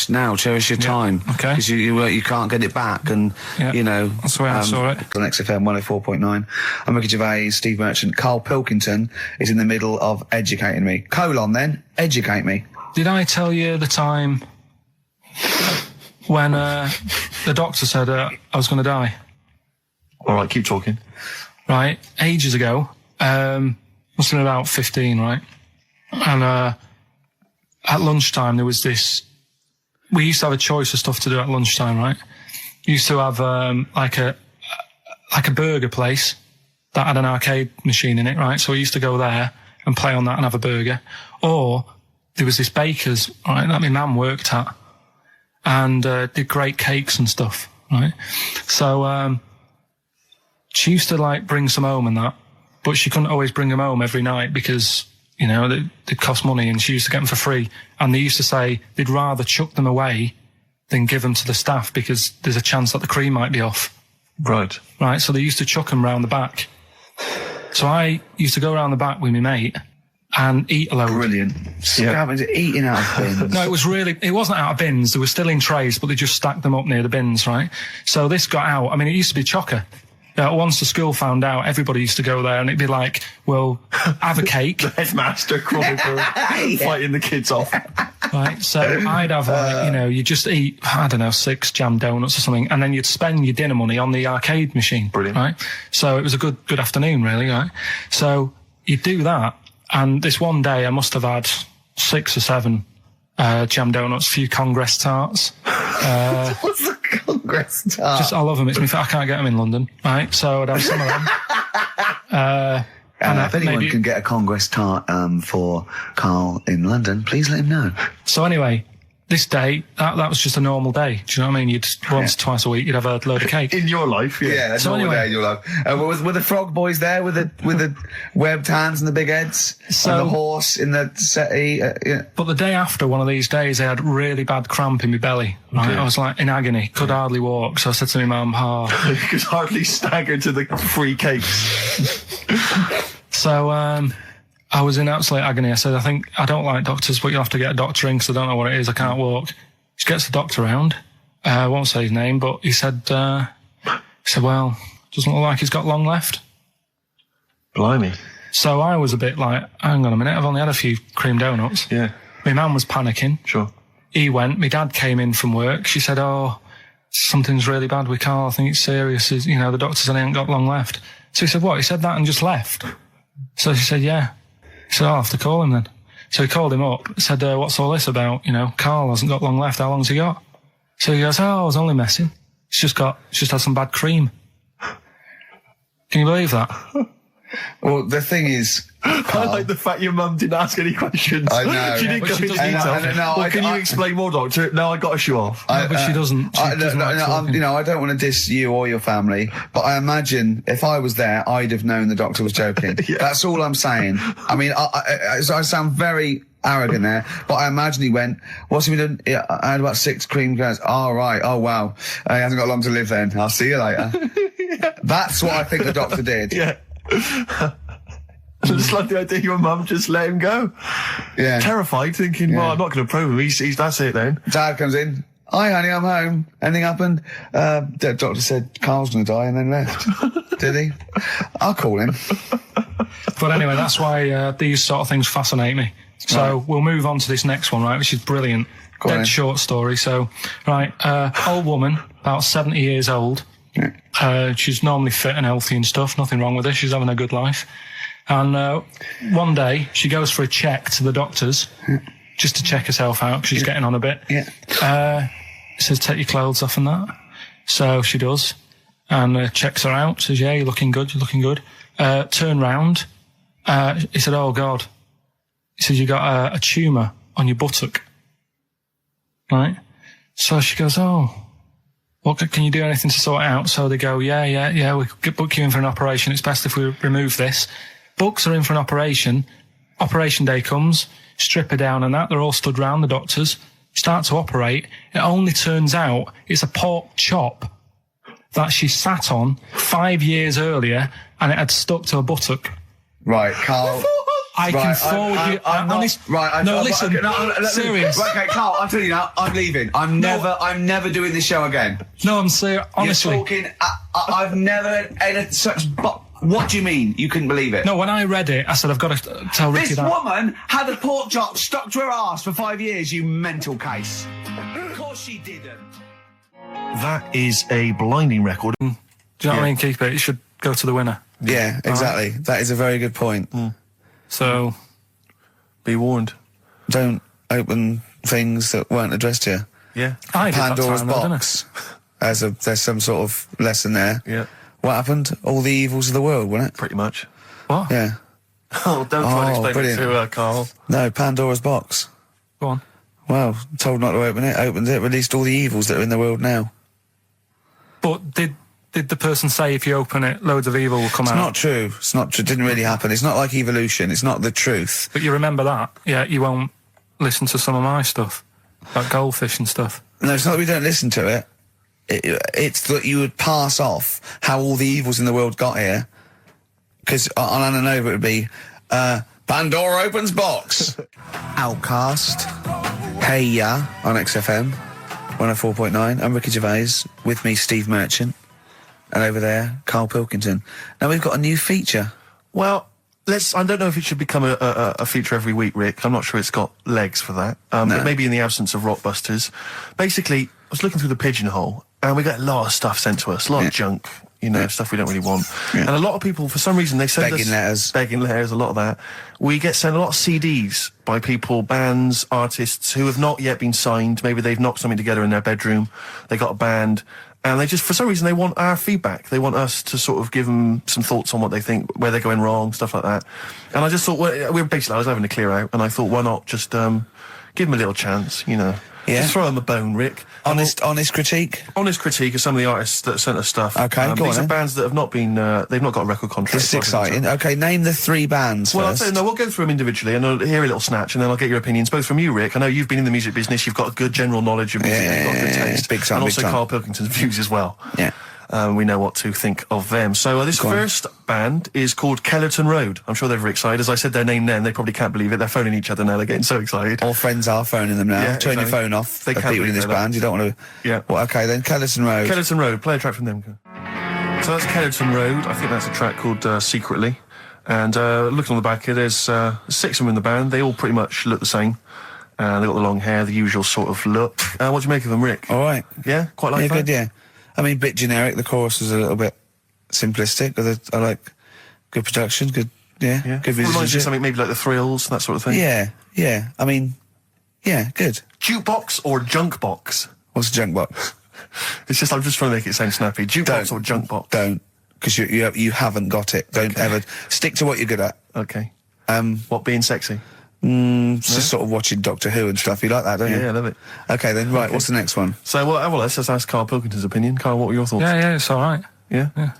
now, cherish your time. okay. Because you can't get it back, and Yeah, you know. that's the way I saw it. On XFM 104.9. I'm Ricky Gervais, Steve Merchant. Karl Pilkington is in the middle of educating me. Colon then, educate me. Did I tell you the time when the doctor said I was going to die? All right, keep talking. Right, ages ago. Must have been about 15, right? And at lunchtime there was this. We used to have a choice of stuff to do at lunchtime, right? We used to have like a burger place that had an arcade machine in it, right? So we used to go there and play on that and have a burger. Or there was this baker's, right, that my mum worked at, and did great cakes and stuff, right? So she used to like bring some home and that, but she couldn't always bring them home every night because, you know, they cost money, and she used to get them for free. And they used to say they'd rather chuck them away than give them to the staff because there's a chance that the cream might be off. Right. Right, so they used to chuck them round the back. So I used to go around the back with my mate and eat a load. Brilliant. Scavenging, eating out of bins. No, it wasn't out of bins. They were still in trays, but they just stacked them up near the bins, right? So this got out. I mean, it used to be chocker. Once the school found out, everybody used to go there, and it'd be like, well, have a cake. Headmaster fighting the kids off. Right, so I'd have, like, you know, you just eat, I don't know, 6 jam donuts or something, and then you'd spend your dinner money on the arcade machine. Brilliant. Right? So it was a good afternoon, really, right? So you'd do that, and this one day I must have had 6 or 7 jam donuts, a few Congress tarts. What's the Congress tart? I love them. I can't get them in London, right? So I'd have some of them. If anyone can get a Congress tart for Karl in London, please let him know. So anyway, this day, that was just a normal day. Do you know what I mean? You'd once, twice a week, you'd have a load of cake. In your life, yeah. Yeah, that's So all anyway- there you'll have. Were the frog boys there with the webbed hands and the big heads? So- and the horse in the settee? Yeah. But the day after one of these days, I had really bad cramp in my belly. Right? I was like in agony, could hardly walk. So I said to my mum, You could hardly stagger to the free cakes. So I was in absolute agony. I said, I don't like doctors, but you'll have to get a doctor in because I don't know what it is. I can't walk. She gets the doctor round. I won't say his name, but he said, well, doesn't look like he's got long left. Blimey. So I was a bit like, hang on a minute, I've only had a few cream donuts. Yeah. My mum was panicking. Sure. He went. My dad came in from work. She said, "Oh, something's really bad with Karl. I think it's serious. You know, the doctor said he ain't got long left." So he said, "What?" He said that and just left. So she said, "Yeah." He said, "I'll have to call him then." So he called him up, said, "What's all this about? You know, Karl hasn't got long left. How long's he got?" So he goes, "Oh, I was only messing. He's just had some bad cream." Can you believe that? Well, the thing is, I like the fact your mum didn't ask any questions. I know. She didn't But go she into doesn't. detail. No, Can you explain more, doctor? No, I got a shoe off. But she doesn't. She doesn't like talking. you know, I don't want to diss you or your family, but I imagine if I was there, I'd have known the doctor was joking. That's all I'm saying. I mean, I sound very arrogant there, but I imagine he went, "What's he been doing? Yeah, I had about 6 cream cones." "Oh, right. Oh, wow. He hasn't got long to live then. I'll see you later." That's what I think the doctor did. Yeah. I just like the idea your mum just let him go. Yeah. Terrified, thinking, well, Yeah. I'm not going to probe him. He's that's it then. Dad comes in. "Hi, honey, I'm home. Anything happened?" The doctor said Carl's going to die and then left. Did he? I'll call him. But anyway, that's why these sort of things fascinate me. So we'll move on to this next one, right, which is brilliant. Go on then. Dead short story. So, right, old woman, about 70 years old. She's normally fit and healthy and stuff. Nothing wrong with her. She's having a good life. And one day, she goes for a check to the doctor's, just to check herself out, 'cause she's getting on a bit. Yeah. He says, "Take your clothes off and that." So she does, and checks her out, says, "Yeah, you're looking good, you're looking good." Turn round. He said, "Oh, God." He says, "You got a tumour on your buttock." Right? So she goes, "Oh, well, can you do anything to sort it out?" So they go, yeah, we could book you in for an operation. It's best if we remove this. Books are in for an operation. Operation day comes, strip her down and that. They're all stood round, the doctors. Start to operate. It only turns out it's a pork chop that she sat on 5 years earlier and it had stuck to her buttock. Right, Carl. I can forward you. Serious. Right, okay, Carl, I'm telling you now, I'm leaving. I'm never doing this show again. No, I'm serious. Honestly. You're talking, I've never had such, what do you mean? You couldn't believe it? No, when I read it, I said, I've got to tell Ricky This that. woman had a pork chop stuck to her arse for 5 years, you mental case. Of course she didn't. That is a blinding record. Do you know what I mean, Keith? It should go to the winner. Yeah, exactly. That is a very good point. So, Be warned. Don't open things that weren't addressed to you. Yeah. I did Pandora's that time, though, didn't I? box. There's some sort of lesson there. Yeah. What happened? All the evils of the world, wasn't it? Pretty much. What? Yeah. Oh, don't try and explain brilliant. it to Carl. No, Pandora's box. Go on. Well, told not to open it, opened it, released all the evils that are in the world now. But did the person say if you open it, loads of evil will come It's out? not true. It's not true. It didn't really happen. It's not like evolution. It's not the truth. But you remember that? Yeah, you won't listen to some of my stuff. Like goldfish and stuff. No, it's not that we don't listen to it. It's that you would pass off how all the evils in the world got here. Because on Anna Nova it would be, Pandora opens box. Outcast. Hey Ya on XFM 104.9. I'm Ricky Gervais. With me, Steve Merchant. And over there, Karl Pilkington. Now we've got a new feature. Well, I don't know if it should become a feature every week, Rick. I'm not sure it's got legs for that. No. But maybe in the absence of Rockbusters. Basically, I was looking through the pigeonhole, and we got a lot of stuff sent to us, a lot of junk, stuff we don't really want. Yeah. And a lot of people, for some reason, they send Begging letters. Begging letters, a lot of that. We get sent a lot of CDs by people, bands, artists who have not yet been signed. Maybe they've knocked something together in their bedroom. They got a band. And they just, for some reason, they want our feedback. They want us to sort of give them some thoughts on what they think, where they're going wrong, stuff like that. And I just thought, I was having a clear out, and I thought, why not just give them a little chance, Yeah. Just throw them a bone, Rick. Honest critique. Honest critique of some of the artists that sent us stuff. Okay, go on These are then. bands that have not been, they've not got a record contract. This is exciting. Okay, name the 3 bands Well, I'll first. tell you, no, we'll go through them individually, and I'll hear a little snatch, and then I'll get your opinions, both from you, Rick. I know you've been in the music business, you've got a good general knowledge of music, you've got good taste. Big time, and big also time. Karl Pilkington's views as well. Yeah. We know what to think of them. So this Go on. first band is called Kellerton Road. I'm sure they're very excited. As I said their name then, they probably can't believe it. They're phoning each other now, they're getting so excited. All friends are phoning them now. Yeah, Turn your exactly. phone off. They for can't people in believe this that. band. You don't want to... Yeah. Well, okay, then Kellerton Road. Kellerton Road, play a track from them. So that's Kellerton Road. I think that's a track called Secretly. And looking on the back here, there's 6 of them in the band. They all pretty much look the same. They got the long hair, the usual sort of look. What do you make of them, Rick? All right. Yeah, quite like Yeah, that? good, yeah. I mean, bit generic. The chorus is a little bit simplistic, but I like good production, good, Yeah. good Reminds you of musicianship. something maybe like the Thrills, that sort of thing. Yeah. I mean, yeah, good. Jukebox or junk box? What's a junk box? It's just, I'm just trying to make it sound snappy. Jukebox or junk box? Don't, because you haven't got it. Don't ever stick to what you're good at. Okay. What, being sexy? Just sort of watching Doctor Who and stuff. You like that, don't you? Yeah, I love it. Okay, then, right, what's the next one? So, well, let's just ask Karl Pilkington's opinion. Karl, what were your thoughts? Yeah, it's all right. Yeah? Yeah.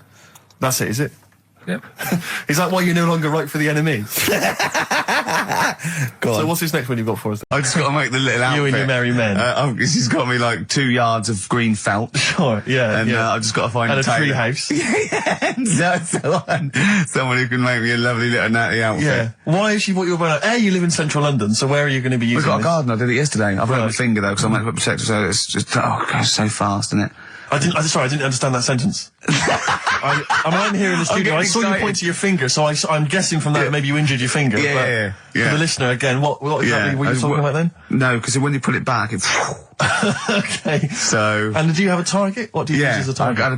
That's it, is it? Yep. Is that why you're no longer right for the enemy? Go on. So what's this next one you've got for us? I just got to make the little outfit. You and your merry men. She's got me like 2 yards of green felt. Sure, yeah. And yeah. I've just got to find and a tailor. tree house. Someone who can make me a lovely little natty outfit. Yeah. Why is she what you're about? You live in central London, so where are you going to be using We've got a this? garden. I did it yesterday. I've got my Right. finger though because I'm meant to put protector, so it's just it goes so fast, isn't it? Sorry, I didn't understand that sentence. I'm here in the studio. I saw you excited. point to your finger, so I'm guessing from that that maybe you injured your finger. Yeah, but yeah. For the listener, again, what exactly were you talking about then? No, because when you put it back, it's Okay. so. And do you have a target? What do you use as a I've target? got a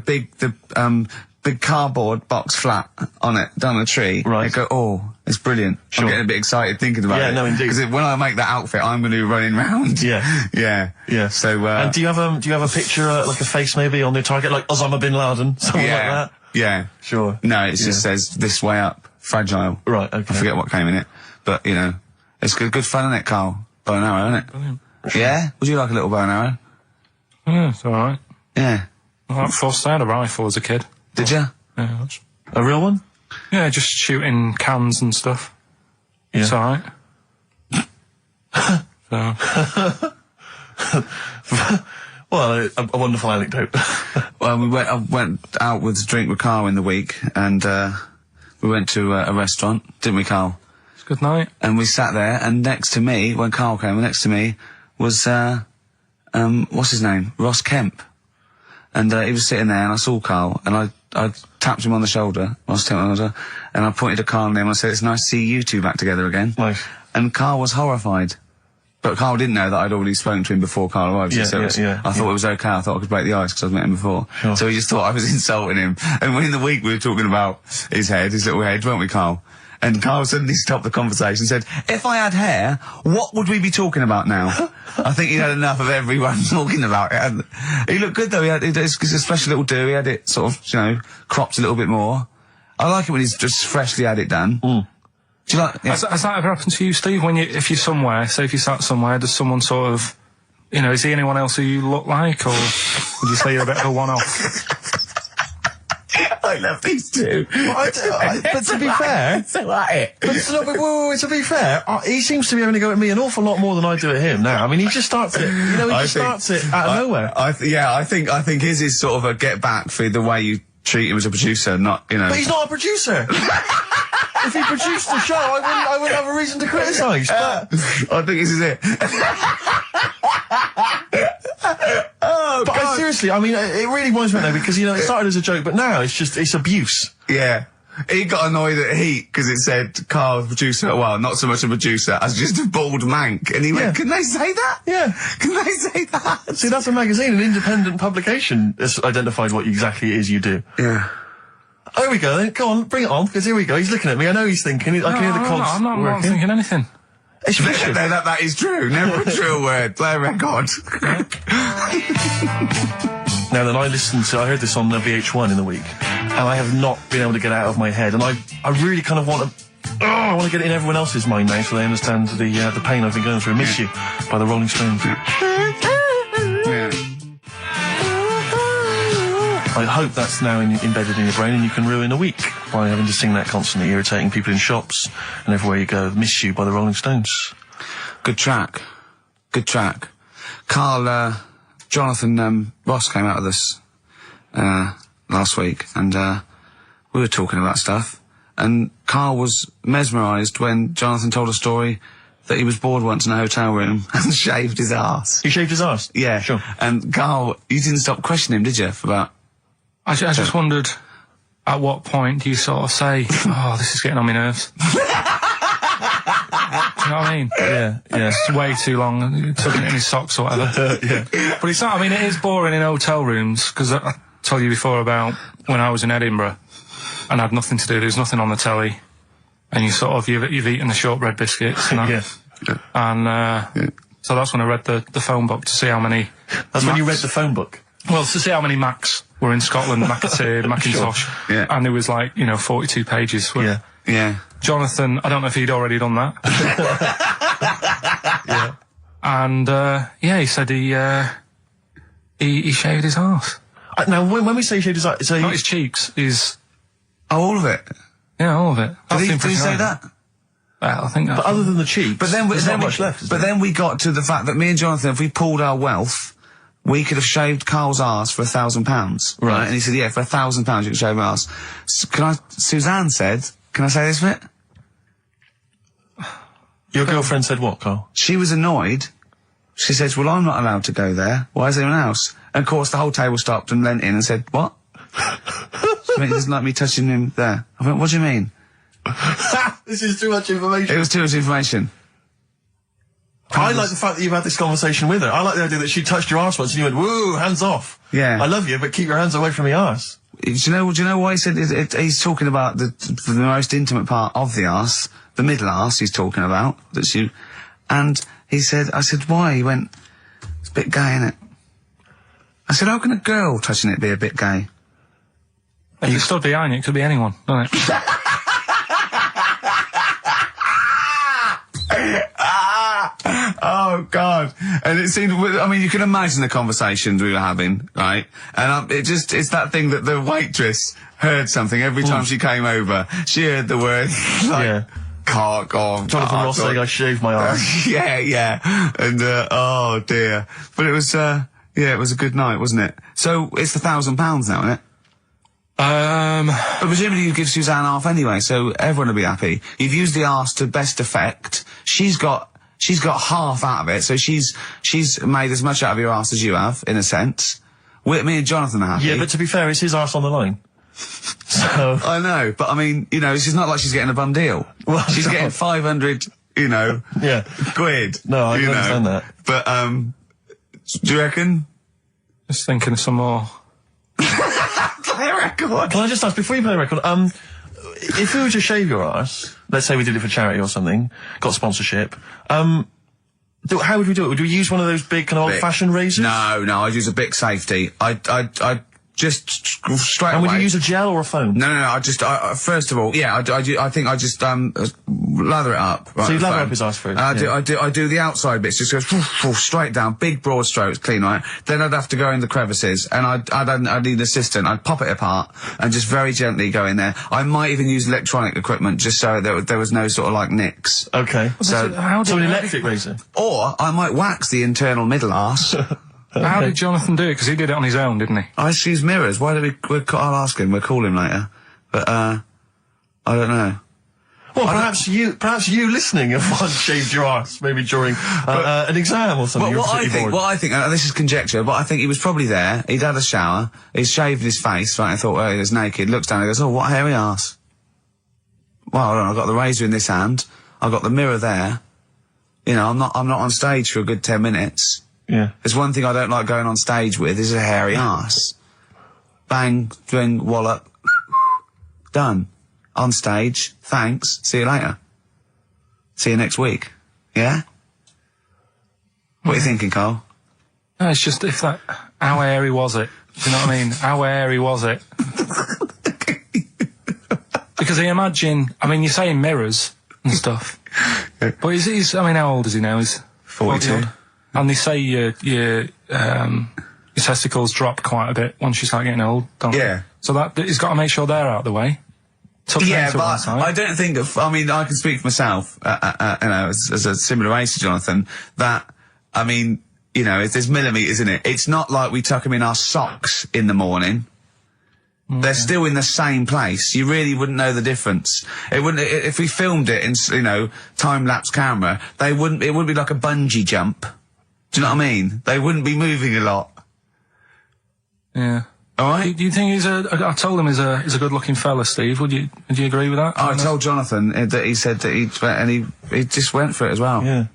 big cardboard box flat on it, down a tree. Right. I go, it's brilliant. Sure. I'm getting a bit excited thinking about it. Yeah, no, indeed. Because when I make that outfit, I'm going to be running round. Yeah. Yeah. So, and do you have a picture, like a face maybe on the target, like Osama bin Laden, something like that? Yeah. Sure. No, it just says this way up, fragile. Right, okay. I forget what came in it. But, it's good fun, isn't it, Carl? Bow and arrow, isn't it? Brilliant. Yeah? Would you like a little bow and arrow? Yeah, it's all right. Yeah. I forced out a rifle as a kid. Did you? Yeah, that's- A real one? yeah, just shooting cans and stuff. Yeah. It's all right. So, Well, a wonderful anecdote. Well, I went out with a drink with Carl in the week, and we went to a restaurant, didn't we, Carl? it's a good night. And we sat there, and next to me, when Carl came, next to me was what's his name? Ross Kemp. And he was sitting there, and I saw Carl, and I tapped him on the shoulder, Ross Kemp on the shoulder, and I pointed to Carl and him, and I said, "It's nice to see you two back together again." Nice. And Carl was horrified. But Carl didn't know that I'd already spoken to him before Carl arrived. Yeah, so it was- I thought it was okay. I thought I could break the ice because I'd met him before. Sure. So he just thought I was insulting him. And in the week we were talking about his little head, weren't we, Carl? And Carl suddenly stopped the conversation and said, "If I had hair, what would we be talking about now?" I think he had enough of everyone talking about it. And he looked good though. It's a special little do. He had it sort of, cropped a little bit more. I like it when he's just freshly had it done. Do you like? Yeah. Has that ever happened to you, Steve? If you're somewhere, say if you sat somewhere, does someone sort of, is he anyone else who you look like, or would you say you're a bit of a one-off? I love these two. But to be fair, So at it. to be fair, he seems to be having to go at me an awful lot more than I do at him now. I mean, he just starts it. Starts it out of nowhere. I think his is sort of a get back for the way you treat him as a producer, not. But he's not a producer. If he produced the show, I wouldn't have a reason to criticise. But I think this is it. But seriously, I mean, it really winds me up though, because, it started as a joke, but now it's abuse. Yeah. He got annoyed at Heat because it said Carl, producer, well, not so much a producer as just a bald mank. And he went, "Can they say that? Yeah. Can they say that?" See, that's a magazine, an independent publication that's identified what exactly it is you do. Yeah. There we go then. Go on, bring it on, because here we go. He's looking at me. I know he's thinking. I can hear the cogs I'm not working. thinking anything. It's No, fiction. that is true. Never a true word. Play a record. Now then, I heard this on VH1 in the week, and I have not been able to get it out of my head, and I really kind of want to get it in everyone else's mind now, so they understand the pain I've been going through. Miss You by the Rolling Stones. Yeah. I hope that's now embedded in your brain, and you can ruin a week by having to sing that constantly, irritating people in shops and everywhere you go. Miss You by the Rolling Stones. Good track. Good track. Carl, Jonathan Ross came out with us last week, and we were talking about stuff, and Carl was mesmerised when Jonathan told a story that he was bored once in a hotel room and shaved his arse. He shaved his arse? Yeah. Sure. And Carl, you didn't stop questioning him, did you, about... I just wondered, at what point do you sort of say, oh, this is getting on my nerves? Do you know what I mean? Yeah. It's way too long. Tucking it in his socks or whatever. Yeah. But it's not, I mean, it is boring in hotel rooms, because I told you before about when I was in Edinburgh and I had nothing to do, there was nothing on the telly, and you sort of, you've eaten the shortbread biscuits, and so that's when I read the phone book to see how many... That's when you read the phone book? Well, to see how many Macs were in Scotland, Macintosh, Yeah. and there was 42 pages. Yeah. Yeah. Jonathan, I don't know if he'd already done that. Yeah. And, he said he shaved his arse. Now, when we say shaved his arse, so Not his cheeks, his... Oh, all of it? Yeah, all of it. Did he say that? Well, I think that's... But other than the cheeks, But then, there's not much left, is But there? then we got to the fact that me and Jonathan, if we pooled our wealth, we could have shaved Carl's arse for £1,000. Right. And he said, yeah, for £1,000 you can shave my arse. Suzanne said, can I say this bit? Your girlfriend said what, Carl? She was annoyed. She says, well, I'm not allowed to go there. Why is anyone else? And of course the whole table stopped and leant in and said, what? She went, he doesn't like me touching him there. I went, what do you mean? This is too much information. It was too much information. I like the fact that you've had this conversation with her. I like the idea that she touched your arse once and you went, woo, hands off. Yeah. I love you, but keep your hands away from the arse. Do you know why he said he's talking about the most intimate part of the arse, the middle arse he's talking about, and I said, why? He went, it's a bit gay, innit? I said, how can a girl touching it be a bit gay? If you stood behind you, it could be anyone, doesn't it? Oh, God. And it seemed, I mean, you can imagine the conversations we were having, right? And it's that thing that the waitress heard something every time she came over. She heard the word, Yeah. cock or... Jonathan Ross saying I shaved my arse. yeah. And, oh dear. But it was, it was a good night, wasn't it? So, it's the £1,000 now, isn't it? But presumably you give Suzanne half anyway, so everyone will be happy. You've used the arse to best effect. She's got half out of it, so she's made as much out of your arse as you have, in a sense. Me and Jonathan are happy. Yeah, but to be fair, it's his arse on the line. So... I know, but I mean, it's not like she's getting a bum deal. Well, she's no. getting 500, Yeah. quid. No, I understand that. But, do you reckon? Just thinking of some more. Play a record. Can I just ask, before you play the record, if we were to shave your arse, let's say we did it for charity or something, got sponsorship, how would we do it? Would we use one of those big kind of old-fashioned razors? No, I'd use a Bic Safety. I'd just straight away. And would you use a gel or a foam? No, I first of all, yeah, I think I just, lather it up. Right, So you lather foam. up his arse first? I Yeah. do the outside bits, just goes straight down, big broad strokes, clean, right? Then I'd have to go in the crevices, and I'd need an assistant. I'd pop it apart, and just very gently go in there. I might even use electronic equipment, just so there was no sort of nicks. Okay. So an electric razor? Or I might wax the internal middle arse. How did Jonathan do it? Because he did it on his own, didn't he? I just use mirrors. Why don't I'll ask him, we'll call him later. But, I don't know. Well, perhaps you listening have once shaved your arse, maybe during an exam or something. What I think, this is conjecture, but I think he was probably there, he'd had a shower, he'd shaved his face, right, I thought, he was naked, looks down and goes, oh, what a hairy arse. Well, hold on, I've got the razor in this hand, I've got the mirror there, I'm not on stage for a good 10 minutes. Yeah. There's one thing I don't like going on stage with, is a hairy arse. Bang, swing, wallop, done. On stage, thanks, see you later. See you next week. Yeah? What are you thinking, Carl? No, it's just how hairy was it? Do you know what I mean? How hairy was it? Because I imagine, you're saying mirrors and stuff. But he's how old is he now? He's 42. And they say your testicles drop quite a bit once you start getting old, don't they? Yeah. So he's got to make sure they're out of the way. Yeah, but I don't think I can speak for myself, as a similar age to Jonathan, that, there's millimetres in it. It's not like we tuck them in our socks in the morning. They're still in the same place. You really wouldn't know the difference. It wouldn't, if we filmed it in, time-lapse camera, it wouldn't be like a bungee jump. Do you know what I mean? They wouldn't be moving a lot. Yeah. All right. Do you think he's I told him he's a good-looking fella, Steve. Would you agree with that? I told Jonathan that he said that he just went for it as well. Yeah.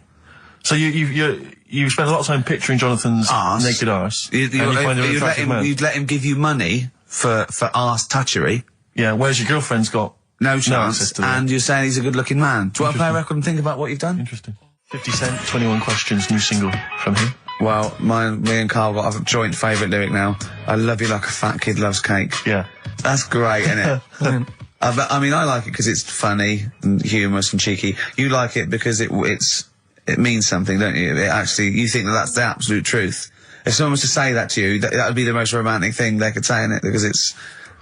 So you spent a lot of time picturing Jonathan's naked arse. You'd let him give you money for arse touchery. Yeah, whereas your girlfriend's got no chance, access to and you're saying he's a good-looking man. Do you want to play a record and think about what you've done? Interesting. 50 Cent, 21 Questions, new single from him. Well, me and Carl got a joint favourite lyric now. I love you like a fat kid loves cake. Yeah. That's great, isn't it? I mean, I like it because it's funny and humorous and cheeky. You like it because it means something, don't you? You think that's the absolute truth. If someone was to say that to you, that would be the most romantic thing they could say, innit? Because it's...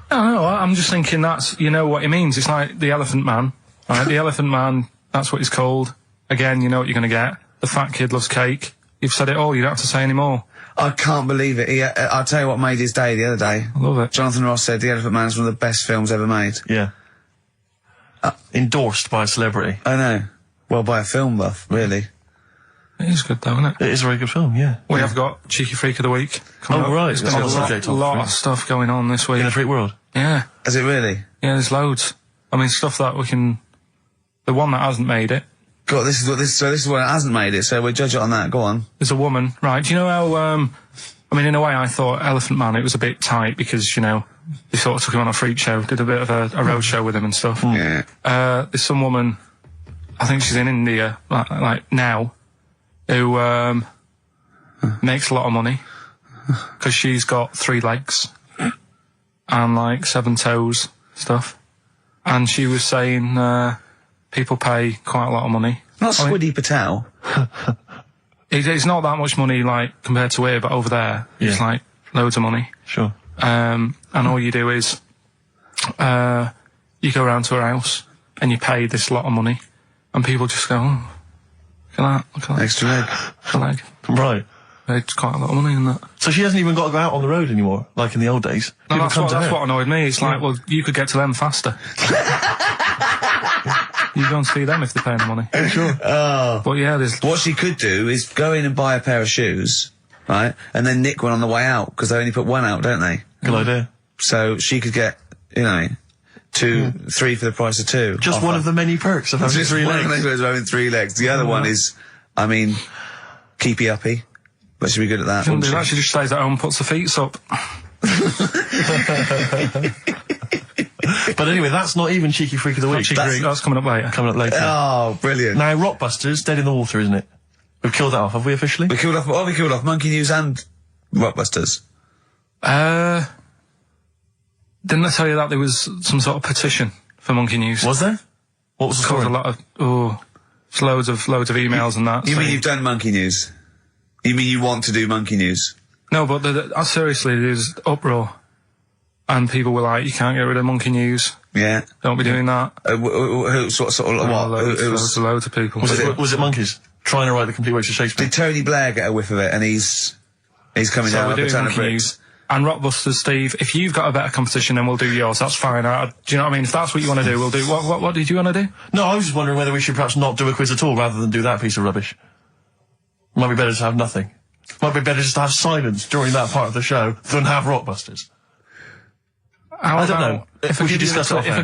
No, I'm just thinking you know what it means. It's like the Elephant Man, right? The Elephant Man, that's what he's called. Again, you know what you're going to get. The fat kid loves cake. You've said it all, you don't have to say any more. I can't believe it. I'll tell you what made his day the other day. I love it. Jonathan Ross said The Elephant Man is one of the best films ever made. Yeah. Endorsed by a celebrity. I know. Well, by a film buff, really. It is good though, isn't it? It is a very good film, yeah. We have got Cheeky Freak of the Week coming up. Right. There's been a lot of stuff going on this week. In the freak world. Yeah. Is it really? Yeah, there's loads. I mean, stuff that we can... The one that hasn't made it. God, this is what hasn't made it, so we'll judge it on that. Go on. There's a woman, right? Do you know how, I mean, in a way, I thought Elephant Man, it was a bit tight because, you know, they sort of took him on a freak show, did a bit of a road show with him and stuff. Yeah. There's some woman, I think she's in India, like now, who, makes a lot of money because she's got 3 legs and like 7 toes, stuff. And she was saying, people pay quite a lot of money. Not Swiddy Patel. It's not that much money, like, compared to here, but over there, it's like loads of money. Sure. And all you do is, you go around to her house and you pay this lot of money, and people just go, oh, look at that. Extra leg. Extra leg. Right. It's quite a lot of money in that. So she hasn't even got to go out on the road anymore, like in the old days? No, that's what annoyed me. It's like, well, you could get to them faster. You go and see them if they're paying the money. Sure. Oh. But yeah, there's... What she could do is go in and buy a pair of shoes, right, and then nick one on the way out, because they only put one out, don't they? Good idea. So she could get, you know, 2, 3 for the price of 2. Just one of the many perks of having 3 legs. One of those having 3 legs. The other one is, I mean, keepy uppy. But she'd be good at that. Shouldn't do that. She just stays at home and puts her feet up. But anyway, that's not even Cheeky Freak of the Week. That's coming up later. Oh, brilliant. Now, Rockbusters, dead in the water, isn't it? We've killed that off, have we officially? We killed off Monkey News and Rockbusters. Didn't I tell you that there was some sort of petition for Monkey News? Was there? What was the story? A lot of, it's loads of emails and that. You mean you've done Monkey News? You mean you want to do Monkey News? No, but seriously, there's uproar. And people were like, you can't get rid of Monkey News. Yeah. Don't be doing that. Loads of people. Was it monkeys trying to write the complete works of Shakespeare? Did Tony Blair get a whiff of it, and he's coming down like a ton of bricks? And Rockbusters, Steve, if you've got a better competition, then we'll do yours. That's fine. Do you know what I mean? If that's what you want to do, we'll do. What did you want to do? No, I was just wondering whether we should perhaps not do a quiz at all, rather than do that piece of rubbish. Might be better to have nothing. Might be better just to have silence during that part of the show than have Rockbusters. I don't know. If I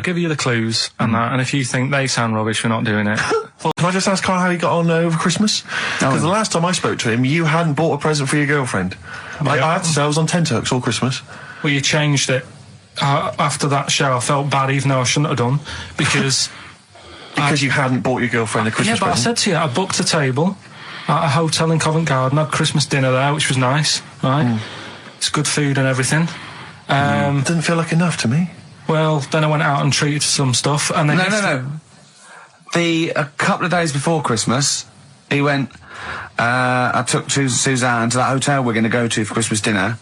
give you the clues and that, and if you think they sound rubbish, we're not doing it. Well, can I just ask Carl how he got on over Christmas? Because the last time I spoke to him, you hadn't bought a present for your girlfriend. I had to say I was on tenterhooks all Christmas. Well, you changed it. After that show, I felt bad, even though I shouldn't have done, because... Because you hadn't bought your girlfriend a Christmas present? Yeah, but I said to you, I booked a table at a hotel in Covent Garden, had Christmas dinner there, which was nice, right? It's good food and everything. Didn't feel like enough to me. Well, then I went out and treated some stuff, and then... No. A couple of days before Christmas, he went... I took Suzanne to that hotel we're going to go to for Christmas dinner.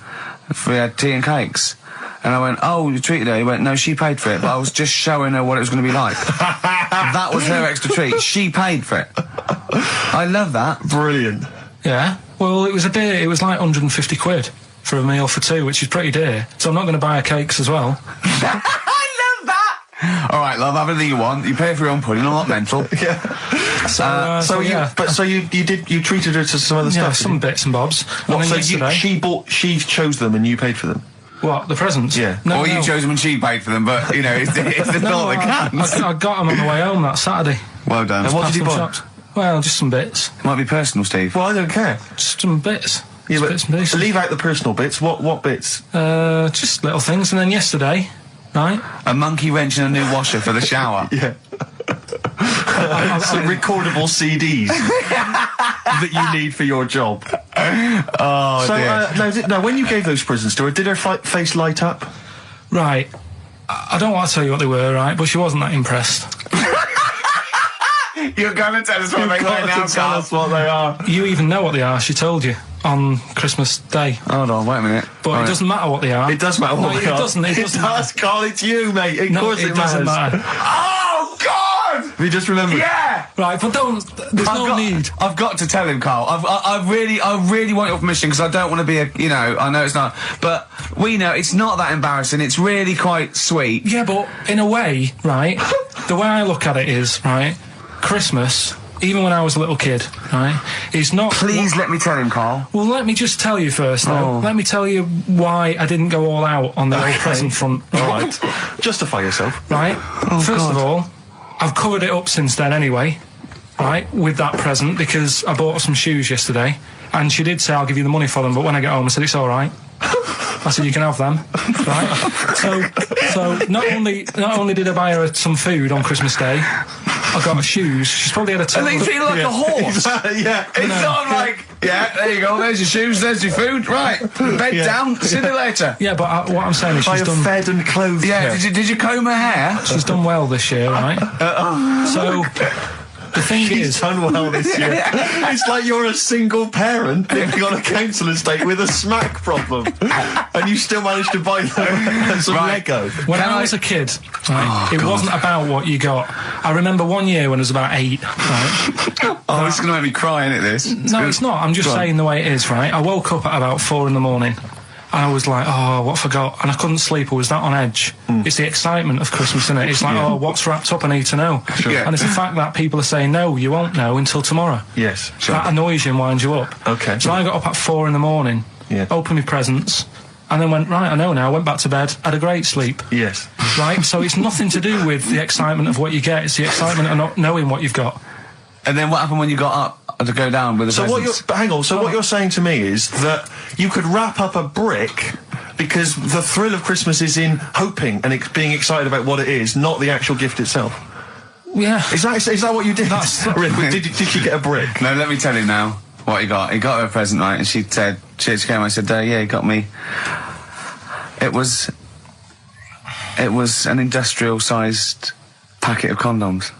We had tea and cakes. And I went, oh, you treated her? He went, no, she paid for it, but I was just showing her what it was going to be like. That was her extra treat. She paid for it. I love that. Brilliant. Yeah. Well, it was like 150 quid for a meal for 2, which is pretty dear. So I'm not going to buy her cakes as well. I love that! All right, love, have anything you want. You pay for your own pudding. I'm not mental. Yeah. So you treated her to some other stuff? Some bits and bobs. What, so she chose them and you paid for them? What, the presents? Yeah. No, or no. you chose them and she paid for them, but, you know, it's the thought that counts. I got them on the way home that Saturday. Well done. And what Past did you some buy? shops. Well, just some bits. Might be personal, Steve. Well, I don't care. Just some bits. Yeah, Just but bits and pieces. leave out the personal bits. What bits? Just little things. And then yesterday, right? A monkey wrench and a new washer for the shower. Yeah. Some recordable CDs that you need for your job. Oh, So, dear. now, when you gave those presents to her, did her face light up? Right. I don't want to tell you what they were, right? But she wasn't that impressed. You're going to tell us what they were now, Carl. what they are. You even know what they are. She told you on Christmas Day. Hold on, wait a minute. But All it right. doesn't matter what they are. It does matter what No, they it are. doesn't. It doesn't does, Carl. It's you, mate. Of No, course it doesn't matters. matter. Oh, God! Have you just remembered? Yeah! Right, but don't. There's no need. I've got to tell him, Carl. I really want your permission because I don't want to be a, you know, I know it's not, but we know it's not that embarrassing. It's really quite sweet. Yeah, but in a way, right? The way I look at it is, right? Christmas, even when I was a little kid, right? Is not. Please let me tell him, Carl. Well, let me just tell you first, though. Oh. Let me tell you why I didn't go all out on the old present front. All right. Justify yourself. Right? Oh, First of all, I've covered it up since then anyway, right? With that present, because I bought her some shoes yesterday, and she did say, I'll give you the money for them, but when I get home, I said, it's all right. I said, you can have them, right? So not only did I buy her some food on Christmas Day, I got her shoes. She's probably had a And they feel like a horse. Yeah. It's not like, yeah, there you go, there's your shoes, there's your food, right, bed Yeah. down, see you later. Yeah, but what I'm saying is I she's have done. fed and clothed Yeah, her. did you comb her hair? She's done well this year, right? So the thing She's is, done well this year. It's like you're a single parent living on a council estate with a smack problem, and you still managed to buy them some Right. Lego. when Can I I- was a kid, right, it wasn't about what you got. I remember one year when I was about 8, right? Oh, this is going to make me cry, isn't it, this? No, it's not. I'm just Go on. saying the way it is, right? I woke up at about 4 in the morning. And I was like, oh, what forgot? And I couldn't sleep. I was that on edge. It's the excitement of Christmas, isn't it? It's like, oh, what's wrapped up? I need to know. Sure. Yeah. And it's the fact that people are saying, no, you won't know until tomorrow. Yes. That annoys you and winds you up. Okay. So I got up at 4 in the morning, Yeah. opened my presents, and then went, right, I know now. Went back to bed, had a great sleep. Yes. Right? So it's nothing to do with the excitement of what you get. It's the excitement of not knowing what you've got. And then what happened when you got up to go down with the So what you're presents? but hang on. So what you're saying to me is that you could wrap up a brick because the thrill of Christmas is in hoping and being excited about what it is, not the actual gift itself. Yeah. Is that what you did? That's- Really? Did you get a brick? No, let me tell you now what he got. He got her a present, right? And she said, she came. I said, yeah, he got me. It was an industrial-sized packet of condoms.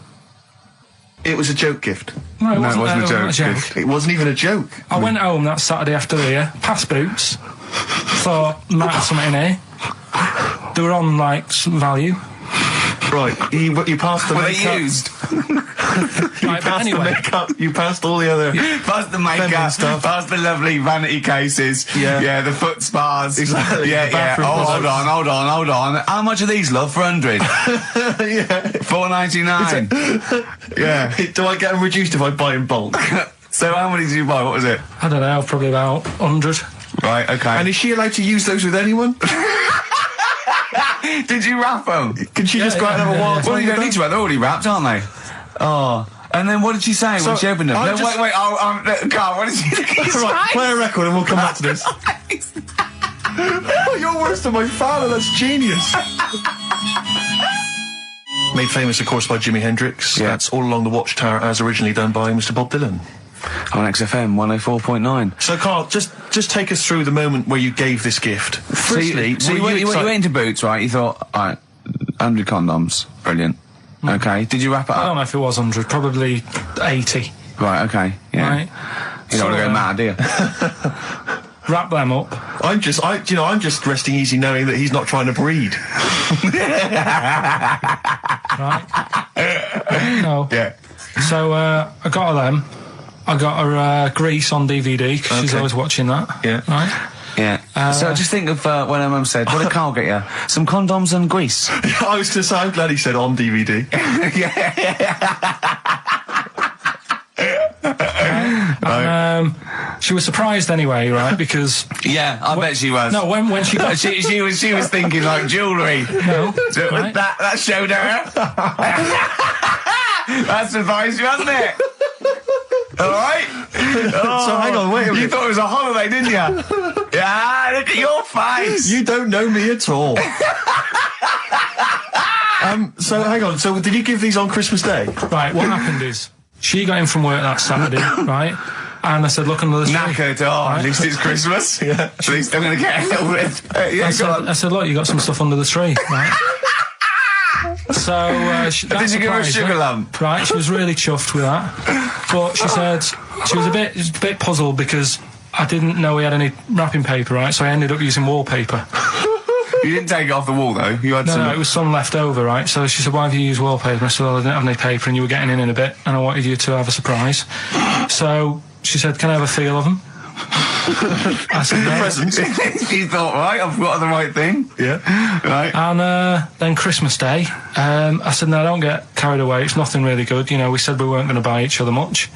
It was a joke gift. No, it No, it wasn't, wasn't a not joke. It wasn't even a joke. I went home that Saturday after here, past Boots, thought, might have something in here. They were on, like, some value. Right. You passed the Were they makeup. used? Right, but Passed the anyway, makeup. You passed all the other. Past the Feminine makeup, stuff. past the lovely vanity cases. Yeah. the foot spas. Exactly, Yeah, the yeah. bathroom Oh, clothes. hold on. How much are these, love, for 100? Yeah. $4.99. Yeah. Do I get them reduced if I buy in bulk? So how many did you buy? What was it? I don't know, probably about 100. Right, okay. And is she allowed to use those with anyone? Did you wrap them? Can she just go out and have a wild Well, time you don't with need to them? wrap. They're already wrapped, aren't they? Oh. And then what did she say So, when she opened them? I No, just- wait. Carl, what did she say? Right, play a record and we'll come back to this. Oh, you're worse than my father, that's genius. Made famous, of course, by Jimi Hendrix. Yeah. That's All Along the Watchtower, as originally done by Mr. Bob Dylan. On XFM 104.9. So, Carl, just take us through the moment where you gave this gift. Firstly, So you were went excited- into Boots, right? You thought, all right, 100 condoms. Brilliant. Okay. Did you wrap it I don't up? know if it was 100, probably 80. Right, okay. Yeah. Right? You don't want to So, go mad, do you? Wrap them up. I'm just resting easy knowing that he's not trying to breed. Right? No. Yeah. So I got her them. I got her Grease on DVD because she's Okay. always watching that. Yeah. Right? Yeah. So just think of when her mum said, what did Carl get you? Some condoms and grease. I was going to say, I'm glad he said on DVD. She was surprised anyway, right? Because Yeah, I bet she was. no, when she got she was thinking like jewellery. no, right? That showed her. That surprised you, hasn't it? All right. So hang on, wait a You minute. thought it was a holiday, didn't you? Yeah, look at your face. You don't know me at all. So hang on. So did you give these on Christmas Day? Right, what happened is she got in from work that Saturday, right? And I said, look under the tree. Knackered. Oh, at least it's Christmas. Yeah. At least I'm going to get a little bit. Yeah, go on. I said, look, you got some stuff under the tree, right? So Did you give her a sugar lump? Right, she was really chuffed with that. But she said she was a bit puzzled because I didn't know we had any wrapping paper, right? So I ended up using wallpaper. You didn't take it off the wall, though. You had some. No, it was some left over, right? So she said, why have you used wallpaper? I said, well, I didn't have any paper and you were getting in a bit and I wanted you to have a surprise. So she said, can I have a feel of them? I said, no. Presents. You thought, right, I've got the right thing. Yeah. Right. And then Christmas Day, I said, no, don't get carried away. It's nothing really good. You know, we said we weren't going to buy each other much.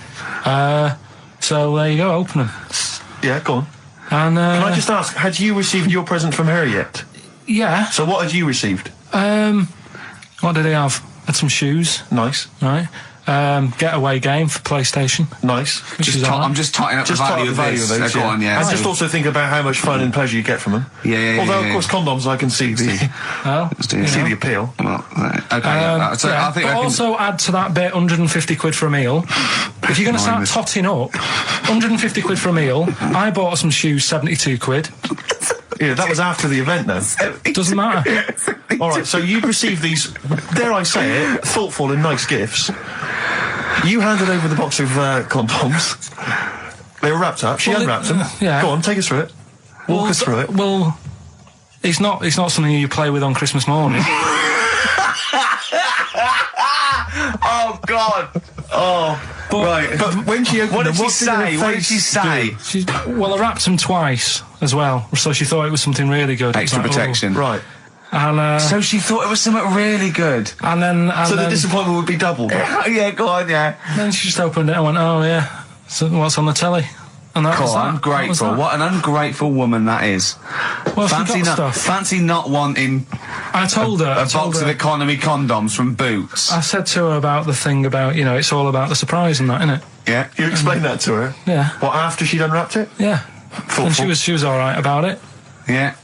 So there you go, open them. Yeah, go on. And Can I just ask, had you received your present from her yet? yeah. So what had you received? What did he have? Had some shoes, Nice. right? Getaway game for PlayStation. Nice. Which is all right. I'm just totting up Just the part value of the value of of this. those, Go on, yeah. And just also think about how much fun and pleasure you get from them. Yeah. Although, of course, condoms, I can see the Well, do see it. the appeal. Well, right. Okay. Yeah, so yeah, I think but I can. also add to that bit 150 quid for a meal. If you're going to start Mindless. totting up, 150 quid for a meal. I bought some shoes, 72 quid. Yeah, that was after the event, then. Doesn't matter. All right, so you received these, dare I say it, thoughtful and nice gifts. You handed over the box of condoms. They were wrapped up. She Well, unwrapped them. yeah. Go on, take us through it. Walk us through it. Well, it's not something you play with on Christmas morning. Oh God. Oh. Right. But when she opened What did them, she say? What did she say? Well, I wrapped them twice as well, so she thought it was something really good. Extra Like, oh. protection. Right. And So she thought it was something really good. and then So the disappointment would be doubled. Yeah, go on, yeah. then she just opened it and went, oh yeah, so what's on the telly? And that was Cool, that. ungrateful. That was What an ungrateful woman that is. that. Well, she got stuff. Fancy not wanting I told her. a box of economy condoms from Boots. I said to her about the thing about, it's all about the surprise and that, innit? Yeah. You explained that to her? Yeah. What, after she'd unwrapped it? Yeah. Thoughtful. And she was all right about it. Yeah.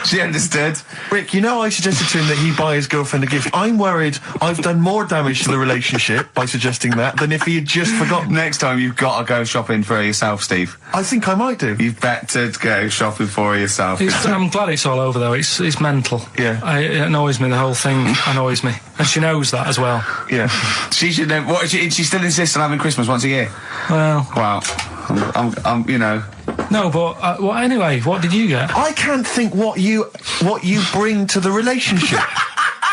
She understood. Rick, I suggested to him that he buy his girlfriend a gift. I'm worried I've done more damage to the relationship by suggesting that than if he had just forgotten. Next time you've got to go shopping for her yourself, Steve. I think I might do. You've better go shopping for her yourself. I'm glad it's all over though. It's mental. Yeah. It annoys me. The whole thing annoys me, and she knows that as well. Yeah. She should know. What, she still insists on having Christmas once a year. Well, Wow. I'm no, but well, anyway, what did you get? I can't think what you bring to the relationship,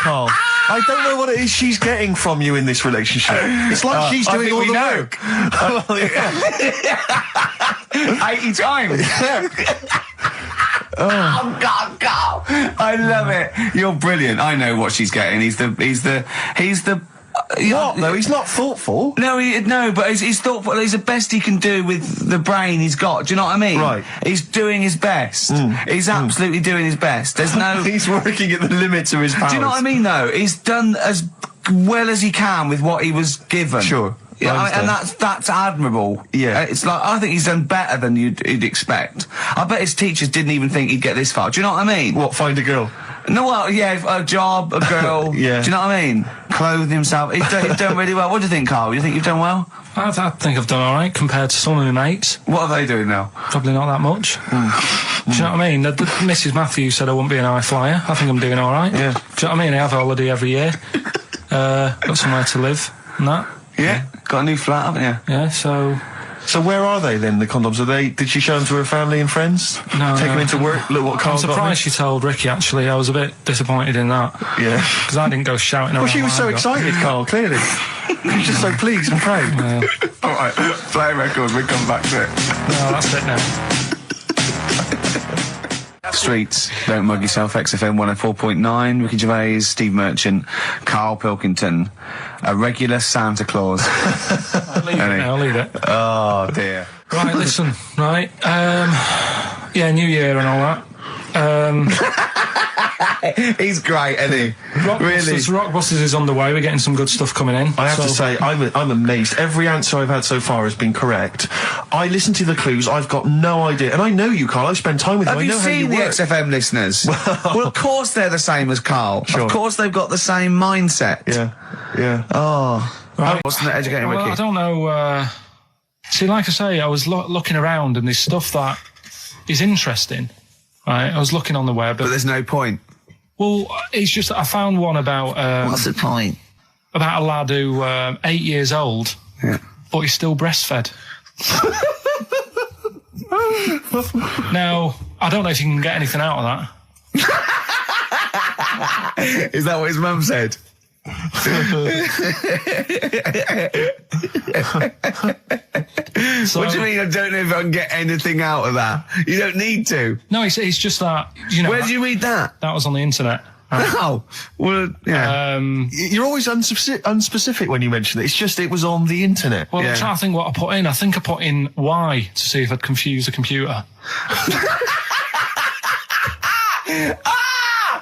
Carl. I don't know what it is she's getting from you in this relationship. It's like she's I doing think all we the know. work. Well, yeah. 80 times. Oh God, God! I love it. You're brilliant. I know what she's getting. He's the. What? No, he's not thoughtful. No, but he's thoughtful. He's the best he can do with the brain he's got. Do you know what I mean? Right. He's doing his best. He's absolutely doing his best. There's no. He's working at the limits of his powers. Do you know what I mean? Though he's done as well as he can with what he was given. Sure. Yeah, I and understand. that's admirable. Yeah. It's like, I think he's done better than you'd expect. I bet his teachers didn't even think he'd get this far. Do you know what I mean? What, find a girl? No, well, yeah, a job, a girl. Yeah. Do you know what I mean? Clothe himself. He's done really well. What do you think, Carl? You think you've done well? I think I've done all right compared to some of my mates. What are they doing now? Probably not that much. Do you know what I mean? Mrs. Matthews said I wouldn't be an high flyer. I think I'm doing all right. Yeah. Do you know what I mean? I have a holiday every year. Got somewhere to live and that. Yeah. Got a new flat, haven't you? Yeah, so... So where are they then, the condoms? Did she show them to her family and friends? No, Take no. them into work? Look what I'm Carl's got me? surprised she told Ricky, actually. I was a bit disappointed in that. Yeah. Because I didn't go shouting around. Well, she was what so I got. excited, Carl, clearly. She was just so pleased and proud. All right. Play a record. We'll come back to it. No, that's it now. Streets, don't mug yourself. XFM 104.9. Ricky Gervais, Steve Merchant, Karl Pilkington, a regular Santa Claus. Leave it now, leave it. Oh dear. Right, listen, right. Yeah, New Year and all that. He's great, isn't he? Rockbusters is on the way. We're getting some good stuff coming in. I have to say, I'm amazed. Every answer I've had so far has been correct. I listened to the clues. I've got no idea. And I know you, Carl. I've spent time with you. Have I you know how seen you the work. XFM listeners? Well, of course they're the same as Carl. Sure. Of course they've got the same mindset. Yeah. Oh. Right. What's the educating Well, wiki? I don't know. See, like I say, I was looking around and there's stuff that is interesting. Right, I was looking on the web. But there's no point. Well, it's just that I found one about What's the point? about a lad who 8 years old, but he's still breastfed. Now, I don't know if you can get anything out of that. Is that what his mum said? So, What do you mean? I don't know if I can get anything out of that. You don't need to. No, it's just that, you know. Where did you read that? That was on the internet. Oh, well, yeah. You're always unspecific when you mention it. It's just it was on the internet. Well, I'm trying to think what I put in. I think I put in Y to see if I'd confuse a computer.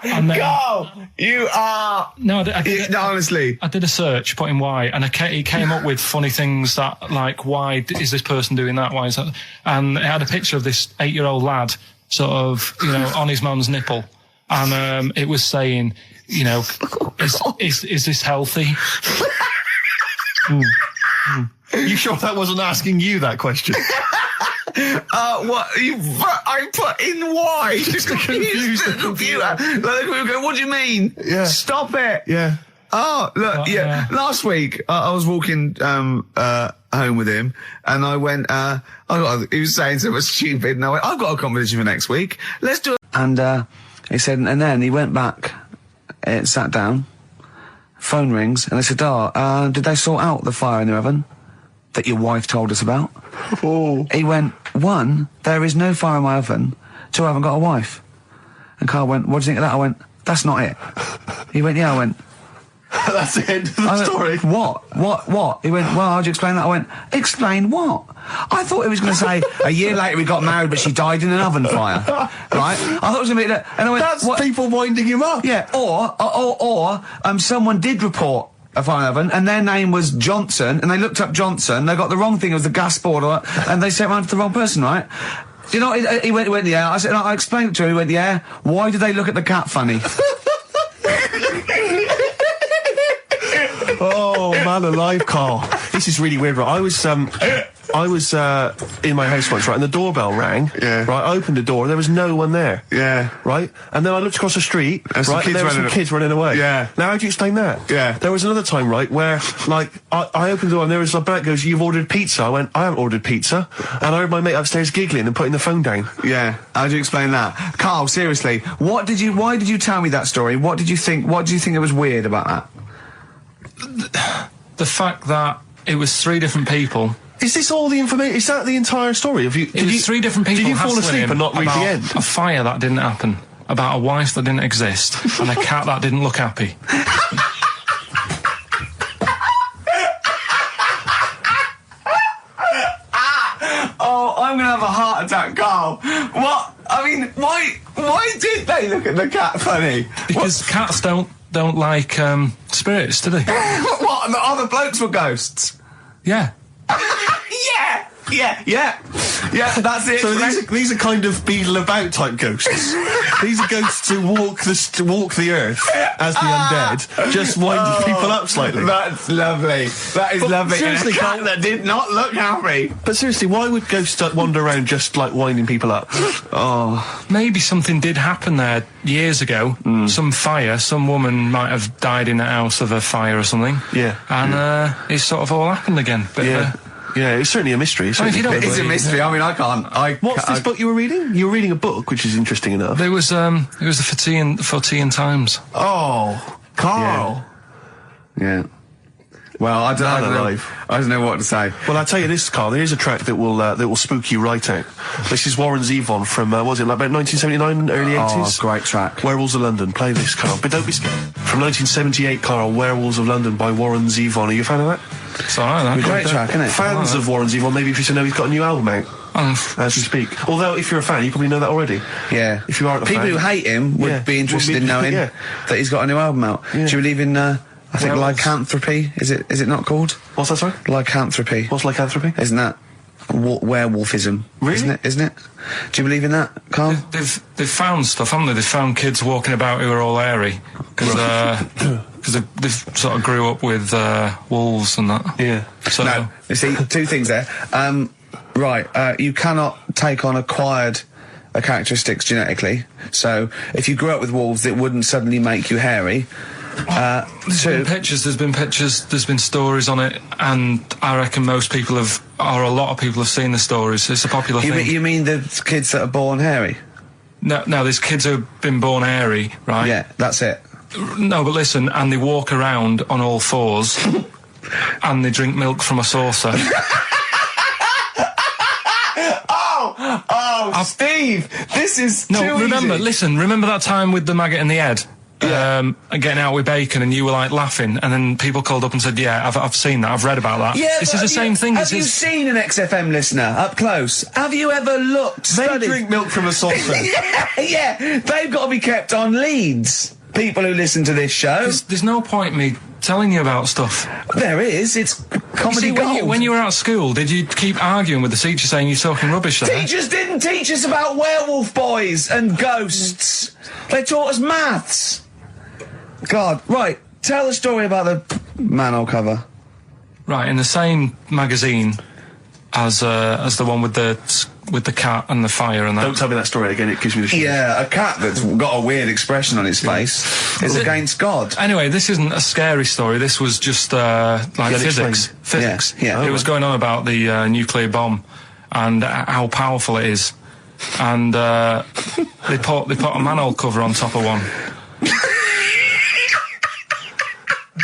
And then, Carl, you are. no, I did, Honestly. I did a search, put in Y, and it came up with funny things that, like, why is this person doing that? Why is that? And it had a picture of this 8-year-old lad, sort of, you know, on his mum's nipple, and it was saying, you know, is this healthy? You sure that wasn't asking you that question? What? I put in Y just to confuse the computer. Like, we go, what do you mean? Yeah. Stop it. Yeah. Oh, look, yeah. Last week, I was walking home with him, and I went, he was saying something stupid, and I went, I've got a competition for next week. Let's do it. And he said, and then he went back, sat down, phone rings, and I said, did they sort out the fire in the oven that your wife told us about? Oh. He went, 1, there is no fire in my oven. 2, I haven't got a wife. And Carl went, what do you think of that? I went, that's not it. He went, yeah. I went, That's the end of the story. What? He went, well, how'd you explain that? I went, explain what? I thought he was going to say, a year later we got married, but she died in an oven fire. Right? I thought it was going to be that. And I went, That's what? people winding him up. Yeah, or someone did report a fire oven, and their name was Johnson, and they looked up Johnson, they got the wrong thing, it was the gas board, and they sent around to the wrong person, right? You know, he went, yeah. I said, I explained it to him, he went, yeah. Why did they look at the cat funny? Oh, man alive, Carl. This is really weird, right? I was in my house once, right, and the doorbell rang. Yeah. Right, I opened the door, there was no one there. Yeah. Right? And then I looked across the street, There's some right, and kids there were some running- kids running away. Yeah. Now, how do you explain that? Yeah. There was another time, right, where, like, I opened the door and there was a bird goes, you've ordered pizza. I went, I haven't ordered pizza. And I heard my mate upstairs giggling and putting the phone down. Yeah. How do you explain that? Carl, seriously, why did you tell me that story? What do you think it was weird about that? The fact that it was 3 different people. Is this all the information? Is that the entire story? It was 3 different people. Did you fall hassling asleep him and not read the about end? A fire that didn't happen, about a wife that didn't exist, and a cat that didn't look happy. Oh, I'm gonna have a heart attack, Carl. What? I mean, why did they look at the cat funny? Because cats don't like spirits, do they? What? And the other blokes were ghosts? Yeah. Yeah, that's it. So these are kind of beetle about type ghosts. These are ghosts who walk the earth as the undead, just winding people up slightly. That's lovely. That is lovely. seriously, and a cat Carl- that did not look happy. But seriously, why would ghosts wander around just like winding people up? Oh, Maybe something did happen there years ago. Some fire. Some woman might have died in a house of a fire or something. Yeah. And it sort of all happened again. Bit of a- Yeah, it's certainly a mystery. I mean, if you don't it's a mystery. I mean, I can't. What's this book you were reading? You were reading a book, which is interesting enough. It was the Fortean Times. Oh, Carl. Yeah. Well, I don't know what to say. Well, I'll tell you this, Carl. There is a track that will spook you right out. This is Warren Zevon from what was it, like about 1979, early 80s? Oh, great track. Werewolves of London. Play this, Carl. But don't be scared. From 1978, Carl, Werewolves of London by Warren Zevon. Are you a fan of that? It's alright, that. Great track, isn't it? Fans of Warren Zevon, maybe if you should know he's got a new album out as we speak. Although, if you're a fan, you probably know that already. Yeah. If you aren't a People fan, who hate him would be interested in knowing that he's got a new album out. Do you believe in, I think, lycanthropy? Is it not called? What's that, sorry? Lycanthropy. What's lycanthropy? Isn't that werewolfism? Really? Isn't it? Do you believe in that, Carl? They've found stuff, haven't they? They've found kids walking about who are all hairy. Because they've sort of grew up with wolves and that. Yeah. So, No, you see, two things there. You cannot take on acquired characteristics genetically. So, if you grew up with wolves, it wouldn't suddenly make you hairy. There's been pictures, there's been stories on it, and I reckon most people a lot of people have seen the stories. It's a popular thing. You mean the kids that are born hairy? No, there's kids who've been born hairy, right? Yeah, that's it. No, but listen, and they walk around on all fours, and they drink milk from a saucer. Steve, this is remember that time with the maggot in the head? Getting out with bacon, and you were like laughing, and then people called up and said, "Yeah, I've seen that. I've read about that." Yeah, this is the same thing. Have you seen an XFM listener up close? Have you ever looked? They drink milk from a saucer. yeah, they've got to be kept on leads. People who listen to this show. There's no point me telling you about stuff. There is. It's comedy gold. When you were at school, did you keep arguing with the teacher saying you're talking rubbish there? Teachers didn't teach us about werewolf boys and ghosts. They taught us maths. God, right. Tell the story about the manhole cover. Right, in the same magazine as the one with the cat and the fire and that. Don't tell me that story again, it gives me the shivers. Yeah, a cat that's got a weird expression on its face is against God. Anyway, this isn't a scary story. This was just like physics. Physics. Yeah. It was going on about the nuclear bomb and how powerful it is. And they put a manhole cover on top of one.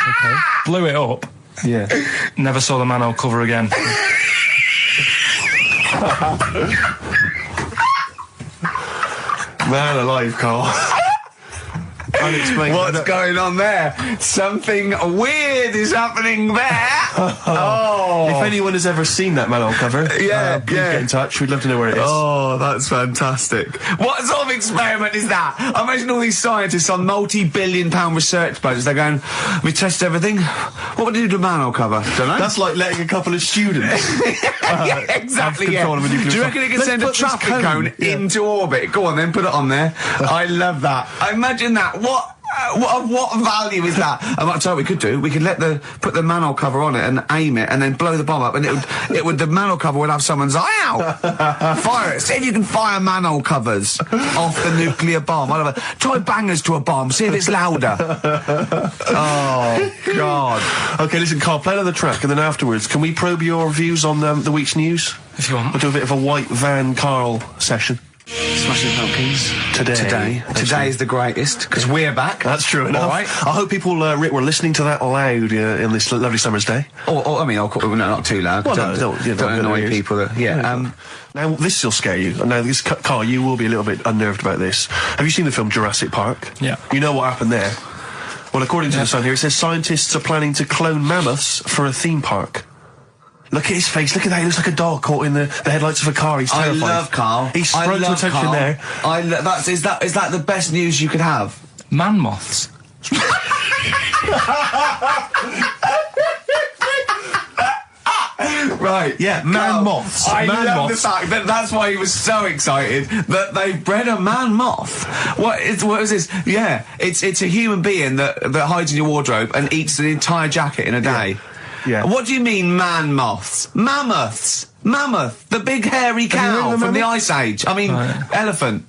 Okay. Blew it up. Yeah. Never saw the manhole cover again. Man alive, Carl. Unexplained. What's going on there? Something weird is happening there. If anyone has ever seen that manhole cover, please get in touch. We'd love to know where it is. Oh, that's fantastic. What sort of experiment is that? I imagine all these scientists on multi-billion-pound research budgets, they're going, we test everything. What would you do to a manhole cover? Don't know. That's like letting a couple of students exactly, have control of a nuclear Do you reckon it can send a traffic cone into orbit? Go on then, put it on there. I love that. Imagine that. What value is that? I might tell you what we could do. We could put the manhole cover on it and aim it, and then blow the bomb up, and the manhole cover would have someone's eye out. Fire it. See if you can fire manhole covers off the nuclear bomb. I love it. Try bangers to a bomb. See if it's louder. Oh God. Okay, listen, Carl, play another track, and then afterwards, can we probe your views on the week's news? If you want. We'll do a bit of a white van Carl session. Smashing Pumpkins. Today is the greatest, because we're back. That's true enough. All right. I hope people, Rick, were listening to that loud in this lovely summer's day. I mean, not too loud. Well, don't annoy people. Now, this will scare you. Now, Carl, you will be a little bit unnerved about this. Have you seen the film Jurassic Park? Yeah. You know what happened there? Well, according to the Sun here, it says scientists are planning to clone mammoths for a theme park. Look at his face. Look at that. He looks like a dog caught in the headlights of a car. He's terrified. I love Carl. He's sprung to attention Carl. there. Is that the best news you could have? Man moths. Right. Yeah, man moths. I Man love moths. the fact that that's why he was so excited that they bred a man moth. What is this? Yeah, it's a human being that hides in your wardrobe and eats an entire jacket in a day. Yeah. What do you mean, man moths? Mammoths. Mammoth, the big hairy cow from the Ice Age. I mean, elephant.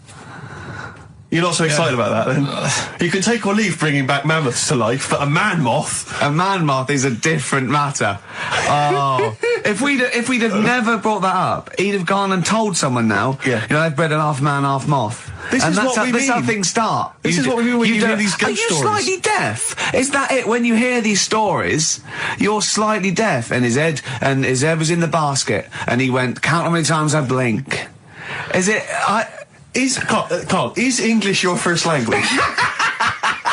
You're not so excited about that, then? You can take or leave bringing back mammoths to life, but a man moth... A man moth is a different matter. Oh. If we'd have never brought that up, he'd have gone and told someone now, they've bred an half man, half moth. This is what we mean. That's how things start. This is what we mean when you hear these ghost stories. Are you stories. slightly deaf? Is that it? When you hear these stories, you're slightly deaf. And his head was in the basket, and he went, count how many times I blink. Is it... Carl, is English your first language?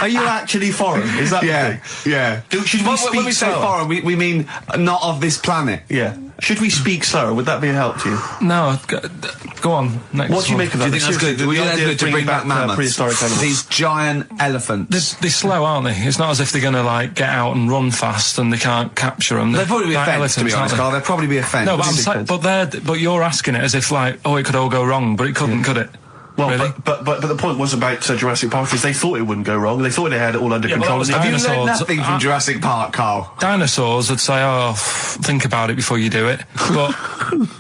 Are you actually foreign? Is that Yeah, the thing? yeah. Should we speak when we say slower? foreign, we mean not of this planet. Yeah. Should we speak slower? Would that be a help to you? No, go on. Next What do you one. make of Do that? you think that's good? Seriously, Do you the think that's idea good of to bring back mammoths? prehistoric animals. These giant elephants. They're slow, aren't they? It's not as if they're going to like get out and run fast and they can't capture them. They'd probably be a Like fence, to be elephants, honest, aren't Carl. They'd probably be a fence. they? No, but I'm Big saying, fence. but you're asking it as if like, oh, it could all go wrong, but it couldn't, could it? Well, really? but the point was about Jurassic Park is they thought it wouldn't go wrong. They thought they had it all under Yeah, but control. that was and Have they you didn't. learned Dinosaurs. nothing from Jurassic Park, Carl? Dinosaurs would say, oh, think about it before you do it. But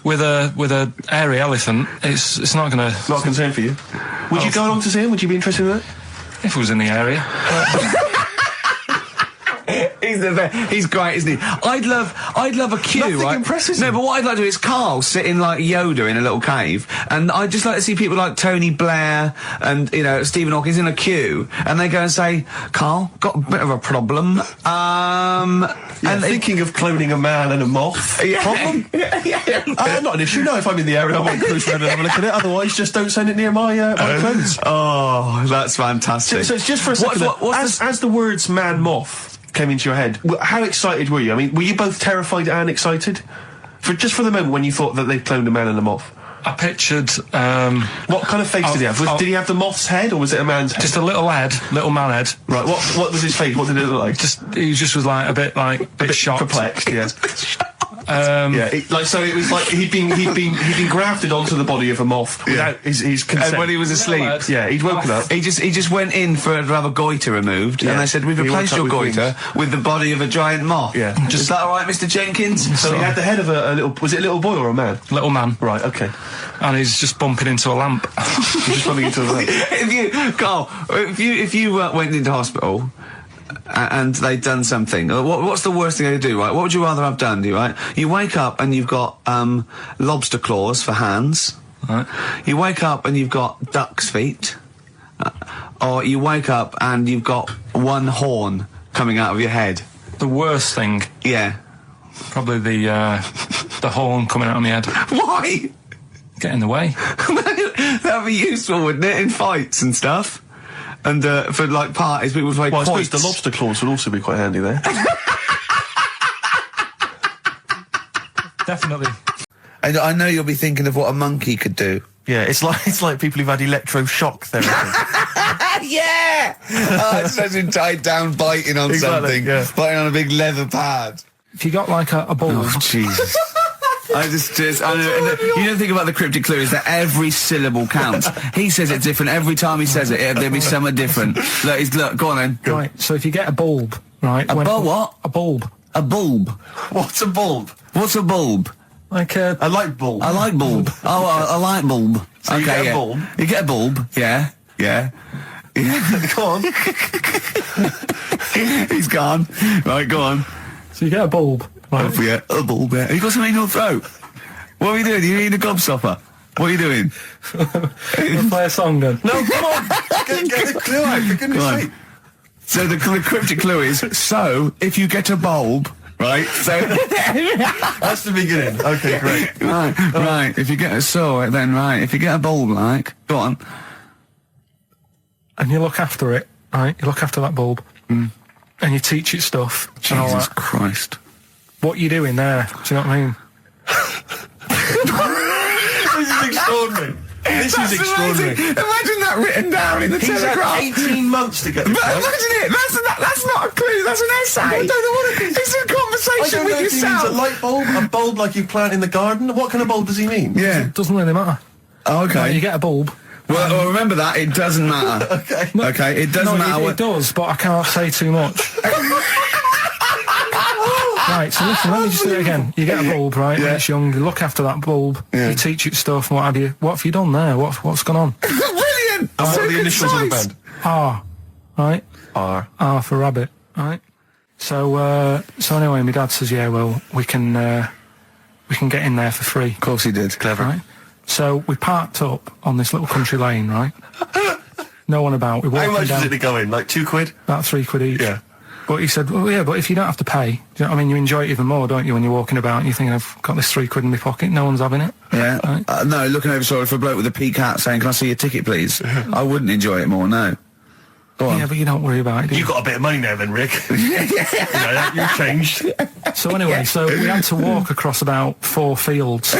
with a hairy elephant, it's not going to. Not a concern for you. Would you go along to see him? Would you be interested in that? If it was in the area. He's the best. He's great, isn't he? I'd love a queue, Nothing right? impresses No, him. but what I'd like to do is Carl sitting like Yoda in a little cave, and I'd just like to see people like Tony Blair and, you know, Stephen Hawking's in a queue, and they go and say, Carl, got a bit of a problem. And thinking of cloning a man and a moth. Yeah. Problem? yeah. Not an issue. No, if I'm in the area, I might cruise around and have a look at it. Otherwise, just don't send it near my clothes. Oh, that's fantastic. So it's just for a second. What's as the words man moth came into your head, how excited were you? I mean, were you both terrified and excited? For the moment when you thought that they'd cloned a man and a moth? I pictured What kind of face did he have? Did he have the moth's head or was it a man's head? just a little man head. Right, what was his face? What did it look like? He just was like a bit shocked. Perplexed, yeah. Yeah, it was like he'd been grafted onto the body of a moth without his consent. And when he was asleep, lad. yeah, he'd woken up. he just went in to have a goiter removed, and they said, we've He replaced woke your up with goiter with the body of a giant moth. Yeah. Is that all right, Mr. Jenkins? So he had the head of a little. Was it a little boy or a man? Little man. Right. Okay. And he's just bumping into a lamp. Just bumping into a lamp. If you went into hospital and they'd done something, what's the worst thing they could do, right? What would you rather have done, right? You wake up and you've got lobster claws for hands. Right. You wake up and you've got duck's feet. Or you wake up and you've got one horn coming out of your head. The worst thing, Yeah. probably the horn coming out of my head. Why? Get in the way. That'd be useful, wouldn't it, in fights and stuff? And for like parties, people would play Well, I suppose quoits. the lobster claws would also be quite handy there. Definitely. I know you'll be thinking of what a monkey could do. Yeah, it's like people who've had electroshock therapy. Yeah! Oh, it's imagine tied down biting on Exactly, something. yeah. Biting on a big leather pad. If you got like a bulb, Oh, Jesus. I know, you don't think about the cryptic clue is that every syllable counts. He says it different every time he says it. There'll be something different. Look, go on then. right? So if you get a bulb, right? A bulb what? A bulb. A bulb. What's a bulb? What's a bulb? Like a A light bulb. I like bulb. Oh, a light bulb. So you get a yeah. bulb? You get a bulb. Yeah. Go on. He's gone. Right, go on. so you get a bulb, right? Oh, yeah, a bulb. Yeah. You got something in your throat. What are you doing? You eating a gobstopper? What are you doing? We'll play a song then. No, come on. Get the clue out, for goodness Go on. sake. So the cryptic clue is, so if you get a bulb, right? So That's the beginning. Okay, great. right. If you get if you get a bulb, like, go on. And you look after it, right? You look after that bulb, and you teach it stuff and all Jesus that. Christ. What you doing there? Do you know what I mean? This is extraordinary. This is extraordinary. Amazing. Imagine that written down in the He's had Telegraph. 18 months to get this But right. imagine it. That's not a clue. That's an essay. I don't know what it is. It's a I conversation don't know with if he means yourself. a light bulb, a bulb like you plant in the garden. What kind of bulb does he mean? Yeah. Doesn't really matter. Oh, Right, you okay. get a bulb. Well, remember that. It doesn't matter. Okay. Okay. It doesn't matter. It does, but I can't say too much. Right, so listen, let me just do it again. You get a bulb, right, when it's young, you look after that bulb, Yeah. you teach it stuff and what have you. What have you done there? What's gone on? Brilliant. And what So are the initials of the concise. band? R, right? R. R for rabbit, right? So anyway, my dad says, yeah, well, we can get in there for free. Of course he did. Clever. Right? So we parked up on this little country lane, right? No one about. We're How walking much down did it go in? Like £2? about £3 each. Yeah. But he said, well, yeah, but if you don't have to pay, do you know what I mean? You enjoy it even more, don't you, when you're walking about and you're thinking, I've got this £3 in my pocket, no one's having it. Yeah. Right? No, looking over sorry for a bloke with a peak hat saying, can I see your ticket, please? I wouldn't enjoy it more, no. Go on. Yeah, but you don't worry about it. do You got a bit of money now then, Rick. You've changed. So anyway, so we had to walk across about 4 fields.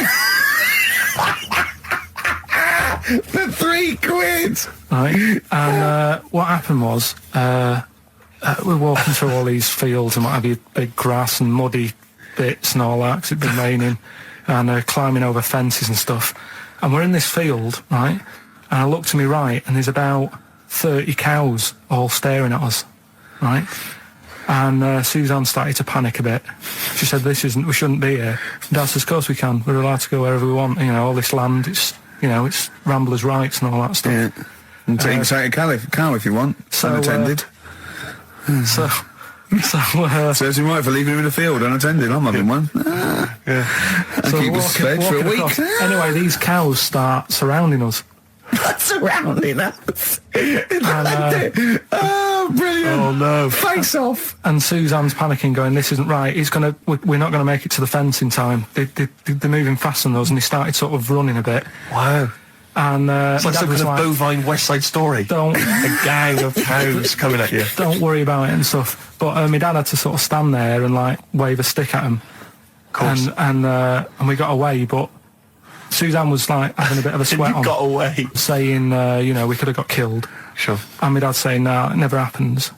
For £3. Right, and what happened was we're walking through all these fields and what have you, big grass and muddy bits and all that, 'cause it'd been raining, and climbing over fences and stuff. And we're in this field, right, and I look to my right and there's about 30 cows all staring at us, right? And Suzanne started to panic a bit. She said, we shouldn't be here. And Dad says, of course we can, we're allowed to go wherever we want, all this land, it's ramblers' rights and all that stuff. Yeah. And take a cow if you want, unattended. Serves him right for leaving him in the field unattended. I'm having one. And keep us fed for a week. Anyway, these cows start surrounding us. Surrounding us. Oh, brilliant. Oh, no. Face off. And Suzanne's panicking, going, this isn't right. We're not going to make it to the fence in time. They're moving faster than us, and they started sort of running a bit. Wow. And It's like some kind of bovine West Side Story. Don't A gang of cows coming at you. don't worry about it and stuff. But my dad had to sort of stand there and like wave a stick at him. Of course. And we got away, but Suzanne was like having a bit of a sweat on, got away. saying, we could have got killed. Sure. And my dad saying, no, it never happens.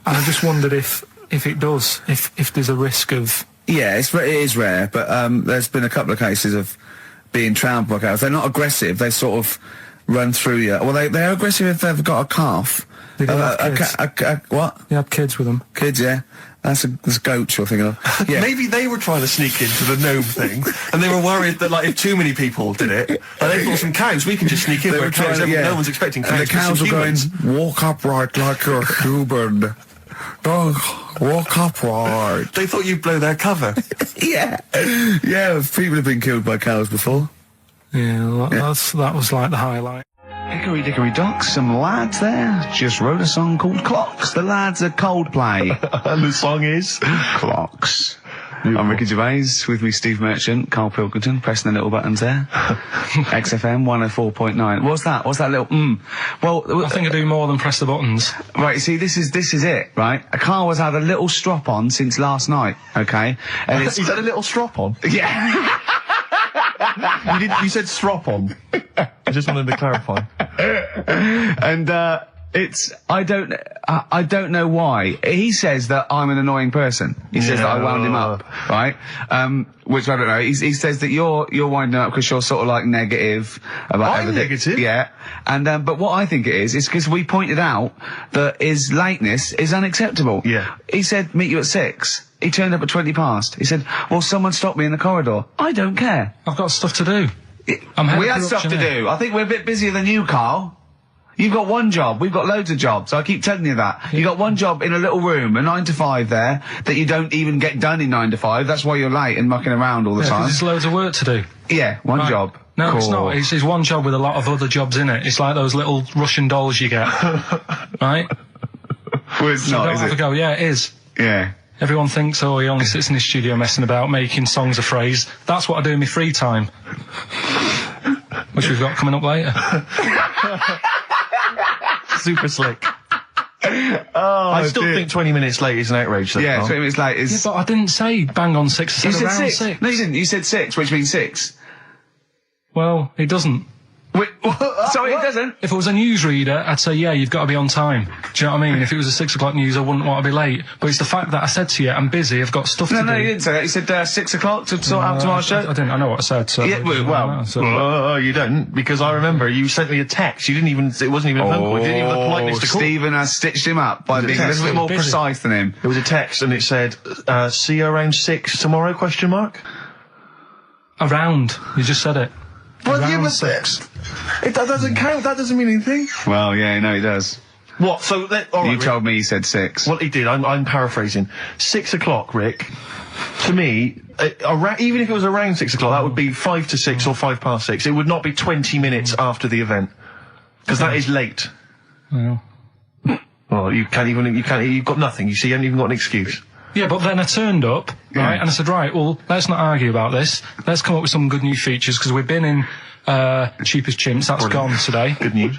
And I just wondered if it does, if there's a risk of... Yeah, it is rare, but there's been a couple of cases of being trampled by cows. They're not aggressive, they sort of run through you. Well, they're aggressive if they've got a calf. They don't have kids. What? They had kids with them. Kids, yeah. That's goats you're thinking of. Yeah. Maybe they were trying to sneak into the gnome thing, and they were worried that, like, if too many people did it, like, they've got some cows, we can just sneak in. They were trying to, no one's expecting cows. And the cows were going, walk upright like you're a human. Don't walk upright. They thought you'd blow their cover. Yeah. Yeah, people have been killed by cows before. Yeah, that was like the highlight. Hickory dickory dock, some lads there just wrote a song called Clocks. The lads are Coldplay. And the song is? Clocks. I'm Ricky Gervais, with me Steve Merchant, Karl Pilkington, pressing the little buttons there. XFM 104.9. What's that little Well, I think I do more than press the buttons. right, you see, this is it, right? Karl has had a little strop on since last night, okay? And it's... He's had a little strop on. Yeah. You said strop on. I just wanted to clarify. And I don't know why. He says that I'm an annoying person. He says that I wound him up, right? Which I don't know. He says that you're winding up because you're sort of like negative about I'm everything. negative? Yeah. And but what I think it is because we pointed out that his lateness is unacceptable. Yeah. He said meet you at 6. He turned up at 20 past. He said, well, someone stopped me in the corridor. I don't care. I've got stuff to do. We had stuff to do. I think we're a bit busier than you, Karl. You've got one job. We've got loads of jobs. I keep telling you that. You've got one job in a little room, a 9 to 5 there, that you don't even get done in 9 to 5. That's why you're late and mucking around all the time. There's loads of work to do. Yeah, one job. No, it's not. It's one job with a lot of other jobs in it. It's like those little Russian dolls you get. Right? Well, it's not, is Have a it? go. Yeah, it is. Yeah. Everyone thinks, he only sits in his studio messing about, making songs a phrase. That's what I do in my free time. Which we've got coming up later. Super slick. I still think 20 minutes late is an outrage, though. Yeah, Karl. 20 minutes late is... Yeah, but I didn't say bang on 6. I You said said around 6. 6. No, you didn't. You said 6, which means 6. Well, it doesn't. Wait, sorry, it doesn't. If it was a newsreader, I'd say, yeah, you've got to be on time. Do you know what I mean? If it was a 6 o'clock news, I wouldn't want to be late. But it's the fact that I said to you, I'm busy, I've got stuff to do. No, you didn't say that. You said 6 o'clock to sort out tomorrow's show. I didn't. I know what I said. So Yeah, You don't, because I remember you sent me a text. You didn't even, it wasn't even a phone call. You didn't even have the politeness to call. Stephen has stitched him up by being a little bit more Busy. precise than him. It was a text and it said, see you around 6 tomorrow, question mark? Around. You just said it. Well, Around yeah, but 6. That doesn't count, that doesn't mean anything. Well, yeah, no, he does. What, so, all right, You Rick. told me he said 6. Well, he did, I'm paraphrasing. 6 o'clock, Rick, to me, even if it was around 6 o'clock, that would be 5 to 6 or 5 past 6. It would not be 20 minutes after the event. Because that is late. Well. Well, you've got nothing, you see, you haven't even got an excuse. Yeah, but then I turned up, right, and I said, right, well, let's not argue about this. Let's come up with some good new features, because we've been in Cheap as Chimps, that's gone today. Good news.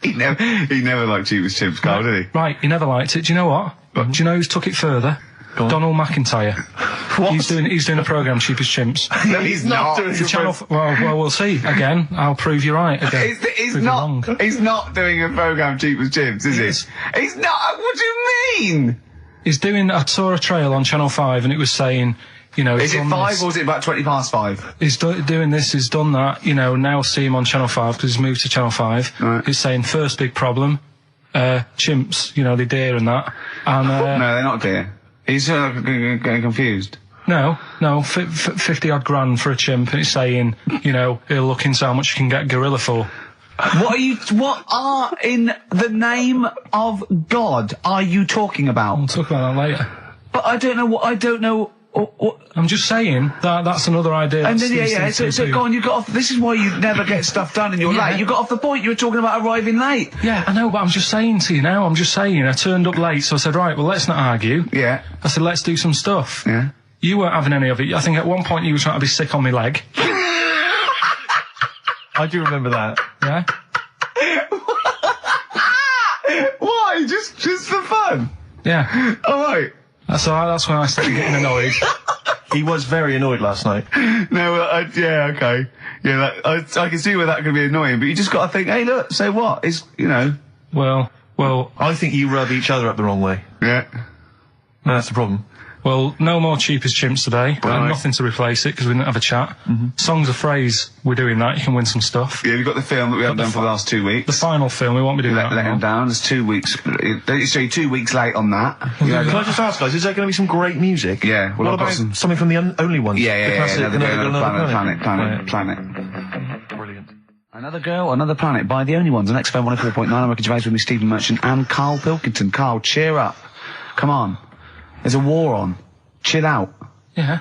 He never liked Cheapest Chimps, Carl, did he? Right, he never liked it. Do you know what? Do you know who's took it further? Donald McIntyre. What? He's doing a programme, Cheapest Chimps. No, he's not. doing The channel. Well, we'll see. Again, I'll prove you right. Again, He's prove you wrong. not. He's not doing a programme Cheapest Chimps, is Yes. he? He's not. What do you mean? He's doing. I saw a trail on Channel 5, and it was saying, you know, Is he's it done 5 this. or is it about 5:20? He's doing this, he's done that, you know, now see him on Channel 5 because he's moved to Channel 5. Right. He's saying first big problem, chimps, you know, they deer and that. And, No, they're not dear. He's getting confused. no, 50 odd grand for a chimp, and it's saying, you know, he'll look into how much you can get gorilla for. What are, in the name of God, are you talking about? We'll talk about that later. But I don't know what. I'm just saying that that's another idea. And that's then, these yeah, things so to go do. on, you got off, this is why you never get stuff done and you're Yeah. late. You got off the point, you were talking about arriving late. Yeah, I know, but I'm just saying to you now, I turned up late, so I said, right, well, let's not argue. Yeah. I said, let's do some stuff. Yeah. You weren't having any of it. I think at one point you were trying to be sick on my leg. I do remember that. Yeah? Why? Just for fun? Yeah. All right. That's when I started getting annoyed. He was very annoyed last night. No, yeah, okay. Yeah, I can see where that could be annoying, but you just got to think, hey, look, so what? It's, you know. Well, I think you rub each other up the wrong way. Yeah. That's the problem. no more Cheapest Chimps today. Right. Nothing to replace it because we didn't have a chat. Songs of Phrase, we're doing that. You can win some stuff. Yeah, we've got the film that we haven't done for the last 2 weeks. The final film, we won't be doing that. Let him down. There's 2 weeks. So you're 2 weeks late on that. Yeah, Can I just ask, guys, is there going to be some great music? Yeah, well, What I've got about some- something from the only ones? yeah, The classic, another planet. Brilliant. Another girl, another planet by the only ones on XFM 104.9. I'm Ricky Gervais with me, Stephen Merchant and Karl Pilkington. Karl, cheer up. Come on. There's a war on. Chill out. Yeah.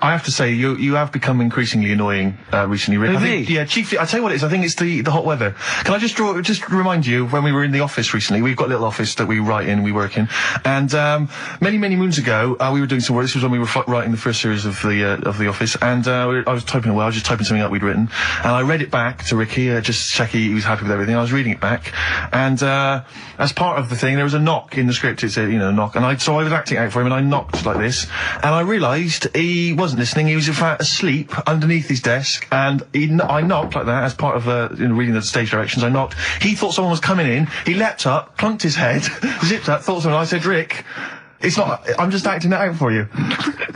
I have to say, you have become increasingly annoying recently, Rick. I Who, think, me? yeah, chiefly, I tell you what it is. I think it's the hot weather. Can I just remind you when we were in the office recently? We've got a little office that we write in, we work in, and many moons ago, we were doing some work. This was when we were writing the first series of the office, and I was typing away. I was just typing something up we'd written, and I read it back to Ricky, just check he was happy with everything. I was reading it back, and as part of the thing, there was a knock in the script. It said, knock, and so I was acting out for him, and I knocked like this, and I realised he wasn't listening. He was in fact asleep underneath his desk, and I knocked like that as part of reading the stage directions. I knocked. He thought someone was coming in. He leapt up, plunked his head, zipped up, thought someone. I said, Rick, it's not. I'm just acting it out for you.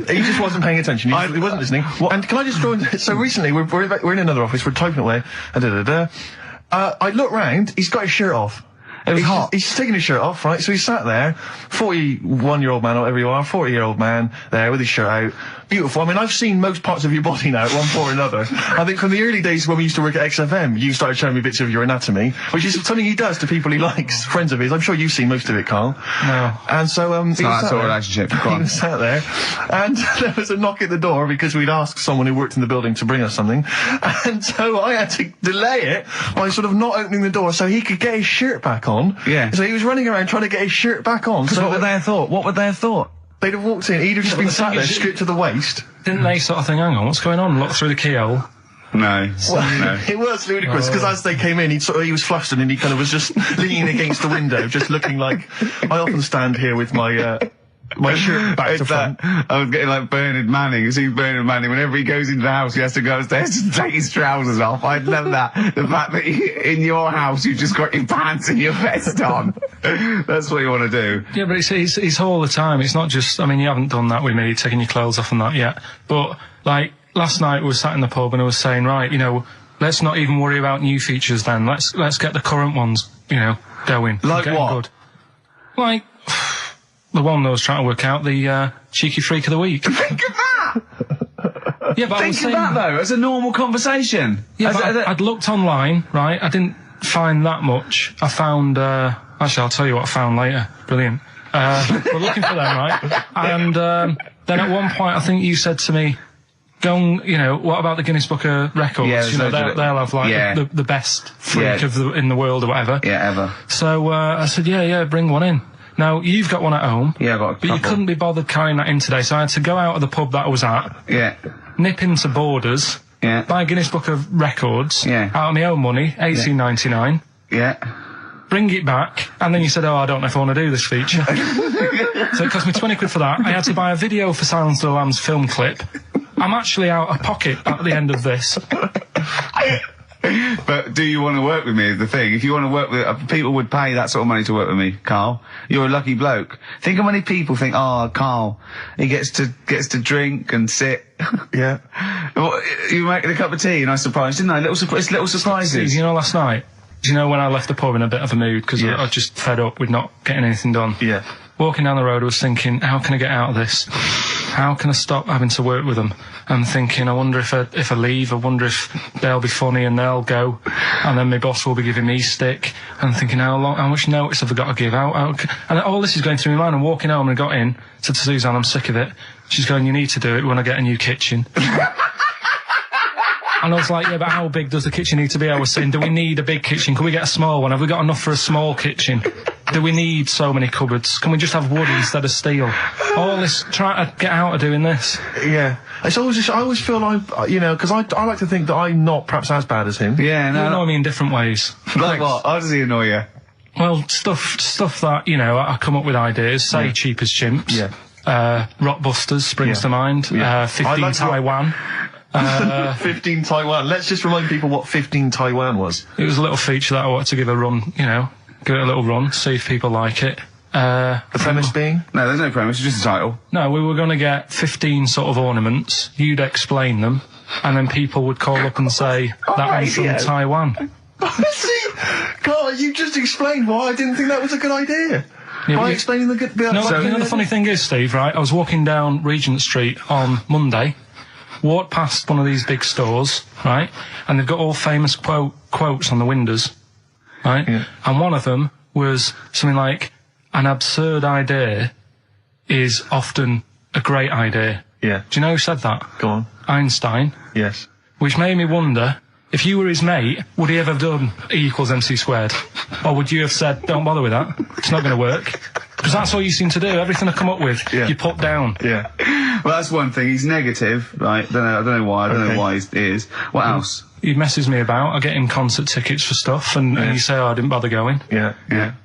He just wasn't paying attention. He wasn't listening. And can I just throw in? So recently we're in another office. We're typing away. I look round. He's got his shirt off. It was hot. He's just taking his shirt off, right? So he sat there, 41-year-old man, or whatever you are, 40-year-old man, there with his shirt out. Beautiful. I mean, I've seen most parts of your body now, at one point or another. I think from the early days when we used to work at XFM, you started showing me bits of your anatomy, which is something he does to people he likes, friends of his. I'm sure you've seen most of it, Carl. No. And so, It's not that sort of relationship. Go he on. was sat there, and there was a knock at the door because we'd asked someone who worked in the building to bring us something, and so I had to delay it by sort of not opening the door so he could get his shirt back on. Yeah. So he was running around trying to get his shirt back on. So What would they have thought? What would they have thought? they'd have walked in, he'd have just been sat there, stripped to the waist. Didn't they sort of think, hang on, what's going on? Look through the keyhole. No. No. It was ludicrous because as they came in, he was flustered and he kind of was just leaning against the window, just looking like. I often stand here with my shirt back to It's front. I was getting like Bernard Manning. You see Bernard Manning, whenever he goes into the house, he has to go upstairs to take his trousers off. I love that. The fact that in your house, you've just got your pants and your vest on. That's what you want to do. Yeah, but it's all the time. It's not just, I mean, you haven't done that with me, taking your clothes off and that yet. But, like, last night we were sat in the pub and I was saying, right, let's not even worry about new features then. Let's get the current ones, going. Like Getting what? Good. Like, the one that I was trying to work out, the cheeky freak of the week. Think of that! Yeah, but I was Think of saying, that, though, as a normal conversation. yeah, As- but I'd looked online, right? I didn't find that much. I found, actually, I'll tell you what I found later. Brilliant. We're looking for them, right? And then at one point, I think you said to me, go and, what about the Guinness Book of Records? Yeah, there's loads of it. They'll have, like, Yeah. the best freak in the world or whatever. Yeah, ever. So I said, yeah, bring one in. Now, you've got one at home. Yeah, I got a But you couple. couldn't be bothered carrying that in today, so I had to go out of the pub that I was at, Yeah. nip into Borders, Yeah. buy a Guinness Book of Records, Yeah. out of my own money, $18.99. Yeah. bring it back, and then you said, oh, I don't know if I want to do this feature. So it cost me 20 quid for that. I had to buy a video for Silence of the Lambs film clip. I'm actually out of pocket at the end of this. But do you want to work with me is the thing. If you want to work with... people would pay that sort of money to work with me, Carl. You're a lucky bloke. Think how many people think, oh, Carl, he gets to drink and sit. Yeah. Well, you were making a cup of tea and I surprised, didn't I? Little surprises. You know, last night, do you know when I left the pub in a bit of a mood because I was just fed up with not getting anything done? Yeah. Walking down the road, I was thinking, how can I get out of this? How can I stop having to work with them? I'm thinking, I wonder if I leave, I wonder if they'll be funny and they'll go, and then my boss will be giving me stick. And I'm thinking, how much notice have I got to give out? And all this is going through my mind. I'm walking home and I got in, said to Suzanne, I'm sick of it. She's going, you need to do it when I get a new kitchen. And I was like, yeah, but how big does the kitchen need to be? I was saying, do we need a big kitchen? Can we get a small one? Have we got enough for a small kitchen? Do we need so many cupboards? Can we just have wood instead of steel? All this, trying to get out of doing this. Yeah. It's always just, I always feel like, you know, because I like to think that I'm not perhaps as bad as him. Yeah, You no. annoy me in different ways. Like what? How does he annoy you? Well, stuff that, you know, I come up with ideas, say Cheap as Chimps. Yeah. Rockbusters springs to mind. Yeah. 15 like Taiwan. 15 Taiwan. Let's just remind people what 15 Taiwan was. It was a little feature that I wanted to give a run, you know, give it a little run, see if people like it. The premise being? No, there's no premise, it's just a title. No, we were going to get 15 sort of ornaments, you'd explain them, and then people would call up and say, that one's from Taiwan. See? God, you just explained why I didn't think that was a good idea. Yeah, By but explaining the good... you know the funny thing is, Steve, right, I was walking down Regent Street on Monday, walked past one of these big stores, right, and they've got all famous quotes on the windows, right, and one of them was something like, an absurd idea is often a great idea. Yeah. Do you know who said that? Go on. Einstein. Yes. Which made me wonder, if you were his mate, would he ever have done E equals MC squared? Or would you have said, don't bother with that, it's not going to work? Because that's all you seem to do, everything I come up with, you put down. Yeah. Well, that's one thing, he's negative, right? I don't know why he is. What else? He messes me about, I get him concert tickets for stuff, and you say, oh, I didn't bother going. Yeah.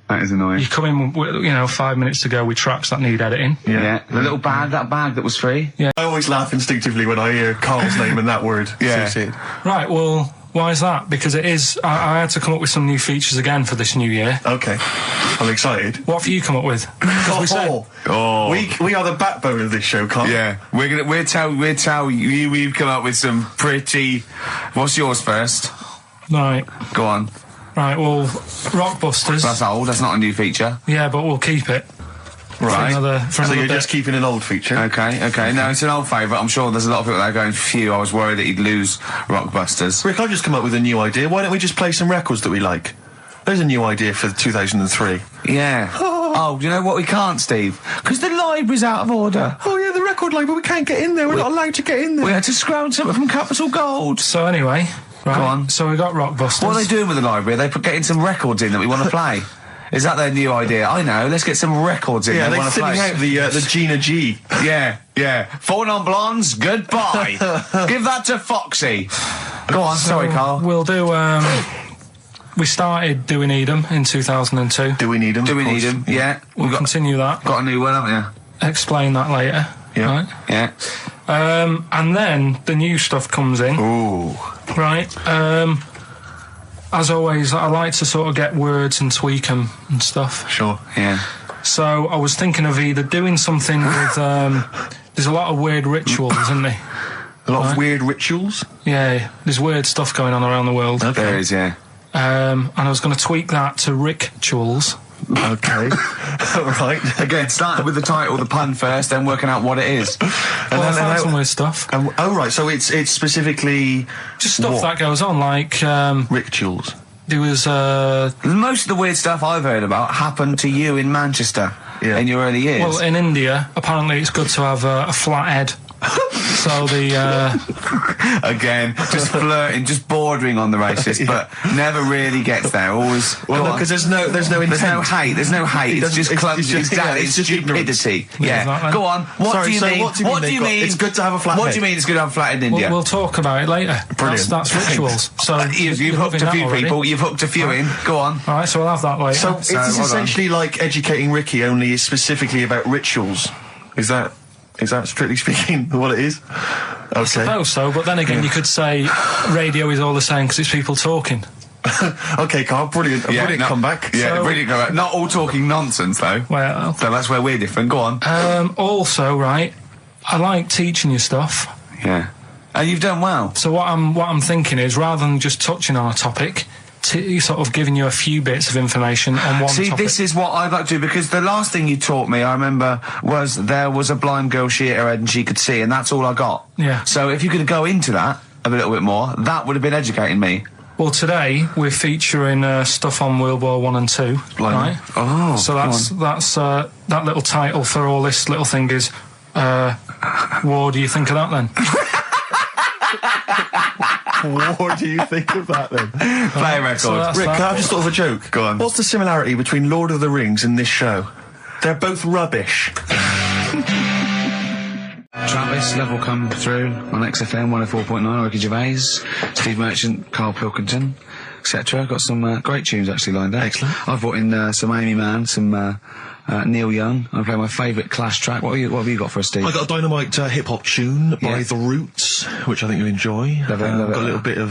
That is annoying. You come in, you know, 5 minutes to go with tracks that need editing. Yeah. The little bag, that bag that was free. Yeah. I always laugh instinctively when I hear Carl's name and that word. Yeah. associated. Right, well, why is that? Because it is, I had to come up with some new features again for this new year. Okay. I'm excited. What have you come up with? Because we said, We are the backbone of this show, Carl. Yeah, we'll tell you, we've come up with some pretty... What's yours first? right, Go on. right, well, Rockbusters. That's old, that's not a new feature. Yeah, but we'll keep it. Right. For So another you're bit. just keeping an old feature? Okay, no, it's an old favourite. I'm sure there's a lot of people that are going, phew, I was worried that he'd lose Rockbusters. Rick, I've just come up with a new idea. Why don't we just play some records that we like? There's a new idea for 2003. Yeah. Oh, do you know what we can't, Steve? Because the library's out of order. Oh yeah, the record label, we can't get in there. We're not allowed to get in there. We had to scrounge something from Capital Gold. So anyway, right, Go on. so we got Rockbusters. What are they doing with the library? Are they getting some records in that we want to play? Is that their new idea? I know, let's get some records in Yeah, that we they're want to thinning play. out the Gina G. Yeah. 4 non-blondes, goodbye. Give that to Foxy. Go on, sorry, Carl. We'll do, we started Do We Need 'Em in 2002. Do we need them? Do we need them? Yeah. We'll continue that. Got a new one, haven't you? Explain that later. Yeah. Right? Yeah. And then the new stuff comes in. Ooh. Right. As always, I like to sort of get words and tweak them and stuff. Sure. Yeah. So I was thinking of either doing something with, there's a lot of weird rituals, isn't there? A lot of weird rituals. Yeah, there's weird stuff going on around the world. Okay. There is, yeah. And I was going to tweak that to rituals. Okay. Right. Again, starting with the title, the pun first, then working out what it is. Well, I found some weird stuff. Oh right, so it's specifically Just stuff what? that goes on, like, rituals. there was, Most of the weird stuff I've heard about happened to you in Manchester in your early years. well, in India, apparently it's good to have a flat head. So the Again, just flirting, just bordering on the racist, but never really gets there. Always. Well, because there's no intent. There's no hate. There's no hate. It's just clumsy. it's just stupidity. Yeah. Exactly. Go on. What do you mean? What do you mean? It's good to have a flat What head. do you mean it's good to have a flat head in India? we'll talk about it later. Brilliant. That's rituals. So You've hooked a few people. You've hooked a few in. Go on. All right, so we'll have that later. So it's hold on. essentially like Educating Ricky, only is specifically about rituals. Is that strictly speaking what it is? Okay. I suppose so, but then again, you could say radio is all the same because it's people talking. Okay, Carl, brilliant. Brilliant comeback. Yeah, So- brilliant comeback. Not all talking nonsense though. Well, So that's where we're different. Go on. also, right, I like teaching you stuff. Yeah. And you've done well. So what I'm thinking is, rather than just touching on a topic, sort of giving you a few bits of information on one See, topic. this is what I'd like to do, because the last thing you taught me, I remember, was there was a blind girl, she hit her head and she could see, and that's all I got. Yeah. So if you could go into that a little bit more, that would have been educating me. Well, today we're featuring stuff on World War 1 and 2, right? Oh, So that's that little title for all this little thing is, what do you think of that then? What do you think of that then? Play a record. So that's Rick, that. can I have just thought of a joke? Go on. What's the similarity between Lord of the Rings and this show? They're both rubbish. Travis, Level come through on XFM 104.9, Ricky Gervais, Steve Merchant, Karl Pilkington, etc. Got some great tunes actually lined up. Excellent. I've brought in some Amy Mann, some Neil Young. I'm playing my favourite Clash track. What have you got for us, Steve? I got a dynamite hip-hop tune by Yeah. The Roots, which I think you enjoy. Love it, love it. Got a little bit of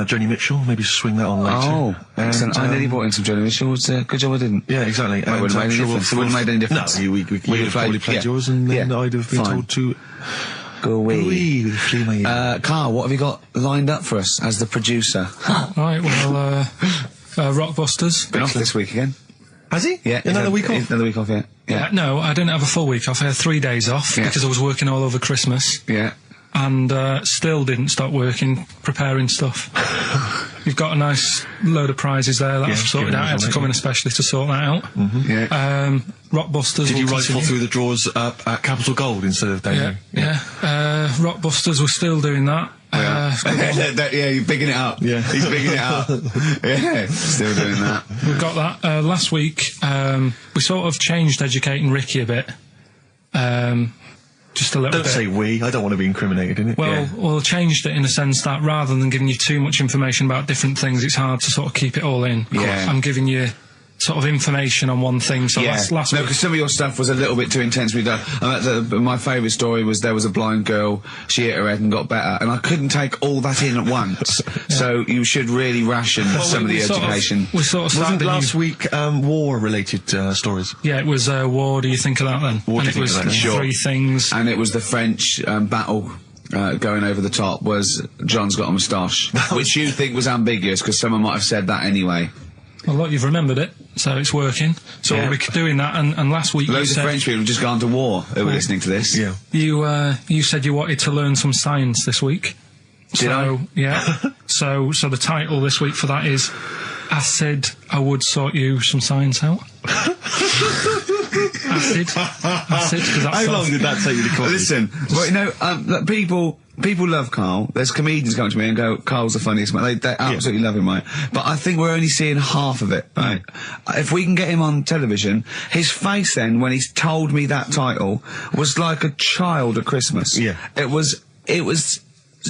Joni Mitchell, maybe swing that on later. Oh, excellent. I nearly And, brought in some Joni Mitchell. It's good job I didn't. yeah, exactly. Well, it wouldn't have made any difference. It wouldn't have made any difference. No, we would have probably played yours, and then Yeah. I'd have been Fine. told to Go away. "Wee," with a flea in my ear. Carl, what have you got lined up for us as the producer? Right, well, Rockbusters. Been off this week again? Has he? Yeah. Another week off? Another week off, yeah. Yeah. No, I didn't have a full week off. I had 3 days off Yeah. because I was working all over Christmas. Yeah. And still didn't stop working, preparing stuff. You've got a nice load of prizes there that I've sorted giving out. I had those to away, come in yeah. especially to sort that out. Yeah. Rockbusters. Did you will rifle continue. through the drawers up at Capital Gold instead of down Yeah, here? yeah. Rockbusters, we're still doing that. Yeah, you're bigging it up. Yeah. He's bigging it up. Yeah, still doing that. We've got that. Last week, we sort of changed Educating Ricky a bit. Just a little Don't bit. say we. I don't want to be incriminated in it. Well, changed it in the sense that rather than giving you too much information about different things, it's hard to sort of keep it all in. Yeah. I'm giving you sort of information on one thing. So last no, week, because some of your stuff was a little bit too intense to be done. My favourite story was there was a blind girl, she hit her head and got better, and I couldn't take all that in at once. So you should really ration some of the education. We sort of started Wasn't a new- last week war-related stories? Yeah, it was what do you think of that then? What and do it you was think of that then? three things. And it was the French battle. Going over the top was John's got a moustache, which you think was ambiguous because someone might have said that anyway. Well, look, you've remembered it, so it's working. So we'll be doing that. And last week Loads you of said French people have just gone to war who were listening to this. Yeah. you said you wanted to learn some science this week. Did I? Yeah. so the title this week for that is I said I would sort you some science out. Acid. How long did that take you to come? Listen, well, you know, look, people love Karl. There's comedians come to me and go, Karl's the funniest man. They absolutely love him, right? But I think we're only seeing half of it, right? If we can get him on television, his face then, when he's told me that title, was like a child at Christmas. Yeah.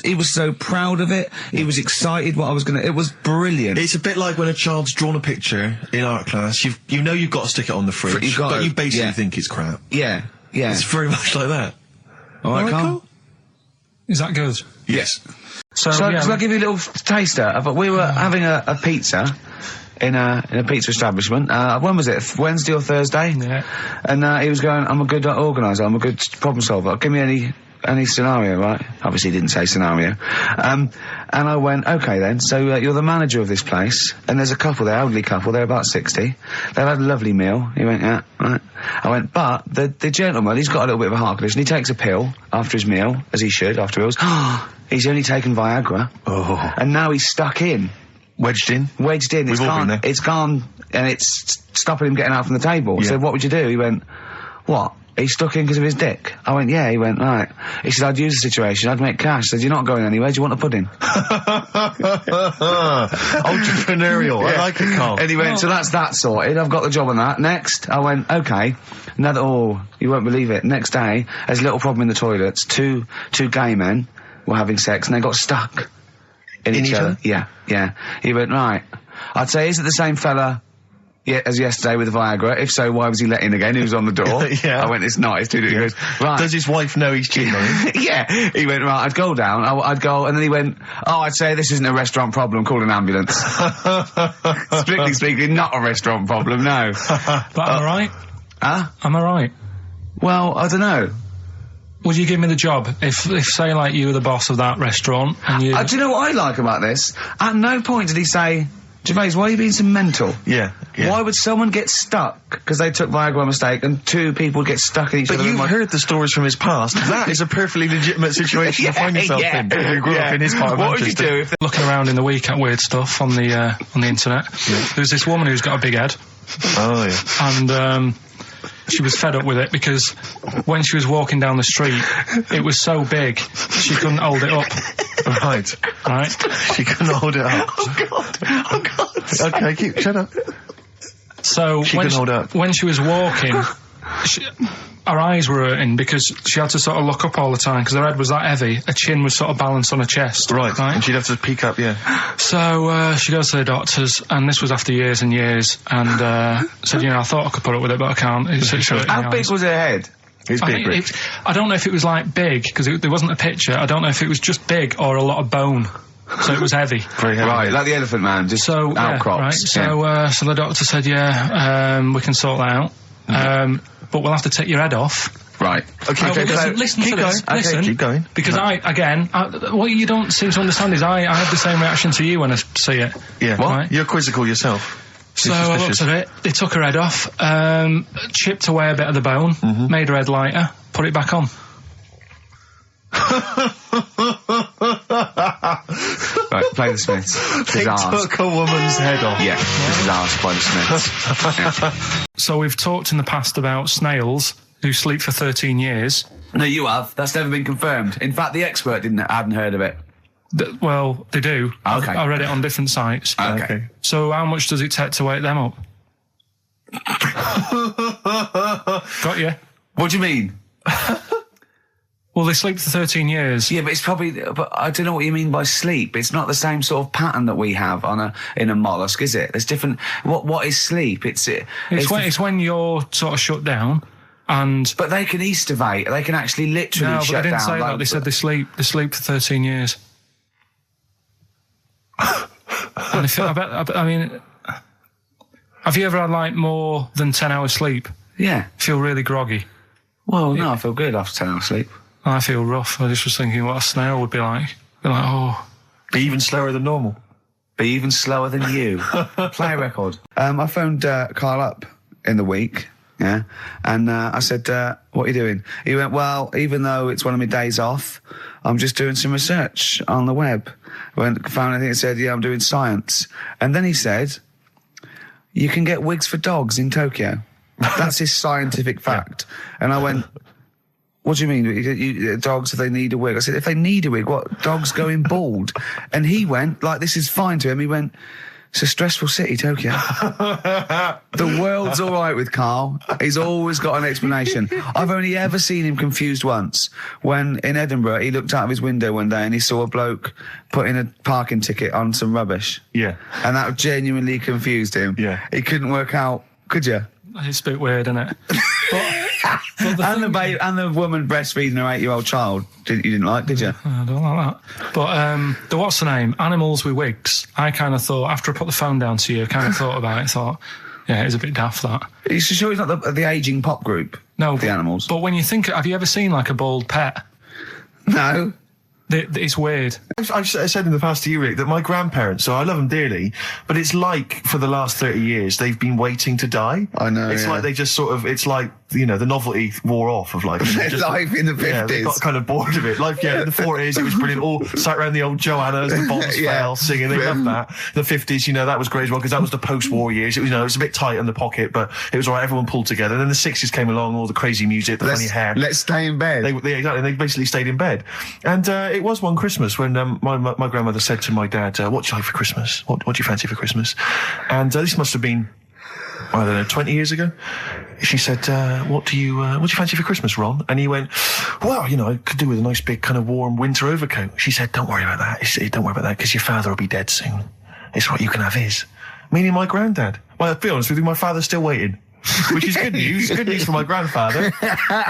He was so proud of it. He was excited what I was it was brilliant. It's a bit like when a child's drawn a picture in art class. You know you've got to stick it on the fridge, You've got but to, you basically yeah. think it's crap. Yeah. It's very much like that. All right, Karl? Is that good? Yes. So So, yeah, shall I give you a little taster? We were having a pizza in a pizza establishment. When was it? Wednesday or Thursday? Yeah. And he was going, I'm a good organiser, I'm a good problem solver. Give me any scenario, right? Obviously he didn't say scenario. And I went, okay then, so you're the manager of this place, and there's a couple there, elderly couple, they're about 60. They've had a lovely meal. He went, yeah, right. I went, but the gentleman, he's got a little bit of a heart condition. He takes a pill after his meal, as he should, after meals. He's only taken Viagra. Oh. And now he's stuck in. Wedged in. It's all been there. It's gone, and it's stopping him getting out from the table. Yeah. So what would you do? He went, what? He stuck in because of his dick. I went, yeah. He went, right. He said, I'd use the situation. I'd make cash. I said, you're not going anywhere. Do you want a pudding? Entrepreneurial. I like it, Carl. And he went, so that's that sorted. I've got the job on that. Next. I went, okay. You won't believe it. Next day, there's a little problem in the toilets. Two gay men were having sex and they got stuck in each other. Yeah. He went, right. I'd say, is it the same fella as yesterday with the Viagra? If so, why was he let in again? He was on the door. Yeah. I went, it's not. It's too. He goes, right. Does his wife know he's cheating on him? Yeah. He went, right, I'd go down. I'd go, and then he went, I'd say this isn't a restaurant problem. Call an ambulance. Strictly speaking, not a restaurant problem, no. But am I right? Huh? Am I right? Well, I don't know. Would you give me the job if say, like, you were the boss of that restaurant and you... Do you know what I like about this? At no point did he say, Gervais, why are you being so mental? Yeah. Why would someone get stuck because they took Viagra by mistake and two people get stuck in each other? But you've heard the stories from his past. That is a perfectly legitimate situation to find yourself in. You grew up in his part of What would you Manchester. do if... Looking around in the week at weird stuff on the internet. There's this woman who's got a big head. Oh, yeah. And she was fed up with it because when she was walking down the street, it was so big she couldn't hold it up. Right. She couldn't hold it up. Oh, God. Okay, shut up. So when she was walking, her eyes were hurting because she had to sort of look up all the time because her head was that heavy. Her chin was sort of balanced on her chest. Right. And she'd have to peek up, yeah. So she goes to the doctors, and this was after years and years, and said, I thought I could put up with it, but I can't. How big was her head? It's big, Rich. I don't know if it was like big, because there wasn't a picture. I don't know if it was just big or a lot of bone. So it was heavy. Very heavy. Right, like the Elephant Man, just outcrops. Right. So the doctor said, we can sort that out. But we'll have to take your head off. Right. Okay, listen to this. Okay, listen. keep going. Because what you don't seem to understand is I have the same reaction to you when I see it. Yeah. What? Right? You're quizzical yourself. So I looked at it, they took her head off, chipped away a bit of the bone, made her head lighter, put it back on. Right, play the Smiths. They took a woman's head off. Yeah, this is ours by the Smiths. Yeah. So we've talked in the past about snails who sleep for 13 years. No, you have. That's never been confirmed. In fact, the expert hadn't heard of it. Well, they do. Okay. I read it on different sites. Okay. So how much does it take to wake them up? Got you. What do you mean? Well, they sleep for 13 years. Yeah, but it's probably... But I don't know what you mean by sleep. It's not the same sort of pattern that we have in a mollusk, is it? There's different... What is sleep? It's when you're sort of shut down and... But they can estivate. They can actually literally shut down. No, but they didn't say that. They said they sleep for 13 years. And I mean... Have you ever had, like, more than 10 hours sleep? Yeah. Feel really groggy? Well, no, I feel good after 10 hours sleep. I feel rough. I just was thinking what a snail would be like. Be like, oh... Be even slower than normal. Be even slower than you. Play a record. I phoned Karl up in the week, yeah, and I said, what are you doing? He went, well, even though it's one of my days off, I'm just doing some research on the web. Found anything that said, yeah, I'm doing science. And then he said, you can get wigs for dogs in Tokyo. That's his scientific fact. And I went, what do you mean? Dogs, if they need a wig? I said, if they need a wig, what? Dogs going bald? And he went, like, this is fine to him. He went, it's a stressful city, Tokyo. The world's all right with Karl. He's always got an explanation. I've only ever seen him confused once. When in Edinburgh, he looked out of his window one day and he saw a bloke putting a parking ticket on some rubbish. Yeah. And that genuinely confused him. Yeah. He couldn't work out, could you? It's a bit weird, isn't it? And the woman breastfeeding her 8-year-old child, you didn't like, did you? I don't like that. But the what's the name? Animals with wigs. I kind of thought, after I put the phone down to you, I kind of thought about it, thought, yeah, it's a bit daft, that. Are you sure he's not the ageing pop group? No. The Animals? But when you think, have you ever seen, like, a bald pet? No. It's weird. I've said in the past to you, Rick, that my grandparents, so I love them dearly, but it's like for the last 30 years they've been waiting to die. I know. It's like they just sort of, it's like the novelty wore off of life. Life in the 50s. Yeah, they got kind of bored of it. Life, in the 40s, it was brilliant. All sat around the old Joannas, the bombs fell, singing. They loved that. The 50s, that was great as well, because that was the post-war years. It was, it was a bit tight in the pocket, but it was all right. Everyone pulled together. And then the 60s came along, all the crazy music, the funny hair. Let's stay in bed. Exactly. They basically stayed in bed. And it was one Christmas when my grandmother said to my dad, "What do you like for Christmas? What do you fancy for Christmas?" And this must have been, I don't know, 20 years ago. She said, what do you fancy for Christmas, Ron? And he went, well, I could do with a nice big kind of warm winter overcoat. She said, don't worry about that. Don't worry about that, because your father will be dead soon. It's right, you can have his. Meaning my granddad. Well, I'll be honest with you, my father's still waiting. Which is good news. Good news for my grandfather.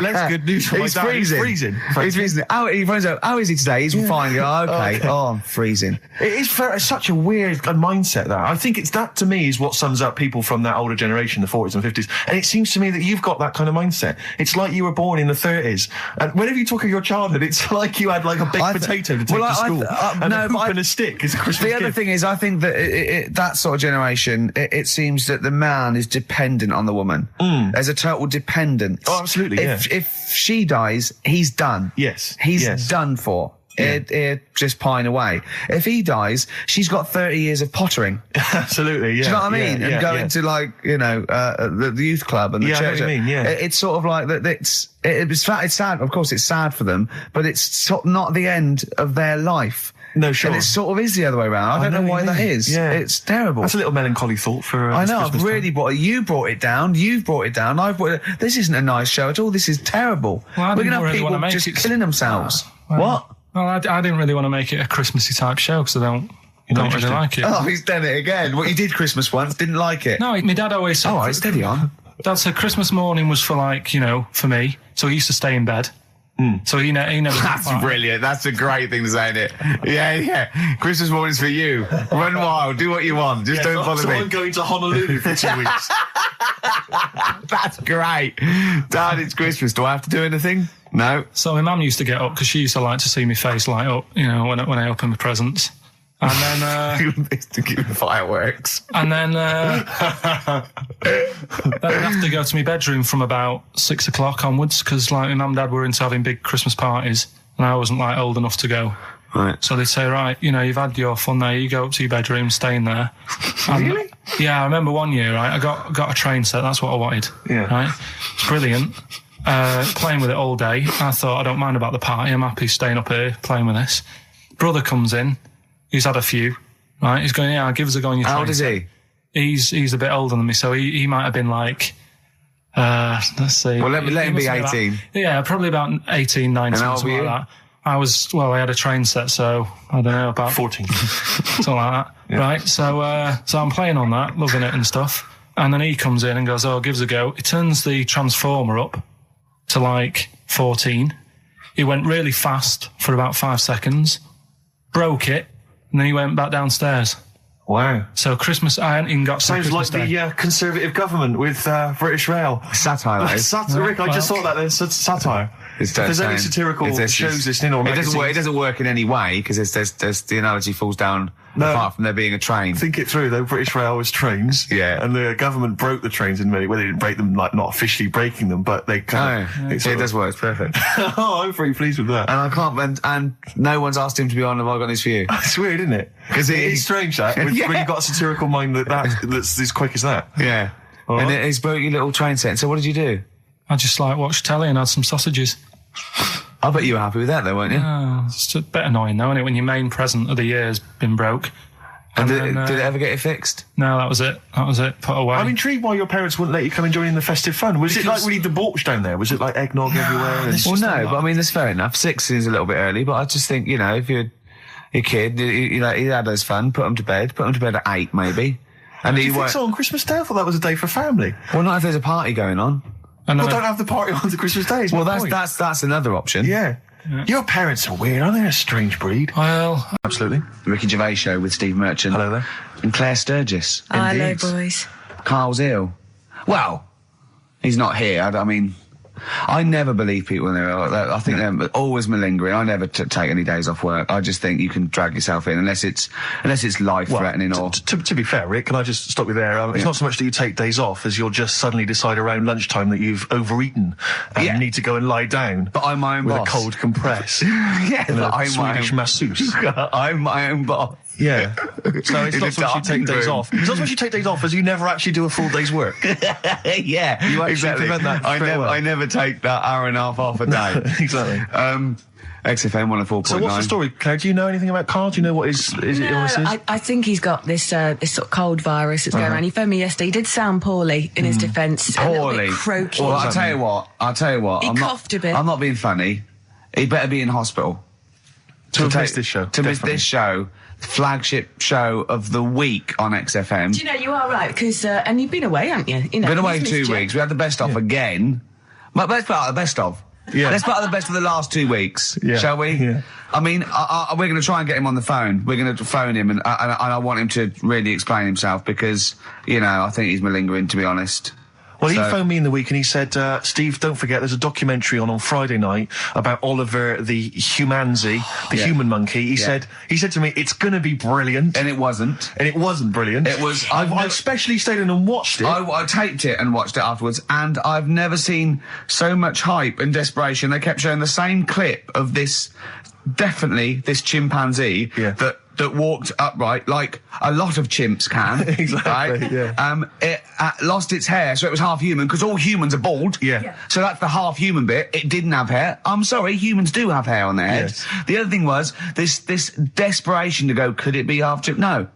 Less good news for my dad. He's freezing. He finds out, how is he today? He's fine. Okay. Oh, I'm freezing. It's such a weird mindset, that. I think that, to me, is what sums up people from that older generation, the 40s and 50s. And it seems to me that you've got that kind of mindset. It's like you were born in the 30s. And whenever you talk of your childhood, it's like you had like a baked potato to take to school. And a hoop and a stick is a Christmas gift. The other thing is, I think that that sort of generation, it seems that the man is dependent on the woman. There's a total dependence. Oh, absolutely, If she dies, he's done. Yes. He's done for. He'd just pine away. If he dies, she's got 30 years of pottering. Absolutely, yeah. Do you know what I mean? And going to, like, the youth club and the church. I know what you mean, yeah. It's sort of like that. It's sad. Of course, it's sad for them, but it's not the end of their life. No, sure. And it sort of is the other way around. I don't know why that is. Yeah. It's terrible. That's a little melancholy thought for I know, Christmas I've really you brought it down, you've brought it down, I've brought it. This isn't a nice show at all, this is terrible. Well, we're going to have really people just killing themselves. What? Well, I didn't really want to make it a Christmassy type show, because I don't really like it. Oh, he's done it again. Well, you did Christmas once, didn't like it. No, my dad always said... All right, steady on. Dad said Christmas morning was for, like, for me, so he used to stay in bed. So he never... That's brilliant. That's a great thing to say, isn't it? Yeah. Christmas morning's for you. Run wild. Do what you want. Just don't bother me. I'm going to Honolulu for 2 weeks. That's great. Dad, it's Christmas. Do I have to do anything? No. So my mum used to get up, because she used to like to see my face light up, when I opened my presents. And then... to give fireworks. And then I'd have to go to my bedroom from about 6 o'clock onwards, because like my mum and dad were into having big Christmas parties, and I wasn't like old enough to go. Right. So they'd say, right, you've had your fun there, you go up to your bedroom, stay in there. Really? Yeah, I remember one year, right, I got a train set, that's what I wanted. Yeah. Right? It's brilliant. Playing with it all day. I thought, I don't mind about the party, I'm happy staying up here playing with this. Brother comes in, he's had a few, right? He's going, yeah, give us a go on your train. How old is he? He's a bit older than me, so he might have been like, let's see. Well, let him be 18. Probably about 18, 19, how old something were like you? that. I had a train set, so I don't know, about 14. something like that. Yeah. Right, so I'm playing on that, loving it and stuff. And then he comes in and goes, oh, give us a go. He turns the transformer up to like 14. He went really fast for about 5 seconds, broke it, and then he went back downstairs. Wow. So Christmas, I hadn't even got to Sounds Christmas like Day. the Conservative government with British Rail. Satire, though. Satire, Rick, I just thought that then. Satire. If there's any satirical shows listening or magazines... It doesn't work in any way, because there's the analogy falls down apart from there being a train. Think it through, though. British Rail was trains. Yeah. And the government broke the trains in many... Well, they didn't break them, like, not officially breaking them, but they kind of... It does work. It's perfect. Oh, I'm very pleased with that. And I can't... And no one's asked him to be on Have I Got News For You? It's weird, isn't it? Because it's strange, that, when you've got a satirical mind that's as quick as that. Yeah. All and right. he's broke your little train set. So what did you do? I just like watched telly and had some sausages. I bet you were happy with that, though, weren't you? Oh, it's a bit annoying, though, isn't it, when your main present of the year has been broke. And did it ever get it fixed? No, that was it. Put away. I'm intrigued why your parents wouldn't let you come and join in the festive fun. Was it like really debauched down there? Was it like eggnog everywhere? Well, no, but I mean, that's fair enough. 6 is a little bit early, but I just think, if you're a kid, he had his fun, put him to bed at 8, maybe. And Do you think so on Christmas Day? I thought that was a day for family. Well, not if there's a party going on. And Well, don't have the party on the Christmas Day. Well, that's another option. Yeah. Your parents are weird, aren't they? A strange breed. Well, Absolutely. The Ricky Gervais Show with Steve Merchant. Hello there. And Claire Sturgis. Hello, Indeed. boys. Carl's ill. Well, he's not here. I mean, I never believe people when they're ill. I think they're always malingering. I never take any days off work. I just think you can drag yourself in unless it's life-threatening or... To be fair, Rick, can I just stop you there? It's not so much that you take days off as you'll just suddenly decide around lunchtime that you've overeaten and you need to go and lie down. But I'm my own with boss. a cold compress. Yeah, and but a I'm Swedish masseuse. I'm my own boss. Yeah. So it's not so much you take days off. It's not so much you take days off as you never actually do a full day's work. Yeah, You actually exactly. prevent that I straight away. I never take that hour and a half off a day. Exactly. XFM 104.9. So what's the story, Claire? Do you know anything about Karl? Do you know what his illness is? I think he's got this this sort of cold virus that's going around. He phoned me yesterday. He did sound poorly in his defence. A little bit croaky. Well, I'll tell you what. He coughed a bit. I'm not being funny. He better be in hospital. To miss this show. To miss this show. Flagship show of the week on XFM. Do you know, you are right, because, and you've been away, haven't you? You know, Been away he's 2 missed you. weeks. We had the best of again. But let's part of the best of. Yeah. Let's part of the best of the last 2 weeks, Yeah. shall we? Yeah. I mean, we're going to try and get him on the phone. We're going to phone him, and I want him to really explain himself because, you know, I think he's malingering, to be honest. Well, he So- phoned me in the week and he said, Steve, don't forget, there's a documentary on Friday night about Oliver the humanzi, the human monkey. He said to me, it's going to be brilliant. And it wasn't. And it wasn't brilliant. It was- I especially stayed in and watched it. I taped it and watched it afterwards, and I've never seen so much hype and desperation. They kept showing the same clip of this chimpanzee that walked upright like a lot of chimps can. Exactly, right? yeah. It lost its hair, so it was half human, because all humans are bald. Yeah. So that's the half human bit. It didn't have hair. I'm sorry, humans do have hair on their heads. Yes. The other thing was this desperation to go, could it be half chimp? No.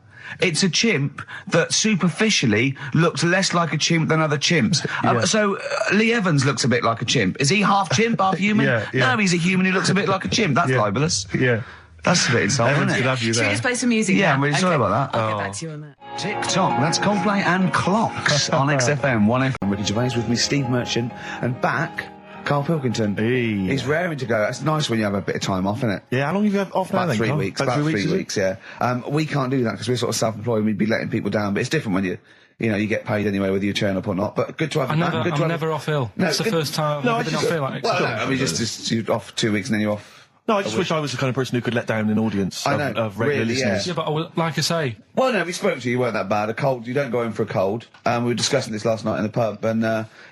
It's a chimp that superficially looks less like a chimp than other chimps. So Lee Evans looks a bit like a chimp. Is he half chimp, half human? Yeah. No, he's a human who looks a bit like a chimp. That's libelous. Yeah. That's a bit insulting, Evans isn't could it? have you Should we there. just play some music Yeah, now? I'm really sorry about that. I'll get back to you on that. TikTok, that's Coldplay and Clocks on XFM 1FM. Ricky Gervais with me, Steve Merchant, and back, Karl Pilkington. Hey. He's raring to go. It's nice when you have a bit of time off, isn't it? Yeah, how long have you had off now About then, 3 Karl? weeks. About 3 weeks, is it? weeks, yeah. We can't do that because we're sort of self-employed and we'd be letting people down, but it's different when you get paid anyway whether you turn up or not. But good to have I'm you back. Good to have never off ill. No, It's the good- first time No, I've ever been off ill. Like, Well, no, I mean, just you're off 2 weeks and then you're off. No, I just wish I was the kind of person who could let down an audience I know, of regular really, listeners. yeah, but like I say, Well, no, we spoke to you. You weren't that bad. A cold, you don't go home for a cold. We were discussing this last night in the pub, and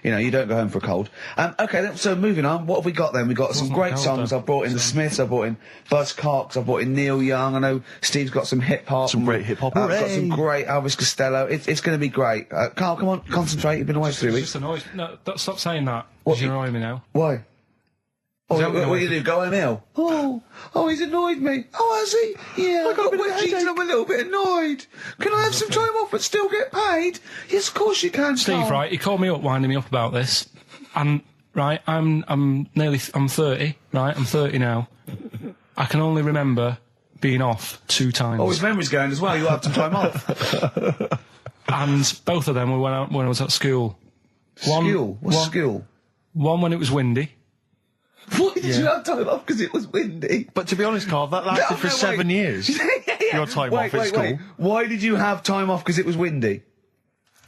you don't go home for a cold. Okay, so moving on. What have we got then? We got some great cold, songs. though. I've brought in the Smiths. I've brought in Buzz Cox. I've brought in Neil Young. I know Steve's got some hip hop. Some great hip hop. I've got some Hooray. great Elvis Costello. It's going to be great. Karl, come on, concentrate. You've been away for 3 it's weeks. just annoying. No, stop saying that. What? Because you're annoying me now. Why? Oh, that what are you do? Go home ill? Oh, he's annoyed me. Oh, has he? Yeah, I got a bit of headache. I'm a little bit annoyed. Can I have some time off but still get paid? Yes, of course you can, Steve, Karl. right, he called me up, winding me up about this, and right, I'm 30, right, I'm 30 now. I can only remember being off 2 times. Oh, his memory's going as well. You have some time off. And both of them were when I was at school. School? What's school? One when it was windy. Why did you have time off? Because it was windy. But to be honest, Karl, that lasted for 7 years. Your time off at school. Why did you have time off? Because it was windy.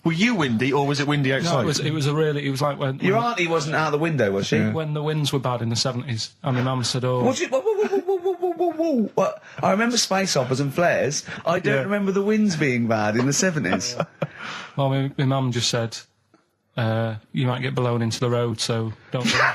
Were you windy or was it windy outside? No, it was like when Your auntie wasn't out the window, was she? when the winds were bad in the 70s, and my mum said, "Oh, What's it? Whoa. What? I remember space operas and flares. I don't remember the winds being bad in the 70s. well, my mum just said, you might get blown into the road, so don't." Go.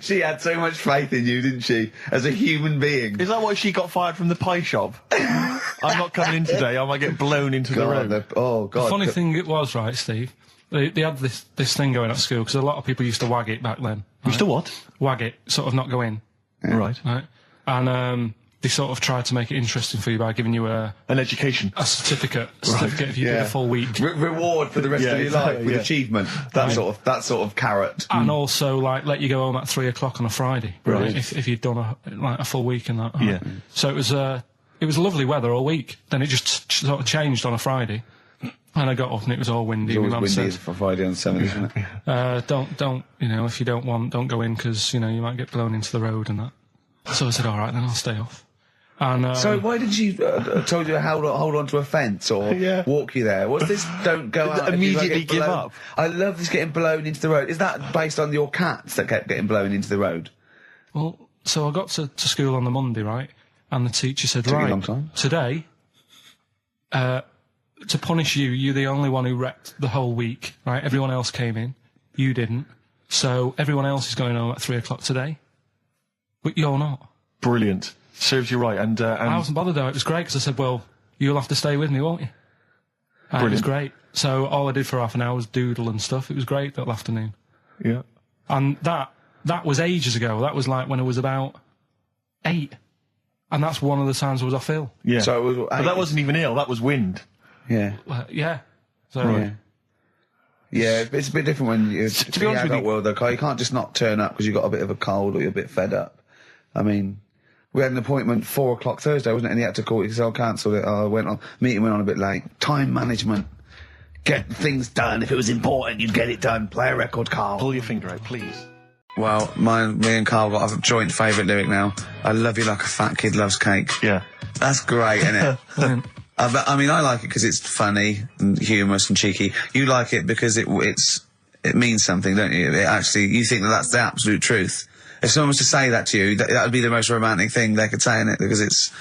She had so much faith in you, didn't she? As a human being. Is that why she got fired from the pie shop? I'm not coming in today, I might get blown into the road. God. The funny thing it was, right, Steve, they had this thing going at school, because a lot of people used to wag it back then. You still what? Wag it, sort of not go in. Right. Right? And they sort of tried to make it interesting for you by giving you a An education. certificate if you did a full week. Reward for the rest of your life with achievement. That sort of carrot. And also, like, let you go home at 3 o'clock on a Friday. Right. If you'd done a full week and that. Yeah. So it was lovely weather all week. Then it just sort of changed on a Friday. And I got up and it was all windy. It's always My mum windy said, for Friday on the 7th, isn't it? don't, if you don't go in because, you might get blown into the road and that. So I said, all right, then I'll stay off. And So why did you told you to hold on to a fence or walk you there? What's this? Don't go out. Immediately give up. I love this getting blown into the road. Is that based on your cats that kept getting blown into the road? well, so I got to school on the Monday, right? And the teacher said, Took you a right, long time. today, to punish you, you're the only one who wrecked the whole week, right? Everyone else came in, you didn't. So everyone else is going home at 3 o'clock today, but you're not. Brilliant. Serves you right. And I wasn't bothered though. It was great because I said, well, you'll have to stay with me, won't you? And it was great. So all I did for half an hour was doodle and stuff. It was great that afternoon. yeah. And that was ages ago. That was like when I was about 8. And that's one of the times I was off ill. Yeah. So it was, but that wasn't even ill. That was wind. yeah. Yeah. So Yeah. Yeah, it's a bit different when you're to be honest with you, world though, Carl. You can't just not turn up because you've got a bit of a cold or you're a bit fed up. I mean, we had an appointment 4 o'clock Thursday, wasn't it? And he had to call it because I cancelled it. Meeting went on a bit late. Time management. Get things done. If it was important, you'd get it done. Play a record, Carl. Pull your finger out, please. Well, me and Carl got a joint favourite lyric now. I love you like a fat kid loves cake. Yeah. That's great, isn't it? I mean, I like it because it's funny and humorous and cheeky. You like it because it means something, don't you? You think that's the absolute truth. If someone was to say that to you, that would be the most romantic thing they could say, innit? Because it's...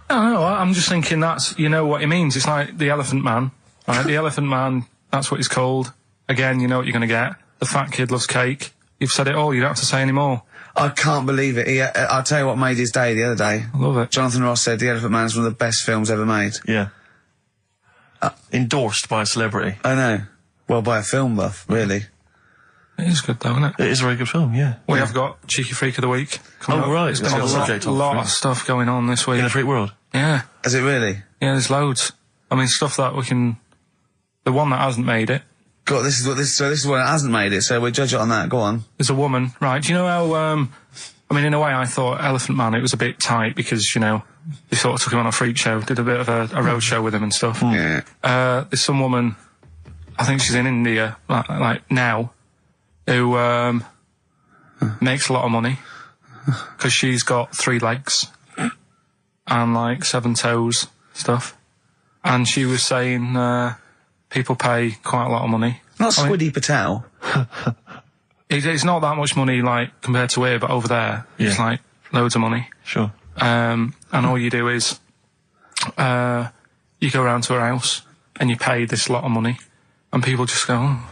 No, I'm just thinking you know what it means. It's like the Elephant Man, right? The Elephant Man, that's what he's called. Again, you know what you're going to get. The fat kid loves cake. You've said it all, you don't have to say any more. I can't believe it. I'll tell you what made his day the other day. I love it. Jonathan Ross said The Elephant Man is one of the best films ever made. Yeah. Endorsed by a celebrity. I know. Well, by a film buff, really. It is good though, isn't it? It is a very good film, yeah. We have got Cheeky Freak of the Week coming up. Right. There's been It's on a the subject of lot of freaks. stuff going on this week. In the freak world. Yeah. Is it really? Yeah, there's loads. I mean, stuff that we can... The one that hasn't made it, God, this is what it hasn't made it, so we'll judge it on that. Go on. there's a woman, right? Do you know how... I mean, in a way, I thought Elephant Man, it was a bit tight because, you know, they sort of took him on a freak show, did a bit of a road show with him and stuff. Yeah. There's some woman, I think she's in India, like now, who makes a lot of money because she's got 3 legs and like 7 toes stuff. And she was saying people pay quite a lot of money. Not Squiddy Patel. It's not that much money like compared to here, but over there it's like loads of money. Sure. And all you do is you go around to her house and you pay this lot of money, and people just go, oh,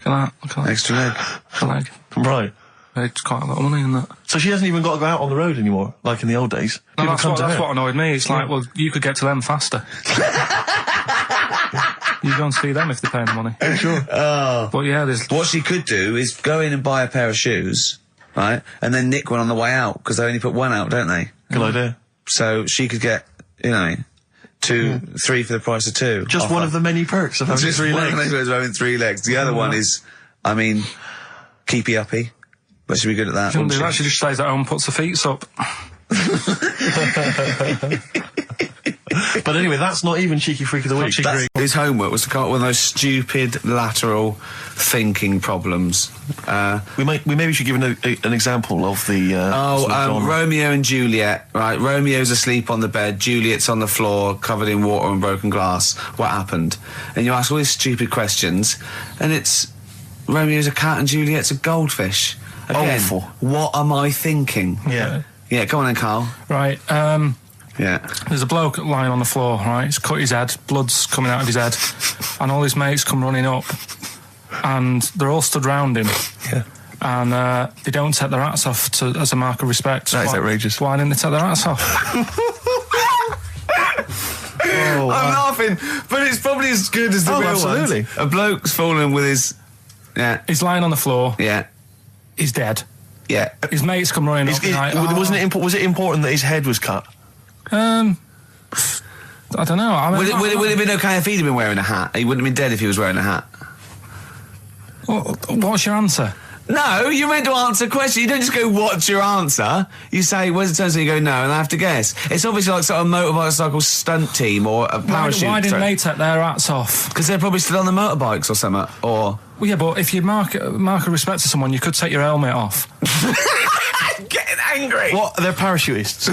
look at that, Extra leg. extra leg. Right. It's quite a lot of money in that. So she hasn't even got to go out on the road anymore, like in the old days. No, People come to that's her. what annoyed me. It's like, well, you could get to them faster. You go and see them if they're paying the money. Sure. But yeah, there's... What she could do is go in and buy a pair of shoes, right, and then nick one on the way out, because they only put one out, don't they? Good idea. So she could get, 2, 3 for the price of 2. Just one of the many perks of having Just 3 one legs. of the benefits of having 3 legs. The other one is, keepy uppy. But she'd be good at that, She wouldn't do she? that. She just stays at home and puts her feet up. But anyway, that's not even Cheeky Freak of the Week. His homework was to come up with one of those stupid lateral thinking problems. We maybe should give an example of the... sort of genre. Romeo and Juliet, right? Romeo's asleep on the bed, Juliet's on the floor, covered in water and broken glass. What happened? And you ask all these stupid questions, and it's... Romeo's a cat and Juliet's a goldfish. Again, Awful. what am I thinking? Yeah. Yeah, come on then, Carl. Right, Yeah. there's a bloke lying on the floor, right? He's cut his head, blood's coming out of his head, and all his mates come running up, and they're all stood round him. Yeah. And they don't take their hats off as a mark of respect. That is outrageous. Why didn't they take their hats off? I'm laughing, but it's probably as good as the real absolutely. ones. A bloke's fallen with his... Yeah. He's lying on the floor. Yeah. He's dead. Yeah. His mates come running up. Was it important that his head was cut? I don't know. I mean, Would it have been okay if he'd have been wearing a hat? He wouldn't have been dead if he was wearing a hat. What's your answer? No, you're meant to answer questions. You don't just go, what's your answer? You say, where's the turns? And you go, no, and I have to guess. It's obviously like sort of motorcycle stunt team or a parachute. Why didn't they take their hats off? Because they're probably still on the motorbikes or something, or... Well, yeah, but if you mark a respect to someone, you could take your helmet off. getting angry. What? They're parachutists.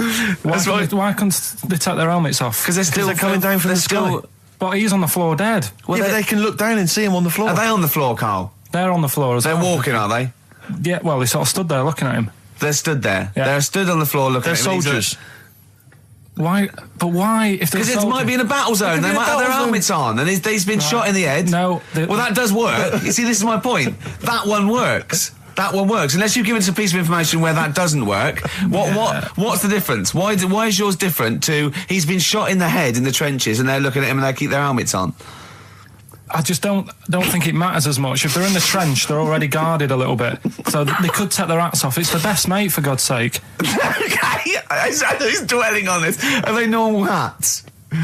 Why couldn't they take their helmets off? Because they're still coming down from the sky. But he's on the floor dead. Well, yeah, but they can look down and see him on the floor. Are they on the floor, Carl? They're on the floor as They're well. walking, are they? Yeah, well, they sort of stood there looking at him. They're stood there. Yeah. They're stood on the floor looking They're at him. soldiers. Why? But why? If Because it might be in a battle zone. They might have their helmets on, and he's been shot in the head. No. Well, that does work. You see, this is my point. That one works. That one works. Unless you've given us a piece of information where that doesn't work. What's the difference? Why is yours different to he's been shot in the head in the trenches and they're looking at him and they keep their helmets on? I just don't think it matters as much. If they're in the trench, they're already guarded a little bit, so they could take their hats off. It's the best mate, for God's sake. Okay, he's dwelling on this. Are they normal hats?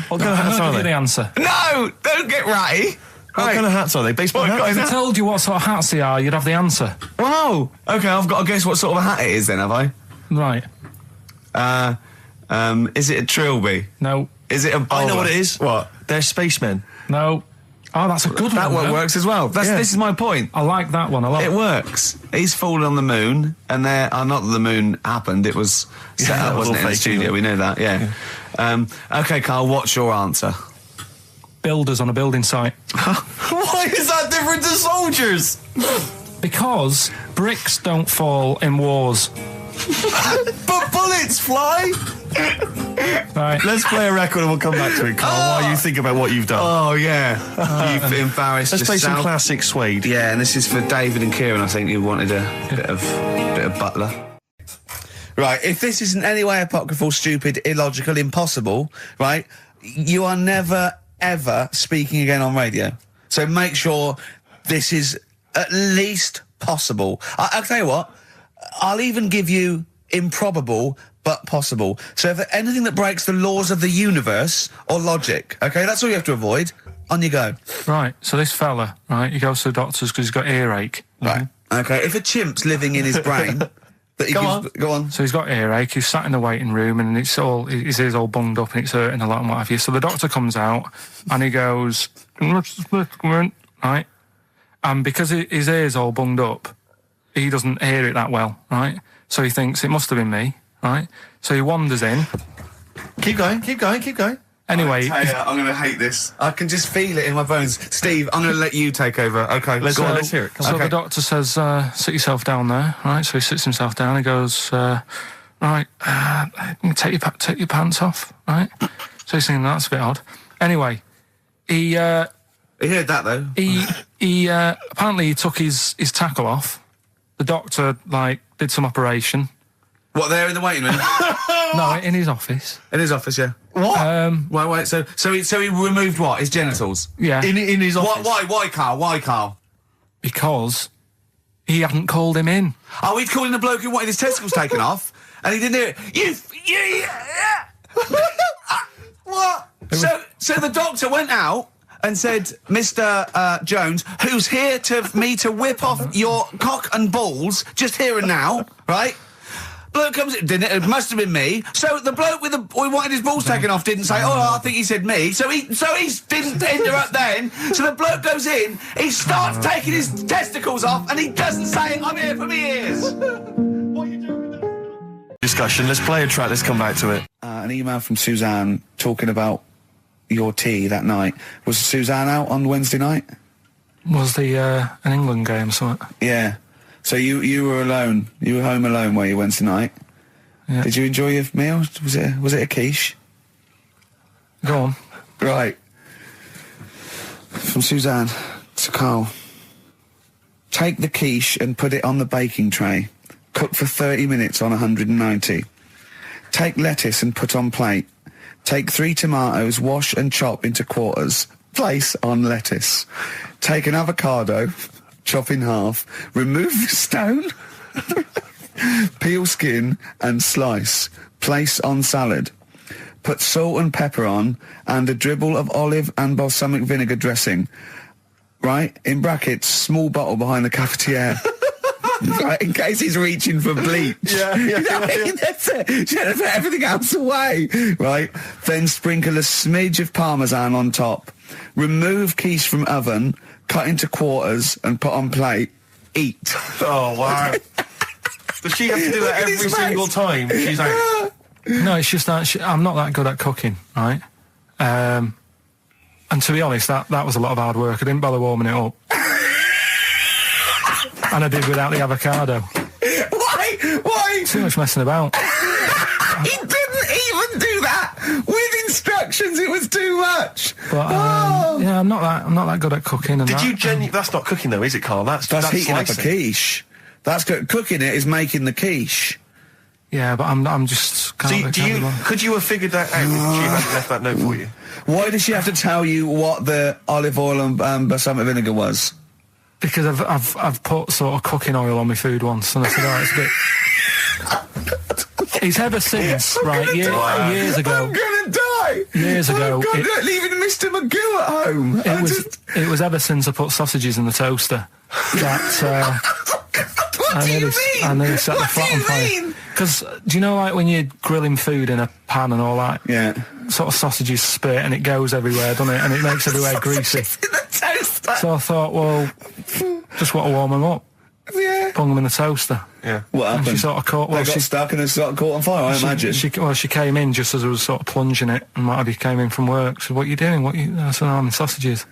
What kind of hats I'll are give you the they? answer. No, don't get ratty. What kind of hats are they? Baseball hats? If I told you what sort of hats they are, you'd have the answer. Wow. Okay, I've got to guess what sort of a hat it is then, have I? Right. Is it a trilby? No. Is it a bowler? I know what it is. What? They're spacemen. No. Oh, that's a good That one. one works as well. This is my point. I like that one a lot. It works. He's fallen on the moon, and not that the moon happened. It was set up, wasn't it, in the studio? We know that. Yeah. Okay, Carl. What's your answer? Builders on a building site. Why is that different to soldiers? Because bricks don't fall in wars. But bullets fly. Right. Let's play a record and we'll come back to it, Carl, while you think about what you've done. Oh yeah, you've embarrassed Let's play yourself. some classic Suede. Yeah, and this is for David and Kieran. I think you wanted a bit of Butler. Right, if this is in any way apocryphal, stupid, illogical, impossible, right, you are never, ever speaking again on radio. So make sure this is at least possible. I'll tell you what, I'll even give you improbable but possible. So if anything that breaks the laws of the universe or logic, okay, that's all you have to avoid. On you go. Right, so this fella, right, he goes to the doctor's because he's got earache. Right. Okay, if a chimp's living in his brain... Go on. So he's got earache, he's sat in the waiting room and his ear's all bunged up and it's hurting a lot and what have you. So the doctor comes out and he goes, right? And because his ear's all bunged up, he doesn't hear it that well, right? So he thinks it must have been me, right? So he wanders in. Keep going. Anyway, I'm going to hate this. I can just feel it in my bones. Steve, I'm going to let you take over. Okay, Let's hear it. So the doctor says, sit yourself down there, right? So he sits himself down. He goes, right, take your pants off, right? So he's thinking that's a bit odd. Anyway, he heard that though. He apparently he took his tackle off. The doctor did some operation. What, there in the waiting room? No, in his office. In his office, yeah. What? Wait. So he removed what? His genitals. Yeah. In his office. Why, Carl? Because he hadn't called him in. Oh, he'd called in the bloke who wanted his testicles taken off, and he didn't hear it. What? So the doctor went out and said, Mr. Jones, who's here to whip off your cock and balls just here and now, right? Bloke comes in, didn't it? It must have been me. So the bloke who wanted his balls taken off didn't say, oh, I think he said me. So he didn't interrupt then. So the bloke goes in, he starts taking his testicles off, and he doesn't say, I'm here for me ears. What are you doing with that? Discussion. Let's play a track. Let's come back to it. An email from Suzanne talking about your tea that night. Was Suzanne out on Wednesday night? Was the an England game or something? Yeah. So you were alone. You were home alone, were you, Wednesday night? Yeah. Did you enjoy your meal? Was it a quiche? Go on. Right. From Suzanne to Carl. Take the quiche and put it on the baking tray. Cook for 30 minutes on 190. Take lettuce and put on plate. Take 3 tomatoes, wash and chop into quarters. Place on lettuce. Take an avocado, chop in half. Remove the stone. Peel skin and slice. Place on salad. Put salt and pepper on and a dribble of olive and balsamic vinegar dressing. Right? In brackets, small bottle behind the cafetiere. Right, in case he's reaching for bleach. Yeah. That's it. Should have put everything else away. Right? Then sprinkle a smidge of parmesan on top. Remove quiche from oven, cut into quarters and put on plate. Eat. Oh, wow. Does she have to do that Look at his every single face. time? She's like, No, it's just that I'm not that good at cooking, right? And to be honest, that was a lot of hard work. I didn't bother warming it up. And I did without the avocado. Why? Too much messing about. He didn't even do that with instructions. It was too much. But yeah, I'm not that good at cooking. And did that. you that's not cooking though, is it, Carl? That's heating up a slicing. quiche. That's cooking it is making the quiche. Yeah, but I'm just. Could you have figured that out if she hadn't left that note for you? Why did she have to tell you what the olive oil and balsamic vinegar was? Because I've put sort of cooking oil on my food once, and I said, oh, it's a bit. It's ever since, right? Years ago. I'm gonna die. Years ago, leaving Mr. Magoo at home. It was ever since I put sausages in the toaster that. What do you mean? I nearly set the flat on fire. Because do you know, like when you're grilling food in a pan and all that? Yeah. Sort of sausages spit and it goes everywhere, doesn't it? And it makes everywhere greasy. In the toaster. So I thought, well, just want to warm them up. Yeah. Bung them in the toaster. Yeah. What And happened? she sort of caught. Well, They got she stuck and they sort of caught on fire. I imagine. She came in just as I was sort of plunging it, and Marty came in from work. She said, "What are you doing? I said, I'm in sausages."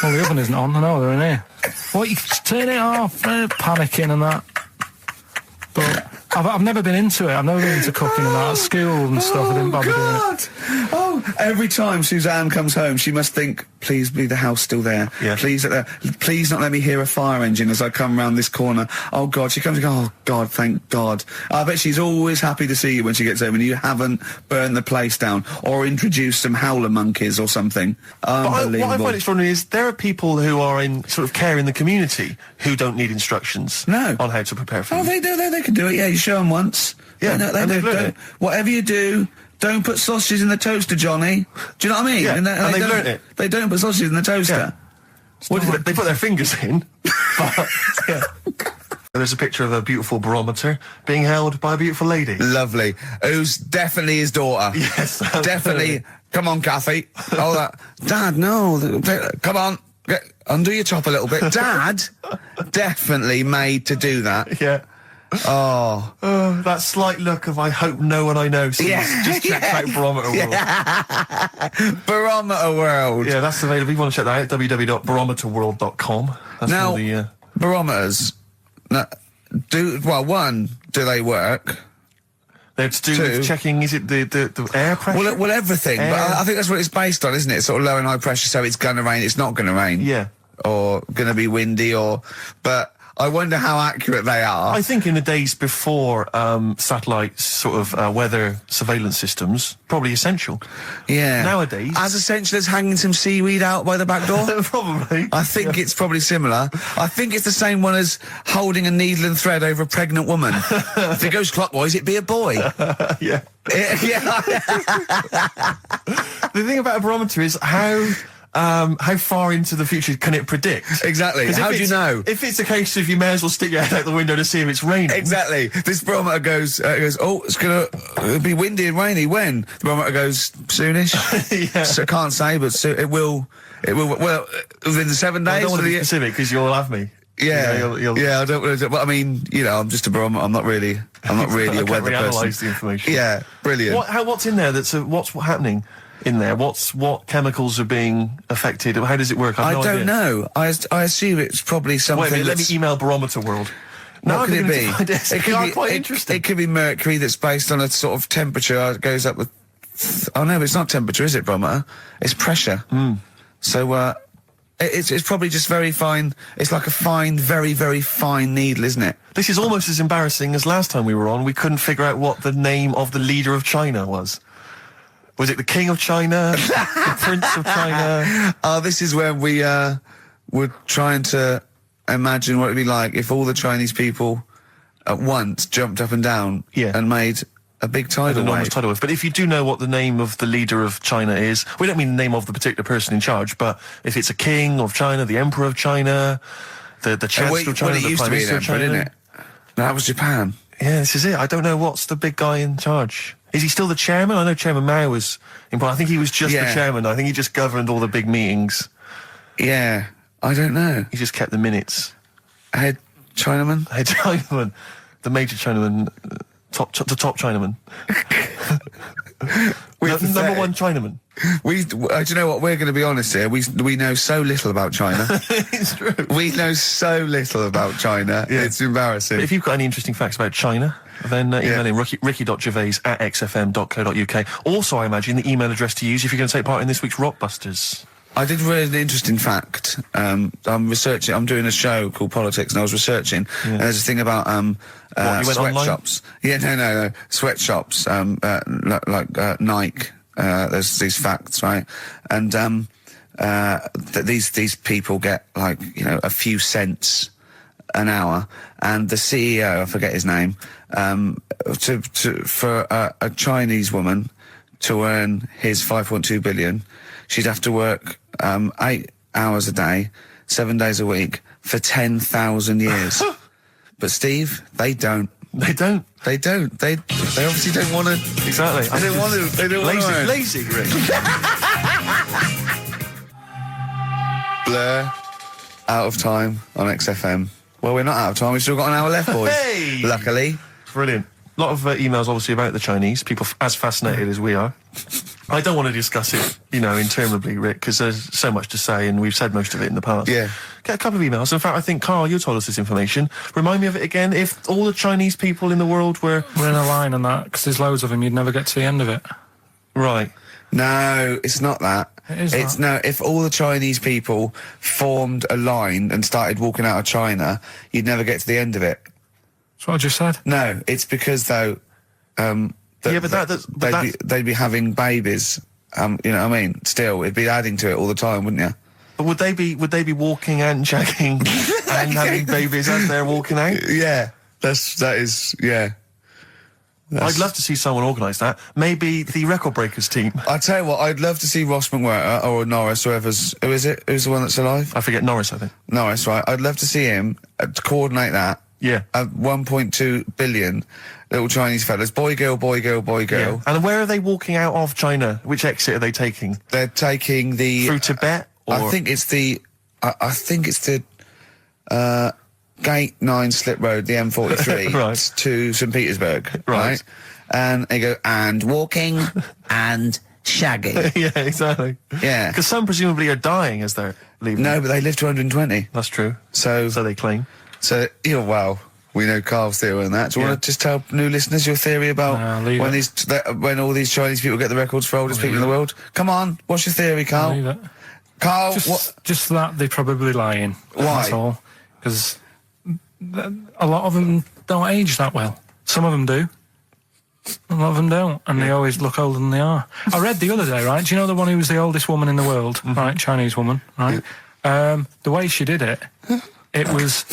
Well, the oven isn't on. I know they're in here. What? You turn it off? Panicking and that. But I've never been into it. I've never been into cooking and that. At school and stuff, I didn't bother doing it. Oh, every time Suzanne comes home, she must think, please be the house still there. Yeah. Please not let me hear a fire engine as I come round this corner. Oh, God. She comes and goes, oh, God, thank God. I bet she's always happy to see you when she gets home and you haven't burned the place down or introduced some howler monkeys or something. Unbelievable. What I find extraordinary is there are people who are in sort of care in the community who don't need instructions No. on how to prepare food. Oh, they do. They can do it. Yeah, you show them once. Yeah, they and they've learned don't. it. Whatever you do, don't put sausages in the toaster, Johnny. Do you know what I mean? Yeah, and they've don't- learnt it. They don't put sausages in the toaster. What did they put their fingers in. But, yeah. There's a picture of a beautiful barometer being held by a beautiful lady. Lovely. Who's definitely his daughter. Yes, Definitely. Come on, Kathy. Oh, that. Dad, no. Come on. Undo your top a little bit. Dad, definitely made to do that. Yeah. Oh. That slight look of I hope no one I know sees. Yeah. Just check out Barometer World. Barometer World. Yeah, that's available. If you want to check that out, www.barometerworld.com. That's Now, all the, barometers. Now, do they work? they're to do Two. with checking, is it the air pressure? Well, everything. But I think that's what it's based on, isn't it? Sort of low and high pressure, so it's going to rain, it's not going to rain. Yeah. Or going to be windy, but I wonder how accurate they are. I think in the days before satellite sort of weather surveillance systems, probably essential. Yeah. Nowadays. As essential as hanging some seaweed out by the back door? Probably. I think it's probably similar. I think it's the same one as holding a needle and thread over a pregnant woman. If it goes clockwise, it'd be a boy. Yeah. Yeah. The thing about a barometer is how far into the future can it predict? Exactly. 'Cause How if do you it's- know? If it's a case of you may as well stick your head out the window to see if it's raining. Exactly. This barometer goes, oh, it's going to be windy and rainy. When? The barometer goes, soonish. Yeah. So, can't say, but it will, well, within the 7 I days. don't want to of be the- specific because you'll have me. Yeah, You'll yeah, I don't. But I mean, I'm just a barometer. I'm not really a weather person. analyse the information. Yeah, brilliant. What's in there? What's happening in there? What chemicals are being affected? How does it work? I have no don't idea. know. I assume it's probably something. Wait a minute, let that's- me email Barometer World. No, What could it be? It could be quite interesting. It could be mercury that's based on a sort of temperature. It goes up with. Oh no, it's not temperature, is it, barometer? It's pressure. So it's probably just very fine. It's like a fine, very, very fine needle, isn't it? This is almost as embarrassing as last time we were on. We couldn't figure out what the name of the leader of China was. Was it the King of China? The Prince of China? Oh, this is where we were trying to imagine what it'd be like if all the Chinese people at once jumped up and down and made a big tidal enormous wave. tidal wave. But if you do know what the name of the leader of China is, we don't mean the name of the particular person in charge, but if it's a king of China, the emperor of China, the chancellor of China, it the used to prime be an minister of emperor, China. didn't it? No, that was Japan. Yeah, this is it. I don't know what's the big guy in charge. Is he still the chairman? I know Chairman Mao was important. I think he was just the chairman. I think he just governed all the big meetings. Yeah, I don't know. He just kept the minutes. Head Chinaman? Hey, Chinaman. the major Chinaman, the top Chinaman. Number one Chinaman. Do you know what? We're going to be honest here. We know so little about China. It's true. We know so little about China. Yeah. It's embarrassing. But if you've got any interesting facts about China, then email in ricky.gervais@xfm.co.uk. Also, I imagine the email address to use if you're going to take part in this week's Rockbusters. I did read an interesting fact. I'm researching. I'm doing a show called Politics, and I was researching. And there's a thing about you went online? sweatshops. Yeah, no, sweatshops. Like Nike. There's these facts, right? And that these people get like a few cents an hour, and the CEO, I forget his name, for a Chinese woman to earn his 5.2 billion, she'd have to work 8 hours a day, 7 days a week for 10,000 years. But Steve, they don't. They don't. They don't. They obviously don't want to. Exactly. They don't want to. They don't want to. Lazy, Rick. Blur. Out of time on XFM. Well, we're not out of time. We've still got an hour left, boys. Hey! Luckily. Brilliant. A lot of emails, obviously, about the Chinese. People as fascinated as we are. I don't want to discuss it, interminably, Rick, because there's so much to say, and we've said most of it in the past. Yeah. Get a couple of emails. In fact, I think, Carl, you told us this information. Remind me of it again. If all the Chinese people in the world were... We're in a line on that, because there's loads of them, you'd never get to the end of it. Right. No, it's not that. It's no, if all the Chinese people formed a line and started walking out of China, you'd never get to the end of it. That's what I just said. No, it's because, though, they'd be having babies. You know what I mean? Still, it'd be adding to it all the time, wouldn't you? But would they be walking and shagging and having babies as they're walking out? Yeah, that is. I'd love to see someone organise that. Maybe the Record Breakers team. I tell you what, I'd love to see Ross McWhirter or Norris, who is it? Who's the one that's alive? I forget Norris, I think. Norris, right? I'd love to see him to coordinate that. Yeah. 1.2 billion little Chinese fellas. Boy, girl, boy, girl, boy, girl. Yeah. And where are they walking out of China? Which exit are they taking? They're taking the... Through Tibet? Or? I think it's the Gate 9 Slip Road, the M43, right. to St. Petersburg, right? And they go, and walking, and shagging. Yeah, exactly. Yeah. Because some presumably are dying as they're leaving. No, but they live to 120. That's true. So they claim. So, well, we know Carl's theory on that. Do you want to just tell new listeners your theory about when all these Chinese people get the records for oldest people in the world? Come on, what's your theory, Carl? Leave it. Carl, just that they're probably lying. Why? That's all. Because a lot of them don't age that well. Some of them do. A lot of them don't, and they always look older than they are. I read the other day, right? Do you know the one who was the oldest woman in the world, right? Chinese woman, right? The way she did it, it was...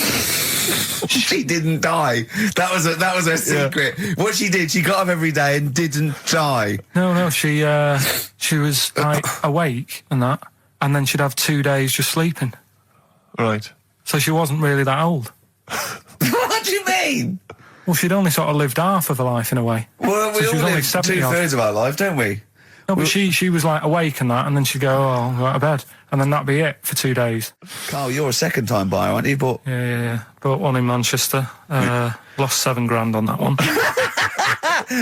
She didn't die. That was her secret. Yeah. What she did, she got up every day and didn't die. No, she was like awake and that, and then she'd have 2 days just sleeping. Right. So she wasn't really that old. What do you mean? Well, she'd only sort of lived half of her life in a way. Well, we so all live 2/3 of our life, don't we? No, but she was like awake and that, and then she'd go, I'll go to bed, and then that'd be it for 2 days. Carl, you're a second-time buyer, aren't you? Yeah. Bought one in Manchester. Lost $7,000 on that one.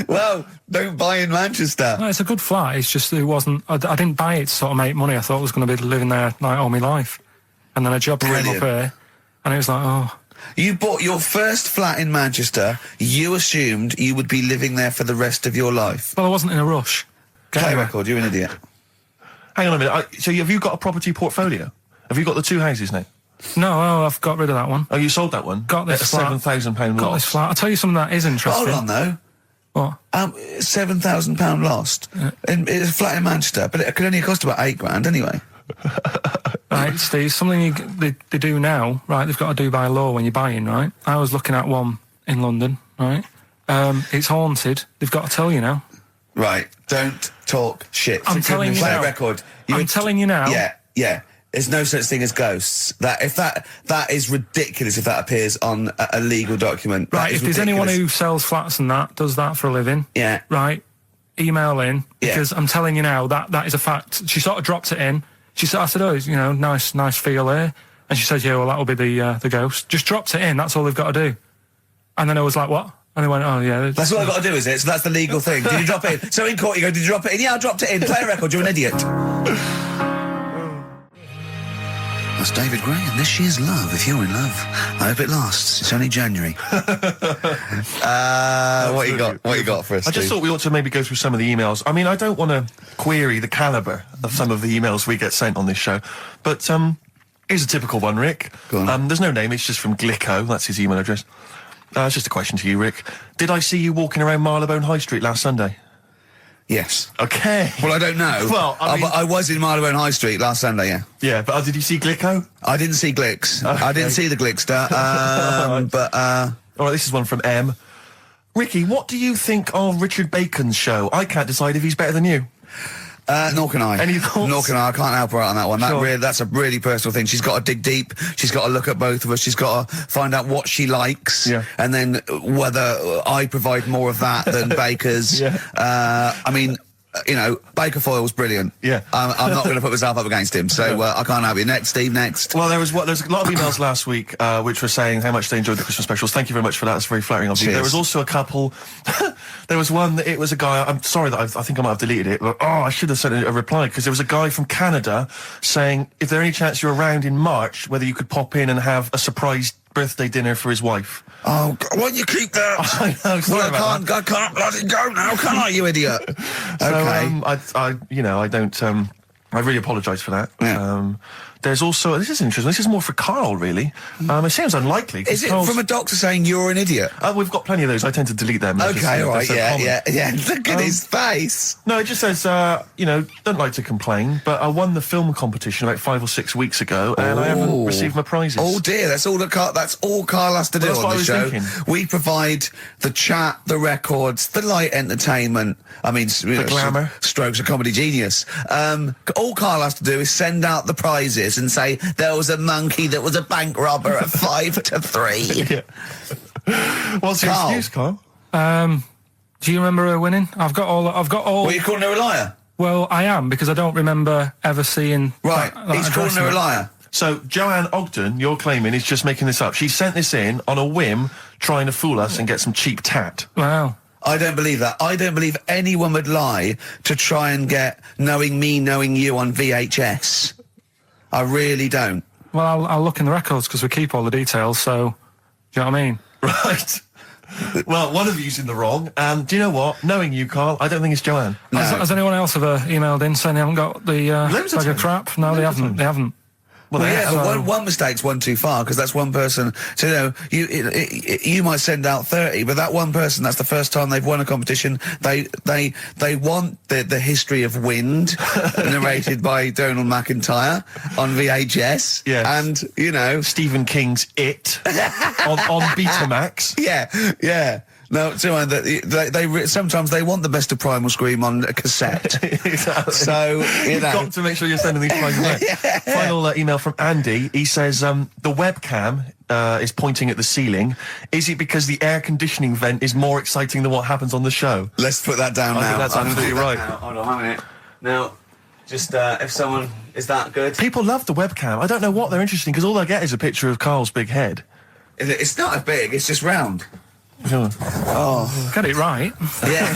Well, don't buy in Manchester. No, it's a good flat. It's just it wasn't. I didn't buy it to sort of make money. I thought I was going to be living there like all my life, and then a job came up here, and it was like, oh. You bought your first flat in Manchester. You assumed you would be living there for the rest of your life. Well, I wasn't in a rush. Play record. You're an idiot. Hang on a minute. So have you got a property portfolio? Have you got the 2 houses now? No, I've got rid of that one. Oh, you sold that one? Got this at flat. £7,000 Got loss. this flat. I'll tell you something that is interesting. Hold on, though. What? £7,000 lost. Yeah. It's a flat in Manchester, but it could only cost about £8,000 anyway. Right, Steve, something they do now, right, they've got to do by law when you're buying, right? I was looking at one in London, right? It's haunted. They've got to tell you now. Right, don't talk shit. I'm telling you Play now. a record. I'm telling you now. Yeah. There's no such thing as ghosts. That is ridiculous if that appears on a legal document. Right, if there's anyone who sells flats and that, does that for a living. Yeah. Right, email in, because I'm telling you now, that is a fact. She sort of dropped it in. I said, oh, nice feel here. And she said, yeah, well, that'll be the ghost. Just dropped it in, that's all they've got to do. And then I was like, what? And they went, oh, yeah. That's what I've got to do, is it? So that's the legal thing. Did you drop it in? So in court you go, did you drop it in? Yeah, I dropped it in. Play a record, you're an idiot. That's David Gray, and this year's Love, if you're in love. I hope it lasts. It's only January. What you got for us, I just thought we ought to maybe go through some of the emails. I mean, I don't want to query the calibre of some of the emails we get sent on this show, but here's a typical one, Rick. Go on. There's no name, it's just from Glicko, that's his email address. It's just a question to you, Rick. Did I see you walking around Marylebone High Street last Sunday? Yes. Okay. Well, I don't know. Well, I mean- I was in Marylebone High Street last Sunday, yeah. Yeah, but did you see Glicko? I didn't see Glicks. Okay. I didn't see the Glickster. But All right, this is one from M. Ricky, what do you think of Richard Bacon's show? I can't decide if he's better than you. nor can I. Any thoughts? Nor can I. I can't help her out on that one. Sure. That's a really personal thing. She's got to dig deep. She's got to look at both of us. She's got to find out what she likes. Yeah. And then whether I provide more of that than Baker's. Yeah. I mean, you know, Baker Foyle's brilliant. Yeah. I'm not going to put myself up against him, so I can't help you. Next, Steve, next. Well, there's a lot of emails last week which were saying how much they enjoyed the Christmas specials. Thank you very much for that. That's very flattering of you. Cheers. There was also a couple. There was one that it was a guy. I'm sorry that I think I might have deleted it. But, I should have sent a reply because there was a guy from Canada saying if there any chance you're around in March, whether you could pop in and have a surprise birthday dinner for his wife. Oh, why don't you keep that? I know. Sorry Well, about I can't bloody go now, can I, you idiot? Okay. So, I really apologise for that. Yeah. There's also, this is interesting, this is more for Karl, really. It seems unlikely. 'cause Is it Karl's- from a doctor saying you're an idiot? We've got plenty of those. I tend to delete them. They're just, Okay, all they're right, so yeah. common. Look at his face. No, it just says, don't like to complain, but I won the film competition about 5 or 6 weeks ago, and I haven't received my prizes. Oh dear, that's all Carl has to do Well, that's what on I the was show. thinking. We provide the chat, the records, the light entertainment. I mean, the glamour. Strokes of comedy genius. All Carl has to do is send out the prizes and say there was a monkey that was a bank robber at 5 to 3. Yeah. What's your Karl. excuse, Karl? Do you remember her winning? I've got all. Well, you're calling her a liar, Well, I am because I don't remember ever seeing. right? He's calling her a liar. So, Joanne Ogden, you're claiming, is just making this up. She sent this in on a whim, trying to fool us and get some cheap tat. Wow. I don't believe that. I don't believe anyone would lie to try and get knowing me, knowing you on VHS. I really don't. Well, I'll look in the records because we keep all the details. So, do you know what I mean? Right. Well, one of you's in the wrong, and do you know what? Knowing you, Karl, I don't think it's Joanne. No. Has anyone else ever emailed in saying they haven't got the Loads of bag of times. crap? No, they Loads of haven't. times. They haven't. Well, Well, they yeah, have. one mistake's one too far because that's one person. So you might send out 30, but that one person, that's the first time they've won a competition. They want the history of Wind narrated by Donald McIntyre on VHS. Yes. And Stephen King's It on Betamax. yeah. No, they sometimes they want the best of Primal Scream on a cassette. Exactly. So You've got to make sure you're sending these prizes out. Final email from Andy. He says the webcam is pointing at the ceiling. Is it because the air conditioning vent is more exciting than what happens on the show? Let's put that down I now. think that's absolutely right. Hold on a minute. Now, just if someone is that good. People love the webcam. I don't know what they're interested in because all I get is a picture of Karl's big head. It's not as big. It's just round. Oh. Get it right. Yeah.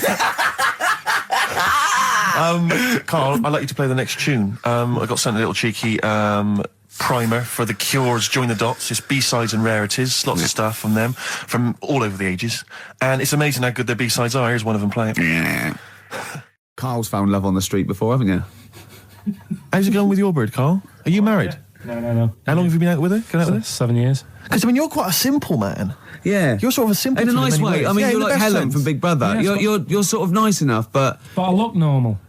Karl, I'd like you to play the next tune. I got sent a little cheeky primer for The Cure's Join the Dots. It's B-sides and rarities, lots of stuff from them, from all over the ages. And it's amazing how good their B-sides are. Here's one of them playing. Yeah. Carl's found love on the street before, haven't you? How's it going with your bird, Karl? Are you married? No. How long have you been out with her? Going out with her? 7 years. Because, you're quite a simple man. Yeah. You're sort of a simple In a nice way. I mean, you're like Helen from Big Brother. Yeah, You're sort of nice enough, but But I look normal.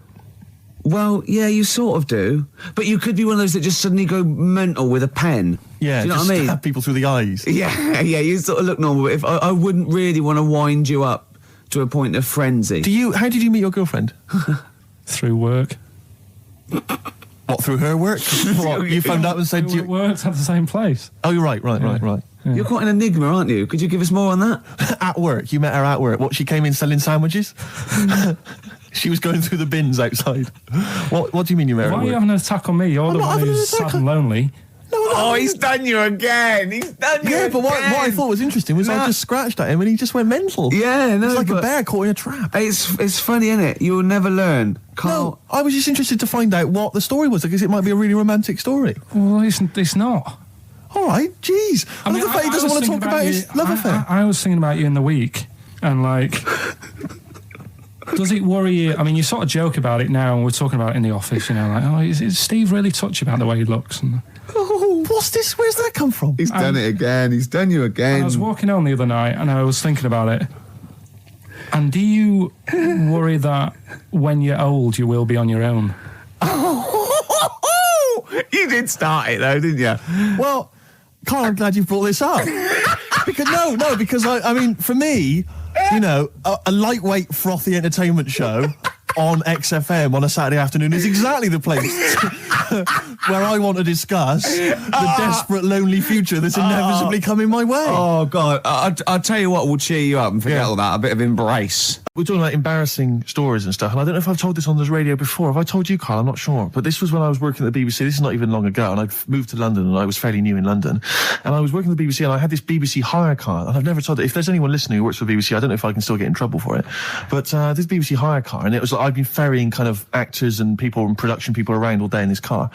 well, yeah, you sort of do. But you could be one of those that just suddenly go mental with a pen. Yeah, do you know just what I mean? stab people through the eyes. Yeah, you sort of look normal. If I wouldn't really want to wind you up to a point of frenzy. How did you meet your girlfriend? Through work. What, through her work? What, you phoned up and said We worked at the same place. Oh, you're right. You're quite an enigma, aren't you? Could you give us more on that? At work, you met her at work. What, she came in selling sandwiches? She was going through the bins outside. What do you mean you met her Why at are you work? having an attack on me? You're the not one having an who's attack sad and lonely. No, Oh, he's done you again. He's done you Yeah, again. but what I thought was interesting was I just scratched at him and he just went mental. Yeah, no, It's like a but bear caught in a trap. It's funny, isn't it? You'll never learn. Carl. No, I was just interested to find out what the story was, because it might be a really romantic story. Well, it's not. All right, jeez. I love the fact he doesn't want to talk about his love affair. I was thinking about you in the week, and like, does it worry you? I mean, you sort of joke about it now, and we're talking about it in the office, you know, like, oh, is Steve really touchy about the way he looks? And Oh, what's this? Where's that come from? He's done it again. He's done you again. I was walking home the other night, and I was thinking about it. And do you worry that when you're old, you will be on your own? You did start it though, didn't you? Well, Carl, I'm glad you brought this up. because I mean, for me, you know, a lightweight, frothy entertainment show on XFM on a Saturday afternoon is exactly the place where I want to discuss the desperate, lonely future that's inevitably coming my way. Oh, God. I'll tell you what will cheer you up and forget all that. A bit of embrace. We're talking about embarrassing stories and stuff, and I don't know if I've told this on this radio before. Have I told you, Carl? I'm not sure. But this was when I was working at the BBC. This is not even long ago, and I'd moved to London, and I was fairly new in London. And I was working at the BBC, and I had this BBC hire car, and I've never told it. If there's anyone listening who works for the BBC, I don't know if I can still get in trouble for it. But this BBC hire car, and it was like I'd been ferrying kind of actors and people and production people around all day in this car.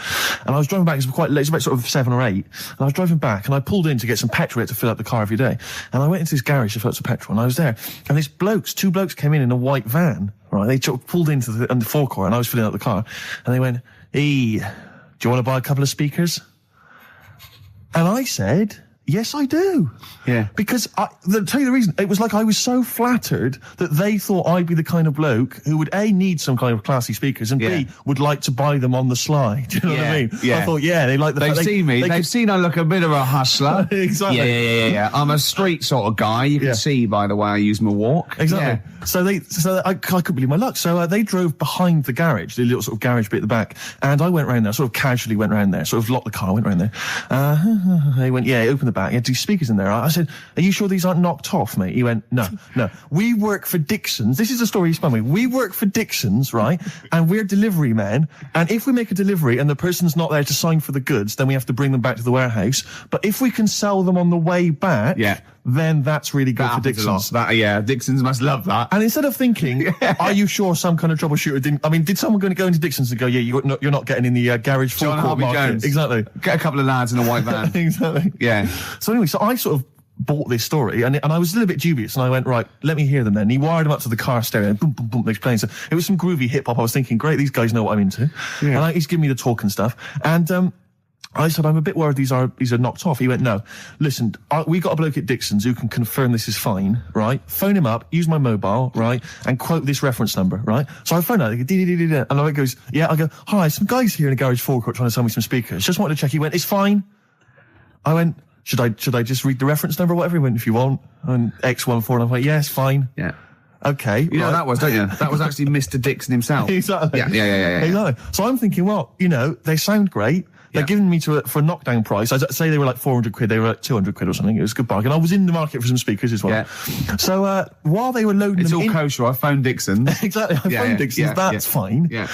And I was driving back, it was quite late, it was about sort of 7 or 8, and I was driving back, and I pulled in to get some petrol to fill up the car every day. And I went into this garage to fill up some petrol, and I was there, and these two blokes came in a white van. Right, they pulled into the forecourt, and I was filling up the car, and they went, "Hey, do you want to buy a couple of speakers?" And I said, "Yes, I do." Yeah. Because I'll tell you the reason. It was like I was so flattered that they thought I'd be the kind of bloke who would A, need some kind of classy speakers, and B, would like to buy them on the sly. Do you know what I mean? Yeah. I thought, they like the They've fact seen me. They've could- seen I look a bit of a hustler. Exactly. Yeah. I'm a street sort of guy. You can see by the way I use my walk. Exactly. Yeah. So I couldn't believe my luck. So they drove behind the garage, the little sort of garage bit at the back, and I went round there, sort of casually went round there, sort of locked the car, went round there. They went, open the back. You had 2 speakers in there. I said, "Are you sure these aren't knocked off, mate?" He went, No. We work for Dixon's. This is the story he spun me. We work for Dixon's, right? And we're delivery men. And if we make a delivery and the person's not there to sign for the goods, then we have to bring them back to the warehouse. But if we can sell them on the way back, then that's really good for Dixon's. Dixon's must love that. And instead of thinking, are you sure some kind of troubleshooter didn't... I mean, did someone go into Dixon's and go, you're not getting in the garage John forecourt Harvey market? Jones. Exactly. Get a couple of lads in a white van. Exactly. Yeah. So anyway, so I sort of bought this story, and I was a little bit dubious, and I went, right, let me hear them then. And he wired them up to the car stereo, and boom, boom, boom, they're playing. So it was some groovy hip-hop. I was thinking, great, these guys know what I'm into. Yeah. And he's giving me the talk and stuff. And I said, I'm a bit worried these are knocked off. He went, no, listen, we got a bloke at Dixon's who can confirm this is fine, right? Phone him up, use my mobile, right? And quote this reference number, right? So I phone out, they go, dee-dee-dee-dee-dee. And I goes, I go, hi, some guys here in the garage forecourt trying to sell me some speakers. Just wanted to check. He went, it's fine. I went, should I just read the reference number or whatever? He went, if you want. And X14, and I went, yes, fine. Yeah. Okay. You know what that was, don't you? That was actually Mr. Dixon himself. Exactly. Yeah. Exactly. So I'm thinking, well, they sound great. They're giving me for a knockdown price. I'd say they were like 400 quid. They were like 200 quid or something. It was a good bargain. I was in the market for some speakers as well. Yeah. So while they were loading it's them all kosher. I phoned Dixon. Exactly. I phoned Dixon. That's fine. Yeah.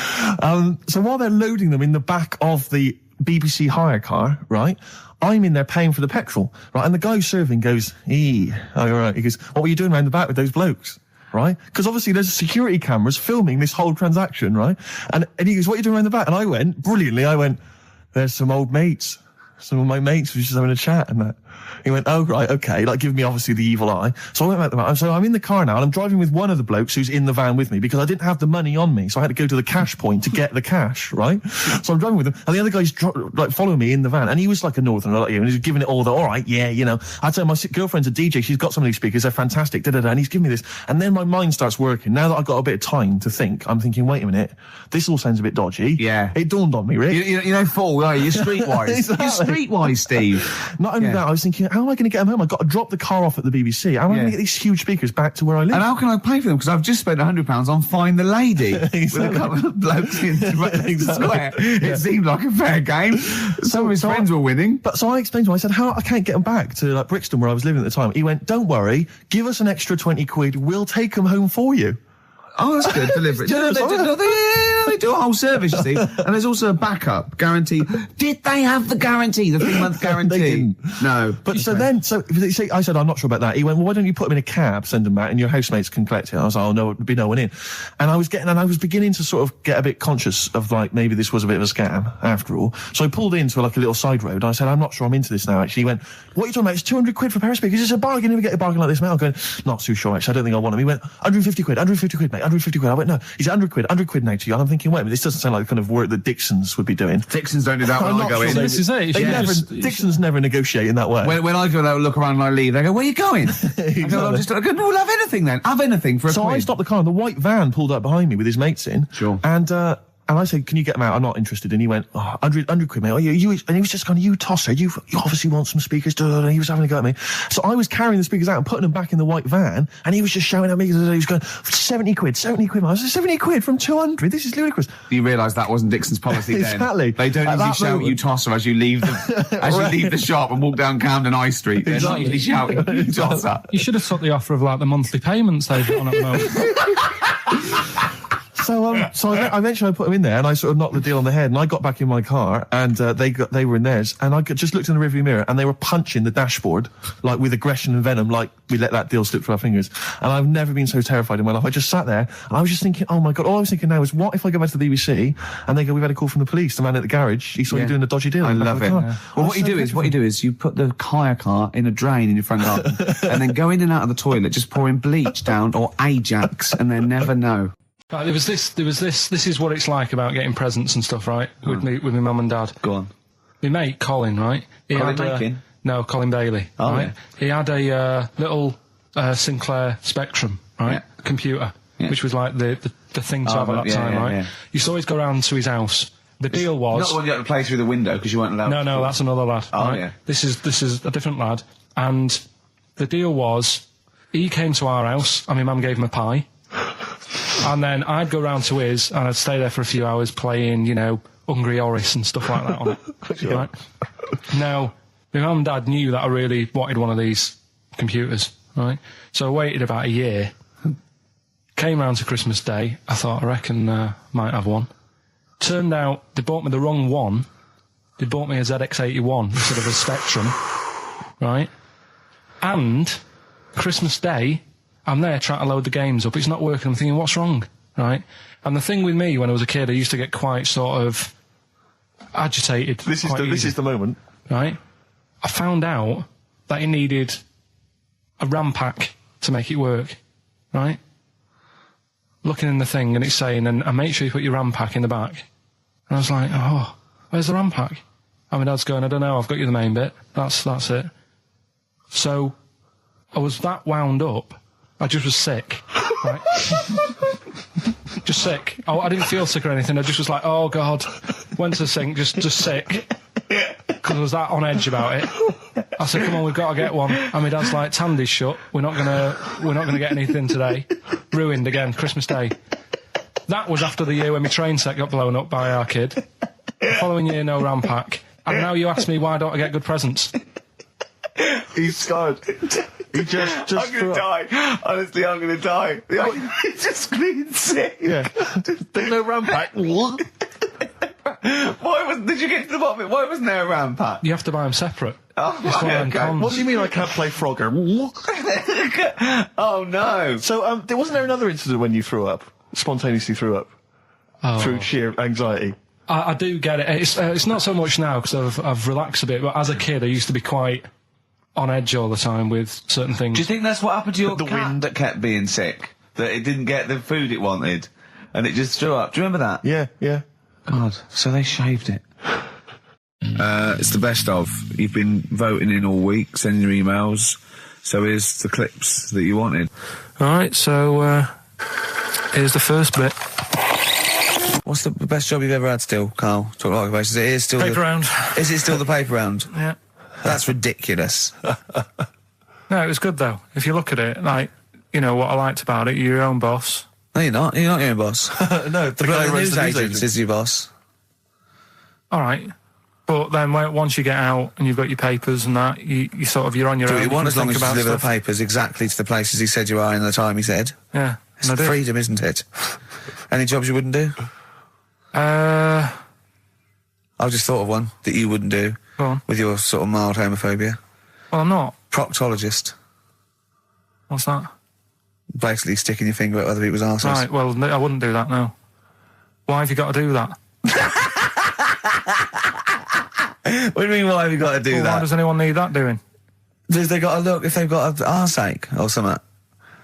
So while they're loading them in the back of the BBC hire car, right, I'm in there paying for the petrol, right, and the guy serving goes, all right. He goes, what were you doing around the back with those blokes? Right? Because obviously there's security cameras filming this whole transaction, right? And he goes, what are you doing around the back? And I went, brilliantly, there's some old mates. Some of my mates were just having a chat and that. He went, oh, right, okay, like giving me obviously the evil eye. So I went back to the van. So I'm in the car now and I'm driving with one of the blokes who's in the van with me because I didn't have the money on me. So I had to go to the cash point to get the cash, right? So I'm driving with him and the other guy's following me in the van and he was like a northerner like you and he was giving it all the, all right, I tell my girlfriend's a DJ, she's got some of these speakers, they're fantastic, and he's giving me this. And then my mind starts working. Now that I've got a bit of time to think, I'm thinking, wait a minute, this all sounds a bit dodgy. Yeah. It dawned on me, Rick. You're streetwise. Exactly. You're streetwise, Steve. Not only that, I was thinking, how am I going to get them home? I've got to drop the car off at the BBC. How am I going to get these huge speakers back to where I live? And how can I pay for them? Because I've just spent £100 on Find the Lady with a couple of blokes in the square. It seemed like a fair game. Some of his friends were winning. But so I explained to him, I said, I can't get them back to like Brixton where I was living at the time. He went, don't worry, give us an extra 20 quid, we'll take them home for you. Oh, that's good. Deliberate. They do a whole service, you see. And there's also a backup guarantee. Did they have the guarantee? The 3-month guarantee? They didn't. No. But so I said, I'm not sure about that. He went, well, why don't you put them in a cab, send them back, and your housemates can collect it? I was like, oh, no, there'd be no one in. And I was beginning to sort of get a bit conscious of, like, maybe this was a bit of a scam, after all. So I pulled into, like, a little side road. I said, I'm not sure I'm into this now, actually. He went, what are you talking about? It's 200 quid for a pair of speakers. It's a bargain. You never get a bargain like this, mate. I'm going, not too sure, actually. I don't think I want them. He went, 150 quid, mate, 150 quid. I went, no. He's 100 quid now to you. And I'm thinking, wait a minute, this doesn't sound like the kind of work that Dixons would be doing. Dixons don't do that when I go in. This is it. Dixons never negotiate in that way. When I go there, look around and I leave, they go, where are you going? I go, we'll have anything then. Have anything for a So quid. I stopped the car and the white van pulled up behind me with his mates in. Sure. And I said, can you get them out? I'm not interested. And he went, 100 quid, mate. Oh, you, and he was just going, you tosser. You obviously want some speakers. And he was having a go at me. So I was carrying the speakers out and putting them back in the white van. And he was just shouting at me. He was going, 70 quid, mate. I was like, 70 quid from 200? This is ludicrous. You realise that wasn't Dixon's policy then. Exactly. They don't usually shout you tosser as you leave the shop and walk down Camden High Street. They're not usually shouting you tosser. You should have took the offer of, like, the monthly payments they've got on at the moment. So I eventually put them in there, and I sort of knocked the deal on the head, and I got back in my car, and they were in theirs, and I just looked in the rearview mirror, and they were punching the dashboard, like, with aggression and venom, like we let that deal slip through our fingers. And I've never been so terrified in my life. I just sat there, and I was just thinking, oh my God, all I was thinking now is, what if I go back to the BBC, and they go, we've had a call from the police, the man at the garage, he saw you doing a dodgy deal. I love it. Yeah. Well, what you do is you put the hire car in a drain in your front garden, and then go in and out of the toilet, just pouring bleach down, or Ajax, and they never know. There was this. This is what it's like about getting presents and stuff, right? With my mum and dad. Go on. My mate Colin, right? No, Colin Bailey. Oh, right? yeah. He had a little Sinclair Spectrum, right? Yeah. Computer, Yeah. which was like the thing to have at that time, right? Yeah. You used to always go round to his house. The deal was Not the one you had to play through the window because you weren't allowed. No, that's another lad. Oh, right? yeah. This is a different lad, and the deal was he came to our house, and my mum gave him a pie. And then I'd go round to his, and I'd stay there for a few hours playing, Hungry Horace and stuff like that on it. Right? Now, my mum and dad knew that I really wanted one of these computers, right? So I waited about a year. Came round to Christmas Day. I thought, I reckon might have one. Turned out they bought me the wrong one. They bought me a ZX81 instead of a Spectrum, right? And Christmas Day, I'm there trying to load the games up. It's not working. I'm thinking, what's wrong? Right? And the thing with me, when I was a kid, I used to get quite sort of agitated. This is the moment. Right? I found out that it needed a RAM pack to make it work. Right? Looking in the thing, and it's saying, and make sure you put your RAM pack in the back. And I was like, oh, where's the RAM pack? And my dad's going, I don't know, I've got you the main bit. That's it. So I was that wound up. I just was sick, right? Just sick. I didn't feel sick or anything. I just was like, oh God. Went to the sink, just sick. Because I was that on edge about it. I said, come on, we've got to get one. And my dad's like, Tandy's shut. We're not gonna get anything today. Ruined again, Christmas Day. That was after the year when my train set got blown up by our kid. The following year, no RAM pack. And now you ask me, why don't I get good presents? He's scarred. He just I'm gonna die. Honestly, I'm gonna die. He's just screaming sick. Yeah. There's no RAM pack. Did you get to the bottom of it? Why wasn't there a RAM pack? You have to buy them separate. Oh, It's one of them okay. cons. What do you mean I can't play Frogger? Oh no. So, wasn't there another incident when you threw up? Spontaneously threw up? Through sheer anxiety? I do get it. It's not so much now because I've relaxed a bit, but as a kid I used to be quite on edge all the time with certain things. Do you think that's what happened to your The cat wind. that kept being sick? That it didn't get the food it wanted? And it just threw up? Do you remember that? Yeah. God, so they shaved it. It's the best of. You've been voting in all week, sending your emails. So here's the clips that you wanted. Alright, so here's the first bit. What's the best job you've ever had still, Carl? Talk like about it. Is still Paper round. Is it still the paper round? Yeah. That's ridiculous. No, it was good though. If you look at it, like, what I liked about it, you're your own boss. No, you're not. You're not your own boss. No, the guy The who runs news the news agent is your boss. Alright. But then once you get out and you've got your papers and that, you're on your Do own. what you want can as long think as you about deliver the stuff. papers exactly to the places he said you are in the time he said. Yeah. It's And I did. freedom, isn't it? Any jobs you wouldn't do? Go I just thought of one that you wouldn't do on. with your sort of mild homophobia. Well, I'm not. Proctologist. What's that? Basically sticking your finger at other people's arses. Right, well, I wouldn't do that, no. Why have you got to do that? What do you mean, why have you got to do Well, why that? does anyone need that doing? Because they got to look if they've got an arseache or something.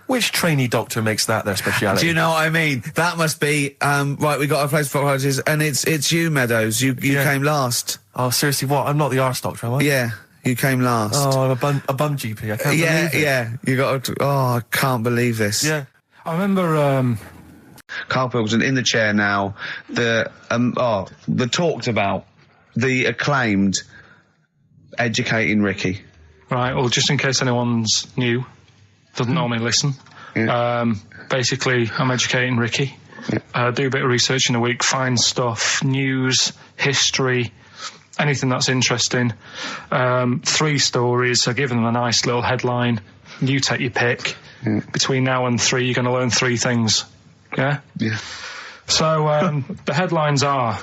Which trainee doctor makes that their speciality? Do you know what I mean? That must be, right, we got a place for proctologists, and it's you, Meadows. You came last. Oh, seriously, what? I'm not the arse doctor, am I? Yeah, you came last. Oh, I'm a bum GP. I can't believe it. Yeah, you got to, I can't believe this. Yeah. I remember, Karl Pilkington in the chair now. The talked about, the acclaimed Educating Ricky. right, well, just in case anyone's new, doesn't normally listen, basically, I'm educating Ricky. Do a bit of research in a week, find stuff, news, history, anything that's interesting. 3 stories, I give them a nice little headline. You take your pick. Between now and 3, you're going to learn 3 things. Yeah? Yeah. So, the headlines are,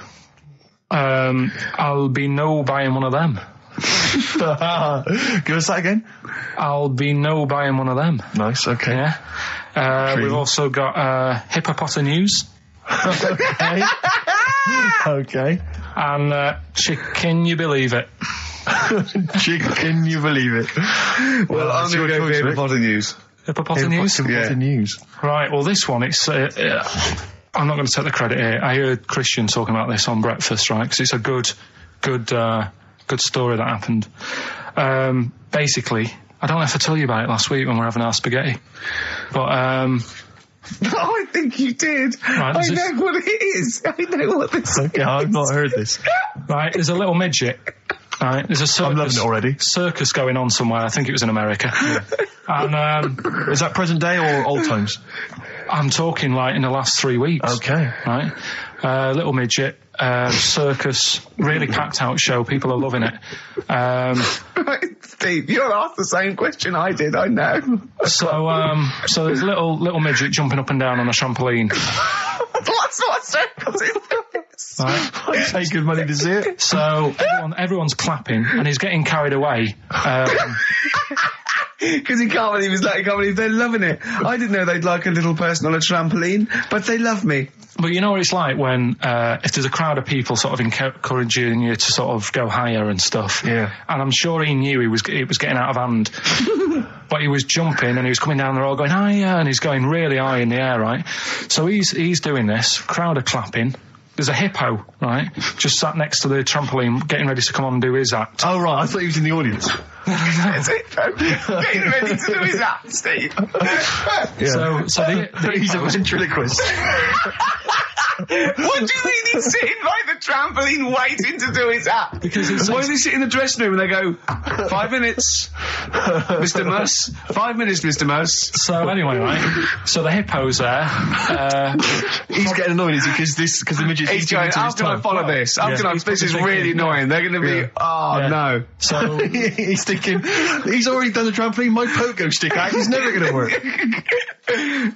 I'll be no buying one of them. Give us that again. I'll be no buying one of them. Nice, okay. Yeah. We've also got hippopotamus Okay. Okay. and can you believe it? Can you believe it? Well, I'm going to go for hippopotamus. Hippopotamus? Hippopotamus. Right, well, this one, it's... I'm not going to take the credit here. I heard Christian talking about this on breakfast, right? Because it's a good story that happened. Basically, I don't know if I told you about it last week when we were having our spaghetti, but I think you did. Right, I know what it is. I know what this is. Okay, I've not heard this. right, there's a little midget. Right, there's a circus. I'm loving it already. Circus going on somewhere. I think it was in America. And Is that present day or old times? I'm talking like in the last 3 weeks. Okay. Right, little midget. Circus, really packed out show. People are loving it. Right, Steve, you're asked the same question I did. I know. So there's a little midget jumping up and down on a trampoline. That's what circus is. Right? I'd pay good money to see it. So everyone's clapping, and he's getting carried away. Because he can't believe they're loving it. I didn't know they'd like a little person on a trampoline, but they love me. But you know what it's like when if there's a crowd of people sort of encouraging you to sort of go higher and stuff. Yeah. And I'm sure he knew it was getting out of hand. But he was jumping and he was coming down the road going higher, and he's going really high in the air, right? So he's doing this. Crowd are clapping. There's a hippo, right, just sat next to the trampoline, getting ready to come on and do his act. Oh, right, I thought he was in the audience. That's it, getting ready to do his act, Steve. Yeah. So He's a ventriloquist. What do you mean he's sitting by the trampoline waiting to do his act? Because why does he sit in the dressing room and they go, 5 minutes, Mr. Muss, 5 minutes, Mr. Muss. So anyway, right, so the hippo's there. He's getting annoyed, is he? Because the midget's He's going, how can I follow this? How can I, this is really annoying. They're going to be, no. So he's thinking, he's already done the trampoline, my pogo stick act is never going to work.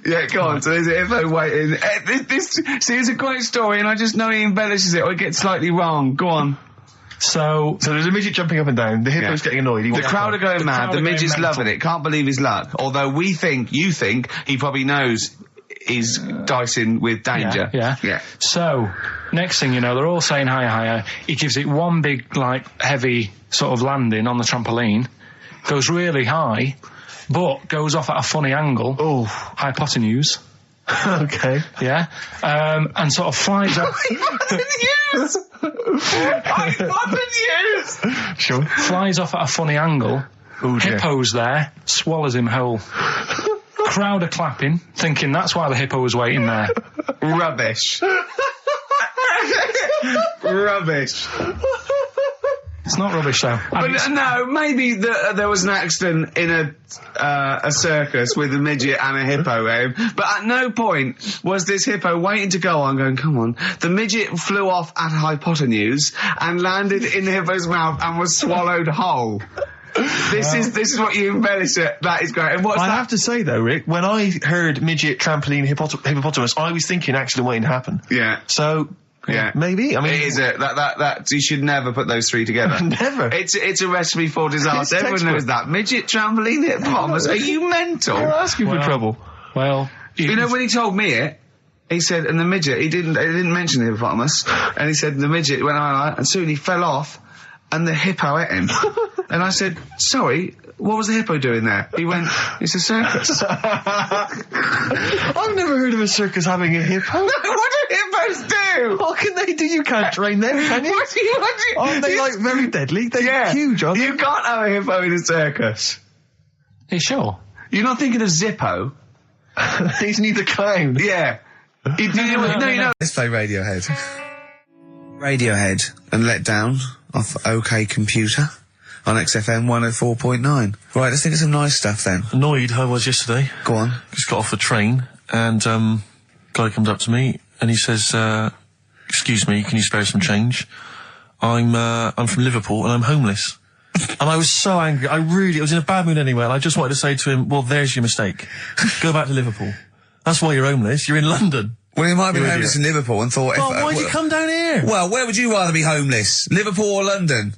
Yeah, go on. So there's a hippo waiting. See, it's a great story, and I just know he embellishes it or it gets slightly wrong. Go on. So there's a midget jumping up and down, the hippo's getting annoyed. The crowd are going mad, the midget's loving it, can't believe his luck. Although you think, he probably knows he's dicing with danger. Yeah. So, next thing you know, they're all saying higher. He gives it one big, like, heavy sort of landing on the trampoline, goes really high, but goes off at a funny angle. Oh. Hypotenuse. Okay. Yeah. And sort of flies up. Hypotenuse! Sure. Flies off at a funny angle. Oh, dear. Hippo's there, swallows him whole. Crowd are clapping, thinking that's why the hippo was waiting there. Rubbish. Rubbish. It's not rubbish though. But no, maybe there was an accident in a circus with a midget and a hippo, but at no point was this hippo waiting to go on going, come on. The midget flew off at hypotenuse and landed in the hippo's mouth and was swallowed whole. This is what you embellish it. That is great. And what's I that? have to say though, Rick, when I heard midget, trampoline, hippopotamus, I was thinking actually waiting to happen. Yeah. So, Yeah. maybe. I mean, It is that you should never put those three together. Never. It's a recipe for disaster. It's Everyone knows that. Midget, trampoline, hippopotamus. Are you mental? You're asking for trouble. Well, You know, when he told me it, he said, and the midget, he didn't mention the hippopotamus, and he said the midget went on, and soon he fell off, and the hippo ate him. And I said, sorry, what was the hippo doing there? He went, it's a circus. I've never heard of a circus having a hippo. What do hippos do? What can they do? You can't train them, can you? What do you... Aren't they like very deadly? They're huge, aren't they? You can't have a hippo in a circus. are you sure? You're not thinking of Zippo? Isn't he the clown? Yeah. You know. Let's play Radiohead. Radiohead and Let Down off OK Computer on XFM 104.9. Right, let's think of some nice stuff then. Annoyed I was yesterday. Go on. Just got off the train and guy comes up to me and he says, excuse me, can you spare some change? I'm from Liverpool and I'm homeless. And I was so angry. I was in a bad mood anyway, and I just wanted to say to him, well, there's your mistake. Go back to Liverpool. That's why you're homeless. You're in London. Well, he might have been You homeless in idiot. Liverpool and thought... Well, why'd you come down here? Well, where would you rather be homeless? Liverpool or London?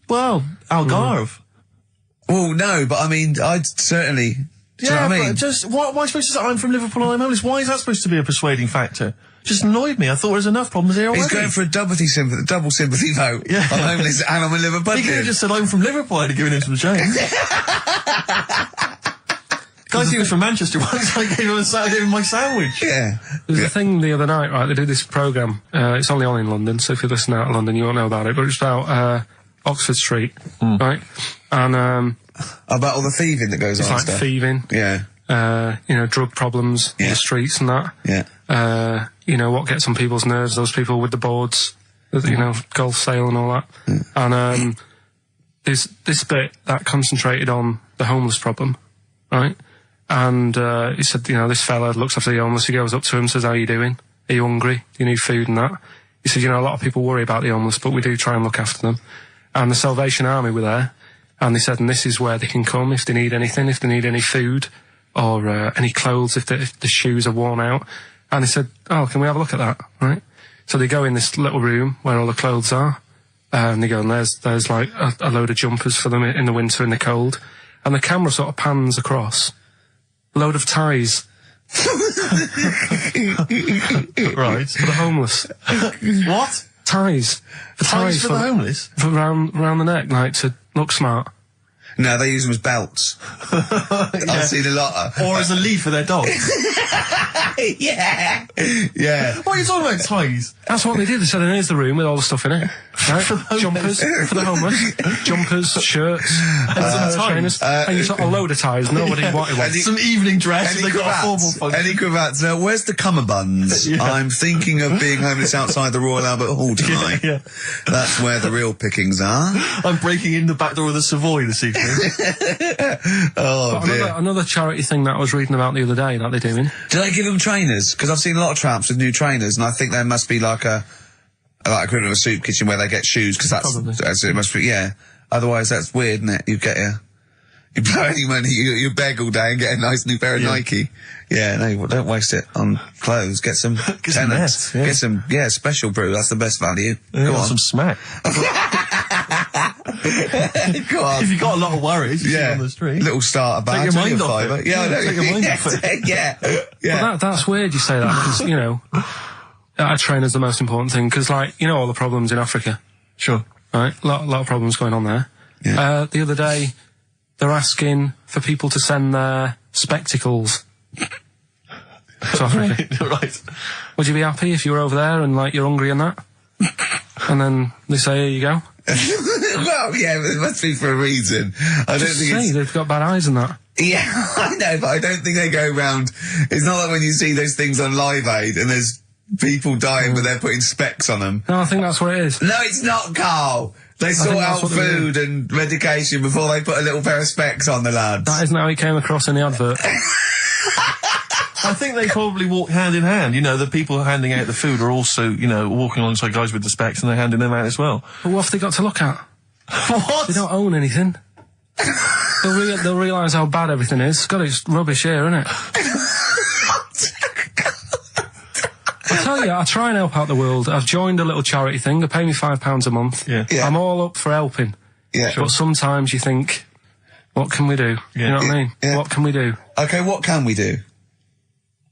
Well, Algarve. Well, no, but I mean, I'd certainly... Do you know what I mean? But just, why am I supposed to say I'm from Liverpool and I'm homeless? Why is that supposed to be a persuading factor? Just annoyed me. I thought there was enough problems here already. He's going for a double sympathy vote. Yeah. I'm homeless and I'm a Liverpool. He could have just said I'm from Liverpool. I'd have given him some change. Guys, he was from Manchester once. I gave him my sandwich. Yeah. There's a thing the other night, right? They did this programme. It's only on in London, so if you listen out of London, you won't know about it. But it's about Oxford Street, right? And About all the thieving that goes it's on. like Stuff. thieving. Yeah. Drug problems in Yeah. the streets and that. Yeah. What gets on people's nerves, those people with the boards, golf sale and all that. And there's this bit that concentrated on the homeless problem, right? And he said, this fella looks after the homeless, he goes up to him, says, how are you doing? Are you hungry? Do you need food and that? He said, a lot of people worry about the homeless, but we do try and look after them. And the Salvation Army were there, and they said, and this is where they can come if they need anything, if they need any food, or any clothes, if the shoes are worn out. And they said, oh, can we have a look at that, right? So they go in this little room where all the clothes are, and they go, and there's like a load of jumpers for them in the winter in the cold. And the camera sort of pans across. A load of ties. Right. For the homeless. What? Ties. Ties for the homeless? For round the neck, like, to look smart. No, they use them as belts. I've seen a lot of... Or as a lead for their dog. Yeah. Yeah. What are you talking about, ties? That's what they did. They said, here's the room with all the stuff in it. Right? For the homeless. Jumpers for the homeless. Jumpers, shirts, trainers. And you saw a load of ties. Nobody wanted one. Some evening dress, and they got a formal cravats? function. Any cravats? Now, where's the cummerbunds? Yeah. I'm thinking of being homeless outside the Royal Albert Hall tonight. Yeah. That's where the real pickings are. I'm breaking in the back door of the Savoy this evening. Oh, dear. Another charity thing that I was reading about the other day that they're doing. Do they give them trainers? Because I've seen a lot of tramps with new trainers, and I think there must be like a equivalent of a soup kitchen where they get shoes, because that's it must be, yeah. Otherwise, that's weird, isn't it? You blow any money, you beg all day and get a nice new pair of Nike. Yeah, no, don't waste it on clothes. Get some tenants. nets, yeah. Get some, special brew. That's the best value. Go on. Some smack. Go on. If you've got a lot of worries, you on the street. Little starter bag. Take your mind off it. Yeah, I know. Take your mind off it. Yeah. But that's weird you say that, because, a trainer's the most important thing, because, all the problems in Africa. Sure. Right? A lot of problems going on there. Yeah. The other day, they're asking for people to send their spectacles to Africa. Right. Would you be happy if you were over there and, you're hungry and that? And then they say, here you go. Well, yeah, it must be for a reason. I don't think it's... they've got bad eyes and that. Yeah, I know, but I don't think they go round... It's not like when you see those things on Live Aid and there's people dying but they're putting specs on them. No, I think that's what it is. No, it's not, Carl. They sort out food and medication before they put a little pair of specs on the lads. That isn't how he came across in the advert. I think they probably walk hand in hand. The people handing out the food are also, walking alongside guys with the specs and they're handing them out as well. But what have they got to look at? What? They don't own anything. They'll realise how bad everything is. God, it's rubbish here, isn't it? I tell you, I try and help out the world. I've joined a little charity thing. They pay me £5 a month. Yeah. I'm all up for helping. Yeah. But sometimes you think, what can we do? You know what I mean? Yeah. What can we do? Okay, what can we do?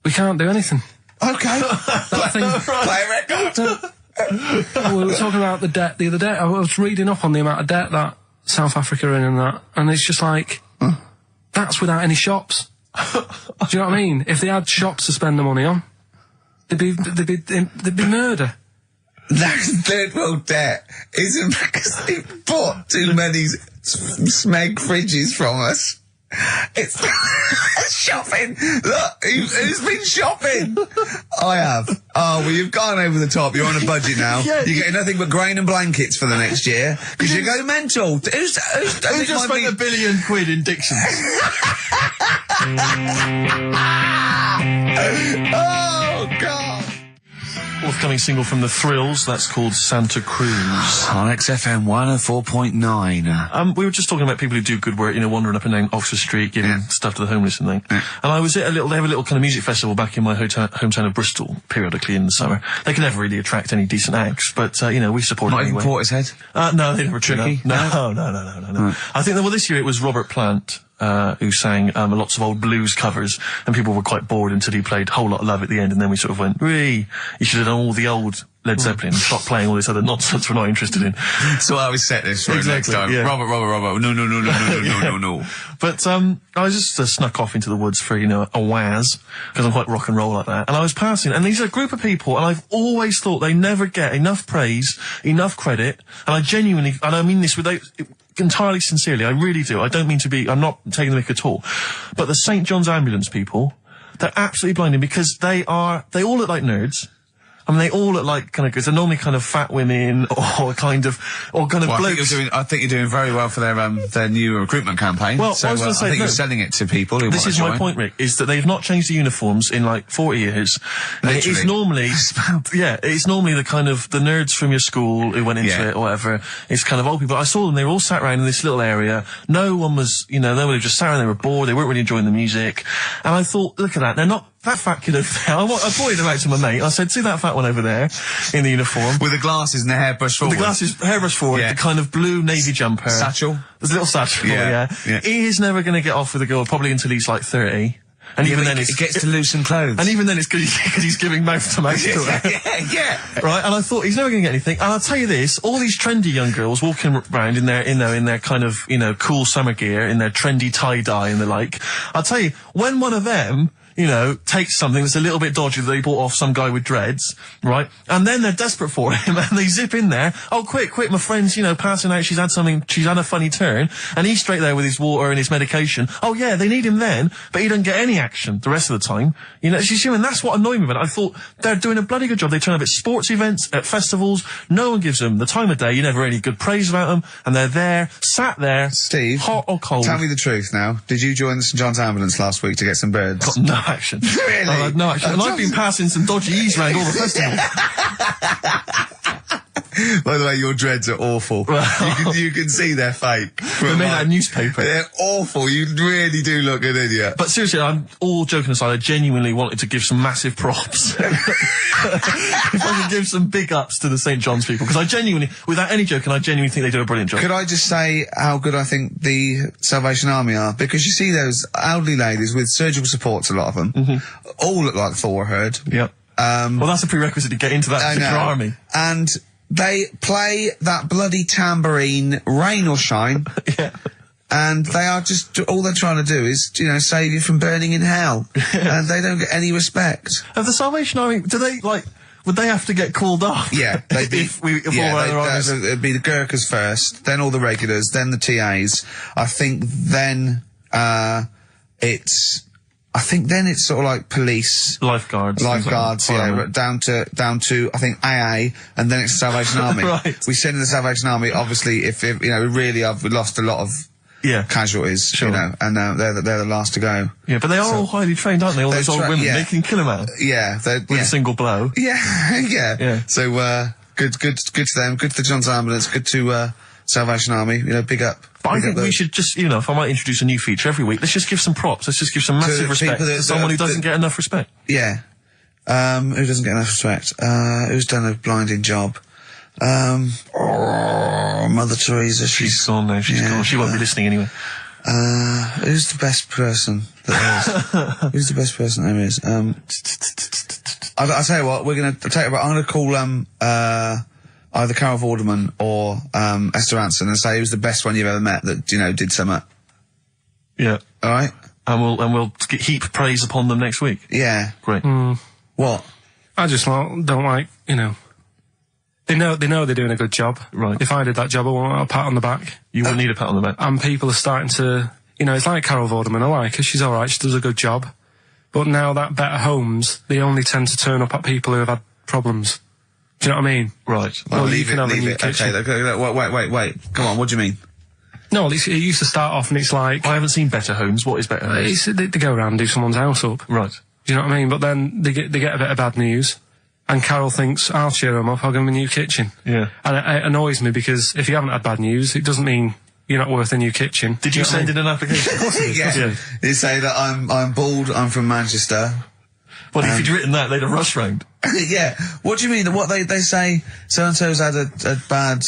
We can't do anything. Okay. That thing. Play a record. We were talking about the debt the other day. I was reading up on the amount of debt that South Africa are in and that, and it's just like, that's without any shops. Do you know what I mean? If they had shops to spend the money on, there'd be murder. That's third world debt isn't because they bought too many smeg fridges from us. It's shopping. Look, who's been shopping? I have. Oh, well, you've gone over the top. You're on a budget now. Yeah. You're getting nothing but grain and blankets for the next year because you go mental. Who Who just spent £1 billion in Dixon's? Oh, God. Forthcoming single from The Thrills, that's called Santa Cruz. On XFM 104.9. We were just talking about people who do good work, wandering up and down Oxford Street, giving stuff to the homeless and thing. And I was at they have a little kind of music festival back in my hometown of Bristol, periodically in the summer. They can never really attract any decent acts, but, we support Not it even anyway. Portishead? No, they never tricky. No. Right. I think that, this year it was Robert Plant, who sang lots of old blues covers, and people were quite bored until he played Whole Lot of Love at the end, and then we sort of went, you should have done all the old Led Zeppelin and stop playing all this other nonsense we're not interested in. So I always set this for next time. Yeah. Robert, no. But I was just snuck off into the woods for, a whiz, because I'm quite rock and roll like that. And I was passing, and these are a group of people, and I've always thought they never get enough praise, enough credit, and I genuinely, and I mean this entirely sincerely, I really do. I don't mean to be, I'm not taking the mick at all. But the St. John's Ambulance people, they're absolutely blinding because they all look like nerds. I mean, they all look like because they're normally kind of fat women or kind of blokes. I think you're doing very well for their new recruitment campaign. Well, so I was going to say, I think you're selling it to people who this want to is join. my point, Rick, is that they've not changed the uniforms in 40 years. And it is normally, it's normally the kind of the nerds from your school who went into it or whatever. It's kind of old people. I saw them, they were all sat around in this little area. No one was, nobody just sat around, they were bored, they weren't really enjoying the music. And I thought, look at that, they're not that fat kid over there. I pointed them out to my mate. I said, see that fat one over there in the uniform? With the glasses and the hairbrush forward. With the glasses, hairbrush forward, the kind of blue navy jumper. Satchel. There's a little satchel, yeah. He is never going to get off with a girl, probably until he's 30. And even then it gets to loosen clothes. And even then it's because he's giving mouth to mouth to her. Yeah. Right, and I thought, he's never going to get anything. And I'll tell you this, all these trendy young girls walking around in their kind of, cool summer gear, in their trendy tie-dye and the like, I'll tell you, when one of them, takes something that's a little bit dodgy that they bought off some guy with dreads, right? And then they're desperate for him and they zip in there. Oh, quick, my friend's, passing out, she's had a funny turn. And he's straight there with his water and his medication. Oh yeah, they need him then, but he doesn't get any action the rest of the time. She's human. That's what annoyed me about it. I thought, they're doing a bloody good job. They turn up at sports events, at festivals. No one gives them the time of day. You never hear any good praise about them. And they're there, sat there. Steve. Hot or cold. Tell me the truth now. Did you join the St. John's Ambulance last week to get some birds? Got no action. Really? I had no action. And I've been passing some dodgy E's around all the festivals. By the way, your dreads are awful. You can see they're fake. They're made out of newspaper. They're awful. You really do look an idiot. But seriously, I'm all joking aside, I genuinely wanted to give some massive props. If I could give some big ups to the St. John's people, because I genuinely, without any joking, I genuinely think they do a brilliant job. Could I just say how good I think the Salvation Army are? Because you see those elderly ladies with surgical supports, a lot of them, all look like Thor Herd. Yep. Well, that's a prerequisite to get into that particular army. And they play that bloody tambourine, rain or shine. Yeah. And they are just, all they're trying to do is, save you from burning in hell. And they don't get any respect. Of the Salvation Army, do they, would they have to get called off? Yeah, they'd be. It'd be the Gurkhas first, then all the regulars, then the TAs. I think then it's sort of like police, lifeguards, yeah, down to I think AA, and then it's the Salvation Army. Right. We send in the Salvation Army. Obviously, if we really have lost a lot of casualties, sure. and they're the last to go. Yeah, but they are all highly trained, aren't they? All those old women, they can kill a man. Yeah, with a single blow. Yeah. So good to them. Good to the John's Ambulance. Good to Salvation Army, you know, big up. But I big think up we the- should just, you know, if I might introduce a new feature every week, let's just give some props. Let's just give some massive the respect people that- to someone who doesn't get enough respect. Yeah. Who doesn't get enough respect? Who's done a blinding job? Mother Teresa. She's gone now. She's gone. She won't be listening anyway. Who's the best person that there is? Who's the best person there is? I'll tell you what, I'm gonna call, either Carol Vorderman or, Esther Ranson and say who's the best one you've ever met that, you know, did something. Yeah. Alright? And we'll heap praise upon them next week. Yeah. Great. What? I just don't like, you know. They know they're doing a good job. Right. If I did that job, I want a pat on the back. You wouldn't need a pat on the back. And people are starting to, you know, it's like Carol Vorderman. I like her. She's all right. She does a good job. But now that Better Homes, they only tend to turn up at people who have had problems. Do you know what I mean? Right. Well, leave you can have a leave new it. kitchen. Okay, wait. Come on, what do you mean? No, it used to start off and it's like, I haven't seen Better Homes. What is Better Homes? they go around and do someone's house up. Right. Do you know what I mean? But then they get a bit of bad news. And Carol thinks, I'll cheer them up, I'll give them a new kitchen. Yeah. And it annoys me because if you haven't had bad news, it doesn't mean you're not worth a new kitchen. Did you send in an application? Yeah. You say that I'm bald, I'm from Manchester. Well, if you'd written that, they'd have rushed round. Yeah. What do you mean? What they say, so-and-so's had a bad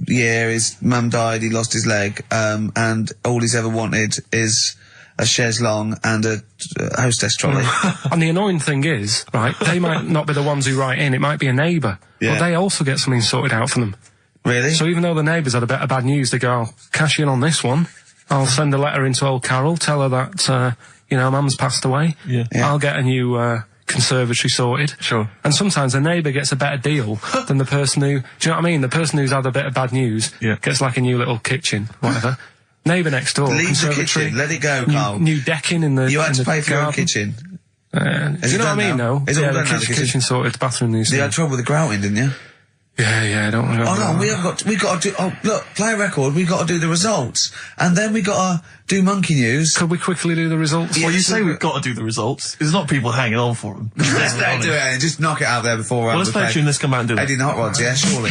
year, his mum died, he lost his leg, and all he's ever wanted is a chaise longue and a hostess trolley. And the annoying thing is, right, they might not be the ones who write in, it might be a neighbour. Yeah. But they also get something sorted out for them. Really? So even though the neighbours had a bit of bad news, they go, I'll cash in on this one. I'll send a letter into old Carol, tell her that, you know, Mum's passed away. Yeah. I'll get a new, conservatory sorted. Sure. And sometimes the neighbour gets a better deal than the person who, do you know what I mean? The person who's had a bit of bad news gets like a new little kitchen, whatever. Neighbour next door, Leave the conservatory, kitchen, let it go, Carl. new decking in the You had in to the pay for your own garden. kitchen. Do you it know what I done mean, now? though? Is it all Yeah, done the now, the kitchen? kitchen sorted, the bathroom needs You to had trouble with the grouting, didn't you? Yeah, don't worry about Oh no, that. we got to do, look, play a record, we got to do the results. And then we got to do Monkey News. Could we quickly do the results? Well, you say we've got to do the results. There's not people hanging on for them. Let's do it, and just knock it out there before Well, let's we play a tune, let's come back and do it. Eddie and the Hot Rods, yeah, surely.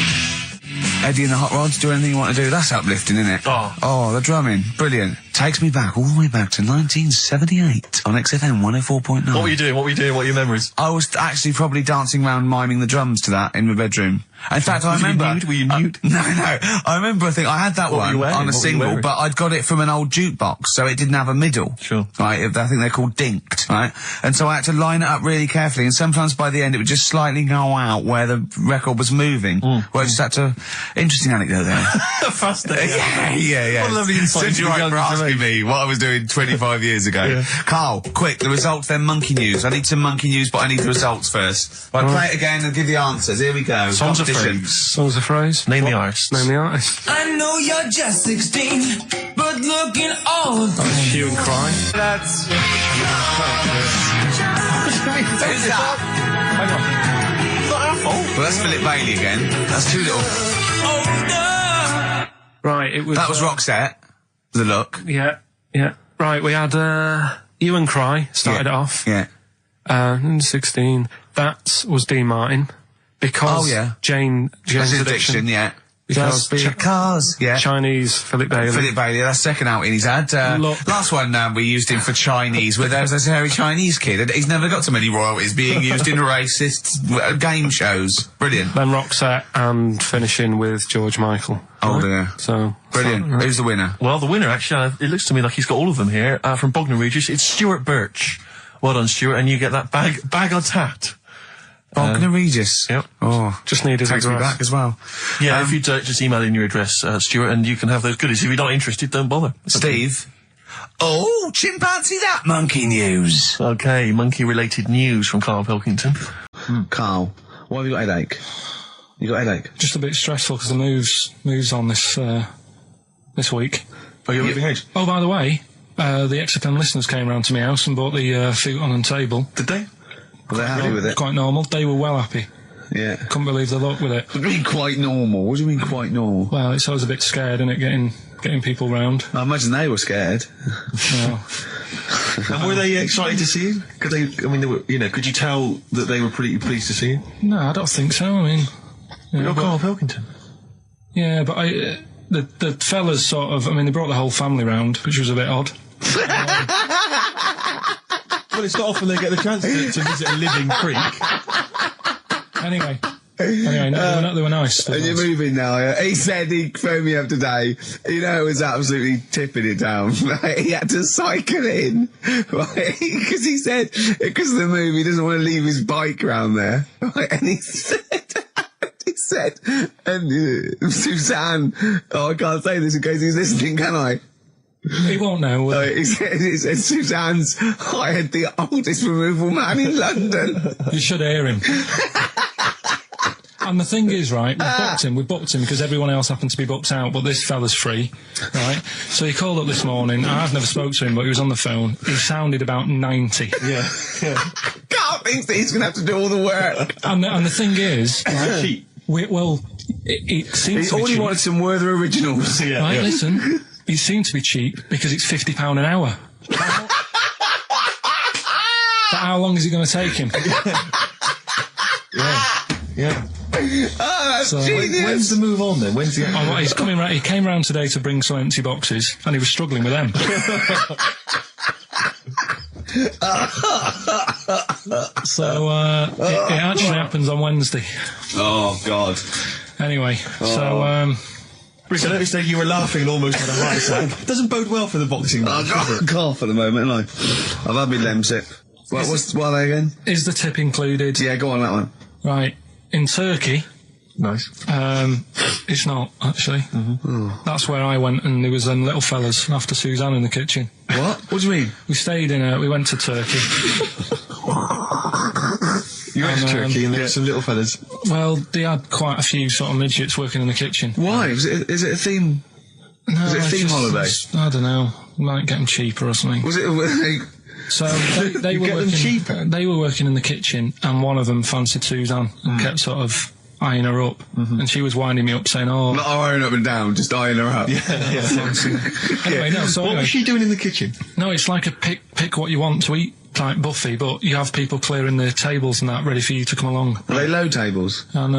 Eddie and the Hot Rods, do anything you want to do. That's uplifting, isn't it? Oh. The drumming. Brilliant. Takes me back, all the way back to 1978 on XFM 104.9. What were you doing? What are your memories? I was actually probably dancing around miming the drums to that in my bedroom. In fact, I remember... Were you nude? No. I remember, I had that What were one you wearing? on a What were you single, wearing? but I'd got it from an old jukebox, so it didn't have a middle. Sure. Right, I think they're called dinked, right? And so I had to line it up really carefully, and sometimes by the end it would just slightly go out where the record was moving. Where I just had to... Interesting anecdote there. Fascinating. Yeah. What a lovely insight Since into you're the right young for asking me what I was doing 25 years ago. Yeah. Carl, quick, the results, then Monkey News. I need some Monkey News, but I need the results first. Right, play it again and give the answers. Here we go. Songs of Competition. phrase. Songs of phrase? Name the artist. Name the artist. I know you're just 16, but looking old. Hue and Cry. That's... Who's that? Hang on. It's not our fault. Well, that's Philip Bailey again. That's too little. Right, it was... That was Roxette. The look. Yeah. Right, we had, Hue and Cry started it off. Yeah. 16. That was Dean Martin. Because Jane's That's his Addiction. addiction, yeah. Because Cars. Yeah. Chinese Philip Bailey. Philip Bailey, that's second outing he's had. Look. Last one, we used him for Chinese, where there was a hairy Chinese kid. He's never got so many royalties being used in racist game shows. Brilliant. Then Roxette and finishing with George Michael. Oh dear. So Brilliant. right. Who's the winner? Well, the winner, actually, it looks to me like he's got all of them here, from Bognor Regis. It's Stuart Birch. Well done, Stuart, and you get that bag of tat. Bognor Regis. Yep. Oh, Just need his takes me address. back as well. Yeah, if you just email in your address, Stuart, and you can have those goodies. If you're not interested, don't bother. Steve. Oh, chimpanzee that Monkey News. Okay, monkey-related news from Karl Pilkington. Carl, why have you got a headache? You got a headache? Just a bit stressful because the moves on this week. Are you leaving house? Oh, by the way, the XFM listeners came round to my house and bought the futon and table. Did they? Well, they're happy with it. Quite normal. They were well happy. Yeah. Couldn't believe the luck with it. What do you mean quite normal? What do you mean quite normal? Well, it's always a bit scared, isn't it, getting people round. I imagine they were scared. No. And were they excited to see you? Could they? I mean, they were, could you tell that they were pretty pleased to see you? No, I don't think so. I mean, You're Karl Pilkington. yeah, but the fellas sort of, I mean, they brought the whole family round, which was a bit odd. Well, it's not often they get the chance to visit a living creek. Anyway, no, they were nice. And you're moving now, yeah? He said he phoned me up today. You know, it was absolutely tipping it down. Right? He had to cycle in, right? Because he said, because of the move, he doesn't want to leave his bike round there. Right? And he said, and Suzanne, oh, I can't say this in case he's listening, can I? He won't know. He said Suzanne's hired the oldest removal man in London. You should hear him. And the thing is, right, we booked him because everyone else happened to be booked out, but this fella's free, right? So he called up this morning. I've never spoke to him, but he was on the phone. He sounded about 90. Yeah. Can't think that he's going to have to do all the work. And the thing is, right, it seems to be All he cheap. wanted some Werther originals. Right, listen, it seems to be cheap because it's £50 an hour. But how long is it going to take him? Yeah. Oh, that's So, genius. When's the move on then? When's the... Oh, he's coming round. He came round today to bring some empty boxes, and he was struggling with them. So it actually happens on Wednesday. Oh, God. Anyway, so Rick, I noticed that you were laughing and almost had a heart attack. Doesn't bode well for the boxing match, does it? Cough at the moment, and I've had my Lemsip. What are they again? is the tip included? Yeah, go on, that one. Right, in Turkey. Nice. It's not actually. That's where I went, and there was them little fellas after Suzanne in the kitchen. What? What do you mean? We went to Turkey. You went to Turkey and there were some little fellas. Well, they had quite a few sort of midgets working in the kitchen. Why? Is it a theme? No, Was it a theme holiday? I don't know. Might get them cheaper or something. Was it? So they were get them working. cheaper? They were working in the kitchen, and one of them fancied Suzanne and kept sort of eyeing her up, and she was winding me up saying, "Oh, Not eyeing up and down, just eyeing her up. anyway, no." So What anyway, was she doing in the kitchen? no, it's like a pick what you want to eat type buffet, but you have people clearing the tables and that ready for you to come along. Are they low tables? And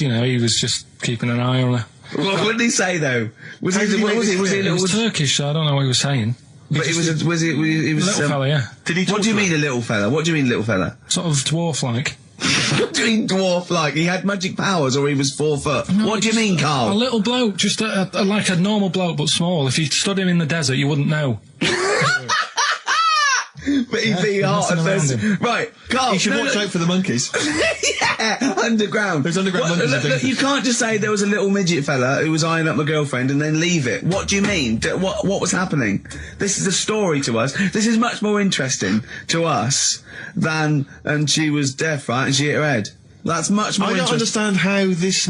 you know, he was just keeping an eye on her. What did he say though? Was he? Was he? It was Turkish, so I don't know what he was saying. But he was. He was. Little fella, yeah. Did he talk What do you to mean, a little fella? What do you mean, little fella? Sort of dwarf-like. What do you mean, dwarf? Like he had magic powers, or he was 4 foot? No, What do you mean, A Carl? little bloke, just like a normal bloke, but small. If you stood him in the desert, you wouldn't know. But he'd be hot at nothing around first. him. Right, Carl. You should watch out for the monkeys. Yeah, underground. There's underground monkeys Look, are look, you can't just say there was a little midget fella who was eyeing up my girlfriend and then leave it. What do you mean? What was happening? This is a story to us. This is much more interesting to us than, and she was deaf, right, and she hit her head. That's much more I don't interesting. understand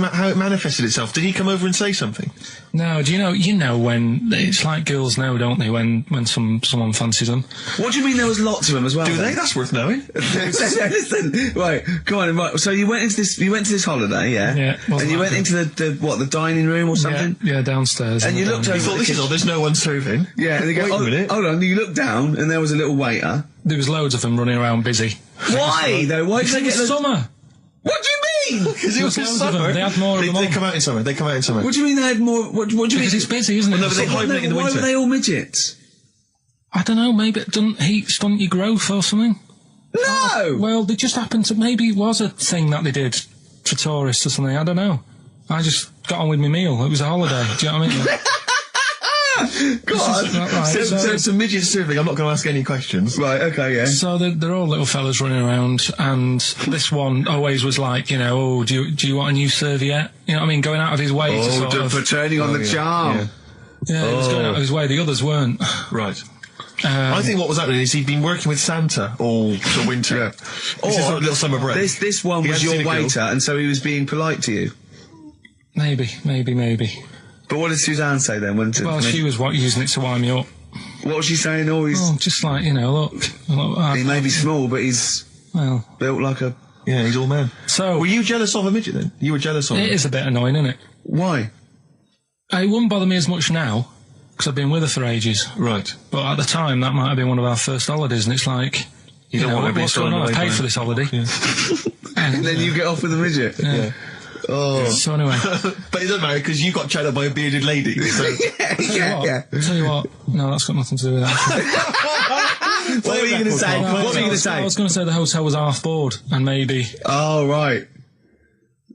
how it manifested itself. Did he come over and say something? No, do you know when it's like girls know, don't they? When someone fancies them. What do you mean there was lots of them as well? Do then? they? That's worth knowing. Listen, right, come on, right. So you went into this holiday, yeah? Yeah, wasn't And you that went good? into the dining room or something? Yeah, downstairs. And you looked over You thought, the this is kitchen. odd, there's no one serving. Yeah, and they go, Wait a oh, minute. hold on, you looked down and there was a little waiter. There was loads of them running around busy. Why, though? Why did they It get was the... summer. What do you mean? Because it was Loads of summer. them. They had more of them They on. come out in summer. They come out in summer. What do you mean they had more... What do you mean? Because it's busy, isn't it? no, but they Why- hibernate in the why winter. were they all midgets? I don't know, maybe it doesn't heat stunt your growth or something. No! Well, they just happened to, maybe it was a thing that they did for tourists or something, I don't know. I just got on with my meal. It was a holiday, do you know what I mean? God! Right, So it's a midget serving. I'm not going to ask any questions. Right, okay, yeah. So they're all little fellas running around, and this one always was like, you know, oh, do you want a new serviette? You know what I mean? Going out of his way to sort of... for turning on the charm. Yeah. Yeah, he was going out of his way. The others weren't. Right. I think what was happening is he'd been working with Santa all the winter. This is a little summer break. This one He was hadn't seen your a girl. waiter, and so he was being polite to you. Maybe. But what did Suzanne say then? Well, she was using it to wind me up. What was she saying? Oh, he's... Oh, just like, you know, look He may be small, but he's well, built like a... Yeah, he's all man. so Were you jealous of a midget then? You were jealous of it him? is a bit annoying, isn't it? Why? It wouldn't bother me as much now, because I've been with her for ages. Right. But at the time, that might have been one of our first holidays, and it's like, you don't know, want to be what's going on? I thrown away paid by for it. this holiday. Yeah. And then you get off with a midget. Yeah. Oh. So anyway. But it doesn't matter because you got chatted by a bearded lady. So. Tell you what. No, that's got nothing to do with that. What were you going to say? What were you going to say? I was going to say the hotel was half board, and maybe. Oh, right.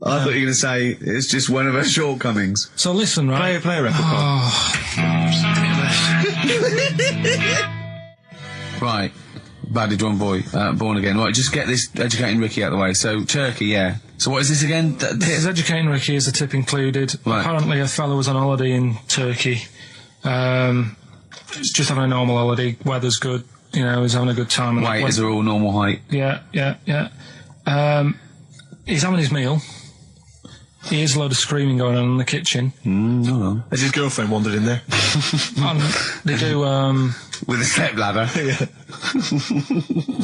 I thought you were going to say it's just one of her shortcomings. So listen, right? Play a record. Right. Badly drawn boy, born again. Right, just get this educating Ricky out of the way. So, Turkey, yeah. So what is this again? This is educating Ricky, is a tip included. Right. Apparently a fellow was on holiday in Turkey. He's just having a normal holiday, weather's good, you know, he's having a good time. Waiters are all normal height. Yeah. He's having his meal. He hears a load of screaming going on in the kitchen. No. Has his girlfriend wandered in there? And they do, With a step ladder.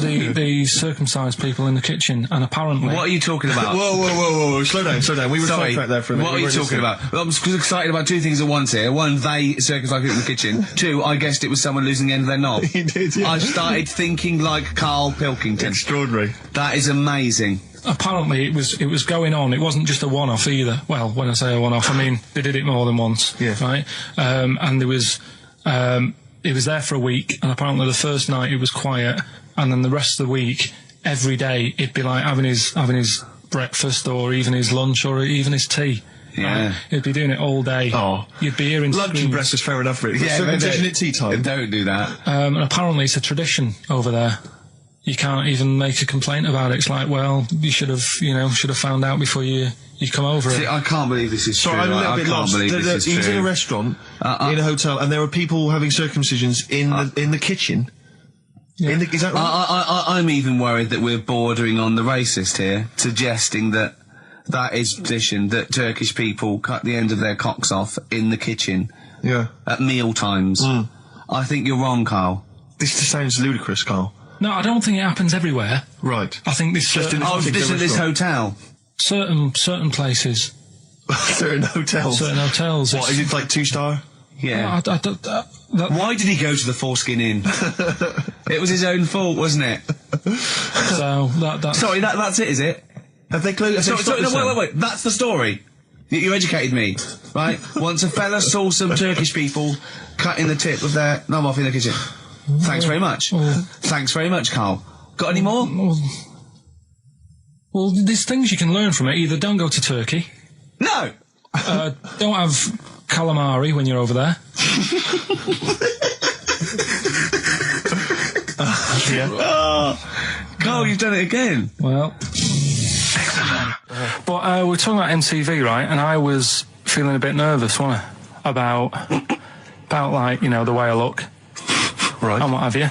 the circumcised people in the kitchen, and apparently... What are you talking about? Whoa. Slow down. We were Sorry, sidetracked there for a minute. what are you talking about? Well, I'm excited about two things at once here. One, they circumcised people in the kitchen. Two, I guessed it was someone losing the end of their knob. You did, yeah. I started thinking like Karl Pilkington. Extraordinary. That is amazing. Apparently it was going on. It wasn't just a one-off either. Well, when I say a one-off, I mean they did it more than once. Yeah. Right. And there was, it was there for a week, and apparently the first night it was quiet, and then the rest of the week, every day it'd be like having his breakfast, or even his lunch, or even his tea. Yeah. He'd be doing it all day. Oh. You'd be hearing Lunch and screams. breakfast, fair enough, really. Yeah, Circumcision at tea time. Don't do that. And apparently it's a tradition over there. You can't even make a complaint about it. It's like, well, you should have found out before you come over See, it. I can't believe this is true. I'm a little I bit can't lost. believe this is He was true. in a restaurant, in a hotel, and there were people having circumcisions in the kitchen. Yeah. Is that right? I'm even worried that we're bordering on the racist here, suggesting that is position that Turkish people cut the end of their cocks off in the kitchen Yeah. at meal times. I think you're wrong, Carl. This just sounds ludicrous, Carl. No, I don't think it happens everywhere. Right. I think this Just in Oh, this at this hotel. certain places, Certain hotels. certain hotels. What, is it like 2-star? Yeah. Why did he go to the Foreskin Inn? It was his own fault, wasn't it? So that Sorry, that's it, is it? Have they closed? Sorry, no, wait. That's the story. You educated me, right? Once a fella saw some Turkish people cutting the tip of their knob off in the kitchen. Thanks very much. Thanks very much, Carl. Got any more? Well, there's things you can learn from it. Either don't go to Turkey, No! don't have calamari when you're over there. Carl, you've done it again. Well, but we're talking about MTV, right? And I was feeling a bit nervous, wasn't I? About like, you know, the way I look. Right. And what have you.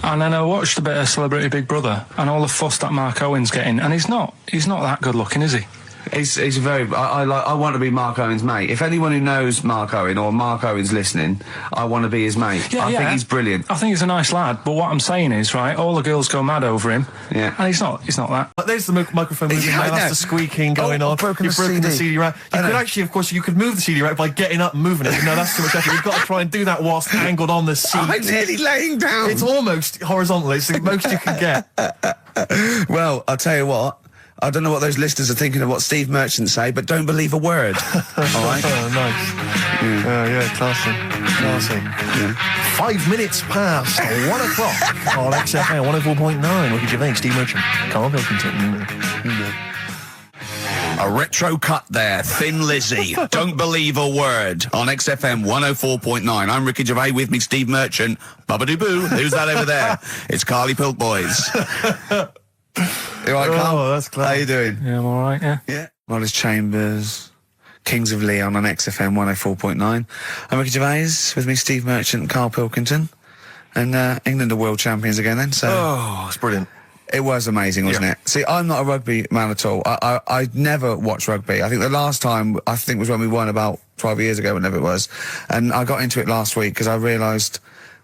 And then I watched a bit of Celebrity Big Brother and all the fuss that Mark Owen's getting, and he's not that good looking, is he? He's very. I want to be Mark Owen's mate. If anyone who knows Mark Owen or Mark Owen's listening, I want to be his mate. I think he's brilliant. I think he's a nice lad. But what I'm saying is, right, all the girls go mad over him. Yeah. And he's not that. But there's the microphone moving Yeah, I now, know. that's the squeaking going on. I've broken You've the broken the CD. CD rack. You I could know. actually, of course, you could move the CD rack by getting up and moving it. No, that's too much effort. You've got to try and do that whilst angled on the seat. I'm nearly laying down. It's almost horizontal. It's the most you can get. Well, I'll tell you what. I don't know what those listeners are thinking of what Steve Merchant say, but don't believe a word. All right? Oh, nice. Yeah, classy. Yeah. 5 minutes past 1 o'clock on XFM 104.9. Look at Gervais, Steve Merchant, Karl Pilkington. A retro cut there, Thin Lizzy. Don't believe a word on XFM 104.9. I'm Ricky Gervais, with me Steve Merchant. Bubba-doo-boo. Who's that over there? It's Carly Pilk Boys. You all right, Carl? Oh, that's clever. How you doing? Yeah, I'm all right. Yeah. Yeah. Wallace Chambers, Kings of Leon on XFM 104.9. I'm Ricky Gervais, with me Steve Merchant and Karl Pilkington. And England are world champions again then, so... Oh, it's brilliant. It was amazing, wasn't it? See, I'm not a rugby man at all. I never watched rugby. I think the last time, was when we won about 12 years ago, whenever it was. And I got into it last week because I realised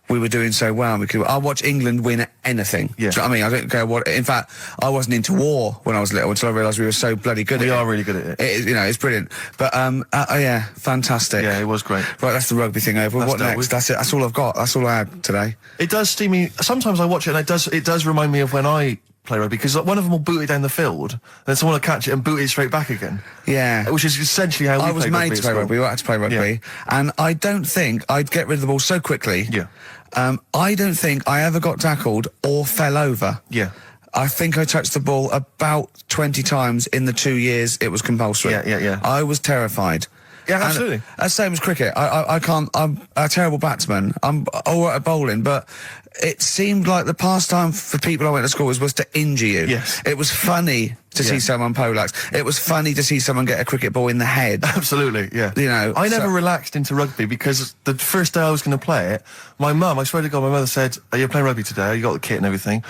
we were doing so well. I watch England win anything. Yeah. Do you know what I mean? I don't care what... In fact, I wasn't into war when I was little until I realised we were so bloody good at it. We are really good at it. It's brilliant. But, yeah, fantastic. Yeah, it was great. Right, that's the rugby thing over. That's What dealt next? with. That's it. That's all I've got. That's all I had today. It does steam me. Sometimes I watch it and it does remind me of when I play rugby because like, one of them will boot it down the field, and then someone will catch it and boot it straight back again. Yeah. Which is essentially how we I was played made rugby to at play school. rugby. I had to play rugby, and I don't think I'd get rid of the ball so quickly. Yeah. I don't think I ever got tackled or fell over. Yeah. I think I touched the ball about 20 times in the 2 years it was compulsory. Yeah. I was terrified. Yeah, And absolutely. that's same as cricket. I can't. I'm a terrible batsman. I'm all right at bowling, but it seemed like the pastime for people I went to school was to injure you. Yes. It was funny to see someone poleaxe. It was funny to see someone get a cricket ball in the head. Absolutely, yeah. You know, I never so- relaxed into rugby because the first day I was going to play it, my mum, I swear to God, my mother said, "You're playing rugby today. You got the kit and everything.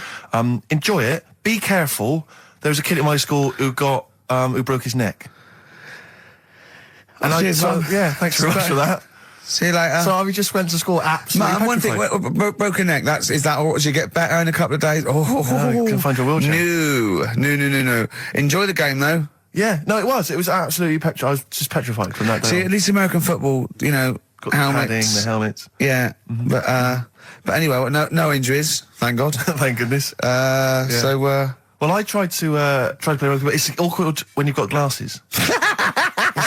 Enjoy it. Be careful." There was a kid at my school who got who broke his neck. And Cheers, Mum. thanks very much for that. See you later. So I just went to school absolutely Man, one thing, petrified. broken neck, is that all? Did you get better in a couple of days? Oh, No, you can find your wheelchair. No. Enjoy the game, though. Yeah, no, it was absolutely petrified. I was just petrified from that day. See, on. at least American football, you know, Got the helmets. padding, the helmets. Yeah, but anyway, well, no injuries, thank God. Thank goodness. So, Well, I tried to play rugby, but it's awkward when you've got glasses.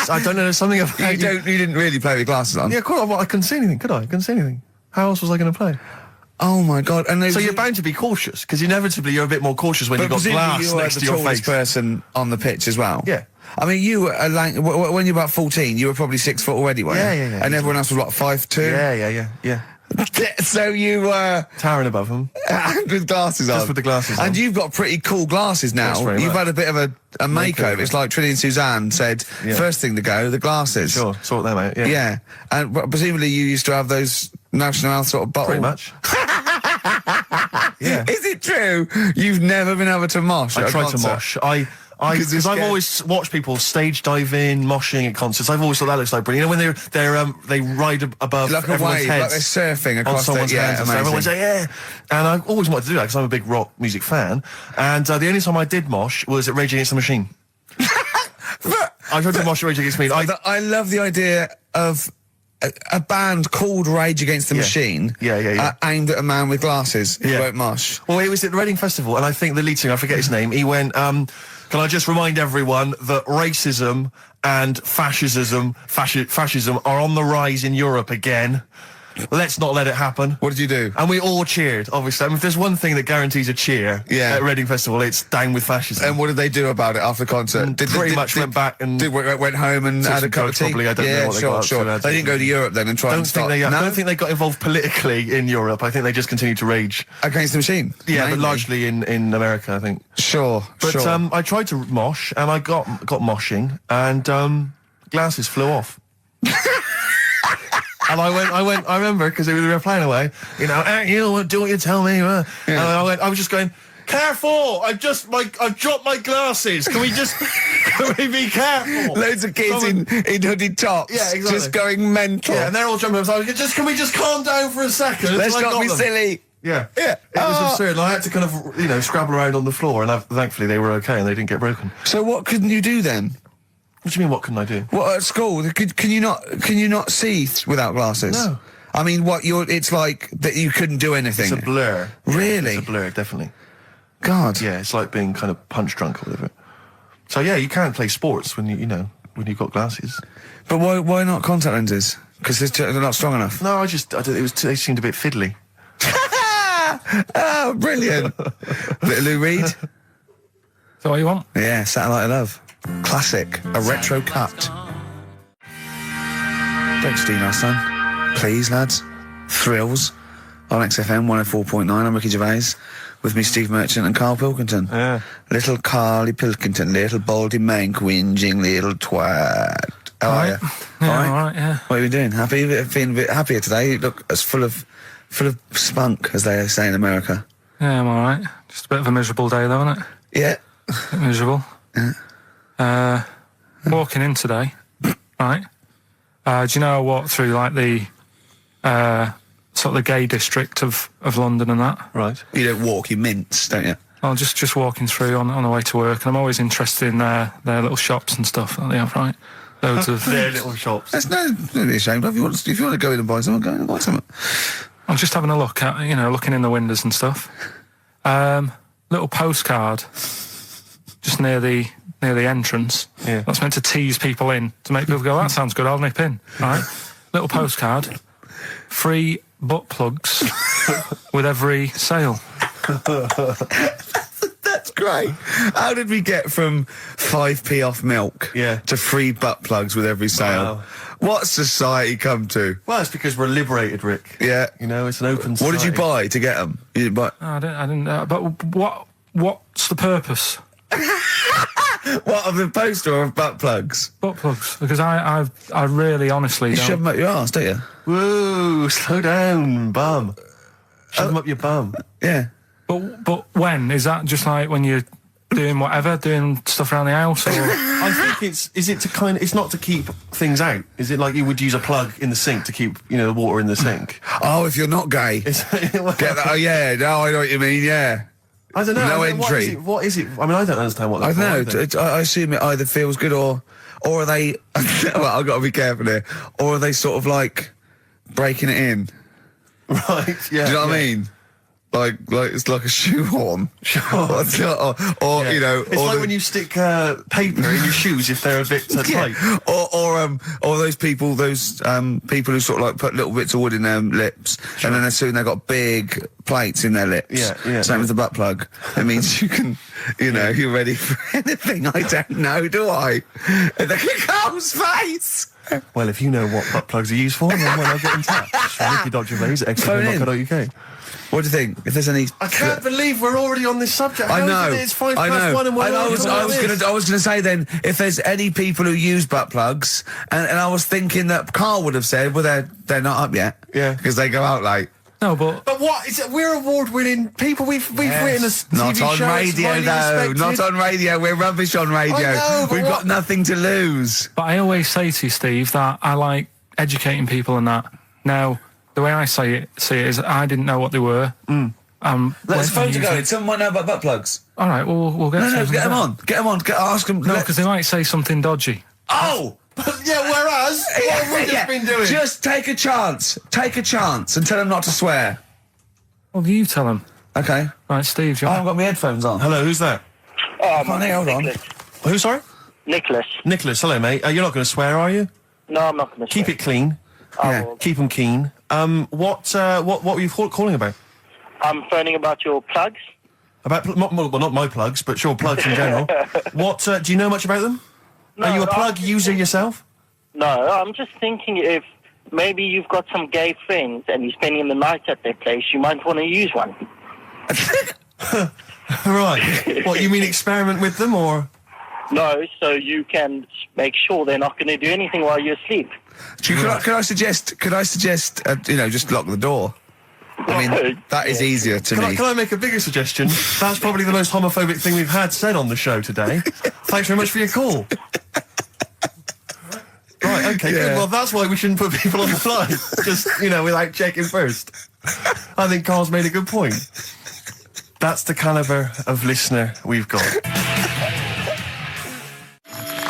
I don't know, there's something about you didn't really play with glasses on. Yeah, of course, I couldn't see anything, could I? I couldn't see anything. How else was I going to play? Oh my God! And So you're bound to be cautious, because inevitably you're a bit more cautious when you've got glass you were next the to your tallest face. person on the pitch as well. Yeah. I mean, you were when you were about 14, you were probably 6 foot already, weren't you? Yeah. And everyone else was what, 5'2"? Yeah. So you were Towering above them. with glasses on. Just with the glasses on. And you've got pretty cool glasses now. Thanks very You've much. had a bit of a makeover. It's like Trinity and Suzanne said, Yeah. first thing to go, the glasses. Sure, sort them out, yeah. Yeah. And presumably you used to have those National Health sort of bottle. Pretty much. Yeah. Is it true? You've never been able to mosh at I a tried to concert? mosh. 'Cause you're Because I've scared. always watched people stage dive in, moshing at concerts. I've always thought that looks like brilliant. You know, when they ride above Like a everyone's wave, heads. like they're surfing on across someone's yeah, hands and stuff. amazing. Everyone's like, yeah. And I always wanted to do that because I'm a big rock music fan. And the only time I did mosh was at Rage Against the Machine. I tried to mosh at Rage Against the Machine. I love the idea of a band called Rage Against the Yeah. Machine. Yeah. Aimed at a man with glasses who Yeah. won't mosh. Well, it was at the Reading Festival, and I think the lead singer, I forget his name, he went, can I just remind everyone that racism and fascism are on the rise in Europe again. Let's not let it happen. What did you do? And we all cheered, obviously. I mean, if there's one thing that guarantees a cheer at Reading Festival, it's down with fascism. And what did they do about it after the concert? Pretty much went back and went home and took had a some cup of drugs, tea. probably. I don't know what they got up to. Sure. I They didn't go to Europe then and try and don't stop. think they got involved politically in Europe. I think they just continued to rage. Against the Machine. Yeah, mainly. but largely in America, I think. Sure. But I tried to mosh, and I got moshing, and glasses flew off. And I remember, because we were playing away, you know, you do what you tell me. And I was just going, careful! I've dropped my glasses. Can we be careful? Loads of kids in hooded tops. Yeah, exactly. Just going mental. Yeah, and they're all jumping up. So I was like, can we just calm down for a second? Let's until I not be got them? silly. Yeah. Yeah. It was absurd. And I had to kind of, scrabble around on the floor, and thankfully they were okay and they didn't get broken. So what couldn't you do then? What do you mean, what couldn't I do? What, at school? Can you not see without glasses? No. I mean, it's like that you couldn't do anything. It's a blur. Really? It's a blur, definitely. God. Yeah, it's like being kind of punch drunk or whatever. So yeah, you can't play sports when when you've got glasses. But why not contact lenses? Because they're not strong enough. No, they seemed a bit fiddly. Oh, brilliant. A bit of Lou Reed. Is that what you want? Yeah, Satellite of Love. Classic. A retro cut. Don't steal our son. Please, lads. Thrills. On XFM 104.9, I'm Ricky Gervais. With me, Steve Merchant and Karl Pilkington. Yeah. Little Carly Pilkington, little baldy mank, whinging little twat. How are you? Yeah, all right, yeah. What are you doing? Happy? Feeling a bit happier today? You look as full of spunk, as they say in America. Yeah, I'm all right. Just a bit of a miserable day, though, isn't it? Yeah. A bit miserable. Yeah. Walking in today, right? Do you know I walked through, like, the sort of the gay district of London and that? Right. You don't walk, you mince, don't you? Well, just walking through on the way to work, and I'm always interested in their little shops and stuff that they have, right? Loads of Their little shops. That's don't be ashamed of. If you want to go in and buy something, go and buy something. I'm just having a look at, looking in the windows and stuff. And little postcard just near the entrance. Yeah. That's meant to tease people in, to make people go, that sounds good, I'll nip in. Right? Little postcard, free butt plugs with every sale. That's great. How did we get from 5p off milk to free butt plugs with every sale? Wow. What's society come to? Well, it's because we're liberated, Rick. Yeah. You know, it's an open What society. did you buy to get them? You didn't buy... I didn't but what's the purpose? What, of the poster or of butt plugs? Butt plugs. Because I really honestly You don't... shove them up your arse, don't you? Whoa, slow down, bum. Shove them up your bum. Yeah. But when? Is that just like when you're doing whatever, doing stuff around the house? Or... I think it's not to keep things out. Is it like you would use a plug in the sink to keep, you know, the water in the sink? Oh, if you're not gay. Get that? Oh, yeah. No, I know what you mean, yeah. I don't know. No I don't know, entry. What is it? I mean, I don't understand what I they're don't know. I assume it either feels good or are they... well, I've got to be careful here. Or are they sort of like breaking it in? Right, yeah. Do you know what I mean? Like it's like a shoehorn. or you know... It's like when you stick paper in your shoes if they're a bit tight. Or those people who sort of like put little bits of wood in their lips, and then as soon they've got big plates in their lips. Yeah. Same with the butt plug. It means you can, you know, you're ready for anything. I don't know, do I? Look at Carl's face. Well, if you know what butt plugs are used for, then why not get in touch? Ricky.Gervais at XFM.co.uk. What do you think? If there's any... I can't believe we're already on this subject. I know. It's 1:05 and we're I was going to say then, if there's any people who use butt plugs, and I was thinking that Carl would have said, well, they're not up yet. Yeah. Because they go out late. No, but what is it? We're award-winning people. We've written a TV Not on show. It's radio, highly though. respected. Not on radio. We're rubbish on radio. I know, but We've got nothing to lose. But I always say to you, Steve, that I like educating people and that. Now, the way I see it is I didn't know what they were. Let's phone to go. Someone might know about butt plugs. All right, well, we'll get No, get them on. Get them on. Ask them. No, because they might say something dodgy. Oh! Yeah, whereas, what have we just been doing? Just take a chance. Take a chance and tell them not to swear. Well, you tell them. Okay. Right, Steve, I haven't got my headphones on. Hello, who's that? Can't hear, hold on. Who, sorry? Nicholas. Nicholas, hello, mate. You're not going to swear, are you? No, I'm not going to Keep it clean. Yeah. Keep them keen. What were you calling about? I'm phoning about your plugs. About, not my plugs, but sure, plugs in general. What, do you know much about them? No, Are you a plug user yourself? No, I'm just thinking if maybe you've got some gay friends and you're spending the night at their place, you might want to use one. Right. What, you mean experiment with them, or...? No, so you can make sure they're not going to do anything while you're asleep. Could I suggest, you know, just lock the door? I mean, that is easier to me. Can I make a bigger suggestion? That's probably the most homophobic thing we've had said on the show today. Thanks very much for your call. Right, okay, good. Well, that's why we shouldn't put people on the line. Just, you know, without checking first. I think Carl's made a good point. That's the calibre of listener we've got.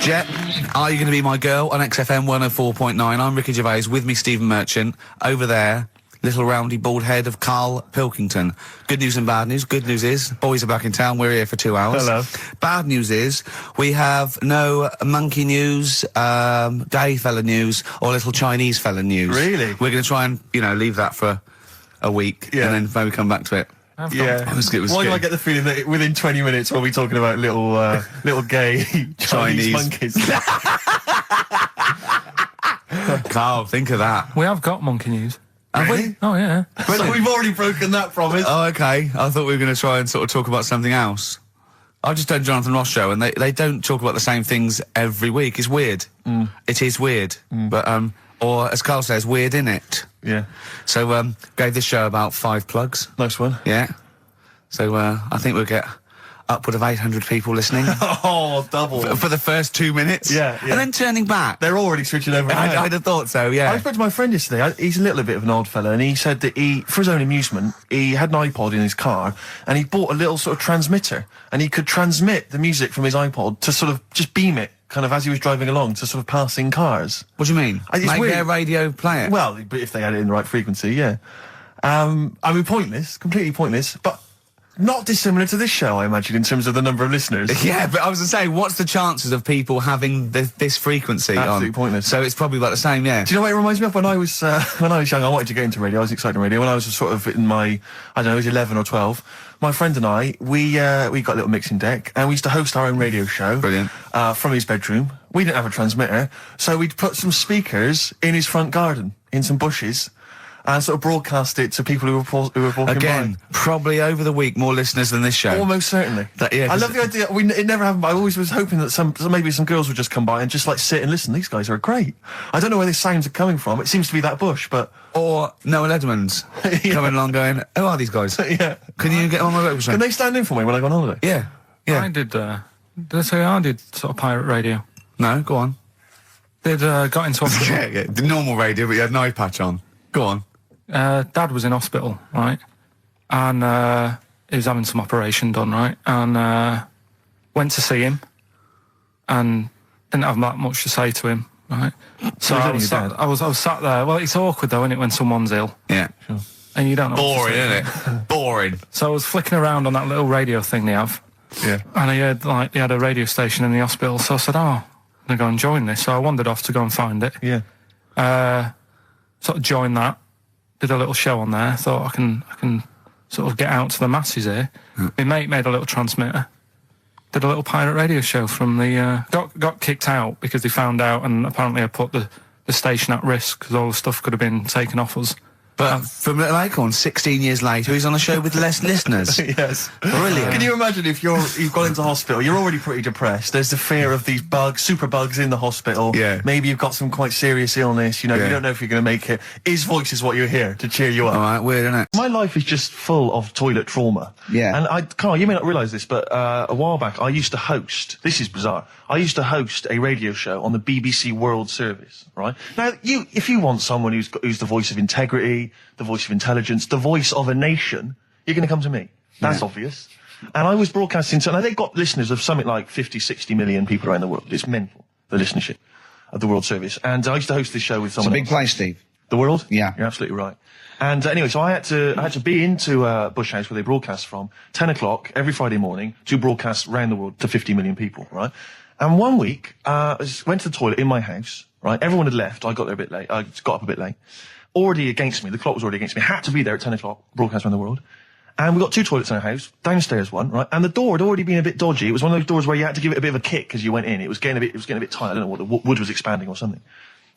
Jet, are you going to be my girl on XFM 104.9? I'm Ricky Gervais, with me Stephen Merchant. Over there, little roundy bald head of Karl Pilkington. Good news and bad news. Good news is, boys are back in town, we're here for 2 hours. Hello. Bad news is, we have no monkey news, gay fella news, or little Chinese fella news. Really? We're going to try and, you know, leave that for a week, Yeah. and then maybe come back to it. Yeah. It was Why do good. I get the feeling that within 20 minutes we'll be talking about little gay Chinese monkeys? Carl, think of that. We have got monkey news. Have we? Oh, yeah. So we've already broken that promise. Oh, okay. I thought we were going to try and sort of talk about something else. I've just done Jonathan Ross show, and they don't talk about the same things every week. It's weird. It is weird. But, or as Carl says, weird innit? Yeah. So, gave this show about 5 plugs. Nice one. Yeah. So, I think we'll get upward of 800 people listening. Oh, double. For the first 2 minutes. Yeah. And then turning back. They're already switching over. I'd have thought so, yeah. I spoke to my friend yesterday. He's a little bit of an old fella, and he said that for his own amusement, he had an iPod in his car, and he bought a little sort of transmitter, and he could transmit the music from his iPod to sort of just beam it, kind of as he was driving along, to sort of passing cars. What do you mean? It's Make weird. their radio play it? Well, but if they had it in the right frequency, yeah. I mean, pointless, completely pointless, but not dissimilar to this show, I imagine, in terms of the number of listeners. Yeah, but I was going to say, what's the chances of people having this frequency Absolutely on? pointless. So it's probably about the same, yeah. Do you know what it reminds me of? When I was young, I wanted to get into radio. I was excited in radio. When I was sort of in my, I don't know, I was 11 or 12. My friend and I, we got a little mixing deck, and we used to host our own radio show. Brilliant. From his bedroom. We didn't have a transmitter, so we'd put some speakers in his front garden, in some bushes, and sort of broadcast it to people who were walking Again, by. probably over the week more listeners than this show. Almost certainly. Yeah, I love the idea. It never happened, but I always was hoping that maybe some girls would just come by and just like sit and listen. These guys are great. I don't know where these sounds are coming from. It seems to be that bush, but... Or Noel Edmonds coming along going, who are these guys? Yeah. Can you get on my radio show? Can they stand in for me when I go on holiday? Yeah. Yeah. I did I say I did sort of pirate radio? No, go on. Got into hospital. Yeah, the normal radio, but you had an eye patch on. Go on. Dad was in hospital, right? And he was having some operation done, right? And went to see him and didn't have that much to say to him, right? So I was sat there. Well, it's awkward though, isn't it, when someone's ill? Yeah. Sure. And you don't know. Boring, isn't it? Boring. So I was flicking around on that little radio thing they have. Yeah. And I heard, like, they had a radio station in the hospital, so I said, I'm going to go and join this. So I wandered off to go and find it. Yeah. Sort of joined that, did a little show on there, thought I can sort of get out to the masses here. My mate made a little transmitter, did a little pirate radio show from the, got kicked out because they found out, and apparently I put the station at risk because all the stuff could have been taken off us. But from Little Acorn, 16 years later, he's on a show with less listeners. Yes. Brilliant. Can you imagine if you've gone into hospital, you're already pretty depressed, there's the fear of these bugs, super bugs in the hospital. Yeah. Maybe you've got some quite serious illness, you know, you don't know if you're going to make it. His voice is what you hear to cheer you up. All right, weird, isn't it? My life is just full of toilet trauma. Yeah. And Carl, you may not realise this, but a while back I used to host, this is bizarre, I used to host a radio show on the BBC World Service, right? Now, if you want someone who's the voice of integrity, the voice of intelligence, the voice of a nation, you're going to come to me. That's obvious. And I was broadcasting, so now they've got listeners of something like 50, 60 million people around the world. It's mental, the listenership of the World Service. And I used to host this show with someone It's a big place, Steve. The World? Yeah. You're absolutely right. And anyway, so I had to be into Bush House where they broadcast from 10 o'clock every Friday morning to broadcast around the world to 50 million people, right? And one week, I just went to the toilet in my house, right? Everyone had left. I got there a bit late. I got up a bit late. Already against me. The clock was already against me. Had to be there at 10 o'clock, broadcast around the world. And we got 2 toilets in our house, downstairs one, right? And the door had already been a bit dodgy. It was one of those doors where you had to give it a bit of a kick as you went in. It was getting a bit tight. I don't know what the wood was expanding or something.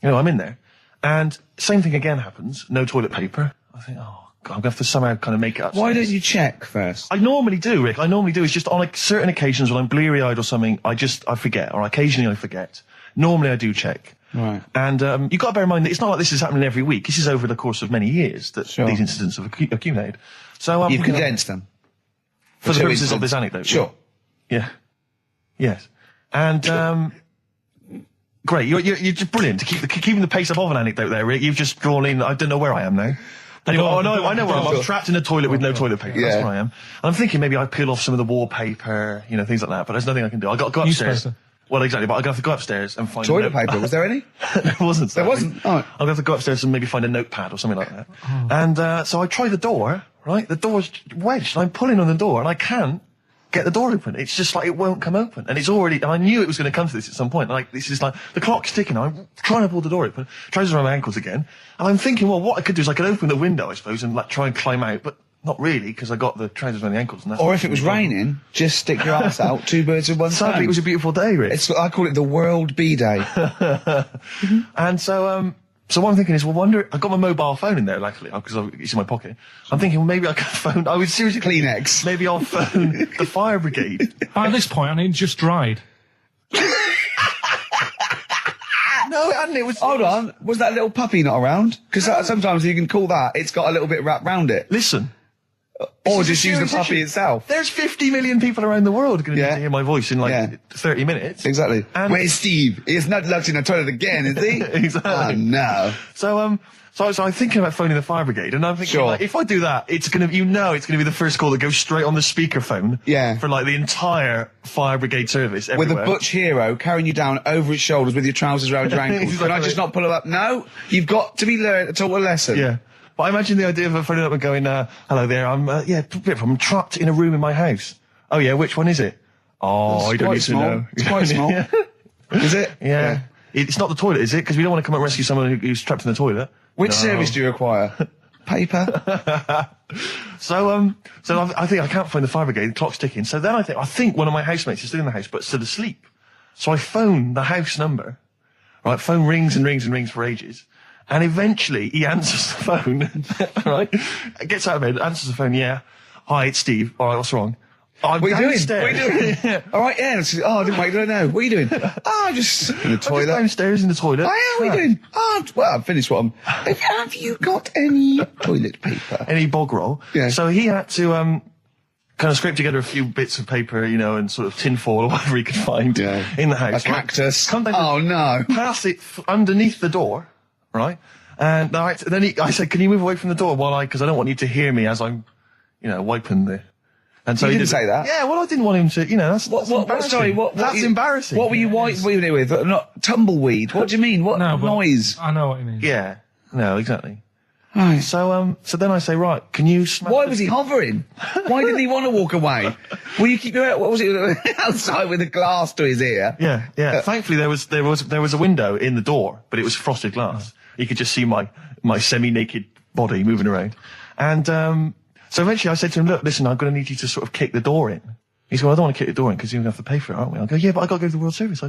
You know, I'm in there. And same thing again happens. No toilet paper. I think, oh, God, I'm going to have to somehow kind of make it up. Why don't you check first? I normally do, Rick. I normally do. It's just on like certain occasions when I'm bleary-eyed or something, I forget, or occasionally I forget. Normally I do check. Right. And you've got to bear in mind that it's not like this is happening every week. This is over the course of many years that these incidents have accumulated. So You've condensed them. For the purposes of this anecdote. Sure. Yeah. Yes. And great. You're just brilliant. Keeping the pace up of an anecdote there, Rick. You've just drawn in. I don't know where I am now. Anyway, I know where I am. I'm trapped in a toilet with no toilet paper. That's where I am. And I'm thinking maybe I peel off some of the wallpaper, you know, things like that. But there's nothing I can do. I got to go upstairs. Well, exactly, but I'm going to have to go upstairs and find toilet paper. Was there any? There wasn't. There wasn't. Oh. I'm going to have to go upstairs and maybe find a notepad or something like that. Oh. And so I try the door. Right, the door's wedged. And I'm pulling on the door, and I can't get the door open. It's just like it won't come open, and it's already. And I knew it was going to come to this at some point. Like this is like the clock's ticking. I'm trying to pull the door open, trousers around my ankles again, and I'm thinking, well, what I could do is I could open the window, I suppose, and like try and climb out, but. Not really, because I got the trousers around the ankles. And that's or if it was raining, just stick your ass out, 2 birds with one stone. Sadly, it was a beautiful day, Rich. I call it the World B-Day. And so what I'm thinking is, well, I got my mobile phone in there, luckily, because it's in my pocket. I'm thinking, well, maybe I can phone, I would seriously... Kleenex. Maybe I'll phone the fire brigade. At this point, I need just dried. No, it hadn't. It was... Hold on. Was that little puppy not around? Because sometimes you can call that, it's got a little bit wrapped round it. Listen... Or just use the puppy itself. There's 50 million people around the world going to need to hear my voice in 30 minutes. Exactly. And where's Steve? He's not locked in the toilet again, is he? Exactly. Oh, no. So I'm thinking about phoning the fire brigade, and I'm thinking, like, if I do that, it's going to be the first call that goes straight on the speakerphone. Yeah. For like the entire fire brigade service everywhere. With a butch hero carrying you down over his shoulders with your trousers around your ankles. Exactly. Can I just not pull it up? No, you've got to be learned to taught a lesson. Yeah. But I imagine the idea of her phoning up and going, hello there, I'm trapped in a room in my house. Oh yeah, which one is it? Oh, I don't need to know. It's quite small. Is it? Yeah. It's not the toilet, is it? Because we don't want to come and rescue someone who's trapped in the toilet. Which service do you require? Paper? So I think I can't find the fire brigade. The clock's ticking. So then I think one of my housemates is still in the house, but still asleep. So I phone the house number. Right, phone rings and rings and rings for ages. And eventually he answers the phone, right? Gets out of bed, answers the phone, yeah. Hi, it's Steve. All right, what's wrong? I'm What are you doing? downstairs. What are you doing? All right, yeah. I didn't wait. Don't know. What are you doing? I'm just in the I'm toilet. just downstairs in the toilet. What are you doing? Well, I've finished what I'm... Have you got any toilet paper? Any bog roll. Yeah. So he had to, kind of scrape together a few bits of paper, and sort of tinfoil or whatever he could find in the house. A cactus. Come down Oh, no. Pass it underneath the door, right? And I said, can you move away from the door because I don't want you to hear me as I'm, wiping the... And so You he didn't say that? Yeah, well, I didn't want him to, that's embarrassing. Sorry, That's embarrassing. What were you wiping it with? Not tumbleweed. What do you mean? What No, but noise? I know what you mean. Yeah. No, exactly. Right. So then I say, right, can you smash Why the- was he hovering? Why didn't he want to walk away? Will you keep your... What was it? Outside with a glass to his ear? Yeah. Thankfully, there was a window in the door, but it was frosted glass. You could just see my semi-naked body moving around. And so eventually I said to him, look, listen, I'm going to need you to sort of kick the door in. He said, well, I don't want to kick the door in because you're going to have to pay for it, aren't we? I go, yeah, but I got to go to the World Service.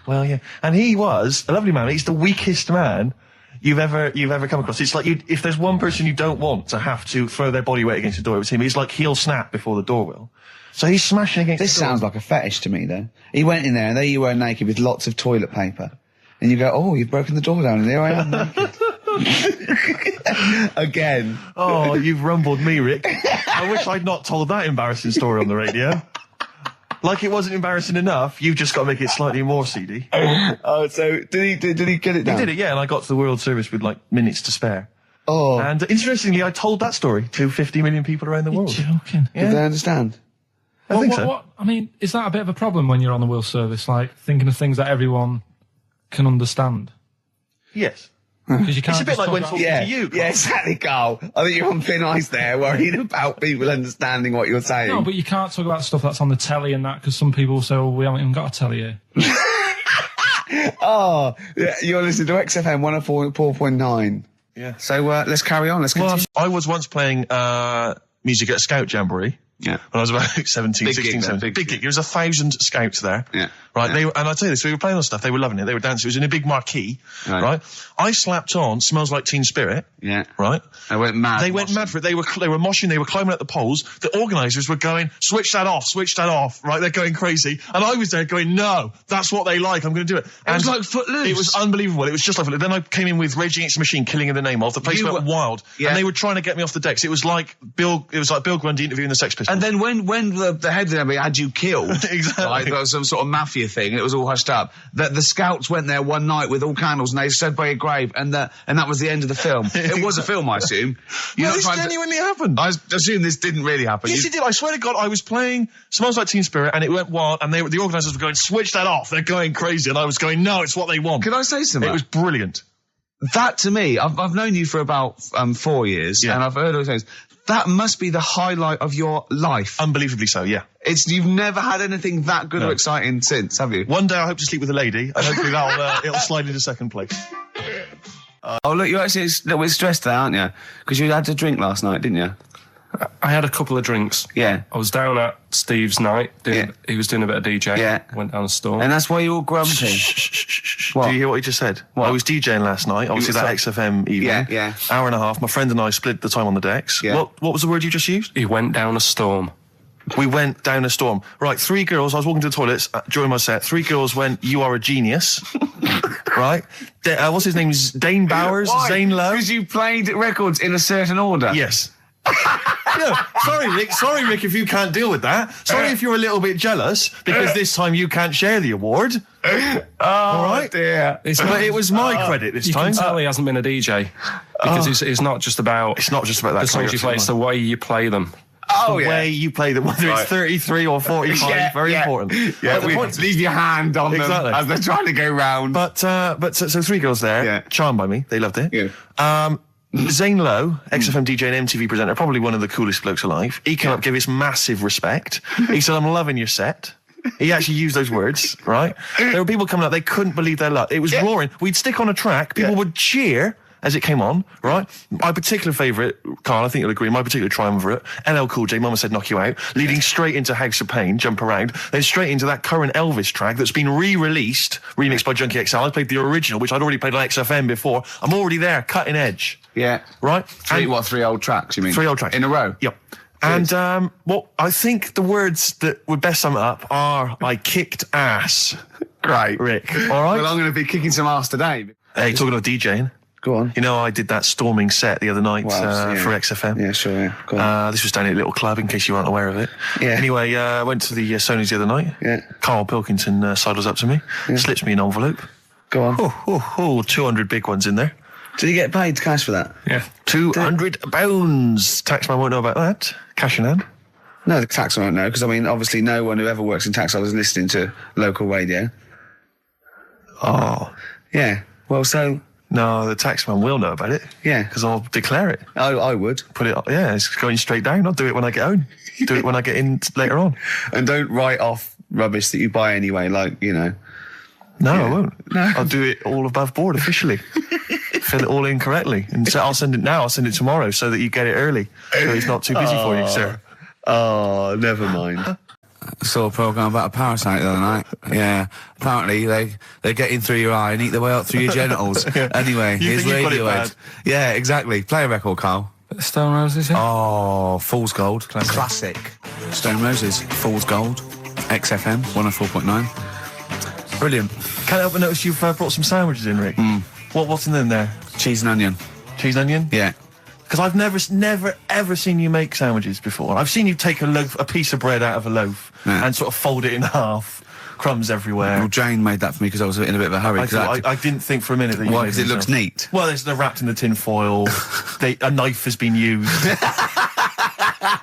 Well, yeah. And he was a lovely man. He's the weakest man you've ever come across. It's like if there's one person you don't want to have to throw their body weight against the door, it was him. He's like he'll snap before the door will. So he's smashing against This the door. sounds like a fetish to me, though. He went in there, and there you were naked with lots of toilet paper. And you go, oh, you've broken the door down, and there I am naked. Again. Oh, you've rumbled me, Rick. I wish I'd not told that embarrassing story on the radio. Like it wasn't embarrassing enough, you've just got to make it slightly more seedy. Oh, so did he get it down? He did it, yeah, and I got to the World Service with like minutes to spare. Oh. And interestingly, I told that story to 50 million people around the world. Joking. Did they understand? I think so. I mean, is that a bit of a problem when you're on the World Service? Like thinking of things that everyone can understand? Yes. Because you can't. It's a bit just like talk when about- talking to you, Carl. Yeah, exactly, Carl. I think you're on thin ice there, worrying about people understanding what you're saying. No, but you can't talk about stuff that's on the telly and that because some people say, "Oh, we haven't even got a telly here." Oh, yeah, you're listening to XFM 104.9. Yeah. So let's carry on. Let's continue. I was once playing music at a Scout Jamboree. Yeah. When I was about 17, Big 16, gig, 17. big Big gig. There was 1,000 scouts there. Yeah. Right. Yeah. And I'll tell you this, we were playing on stuff, they were loving it, they were dancing, it was in a big marquee. Right. I slapped on Smells Like Teen Spirit. Yeah. Right. I went mad. They went mad for it. They were moshing, they were climbing up the poles. The organisers were going, switch that off, right? They're going crazy. And I was there going, no, that's what they like, I'm going to do it. It was like Footloose. It was unbelievable. It was just like Footloose. Then I came in with Rage Against the Machine, Killing in the Name of. The place went wild. Yeah. And they were trying to get me off the decks. It was like Bill Grundy interviewing the Sex Pistols. And then when the head of the army had you killed, Exactly. like there was some sort of mafia thing, and it was all hushed up. That the scouts went there one night with all candles, and they stood by a grave, and that was the end of the film. It was a film, I assume. Well, this genuinely happened. I assume this didn't really happen. Yes, it did. I swear to God, I was playing Smells Like Teen Spirit, and it went wild, and the organisers were going, switch that off, they're going crazy, and I was going, no, it's what they want. Can I say something? It was brilliant. That to me, I've known you for about 4 years, and I've heard all those things. That must be the highlight of your life. Unbelievably so, yeah. You've never had anything that good or exciting since, have you? One day I hope to sleep with a lady, and hopefully it'll slide into second place. Oh, look, you're actually a little bit stressed there, aren't you? Because you had to drink last night, didn't you? I had a couple of drinks. Yeah. I was down at Steve's night. He was doing a bit of DJ. Yeah. Went down a storm. And that's why you're all grumpy. What? Do you hear what he just said? What? I was DJing last night, obviously that XFM evening. Yeah. Hour and a half. My friend and I split the time on the decks. Yeah. What was the word you just used? He went down a storm. We went down a storm. Right, 3 girls, I was walking to the toilets during my set. 3 girls went, you are a genius. Right? What's his name? Dane Bowers? Why? Zane Lowe? Because you played records in a certain order. Yes. No, sorry, Rick, if you can't deal with that. Sorry if you're a little bit jealous, because this time you can't share the award. All right? Dear. But it was my credit this You time. can tell he hasn't been a DJ because it's not just about It's not just about that. the songs you play; it's the way you play them. Oh, the way you play them, whether it's 33 or 45, very important. Yeah, But the point- leave your hand on Exactly. them as they're trying to go round. But so 3 girls there, Yeah. charmed by me, they loved it. Yeah. Zane Lowe, XFM DJ and MTV presenter, probably one of the coolest blokes alive. He came up, gave us massive respect. He said, "I'm loving your set." He actually used those words, right? There were people coming up, they couldn't believe their luck. It was roaring. We'd stick on a track, people would cheer as it came on, right? My particular favourite, Carl, I think you'll agree, my particular triumvirate, LL Cool J, Mama Said Knock You Out, leading straight into House of Pain, Jump Around, then straight into that current Elvis track that's been re-released, remixed by Junkie XL. I played the original, which I'd already played on XFM before. I'm already there, cutting edge. Yeah. Right? Three old tracks, you mean? 3 old tracks. In a row? Yep. And well, I think the words that would best sum it up are, I kicked ass. Great. Rick, all right? Well, I'm going to be kicking some ass today. Hey, talking about DJing. Go on. You know, I did that storming set the other night for XFM. Yeah, sure, yeah. Go on. This was down at a little club, in case you weren't aware of it. Yeah. Anyway, I went to the Sony's the other night. Yeah. Karl Pilkington sidles up to me, slips me an envelope. Go on. 200 big ones in there. Did you get paid cash for that? Yeah. £200. Taxman won't know about that. Cash in hand. No, the tax won't know, because, I mean, obviously no one who ever works in tax is listening to local radio. Oh. Yeah. Well, so... No, the taxman will know about it. Yeah. Because I'll declare it. I would. Put it, it's going straight down. I'll do it when I get home. Do it when I get in later on. And don't write off rubbish that you buy anyway, like, you know. No, I won't. No. I'll do it all above board officially. Fill it all in correctly. And so I'll send it now, I'll send it tomorrow so that you get it early. So it's not too busy for you, sir. Oh, never mind. I saw a programme about a parasite the other night. Yeah. Apparently they get in through your eye and eat their way out through your genitals. Anyway, You here's think you've got it Radiohead. bad? Yeah, exactly. Play a record, Carl. Stone Roses, yeah? Oh, Fool's Gold. Classic. Stone Roses, Fool's Gold. XFM, 104.9. Brilliant. Can't help but notice you've brought some sandwiches in, Rick. What's in them there? Cheese and onion. Cheese and onion? Yeah. Because I've never, ever seen you make sandwiches before. I've seen you take a piece of bread out of a loaf and sort of fold it in half, crumbs everywhere. Well, Jane made that for me because I was in a bit of a hurry. I didn't think for a minute that you Why? made Because it looks neat. Well, they're wrapped in the tin foil. A knife has been used.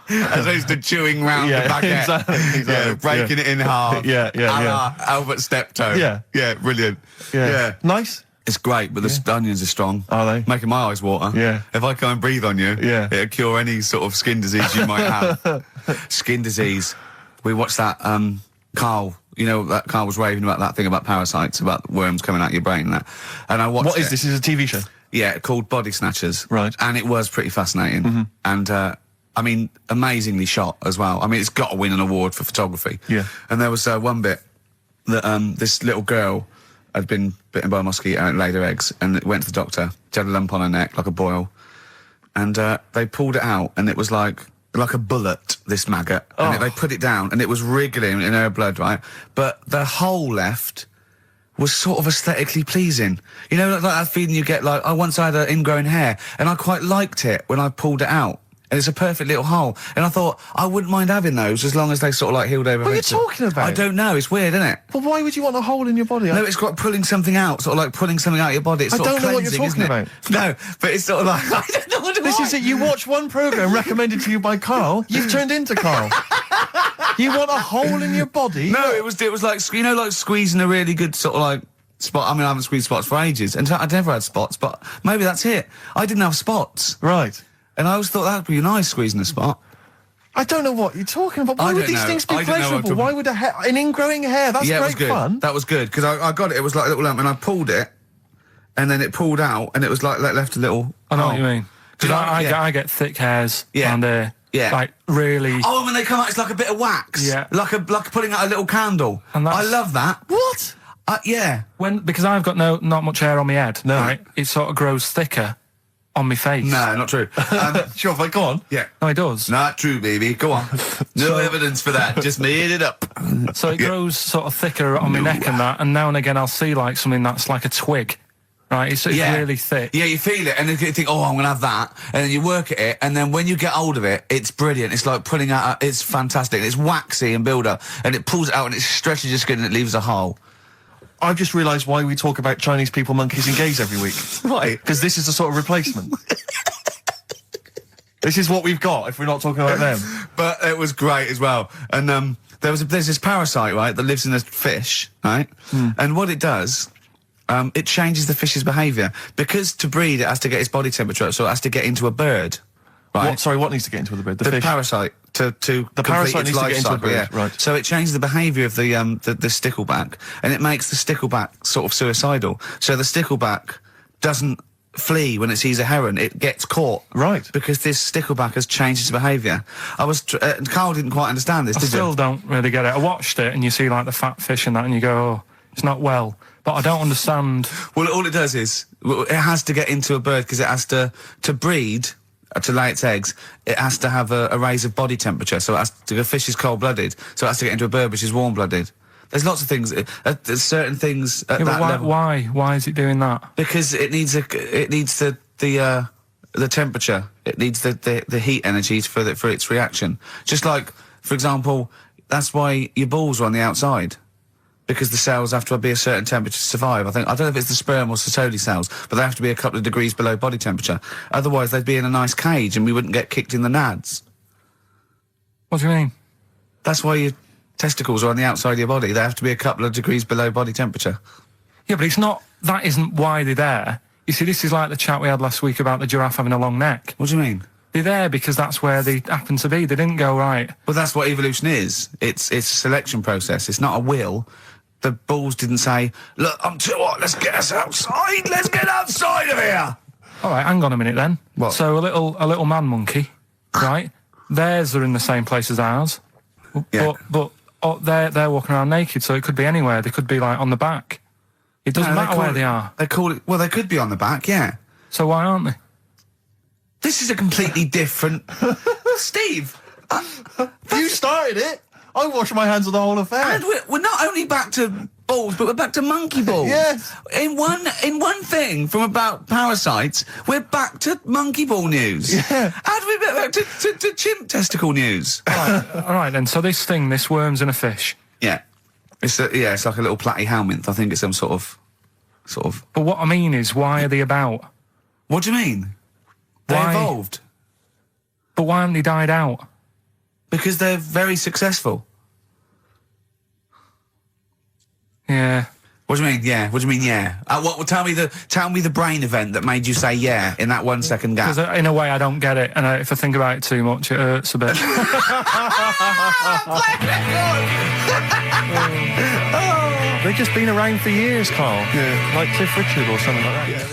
As opposed to chewing round the baguette. Exactly. Breaking it in half. Yeah. Albert Steptoe. Yeah. Brilliant. Yeah. Nice. It's great, but the onions are strong. Are they? Making my eyes water. Yeah. If I go and breathe on you, it'll cure any sort of skin disease you might have. Skin disease. We watched that, Carl, you know, that Carl was raving about that thing about parasites, about worms coming out your brain and that. And I watched What is this? Is it a TV show? Yeah, called Body Snatchers. Right. And it was pretty fascinating. And, I mean, amazingly shot as well. I mean, it's got to win an award for photography. Yeah. And there was one bit that this little girl had been bitten by a mosquito and laid her eggs, and it went to the doctor. She had a lump on her neck, like a boil. And they pulled it out, and it was like a bullet, this maggot. And they put it down, and it was wriggling in her blood, right? But the hole left was sort of aesthetically pleasing. You know, like that feeling you get, like, I once had an ingrown hair, and I quite liked it when I pulled it out. And it's a perfect little hole. And I thought, I wouldn't mind having those as long as they sort of like healed over. What are you talking about? I don't know, it's weird, isn't it? But why would you want a hole in your body? No, it's got pulling something out, sort of like pulling something out of your body. It's I sort don't of know what you're cleansing, talking isn't it? No, but it's sort of like, I don't know what This is it. You watch one programme recommended to you by Carl, you've turned into Carl. You want a hole in your body? No, it was like, you know, like squeezing a really good sort of like spot. I mean, I haven't squeezed spots for ages, and I'd never had spots, but maybe that's it. I didn't have spots. Right. And I always thought that'd be nice, squeezing a spot. I don't know what you're talking about. Why would these things be pleasurable? Why would an ingrowing hair? That's it was great good. fun. That was good, because I got it. It was like a little lump, and I pulled it, and then it pulled out, and it was like left a little... I know what you mean. Because I get thick hairs and like really... Oh, when they come out, it's like a bit of wax. Yeah. Like putting out a little candle. And I love that. What? Yeah. Because I've got not much hair on my head, right? It sort of grows thicker on my face. No, not true. Sure, like, go on. Yeah. No, it does. Not true, baby. Go on. No evidence for that. Just made it up. So it grows sort of thicker on my neck and that, and now and again I'll see like something that's like a twig. Right, it's really thick. Yeah, you feel it, and then you think, oh, I'm going to have that. And then you work at it, and then when you get hold of it, it's brilliant. It's like pulling out, it's fantastic. It's waxy and build up, and it pulls it out, and it stretches your skin, and it leaves a hole. I've just realised why we talk about Chinese people, monkeys and gays every week. Right. Because this is the sort of replacement. This is what we've got if we're not talking about them. But it was great as well. And there's this parasite, right, that lives in a fish, right? And what it does... it changes the fish's behaviour. Because to breed, it has to get its body temperature up, so it has to get into a bird. Right? What needs to get into the bird? The The fish? parasite to The parasite complete its needs to life get into a cycle, bird, yeah. right. So it changes the behaviour of the stickleback, and it makes the stickleback sort of suicidal. So the stickleback doesn't flee when it sees a heron; it gets caught. Right. Because this stickleback has changed its behaviour. Carl didn't quite understand this, I did still you? don't really get it. I watched it, and you see like the fat fish and that, and you go, "Oh, it's not well." But I don't understand. Well, all it does is it has to get into a bird because it has to breed. To lay its eggs, it has to have a raise of body temperature. So the fish is cold-blooded, so it has to get into a bird which is warm-blooded. There's lots of things. There's certain things at Yeah, that but level. why is it doing that? Because it needs the temperature. It needs the heat energy for its reaction. Just like, for example, that's why your balls are on the outside. Because the cells have to be a certain temperature to survive. I don't know if it's the sperm or Sertoli cells, but they have to be a couple of degrees below body temperature. Otherwise, they'd be in a nice cage and we wouldn't get kicked in the nads. What do you mean? That's why your testicles are on the outside of your body. They have to be a couple of degrees below body temperature. Yeah, but it's not. That isn't why they're there. You see, this is like the chat we had last week about the giraffe having a long neck. What do you mean? They're there because that's where they happen to be. They didn't go right. Well, that's what evolution is. It's a selection process. It's not a will. The balls didn't say, "Look, I'm too hot. Let's get us outside. Let's get outside of here." All right, hang on a minute then. What? So a little man monkey, right? Theirs are in the same place as ours. Yeah. But they're walking around naked, so it could be anywhere. They could be like on the back. It doesn't matter where they are. They call it. Well, they could be on the back. Yeah. So why aren't they? This is a completely different. Steve. You started it. I washed my hands of the whole affair. And we're not only back to balls, but we're back to monkey balls. Yes. In one thing from about parasites, we're back to monkey ball news. Yeah. How do we get back to chimp testicle news? All right then. So this worm's in a fish. Yeah. It's like a little platyhelminth. I think it's some sort of. But what I mean is, why are they about? What do you mean? They Why? evolved But why haven't they died out? because they're very successful. Yeah. What do you mean? Yeah. What do you mean? Yeah. Tell me the brain event that made you say yeah in that 1 second gap. Because in a way I don't get it, and if I think about it too much, it hurts a bit. They've just been around for years, Carl. Yeah. Like Cliff Richard or something like that. Yeah.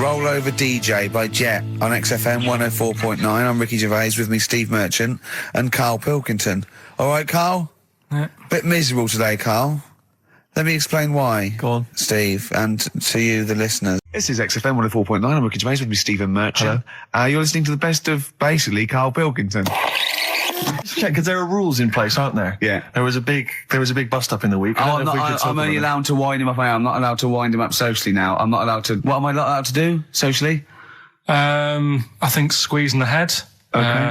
Roll Over DJ by Jet on XFM 104.9. I'm Ricky Gervais, with me Steve Merchant and Karl Pilkington. All right, Karl? Yeah. Bit miserable today, Karl. Let me explain why. Go on. Steve, and to you, the listeners. This is XFM 104.9. I'm Ricky Gervais, with me Stephen Merchant. You're listening to the best of, basically, Karl Pilkington. Just check, because there are rules in place, aren't there? Yeah. There was a big bust up in the week. I'm only allowed to wind him up. I'm not allowed to wind him up socially now. I'm not allowed to. What am I not allowed to do socially? I think squeezing the head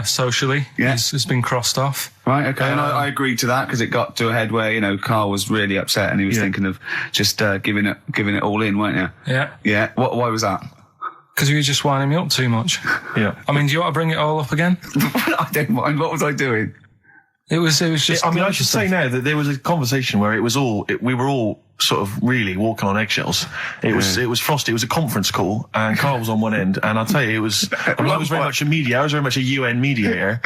socially Yeah. has been crossed off. Right. Okay. And I agreed to that because it got to a head where Carl was really upset and he was thinking of just giving it all in, weren't you? Yeah. Yeah. Why was that? Because you were just winding me up too much. Yeah. I mean, do you want to bring it all up again? I don't mind. What was I doing? It was just. I mean, I should say now that there was a conversation where we were all sort of really walking on eggshells. It was frosty. It was a conference call, and Carl was on one end. And I'll tell you, I was very much a mediator. I was very much a UN mediator.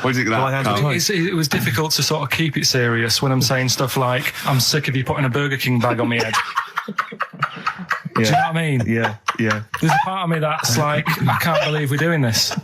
What do you think of that, Carl? It was difficult to sort of keep it serious when I'm saying stuff like, "I'm sick of you putting a Burger King bag on my head." Do you know what I mean? Yeah. There's a part of me that's like, I can't believe we're doing this.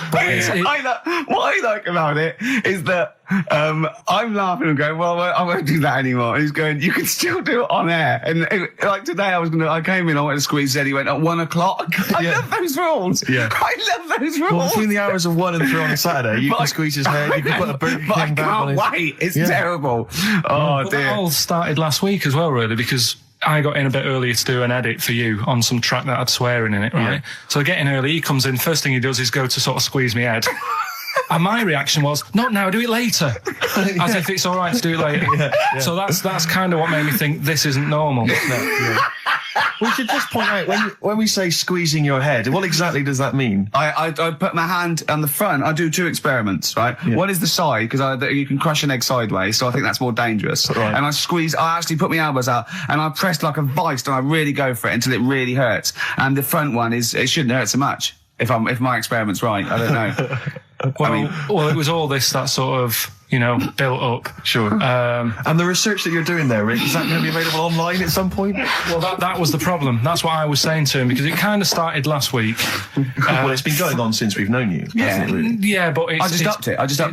What I like about it is that I'm laughing and going, well, I won't do that anymore. And he's going, you can still do it on air. And like today, I came in, I went to squeeze Eddie, went at 1 o'clock. I love those rules. Yeah. I love those rules. Well, between the hours of 1 and 3 on a Saturday, you can squeeze his head, you can put a Burger King I back on can't his... wait. It's terrible. Oh, But dear. that all started last week as well, really, because I got in a bit earlier to do an edit for you on some track that had swearing in it, right? Yeah. So I get in early, he comes in, first thing he does is go to sort of squeeze me head. And my reaction was, not now, do it later. As if it's all right to do it later. So that's kind of what made me think this isn't normal. We should just point out, when we say squeezing your head, what exactly does that mean? I put my hand on the front. I do 2 experiments, right? Yeah. One is the side, because you can crush an egg sideways, so I think that's more dangerous. Right. And I actually put my elbows out, and I pressed like a vice, and I really go for it until it really hurts. And the front one it shouldn't hurt so much, if my experiment's right. I don't know. Well, it was all this that sort of, built up. Sure. And the research that you're doing there, Rick, is that going to be available online at some point? Well, that was the problem. That's what I was saying to him, because it kind of started last week. Well, it's been going on since we've known you. hasn't it, really? Yeah, but I just upped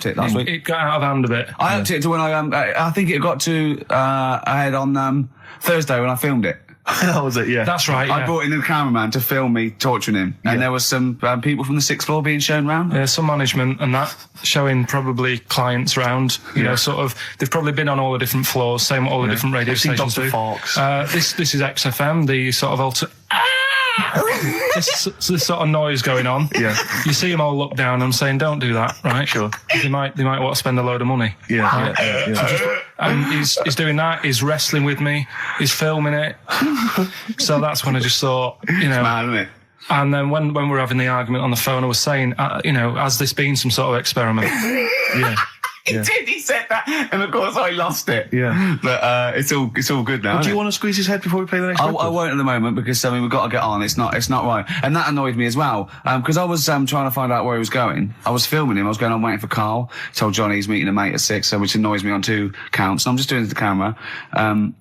it last week. It got out of hand a bit. I upped it to when I think it got to ahead on Thursday when I filmed it. That was it, yeah. That's right, I yeah. brought in a cameraman to film me torturing him, and there was some people from the 6th floor being shown round. Yeah, some management and that, showing probably clients round, sort of, they've probably been on all the different floors, same what all the different radio I've seen stations Dr. do. Fox. This is XFM, the sort of this sort of noise going on. Yeah. You see them all look down and saying, don't do that, right? Sure. They might want to spend a load of money. Yeah, yeah. And he's doing that, he's wrestling with me, he's filming it. So that's when I just thought, It's mad, isn't it? And then when we were having the argument on the phone, I was saying, has this been some sort of experiment? Yeah. He did. He said that, and of course I lost it. Yeah. But it's all good now. Do you want to squeeze his head before we play the next record? I won't at the moment, because we've got to get on. It's not right, and that annoyed me as well. Because I was trying to find out where he was going. I was filming him. I was going on waiting for Karl. Told Johnny he's meeting a mate at 6, which annoys me on 2 counts. And I'm just doing it to the camera. So I'm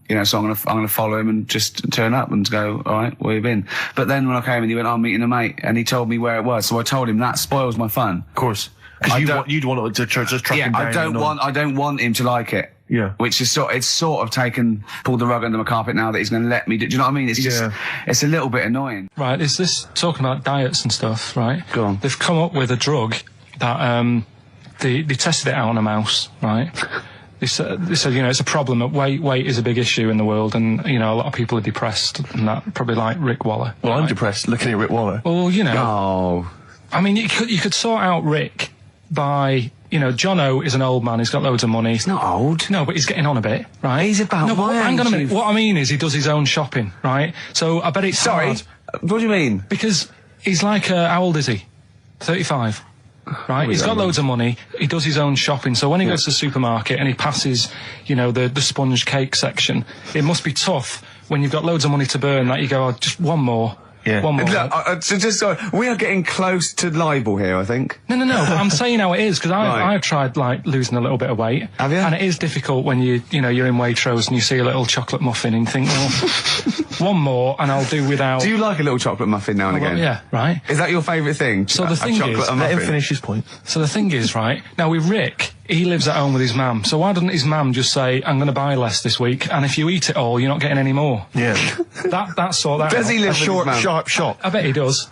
gonna follow him and just turn up and go, all right, where you been? But then when I came in, he went, I'm meeting a mate, and he told me where it was. So I told him that spoils my fun. Of course. Because you'd want to just track him down. I don't want him to like it. Yeah. Which is pulled the rug under my carpet now that he's going to let me do. Do you know what I mean? It's just, it's a little bit annoying. Right, is this talking about diets and stuff, right? Go on. They've come up with a drug that, they tested it out on a mouse, right? They said, it's a problem that weight is a big issue in the world, and, a lot of people are depressed, and that, probably like Rick Waller. Well, right? I'm depressed looking at Rick Waller. Well, Oh. I mean, you could sort out Rick by, Jono is an old man, he's got loads of money. He's not old. No, but he's getting on a bit, right? He's about no, but my hang on a age, minute. What I mean is he does his own shopping, right? So I bet it's hard. What do you mean? Because he's like, how old is he? 35. Right? He's got loads of money. He does his own shopping. So when he goes to the supermarket and he passes, the sponge cake section, it must be tough when you've got loads of money to burn that you go, just one more. Yeah. One more. Sorry, we are getting close to libel here, I think. No. But I'm saying how it is, because Right. I've tried losing a little bit of weight. Have you? And it is difficult when you're in Waitrose and you see a little chocolate muffin and you think, well, one more and I'll do without. Do you like a little chocolate muffin now and again? Yeah, right. Is that your favourite thing? So the thing is, Let him finish his point. So the thing is, right, now with Rick, he lives at home with his mum, so why doesn't his mum just say, I'm going to buy less this week, and if you eat it all, you're not getting any more? Yeah. That's sort that Does out. he live A with short, his mum? sharp shot. I bet he does.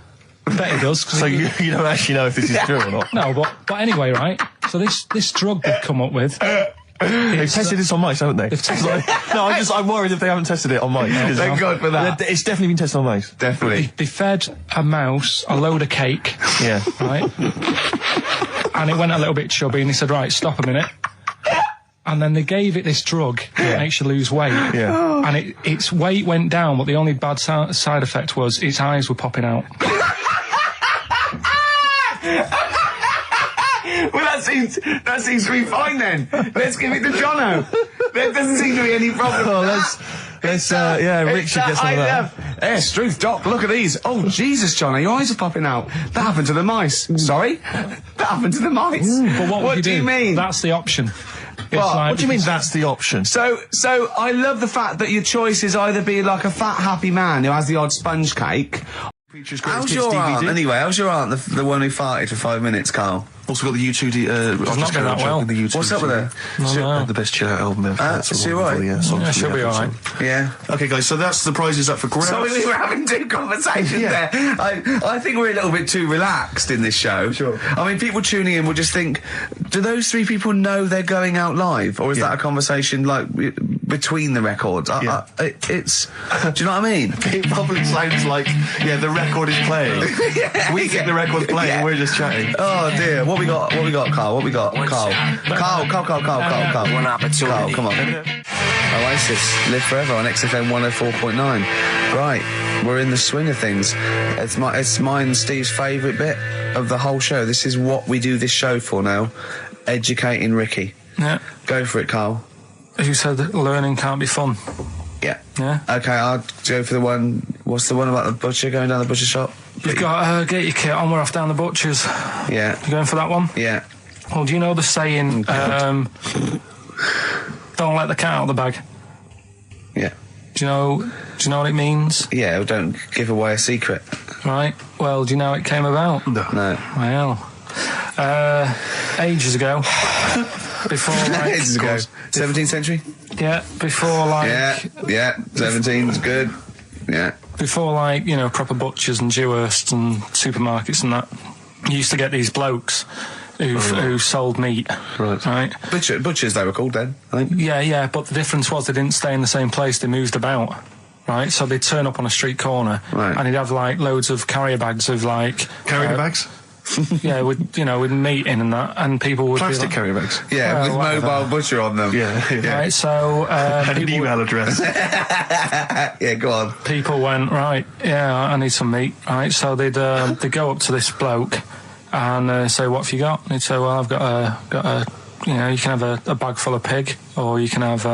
So you don't actually know if this is true or not. No, but anyway, right, so this drug they've come up with, They've tested this on mice, haven't they? They've tested No, I'm worried if they haven't tested it on mice. Thank God for that. It's definitely been tested on mice. Definitely. they fed a mouse a load of cake, Yeah. right, and it went a little bit chubby, and he said, right, stop a minute. And then they gave it this drug that makes you lose weight. Yeah. And its weight went down, but the only bad side effect was its eyes were popping out. Well, that seems to be fine then. Let's give it to Jono. There doesn't seem to be any problem. Oh, Rick should get some of that. Yes, truth, Doc, look at these. Oh, Jesus, Jono, your eyes are popping out. That happened to the mice. Sorry? That happened to the mice. But what do you mean? That's the option. What do you mean that's the option? So I love the fact that your choice is either be like a fat, happy man who has the odd sponge cake. How's your aunt, anyway? How's your aunt, the one who farted for 5 minutes, Karl? Also got the U2 I've not been that well. What's up with her? The best chill out album ever. Is she right? Yeah, she'll be alright. Yeah. Okay, guys, so that's the prizes up for grabs. So we were having 2 conversations there. I think we're a little bit too relaxed in this show. Sure. I mean, people tuning in will just think, do those 3 people know they're going out live? Or is that a conversation, like, between the records? It's... Do you know what I mean? It probably sounds like, the record is playing. We think the record's playing and we're just chatting. Oh, dear. What we got, Karl? What we got? Karl. Karl, come on. Oasis, Live Forever on XFM 104.9. Right, we're in the swing of things. It's mine and Steve's favourite bit of the whole show. This is what we do this show for now. Educating Ricky. Yeah. Go for it, Carl. As you said, learning can't be fun. Yeah. Yeah. Okay, I'll go for the one. What's the one about the butcher going down the butcher shop? You've got to get your kit on, we're off down the butcher's. Yeah. You going for that one? Yeah. Well, do you know the saying, don't let the cat out of the bag? Yeah. Do you know what it means? Yeah, well, don't give away a secret. Right. Well, do you know how it came about? No. Well, ages ago. Before, like... Ages ago. 17th century? Yeah, before, like... Yeah, 17's good. Yeah. Before, like, you know, proper butchers and Jewhursts and supermarkets and that, you used to get these blokes who sold meat. Right. Butchers, they were called then, I think. Yeah, but the difference was they didn't stay in the same place, they moved about. Right, so they'd turn up on a street corner, and he'd have, like, loads of carrier bags of, like... Carrier bags? Yeah, with meat in and that, and people would Plastic be like, carrier bags. Yeah, with whatever. mobile butcher on them. Yeah. Right, so... And an email address. Yeah, go on. People went, right, yeah, I need some meat. Right, so they'd go up to this bloke and say, what have you got? And he'd say, well, I've got a you know, you can have a bag full of pig, or you can have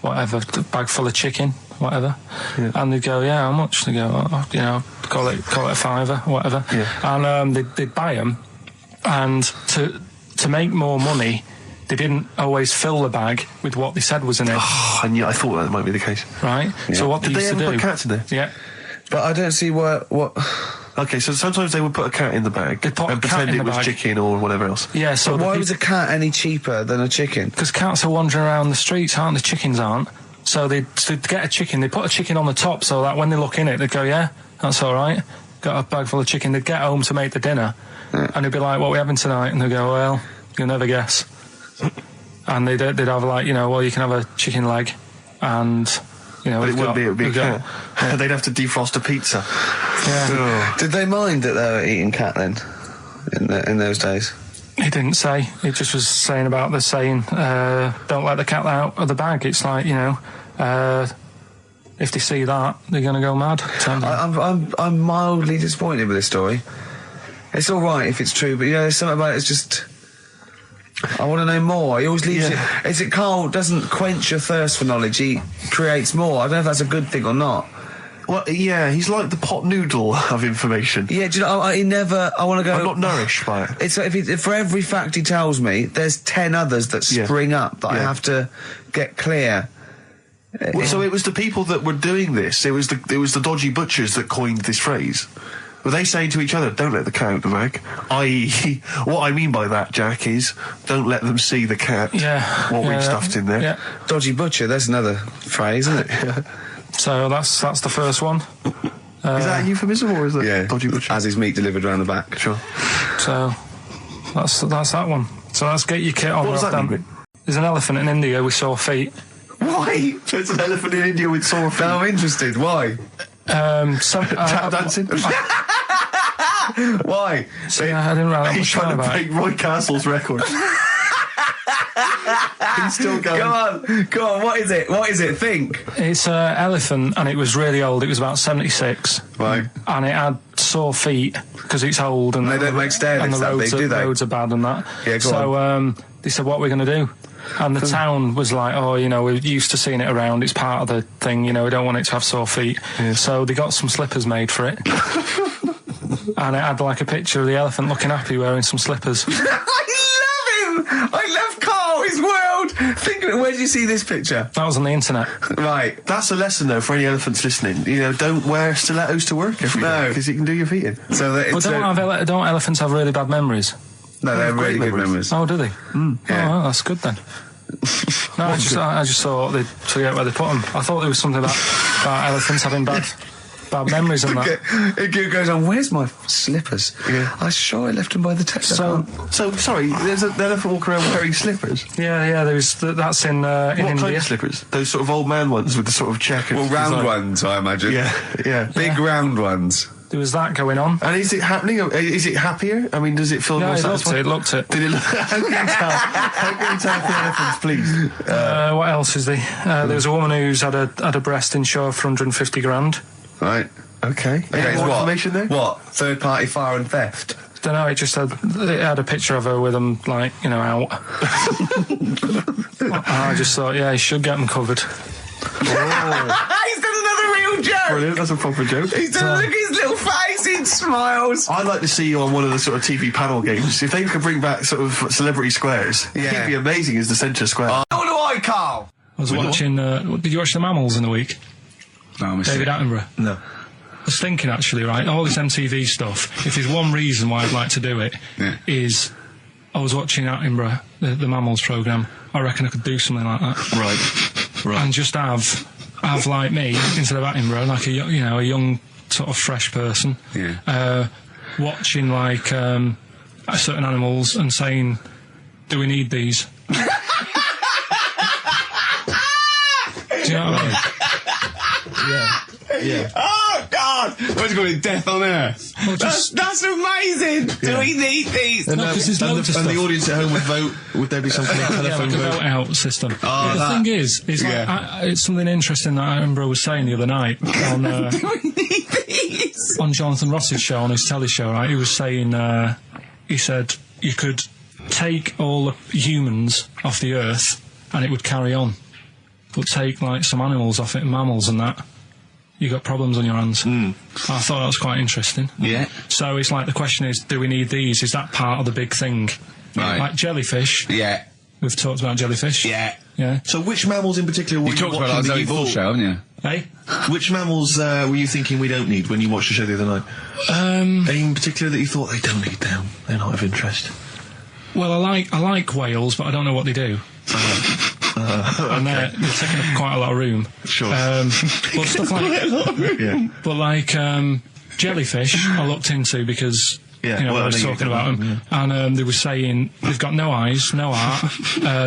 whatever, a bag full of chicken, whatever. Yeah. And they'd go, yeah, how much? They go, oh, you know, call it a fiver, whatever. Yeah. And they'd buy them, and to make more money, they didn't always fill the bag with what they said was in it. Oh, and yeah, I thought that might be the case. Right? Yeah. So what did they used to ever do... put cats in there? Yeah. But I don't see what... Okay, so sometimes they would put a cat in the bag and pretend it was chicken or whatever else. Yeah, so... But why was a cat any cheaper than a chicken? Because cats are wandering around the streets, aren't they? Chickens aren't. So they'd get a chicken, they'd put a chicken on the top so that when they look in it, they'd go, yeah, that's all right. Got a bag full of chicken. They'd get home to make the dinner, and they'd be like, what are we having tonight? And they'd go, well, you'll never guess. And they'd have, like, you know, well, you can have a chicken leg, and... You know, but it would be a cat. Yeah. They'd have to defrost a pizza. Yeah. Did they mind that they were eating cat then, in those days? He didn't say. He just was saying about the saying, don't let the cat out of the bag. It's like, you know, if they see that, they're going to go mad. I'm mildly disappointed with this story. It's all right if it's true, but, you know, there's something about it, it's just... I want to know more. He always leaves it... Is it Carl doesn't quench your thirst for knowledge, he creates more. I don't know if that's a good thing or not. Well, yeah, he's like the pot noodle of information. Yeah, do you know, he never... I want to go... I'm not nourished by it. It's if for every fact he tells me, there's 10 others that spring up that I have to get clear. Well, so it was the people that were doing this, it was the dodgy butchers that coined this phrase. Were they saying to each other, don't let the cat out the bag? I.e., what I mean by that, Jack, is don't let them see the cat, what we've stuffed in there. Yeah. Dodgy butcher, that's another phrase, isn't it? So that's the first one. Is that a euphemism, or is that dodgy butcher? As his meat delivered around the back. Sure. So that's that one. So let's get your kit on. What does that mean? There's an elephant in India with sore feet. Why? There's an elephant in India with sore feet. Now I'm interested. Why? Tap dancing? Why? So, I didn't write that He's much trying about to it. break Roy Castle's record. He's still going. Go on, what is it? What is it? Think. It's an elephant, and it was really old. It was about 76. Right. And it had sore feet, because it's old, and they don't make stairlifts and the that big, do they? roads are bad and that. Yeah, go on. So they said, what are we going to do? And the town was like, oh, you know, we're used to seeing it around, it's part of the thing, you know, we don't want it to have sore feet. Yeah. So they got some slippers made for it. And it had, like, a picture of the elephant looking happy wearing some slippers. I love him! I love Carl, his world! Think of it, where did you see this picture? That was on the internet. Right. That's a lesson, though, for any elephants listening. You know, don't wear stilettos to work every day, because it can do your feet in. So that it's don't elephants have really bad memories? No, they have really good memories. Oh, do they? Yeah. Oh, well, that's good then. No, I just thought they'd forget where they put them. I thought there was something about elephants having bad memories and that. It goes on, where's my slippers? Yeah. I'm sure I left them by the test. So sorry, there's an elephant walking around wearing slippers? Yeah, that's in India. What kind of slippers? Those sort of old man ones with the sort of checkers. Well, round ones, I imagine. Yeah. Big round ones. there was that going on. And is it happening? Is it happier? I mean, does it feel No, more it satisfying? looked it. Did it look? How can you tell? How can you tell if the difference, please? What else is there? There was a woman who's had a breast insured for 150 grand. Right. Okay. Any more information there? What? Third party fire and theft? Don't know. It had a picture of her with them, like, you know, out. I just thought, yeah, he should get them covered. He's done another real joke! Brilliant. That's a proper joke. He's done, look at his little face, he smiles. I'd like to see you on one of the sort of TV panel games. If they could bring back sort of celebrity squares, he'd be amazing as the centre square. What do I, Carl? I was watching. Did you watch The Mammals in the week? No, David Attenborough. No. I was thinking, actually, right, all this MTV stuff, if there's one reason why I'd like to do it, is I was watching Attenborough, the Mammals programme. I reckon I could do something like that. Right. And just have like me, instead of Attenborough, like a young sort of fresh person, watching, like, certain animals and saying, do we need these? Do you know what I mean? Yeah. Oh, God! What do you call it? Death on Earth? Well, That's amazing! Do we need these? And, No, 'cause there's loads of and the stuff. audience at home would vote. Would there be some kind of Yeah, telephone like a vote? vote out system. Oh, The thing is like, it's something interesting that Attenborough was saying the other night on Do we need these? on Jonathan Ross's show, on his telly show, right? He was saying, he said you could take all the humans off the earth and it would carry on, but take, like, some animals off it, mammals and that, you got problems on your hands. I thought that was quite interesting. Yeah. So it's like, the question is, do we need these? Is that part of the big thing? Right. Like jellyfish. Yeah. We've talked about jellyfish. Yeah. Yeah. So which mammals in particular were You talked about watching our that Zoe you Ball thought- show, haven't you? Hey? Which mammals were you thinking we don't need when you watched the show the other night? Any in particular that you thought they don't need them? They're not of interest. Well, I like whales, but I don't know what they do. And they're taking up quite a lot of room. Sure. But stuff like, Yeah. but like jellyfish, I looked into because Yeah, you know, well, I was I know you talking did about that, them, and they were saying they've got no eyes, no heart.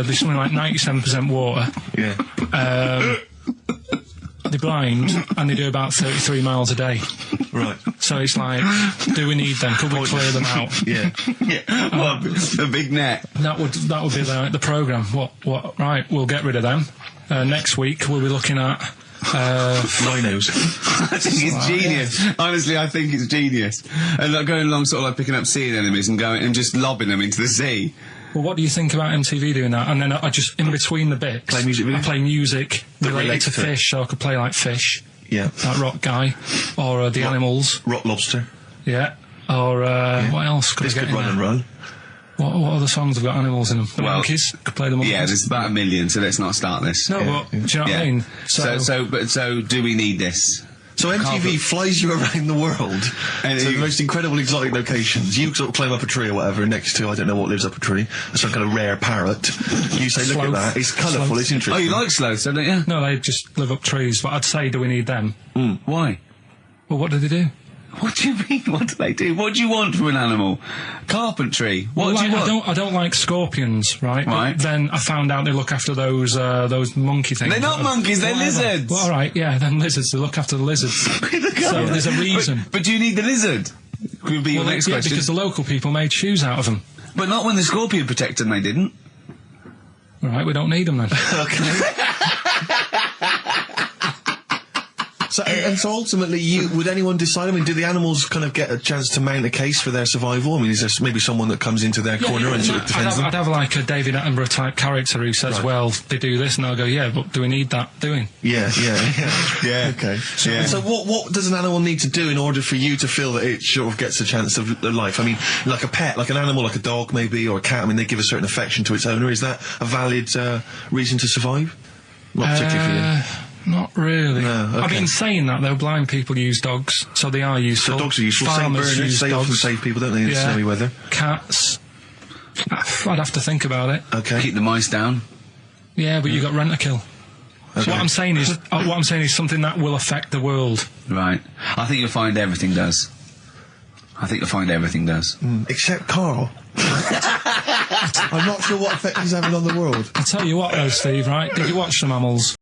There's something like 97% water. Yeah. They're blind, and they do about 33 miles a day. Right. So it's like, do we need them? Could we clear them out? Yeah. Well, a big net. That would be the programme. What? Right, we'll get rid of them. Next week we'll be looking at Rhinos. I think it's genius. Honestly, I think it's genius. And like going along, sort of like picking up sea anemones and going and just lobbing them into the sea. Well, what do you think about MTV doing that? And then I just, in between the bits, Play music with I you? play music related relate to to it. fish, so I could play like fish, Yeah. like Rock Guy, or the animals, Rock lobster. yeah, or what else could This I get could in run and there? run. What other songs have got animals in them? The Well, monkeys, could play the monkeys. Yeah, there's about 1 million, so let's not start this. No, but do you know what I mean? So do we need this? So MTV flies you around the world And to you- the most incredible exotic locations. You sort of climb up a tree or whatever next to, I don't know what lives up a tree, some kind of rare parrot. You say, look at Sloth. that, it's colourful, Sloth. it's Oh, interesting. you like sloths, don't you? No, they just live up trees, but I'd say, do we need them? Why? Well, what do they do? What do you mean? What do they do? What do you want from an animal? Carpentry. What Well, do you like, want? I don't like scorpions, right? Right. But then I found out they look after those monkey things. They're not monkeys, they're Whatever. lizards. Well, all right, yeah, then lizards. They look after the lizards. So there's a reason. But do you need the lizard? Would be your Well, next yeah, question. because the local people made shoes out of them. But not when the scorpion protected them, they didn't. All right, we don't need them then. So, and so ultimately, would anyone decide? I mean, do the animals kind of get a chance to mount a case for their survival? I mean, is there maybe someone that comes into their corner and sort of defends them? I'd have like a David Attenborough type character who says, well, they do this, and I'll go, yeah, but do we need that doing? Yeah. Okay. So what does an animal need to do in order for you to feel that it sort of gets a chance of life? I mean, like a pet, like an animal, like a dog maybe, or a cat, I mean, they give a certain affection to its owner. Is that a valid reason to survive? Not particularly for you. Not really. No, okay. I've been saying that, though. Blind people use dogs, so they are useful. So dogs are useful. St. Farmers Bernards, use they dogs. often save people, don't they, in Yeah. snowy weather? Cats. I'd have to think about it. Okay. Keep the mice down. Yeah, but you got rent to kill. So Okay. what I'm saying is something that will affect the world. Right. I think you'll find everything does. Except Carl. I'm not sure what effect he's having on the world. I'll tell you what, though, Steve. Right? Did you watch The Mammals?